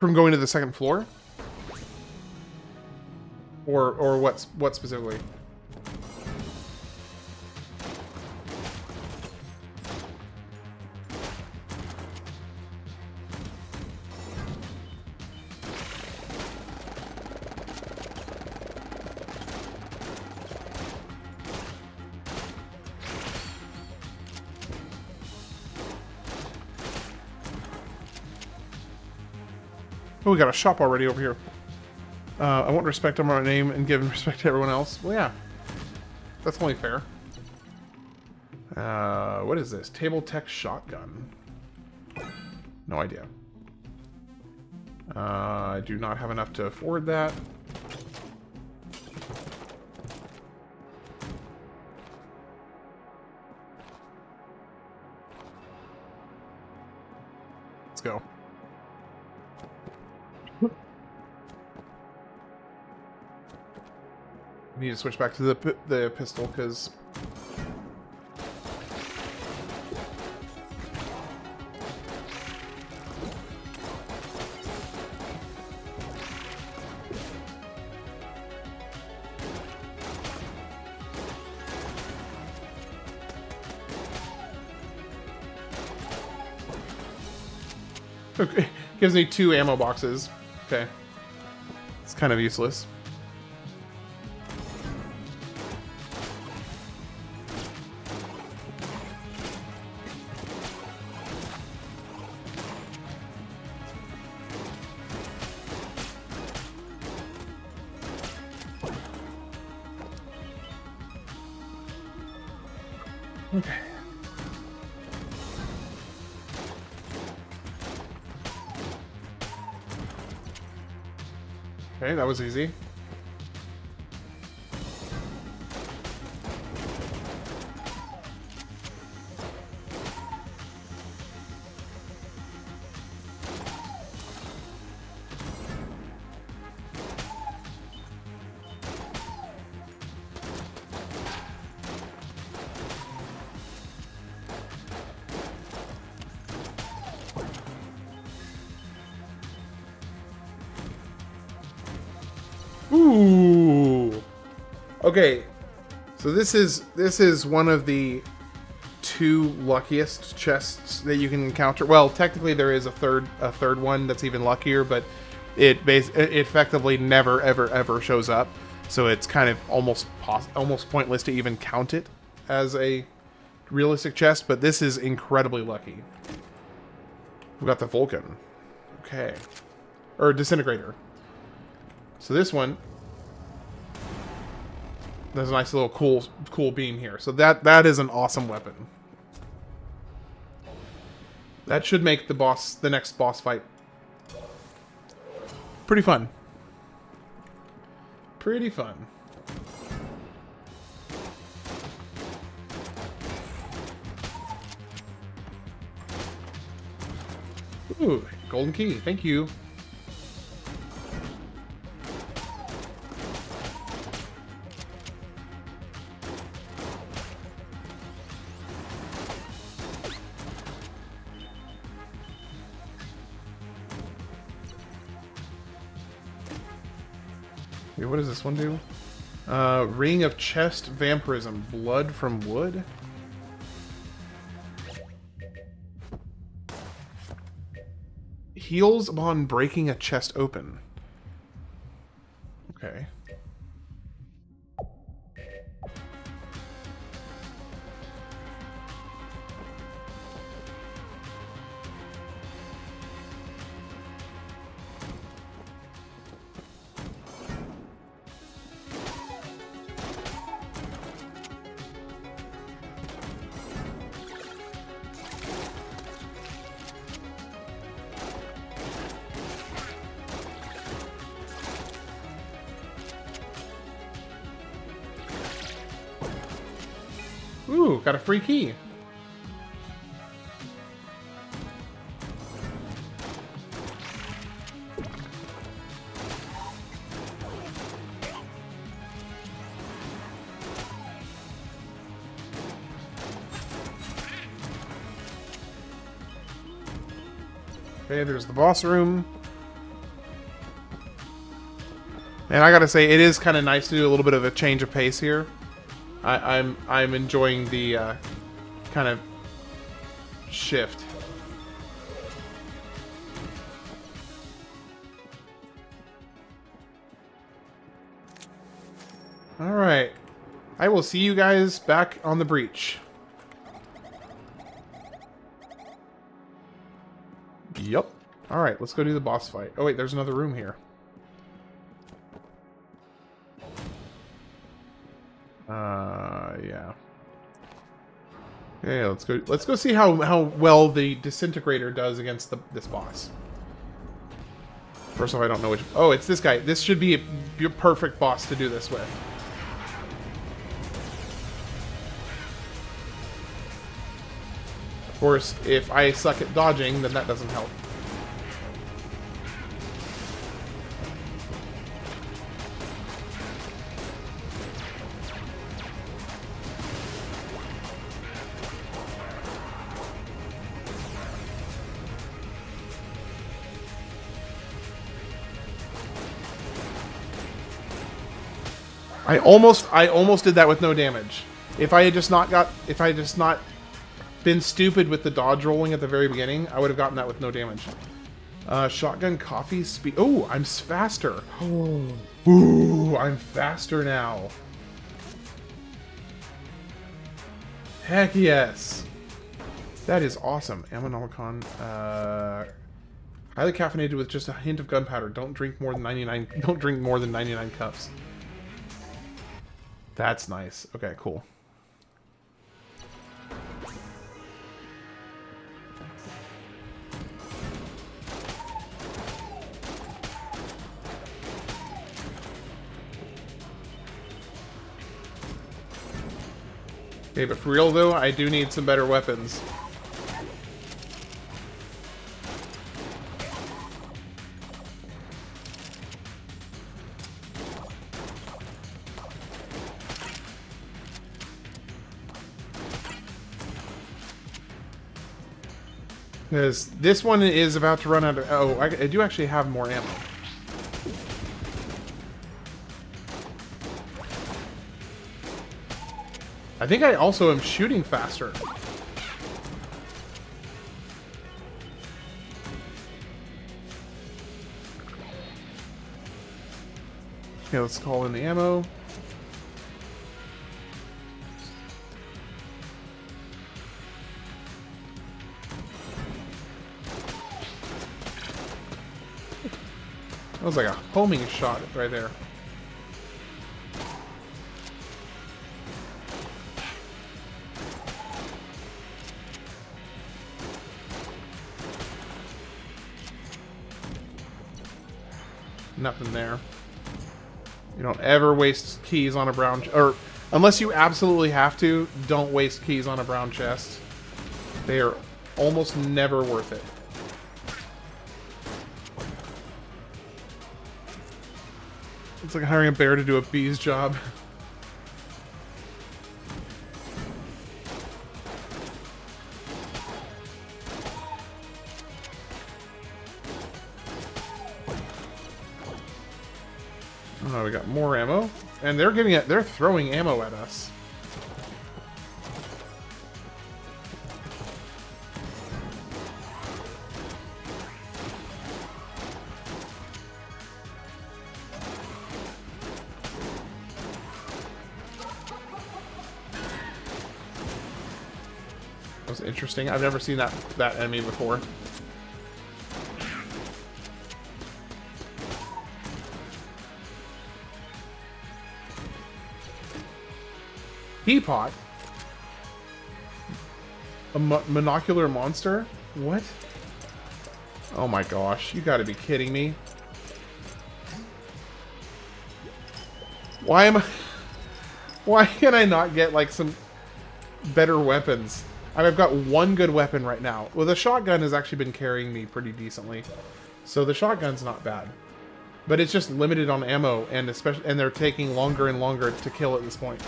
From going to the second floor? Or what specifically? Oh, we got a shop already over here. I won't respect my name and give respect to everyone else. Well, yeah. That's only fair. What is this? Table tech shotgun. No idea. I do not have enough to afford that. Let's go. I need to switch back to the pistol because okay. Gives me 2 ammo boxes. Okay, it's kind of useless. Okay. Okay, that was easy. Ooh. Okay. So this is one of the 2 luckiest chests that you can encounter. Well, technically there is a third one that's even luckier, but it effectively never ever shows up. So it's kind of almost pointless to even count it as a realistic chest, but this is incredibly lucky. We've got the Vulcan. Okay. Or disintegrator. So this one, there's a nice little cool beam here. So that is an awesome weapon. That should make the next boss fight pretty fun. Pretty fun. Ooh, golden key. Thank you. Wait, what does this one do? Ring of chest vampirism. Blood from wood? Heals upon breaking a chest open. Okay. Ooh, got a free key. Okay, there's the boss room. And I gotta say, it is kind of nice to do a little bit of a change of pace here. I'm enjoying the kind of shift. All right, I will see you guys back on the breach. Yep. All right, let's go do the boss fight. Oh wait, there's another room here. Yeah. Okay, let's go. Let's go see how well the disintegrator does against this boss. First off, I don't know which. Oh, it's this guy. This should be your perfect boss to do this with. Of course, if I suck at dodging, then that doesn't help. I almost did that with no damage. If I had just not been stupid with the dodge rolling at the very beginning, I would have gotten that with no damage. Shotgun coffee speed. Oh, I'm faster. Ooh, I'm faster now. Heck yes. That is awesome. Ammonomicon. Highly caffeinated with just a hint of gunpowder. Don't drink more than 99. Don't drink more than 99 cups. That's nice. Okay, cool. Okay, but for real though, I do need some better weapons. Because this one is about to run out of... Oh, I do actually have more ammo. I think I also am shooting faster. Okay, let's call in the ammo. That was like a homing shot right there. Nothing there. You don't ever waste keys on a brown... Or, unless you absolutely have to, don't waste keys on a brown chest. They are almost never worth it. It's like hiring a bear to do a bee's job. Oh, we got more ammo. And they're throwing ammo at us. That was interesting. I've never seen that enemy before. Teapot? A monocular monster? What? Oh my gosh, you gotta be kidding me. Why am I... Why can I not get, like, some better weapons? I've got one good weapon right now. Well, the shotgun has actually been carrying me pretty decently. So the shotgun's not bad. But it's just limited on ammo, and they're taking longer and longer to kill at this point.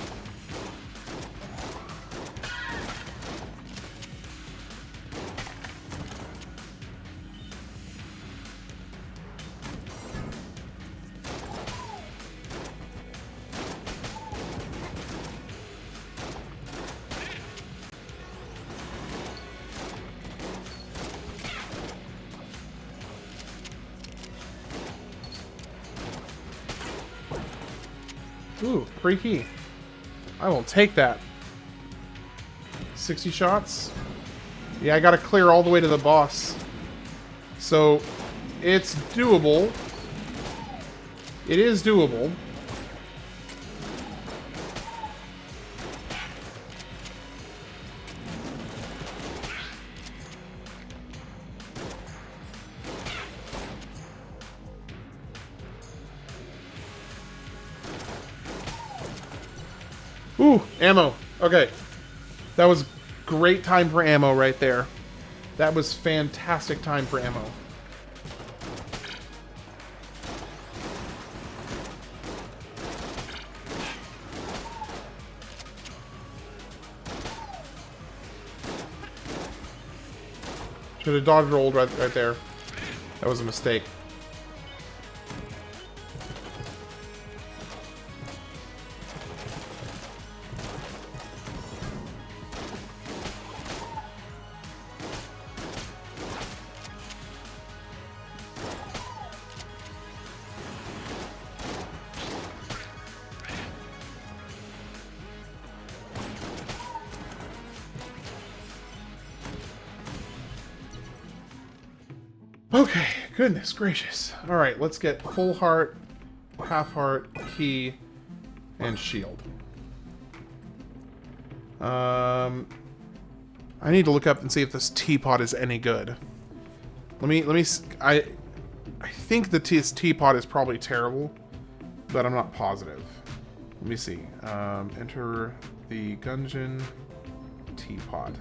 Ooh, free key. I will take that. 60 shots. Yeah, I gotta clear all the way to the boss. So, it's doable. It is doable. Ooh, ammo. Okay. That was great time for ammo right there. That was fantastic time for ammo. Should have dodge rolled right there. That was a mistake. Okay, goodness gracious. Alright, let's get full heart, half heart, key, and shield. I need to look up and see if this teapot is any good. I think this teapot is probably terrible, but I'm not positive. Let me see. Enter the Gungeon teapot.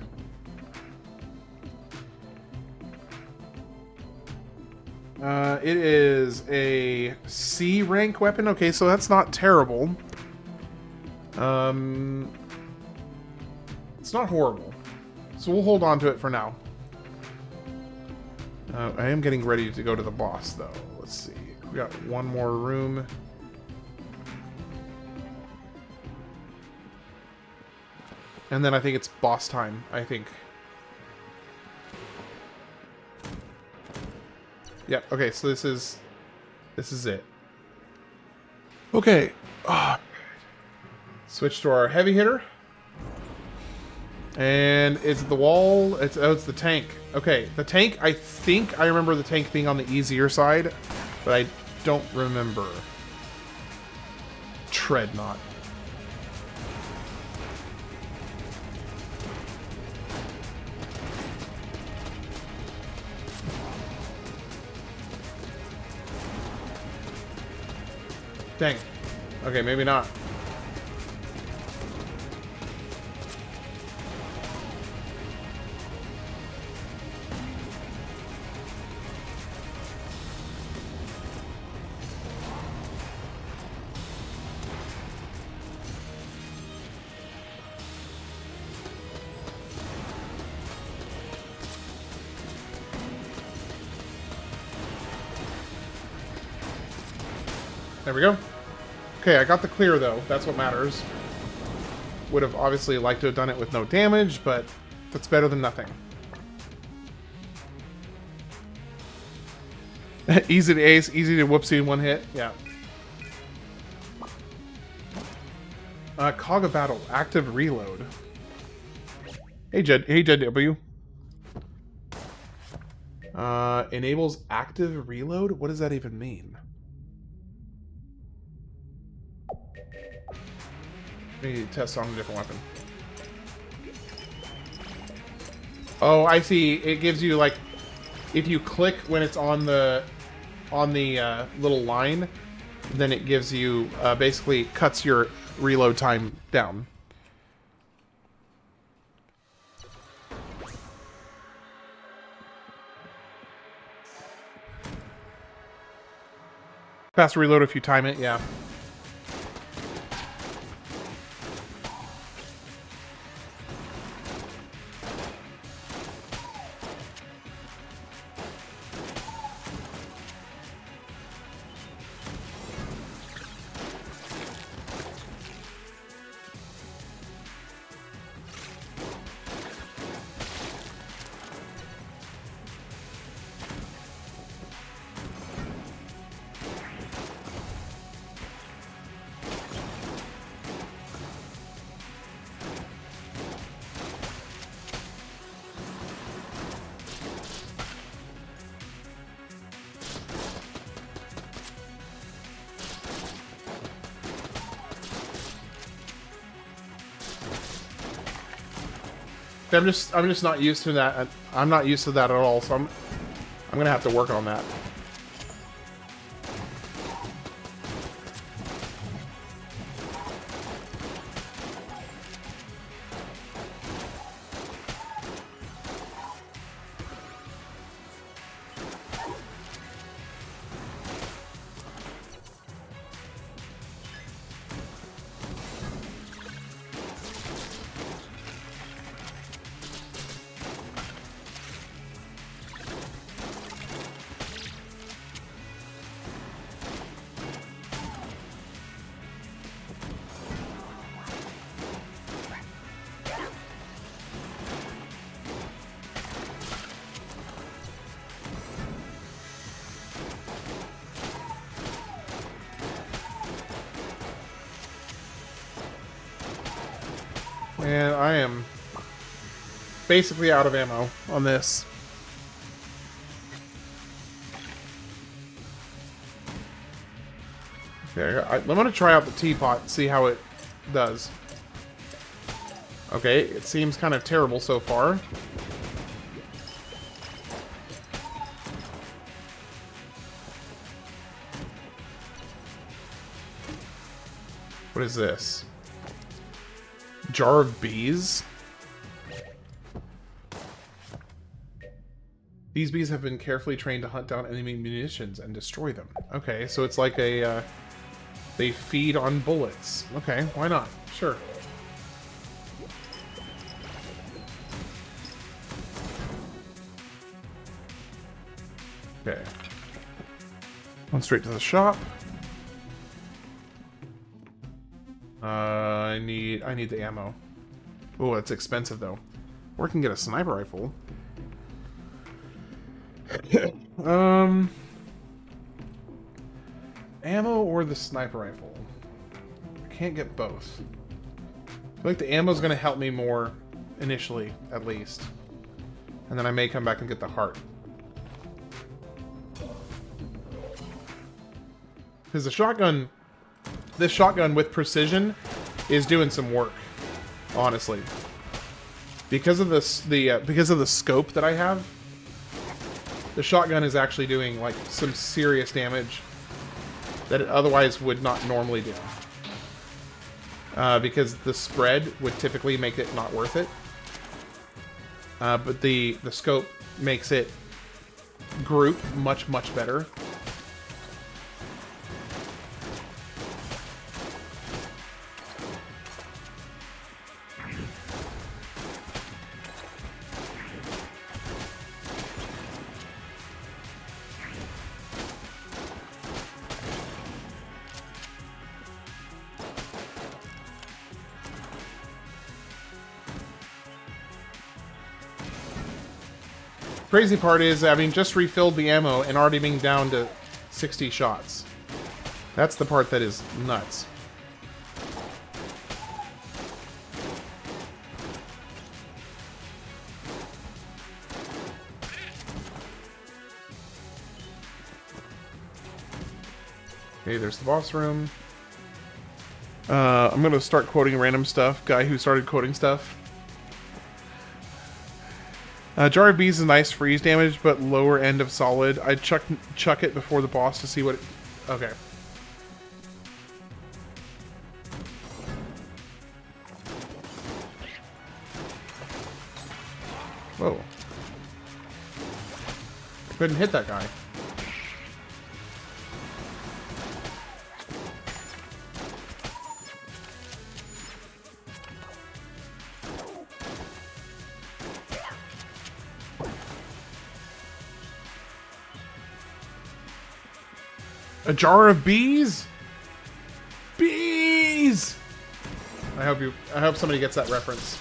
It is a C rank weapon. Okay, so that's not terrible. It's not horrible. So we'll hold on to it for now. I am getting ready to go to the boss, though. Let's see. We got one more room. And then I think it's boss time, I think. Yeah, okay, so this is it. Okay. Switch to our heavy hitter. And it's the wall. It's the tank. Okay, the tank, I think I remember the tank being on the easier side, but I don't remember. Tread not. Dang. Okay, maybe not. There we go. Okay, I got the clear, though. That's what matters. Would have obviously liked to have done it with no damage, but that's better than nothing. Easy to ace, easy to whoopsie in one hit. Yeah. Cog of Battle. Active reload. Hey, JW. Enables active reload? What does that even mean? Maybe test on a different weapon. Oh, I see. It gives you, like, if you click when it's on the little line, then it gives you basically cuts your reload time down. Fast reload if you time it, yeah. I'm just not used to that. I'm not used to that at all, so I'm gonna have to work on that. And I am basically out of ammo on this. Okay, I'm going to try out the teapot and see how it does. Okay, it seems kind of terrible so far. What is this? Jar of bees? These bees have been carefully trained to hunt down enemy munitions and destroy them. Okay, so it's like a, they feed on bullets. Okay, why not? Sure. Okay. Going straight to the shop. I need the ammo. Oh, it's expensive though. Or I can get a sniper rifle. Ammo or the sniper rifle? I can't get both. I feel like the ammo's gonna help me more initially, at least. And then I may come back and get the heart. Because the shotgun, this shotgun with precision is doing some work, honestly. Because of this, because of the scope that I have, the shotgun is actually doing like some serious damage that it otherwise would not normally do. Because the spread would typically make it not worth it. But the scope makes it group much better. Crazy part is having just refilled the ammo and already being down to 60 shots. That's the part that is nuts. Okay, there's the boss room. I'm gonna start quoting random stuff. Guy who started quoting stuff. Jar of bees is nice freeze damage, but lower end of solid. I'd chuck it before the boss to see what it... Okay. Whoa. Couldn't hit that guy. A jar of bees? Bees! I hope somebody gets that reference.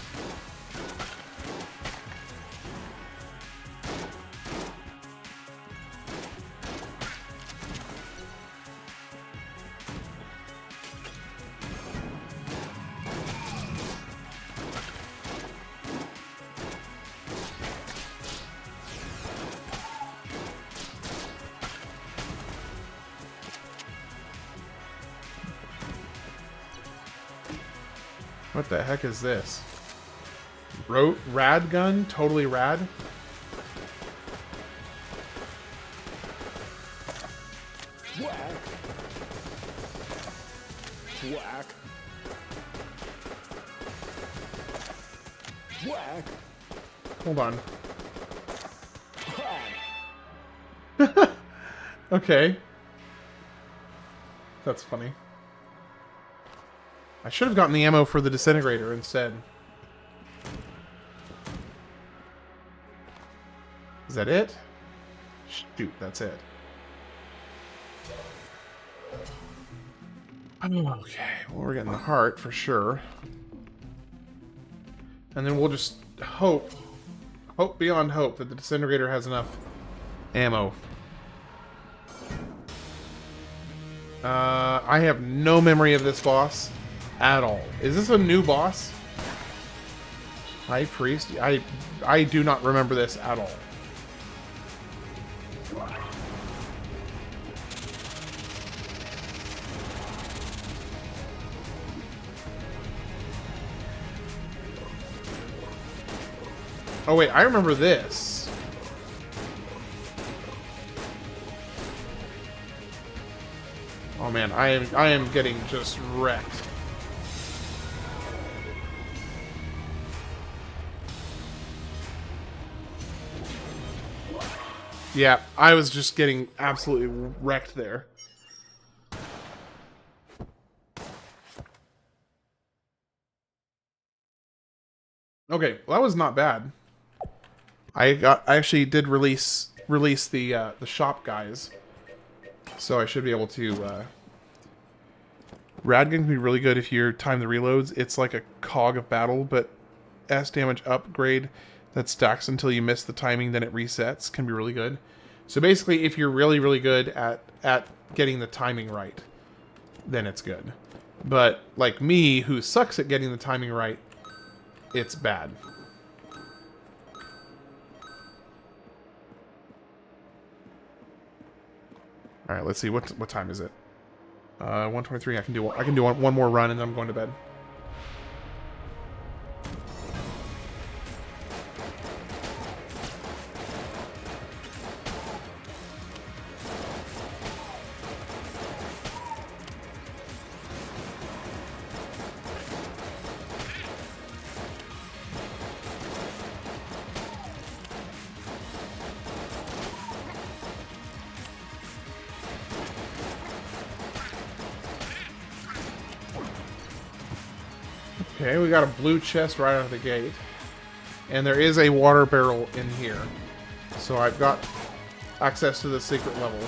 What the heck is this? Rad gun? Totally rad? Whack. Whack. Whack. Hold on. Whack. Okay. That's funny. I should have gotten the ammo for the disintegrator instead. Is that it? Shoot, that's it. Okay, well, we're getting the heart for sure. And then we'll just hope beyond hope that the disintegrator has enough ammo. I have no memory of this boss at all. Is this a new boss? High Priest? I do not remember this at all. Oh wait, I remember this. Oh man, I am getting just wrecked. Yeah, I was just getting absolutely wrecked there. Okay, well that was not bad. I actually did release the shop guys, so I should be able to. Radgun can be really good if you time the reloads. It's like a cog of battle, but S damage upgrade that stacks until you miss the timing, then it resets. Can be really good. So basically, if you're really good at getting the timing right, then it's good. But like me, who sucks at getting the timing right, it's bad. All right, let's see what time is it. 1:23. I can do one more run and then I'm going to bed. Okay, we got a blue chest right out of the gate. And there is a water barrel in here. So I've got access to the secret level.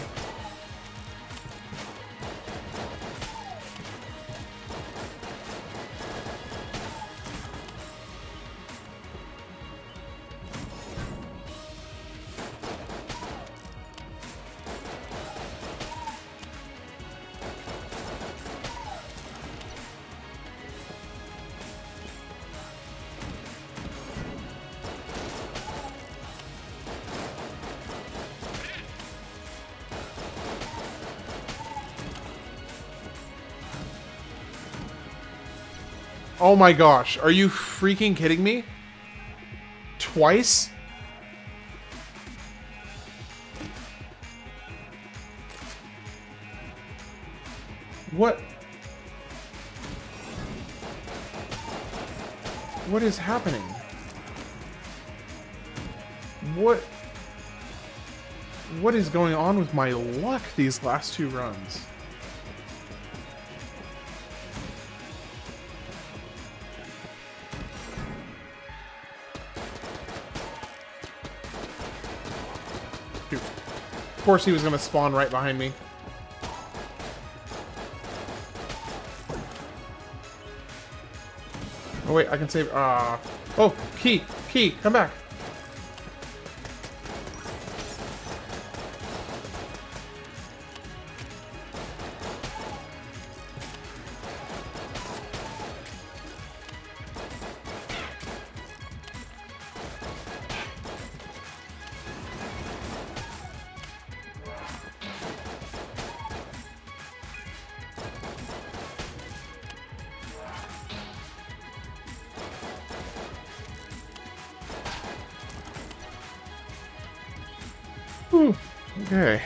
Oh my gosh, are you freaking kidding me? Twice? What? What is happening? What is going on with my luck these last two runs? Of course he was going to spawn right behind me. Oh wait, I can save. Oh, key, come back. Whew. Okay.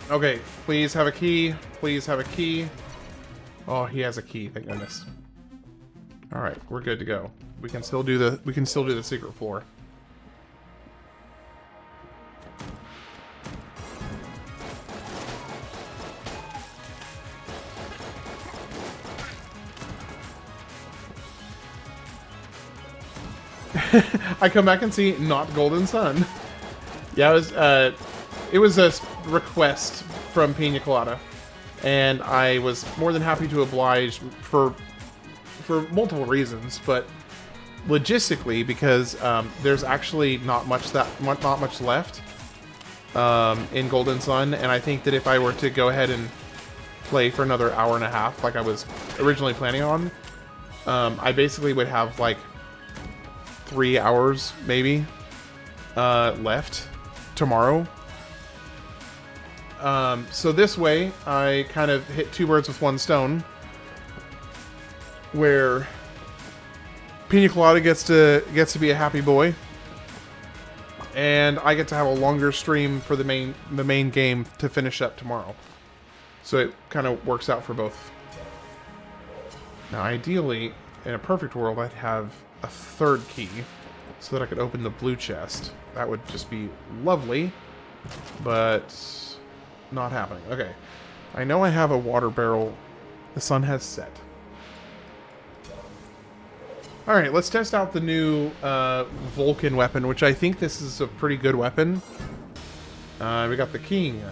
Okay, please have a key. Please have a key. Oh, he has a key, thank goodness. Alright, we're good to go. We can still do the secret floor. I come back and see not Golden Sun. Yeah, it was a request from Pina Colada, and I was more than happy to oblige for multiple reasons, but logistically because there's actually not much left in Golden Sun, and I think that if I were to go ahead and play for another hour and a half, like I was originally planning on, I basically would have like 3 hours maybe left tomorrow. So this way I kind of hit two birds with one stone, where Pina Colada gets to be a happy boy, and I get to have a longer stream for the main game to finish up tomorrow. So it kind of works out for both. Now ideally, in a perfect world, I'd have a third key so that I could open the blue chest. That would just be lovely, but not happening. Okay, I know I have a water barrel. The sun has set. Alright, let's test out the new Vulcan weapon, which I think this is a pretty good weapon. We got the king.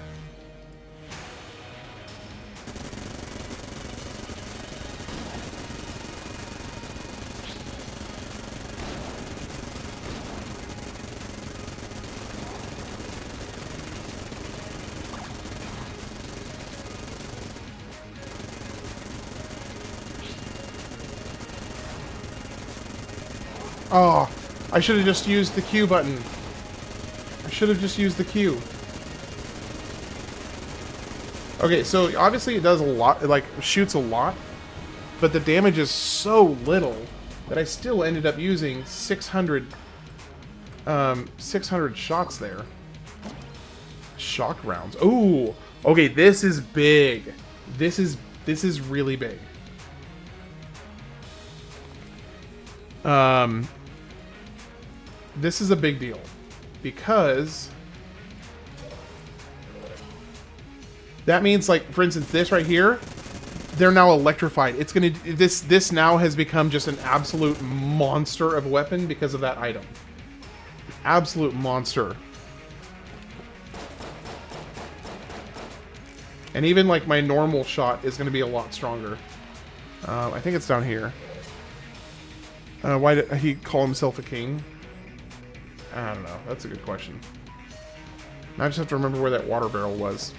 Oh, I should have just used the Q button. I should have just used the Q. Okay, so obviously it does a lot, it like shoots a lot, but the damage is so little that I still ended up using 600 shots there. Shock rounds. Ooh, okay, this is big. This is really big. This is a big deal because that means, like, for instance, this right here, they're now electrified. It's gonna, this now has become just an absolute monster of a weapon because of that item. Absolute monster. And even like my normal shot is gonna be a lot stronger. I think it's down here. Why did he call himself a king? I don't know. That's a good question. I just have to remember where that water barrel was.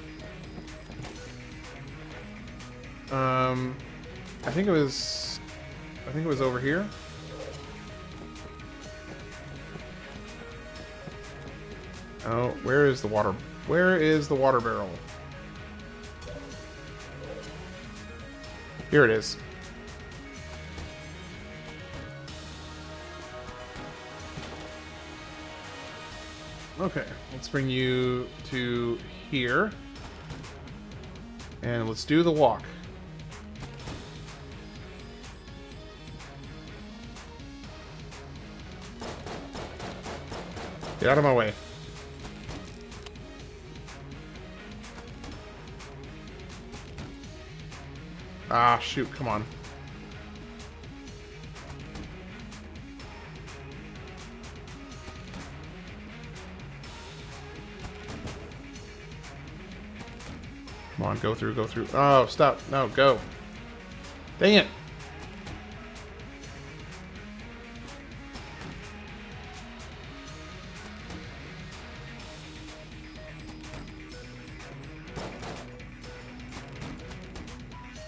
I think it was over here. Oh, where is the water barrel? Here it is. Okay, let's bring you to here. And let's do the walk. Get out of my way. Ah, shoot, come on. Come on, go through, go through. Oh, stop. No, go. Dang it.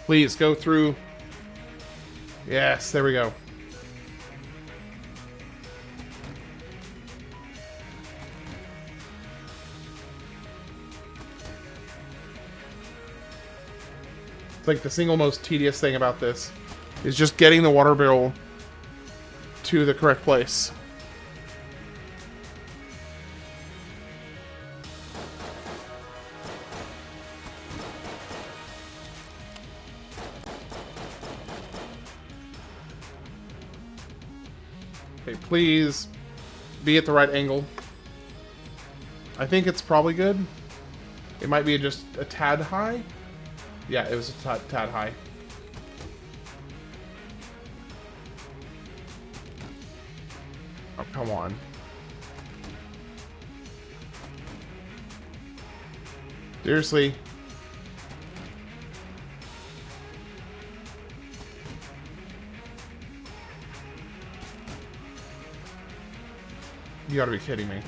Please, go through. Yes, there we go. like the single most tedious thing about this is just getting the water barrel to the correct place. Okay, please be at the right angle. I think it's probably good. It might be just a tad high. Yeah, it was a tad high. Oh, come on. Seriously. You gotta be kidding me.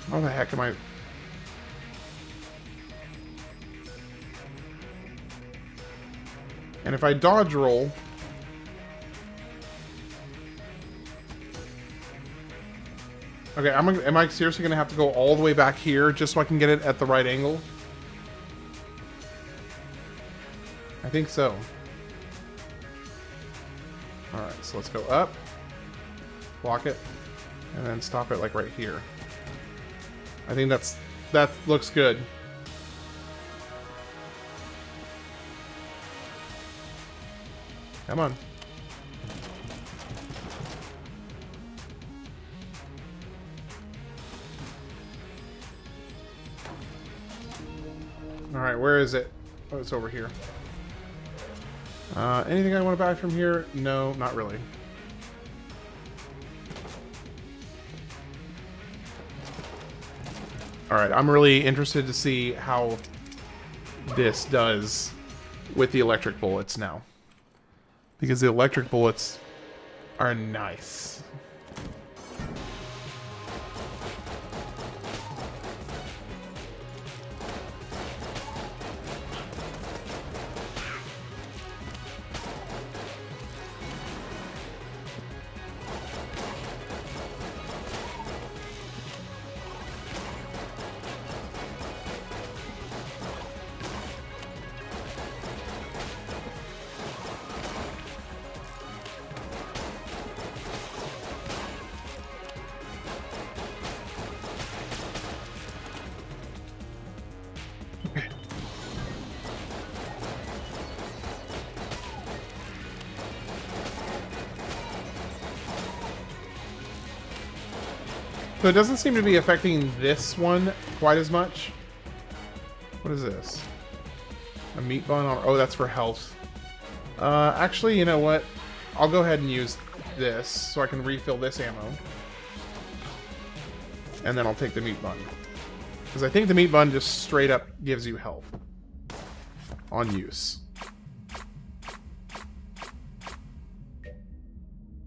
How the heck am I... And if I dodge roll... Okay, am I seriously going to have to go all the way back here just so I can get it at the right angle? I think so. Alright, so let's go up. Block it. And then stop it like right here. I think that looks good. Come on. Alright, where is it? Oh, it's over here. Anything I want to buy from here? No, not really. Alright, I'm really interested to see how this does with the electric bullets now. Because the electric bullets are nice. So it doesn't seem to be affecting this one quite as much. What is this? A meat bun? Oh, that's for health. Actually, you know what? I'll go ahead and use this so I can refill this ammo. And then I'll take the meat bun. Because I think the meat bun just straight up gives you health on use.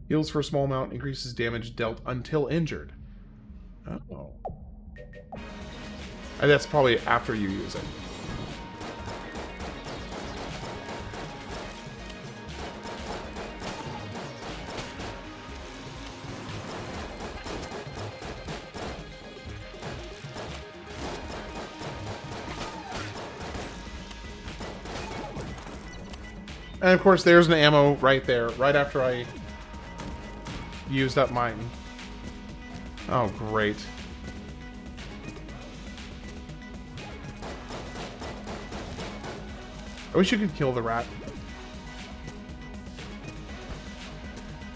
Heals for a small amount, increases damage dealt until injured. Oh. And that's probably after you use it. And of course, there's an ammo right there, right after I used up mine. Oh, great. I wish you could kill the rat.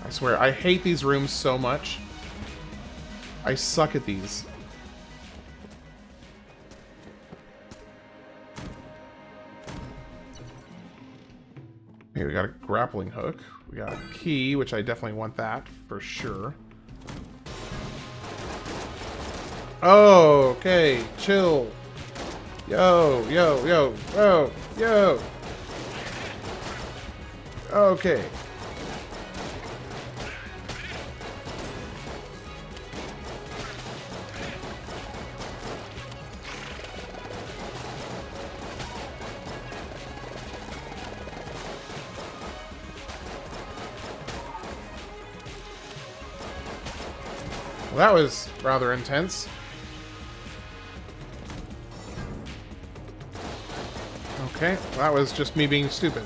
I swear, I hate these rooms so much. I suck at these. Okay, we got a grappling hook. We got a key, which I definitely want that for sure. Oh, okay, chill. Yo, yo, yo, yo, yo. Okay. Well, that was rather intense. Okay, that was just me being stupid.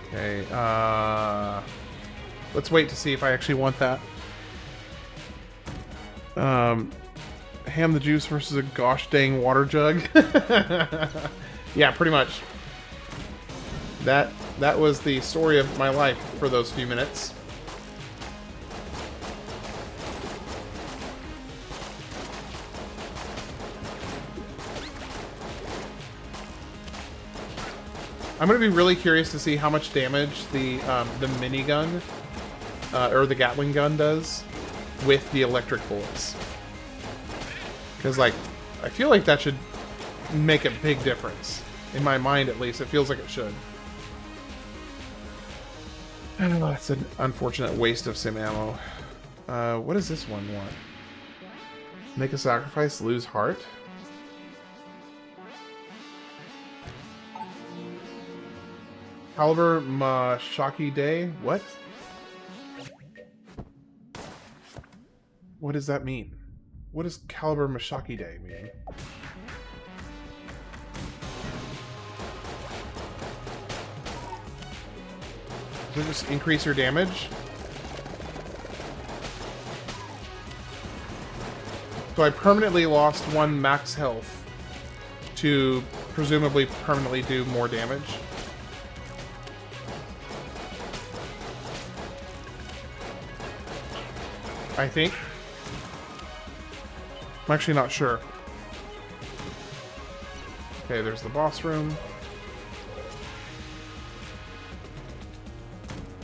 Okay, let's wait to see if I actually want that. Ham the juice versus a gosh dang water jug. Yeah, pretty much. That was the story of my life for those few minutes. I'm going to be really curious to see how much damage the minigun or the Gatling gun does with the electric bullets. Because, like, I feel like that should make a big difference. In my mind, at least. It feels like it should. I don't know, that's an unfortunate waste of sim ammo. What does this one want? Make a sacrifice, lose heart? Caliber Mashaki Day? What? What does that mean? What does Caliber Mashaki Day mean? Does it just increase your damage? So I permanently lost 1 max health to presumably permanently do more damage. I think. I'm actually not sure. Okay, there's the boss room.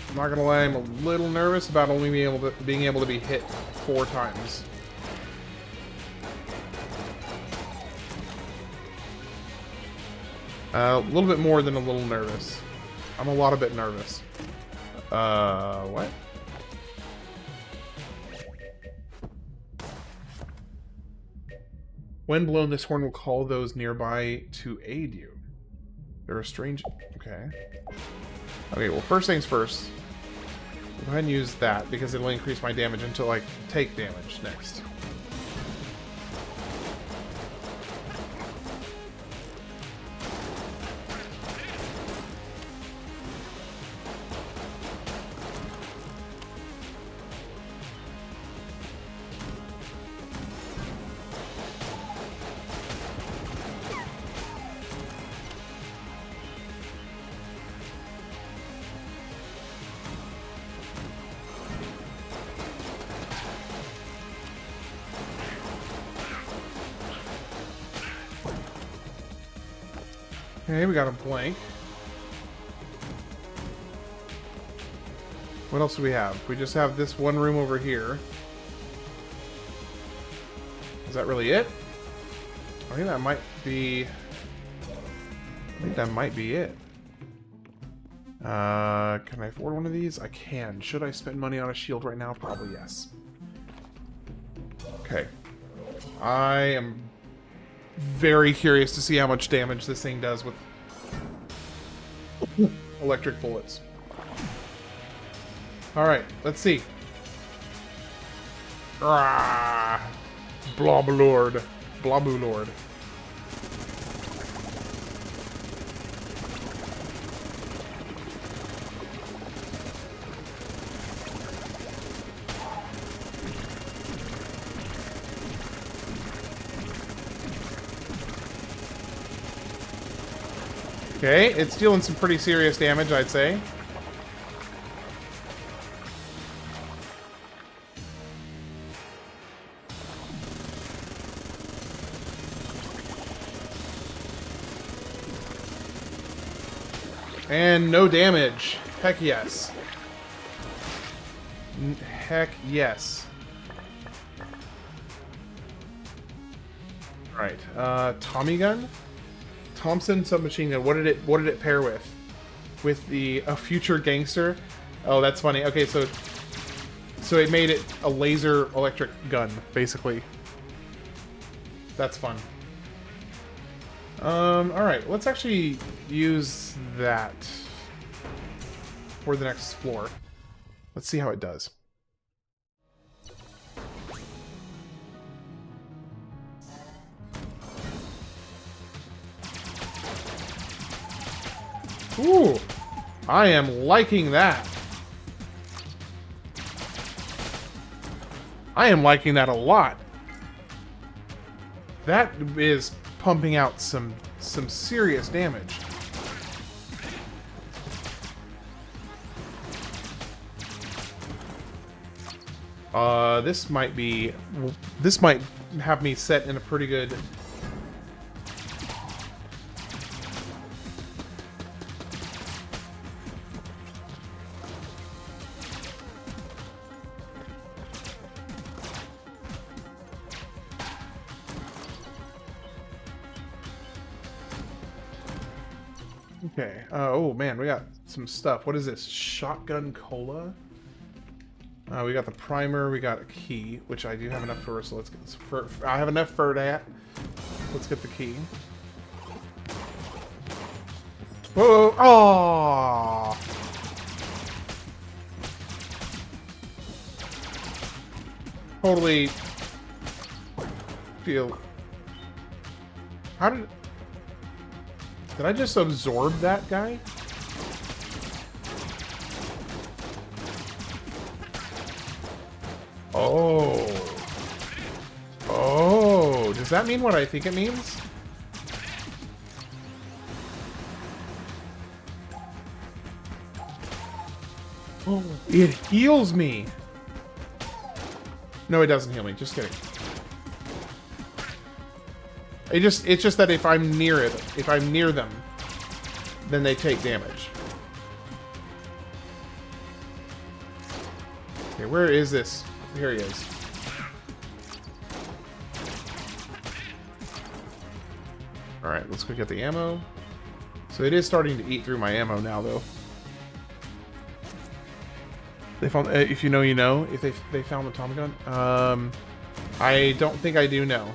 I'm not gonna lie, I'm a little nervous about only being able to be hit 4 times. A little bit more than a little nervous. I'm a lot a bit nervous. What? When blown, this horn will call those nearby to aid you. There are strange... Okay. Okay, well, first things first. Go ahead and use that, because it'll increase my damage until I take damage next. Okay, we got a blank. What else do we have? We just have this one room over here. Is that really it? I think that might be... I think that might be it. Can I afford one of these? I can. Should I spend money on a shield right now? Probably yes. Okay. I am very curious to see how much damage this thing does with electric bullets. Alright, let's see. Ah, Blobulord. Blobulord. Okay, it's dealing some pretty serious damage, I'd say. And no damage. Heck yes. Heck yes. Alright, Tommy gun? Thompson submachine gun. What did it pair with? With the future gangster? Oh, that's funny. Okay, so it made it a laser electric gun, basically. That's fun. Alright, let's actually use that for the next floor. Let's see how it does. Ooh, I am liking that. I am liking that a lot. That is pumping out some serious damage. This might have me set in a pretty good. Okay. Oh man, we got some stuff. What is this? Shotgun cola. We got the primer. We got a key, which I do have enough for. So let's get this. I have enough for that. Let's get the key. Whoa! Oh! Totally feel. How did I just absorb that guy? Oh. Oh. Does that mean what I think it means? Oh, it heals me. No, it doesn't heal me. Just kidding. It's just that if I'm near it, if I'm near them, then they take damage. Okay, where is this? Here he is. Alright, let's go get the ammo. So it is starting to eat through my ammo now, though. They found, if you know, you know. If they found the Tommy gun, I don't think I do know.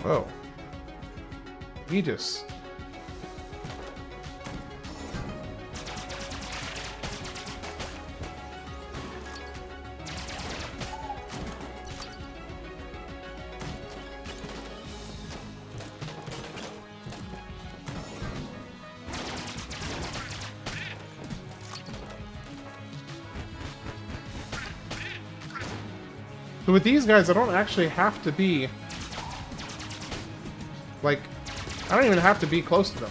Whoa. He just. So with these guys, I don't actually have to be, like, I don't even have to be close to them.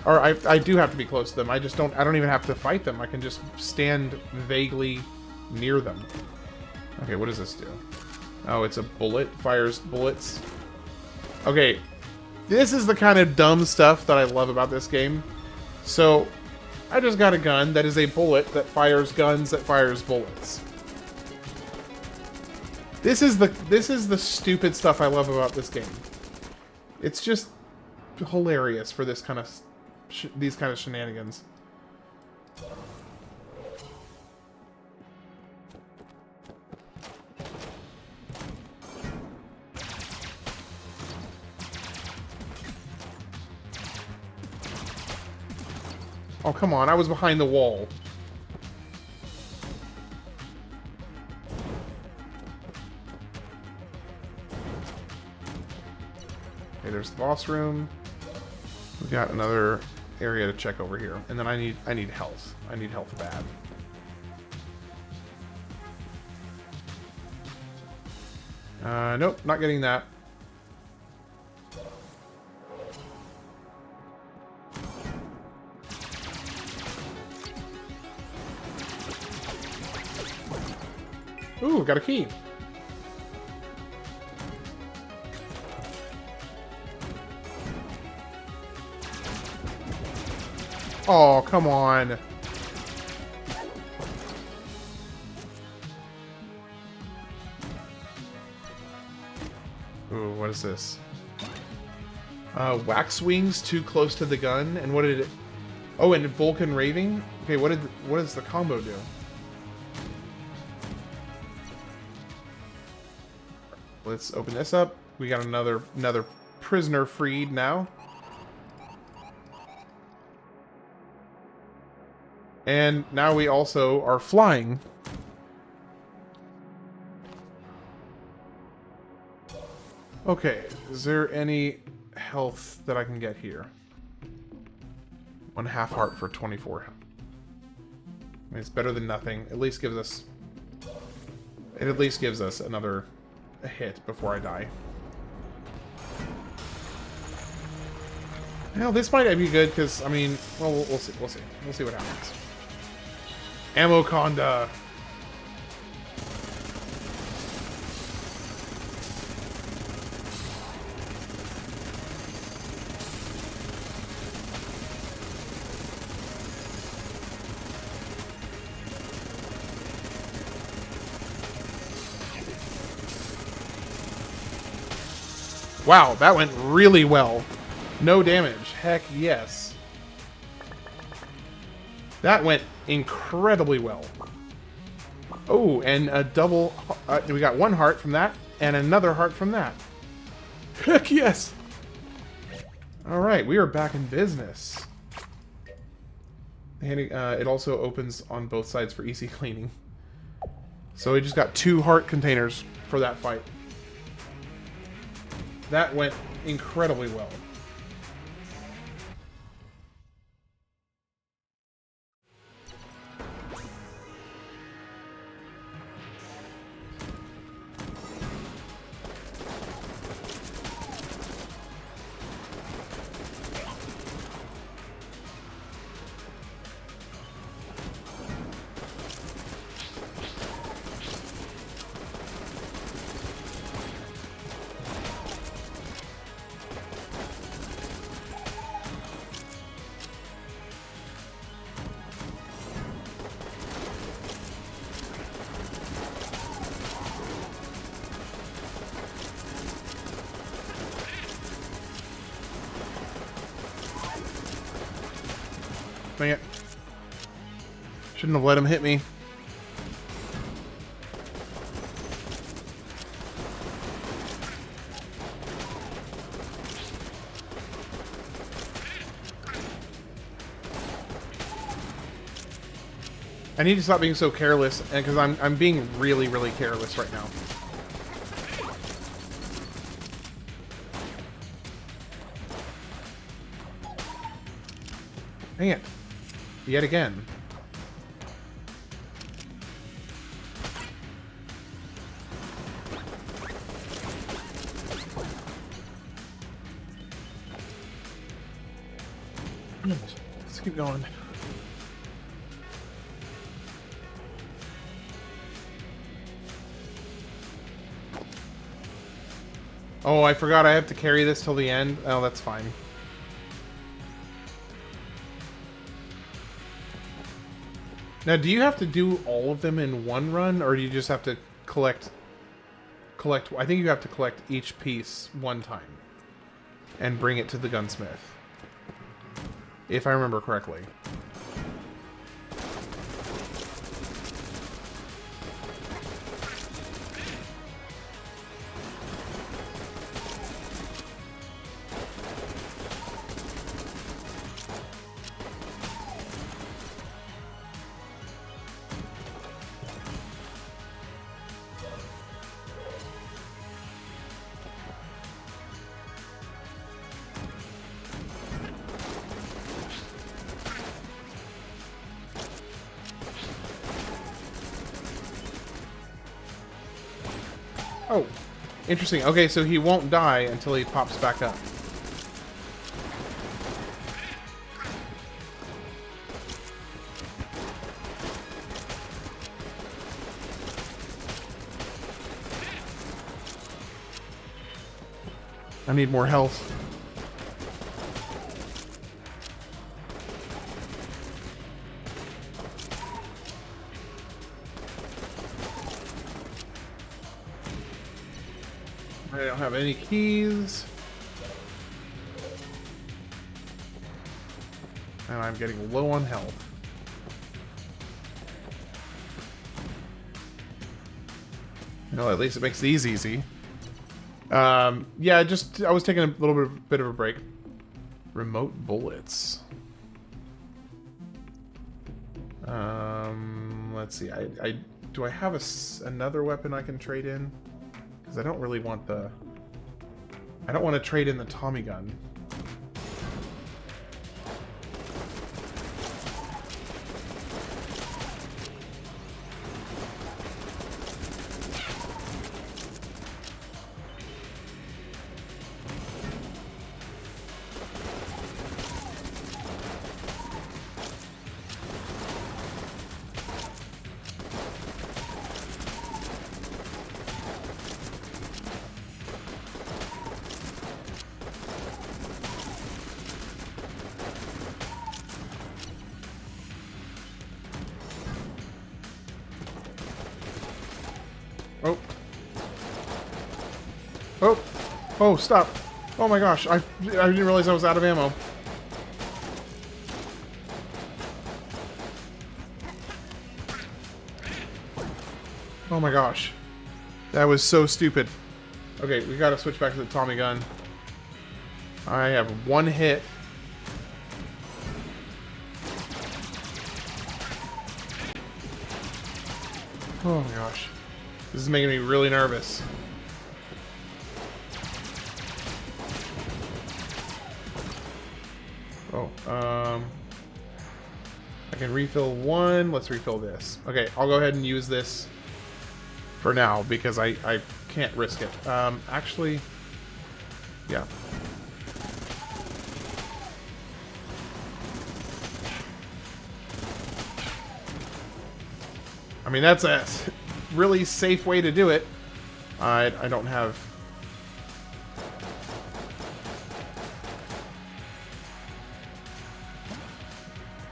Or I do have to be close to them. I don't even have to fight them. I can just stand vaguely near them. Okay, what does this do? Oh, it's a bullet. Fires bullets. Okay, this is the kind of dumb stuff that I love about this game. So, I just got a gun that is a bullet that fires guns that fires bullets. This is the stupid stuff I love about this game. It's just hilarious for this kind of these kind of shenanigans. Oh, come on. I was behind the wall. Okay, there's the boss room. We've got another area to check over here. And then I need health. I need health bad. Nope, not getting that. Ooh, got a key. Oh, come on. Ooh, what is this? Wax wings too close to the gun. And what did it... Oh, and Vulcan raving? Okay, what does the combo do? Let's open this up. We got another prisoner freed now. And now we also are flying. Okay, is there any health that I can get here? 1 half heart for 24. I mean, it's better than nothing. At least gives us... It at least gives us another hit before I die. Well, this might be good because, I mean, well, we'll see. We'll see. We'll see what happens. Ammoconda. Wow, that went really well. No damage. Heck yes. That went incredibly well. Oh, and a double... we got 1 heart from that, and another heart from that. Heck yes! Alright, we are back in business. And it also opens on both sides for easy cleaning. So we just got 2 heart containers for that fight. That went incredibly well. Dang it. Shouldn't have let him hit me. I need to stop being so careless, because I'm being really, really careless right now. Dang it. Yet again. Let's keep going. Oh, I forgot I have to carry this till the end. Oh, that's fine. Now, do you have to do all of them in one run, or do you just have to collect... I think you have to collect each piece one time and bring it to the gunsmith, if I remember correctly. Oh, interesting. Okay, so he won't die until he pops back up. I need more health. I don't have any keys. And I'm getting low on health. Well, at least it makes these easy. Yeah, I was taking a little bit of a break. Remote bullets. Let's see. Do I have another weapon I can trade in? Because I don't really want the... I don't want to trade in the Tommy gun. Oh, stop. Oh my gosh, I didn't realize I was out of ammo. Oh my gosh. That was so stupid. Okay, we gotta switch back to the Tommy gun. I have one hit. Oh my gosh. This is making me really nervous. Oh, I can refill one. Let's refill this. Okay, I'll go ahead and use this for now because I can't risk it. Actually, yeah. I mean, that's a really safe way to do it. I don't have...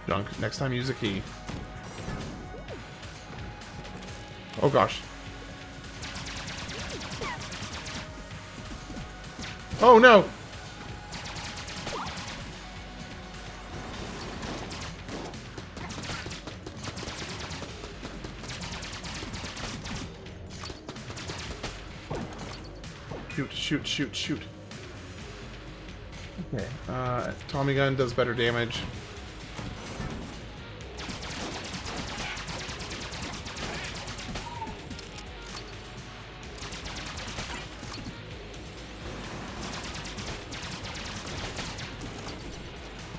junk. Next time, use a key. Oh gosh. Oh no! Shoot, shoot, shoot, shoot. Okay, Tommy gun does better damage.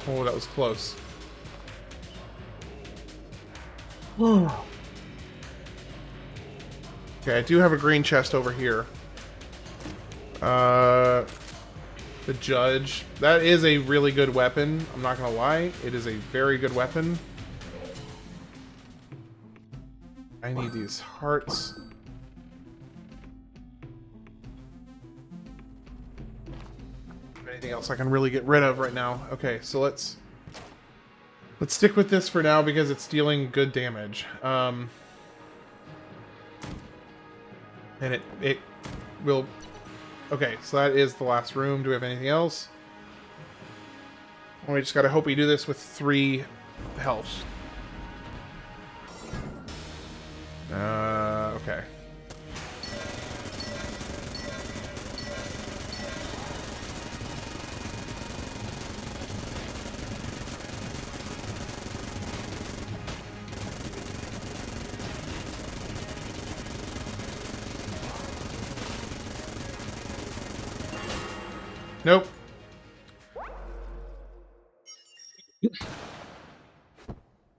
Oh, that was close. Okay, I do have a green chest over here. The Judge. That is a really good weapon. I'm not gonna lie. It is a very good weapon. I need these hearts. Anything else I can really get rid of right now? Okay, so let's stick with this for now because it's dealing good damage. And it will... Okay, so that is the last room. Do we have anything else? Oh, we just gotta hope we do this with 3 health. Okay. Nope.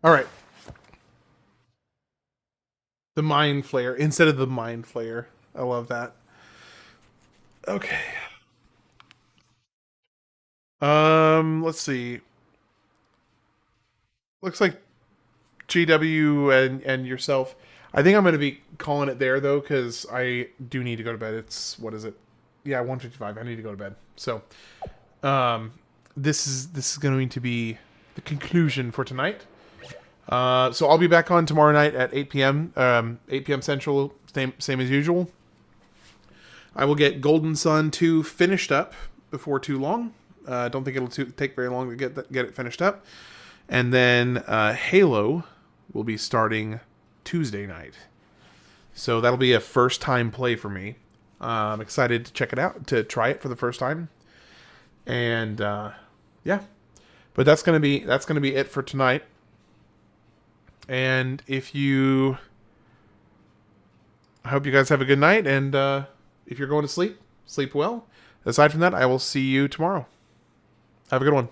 Alright. The Mind Flayer instead of the Mind Flayer. I love that. Okay. Let's see. Looks like GW and yourself. I think I'm going to be calling it there, though, because I do need to go to bed. It's, what is it? Yeah, 1:55. I need to go to bed. So, this is going to be the conclusion for tonight. So I'll be back on tomorrow night at 8 p.m. 8 p.m. Central, same as usual. I will get Golden Sun 2 finished up before too long. I don't think it'll take very long to get it finished up. And then Halo will be starting Tuesday night. So that'll be a first-time play for me. I'm excited to check it out, to try it for the first time. And yeah, but that's gonna be it for tonight. And I hope you guys have a good night. And if you're going to sleep, sleep well. Aside from that, I will see you tomorrow. Have a good one.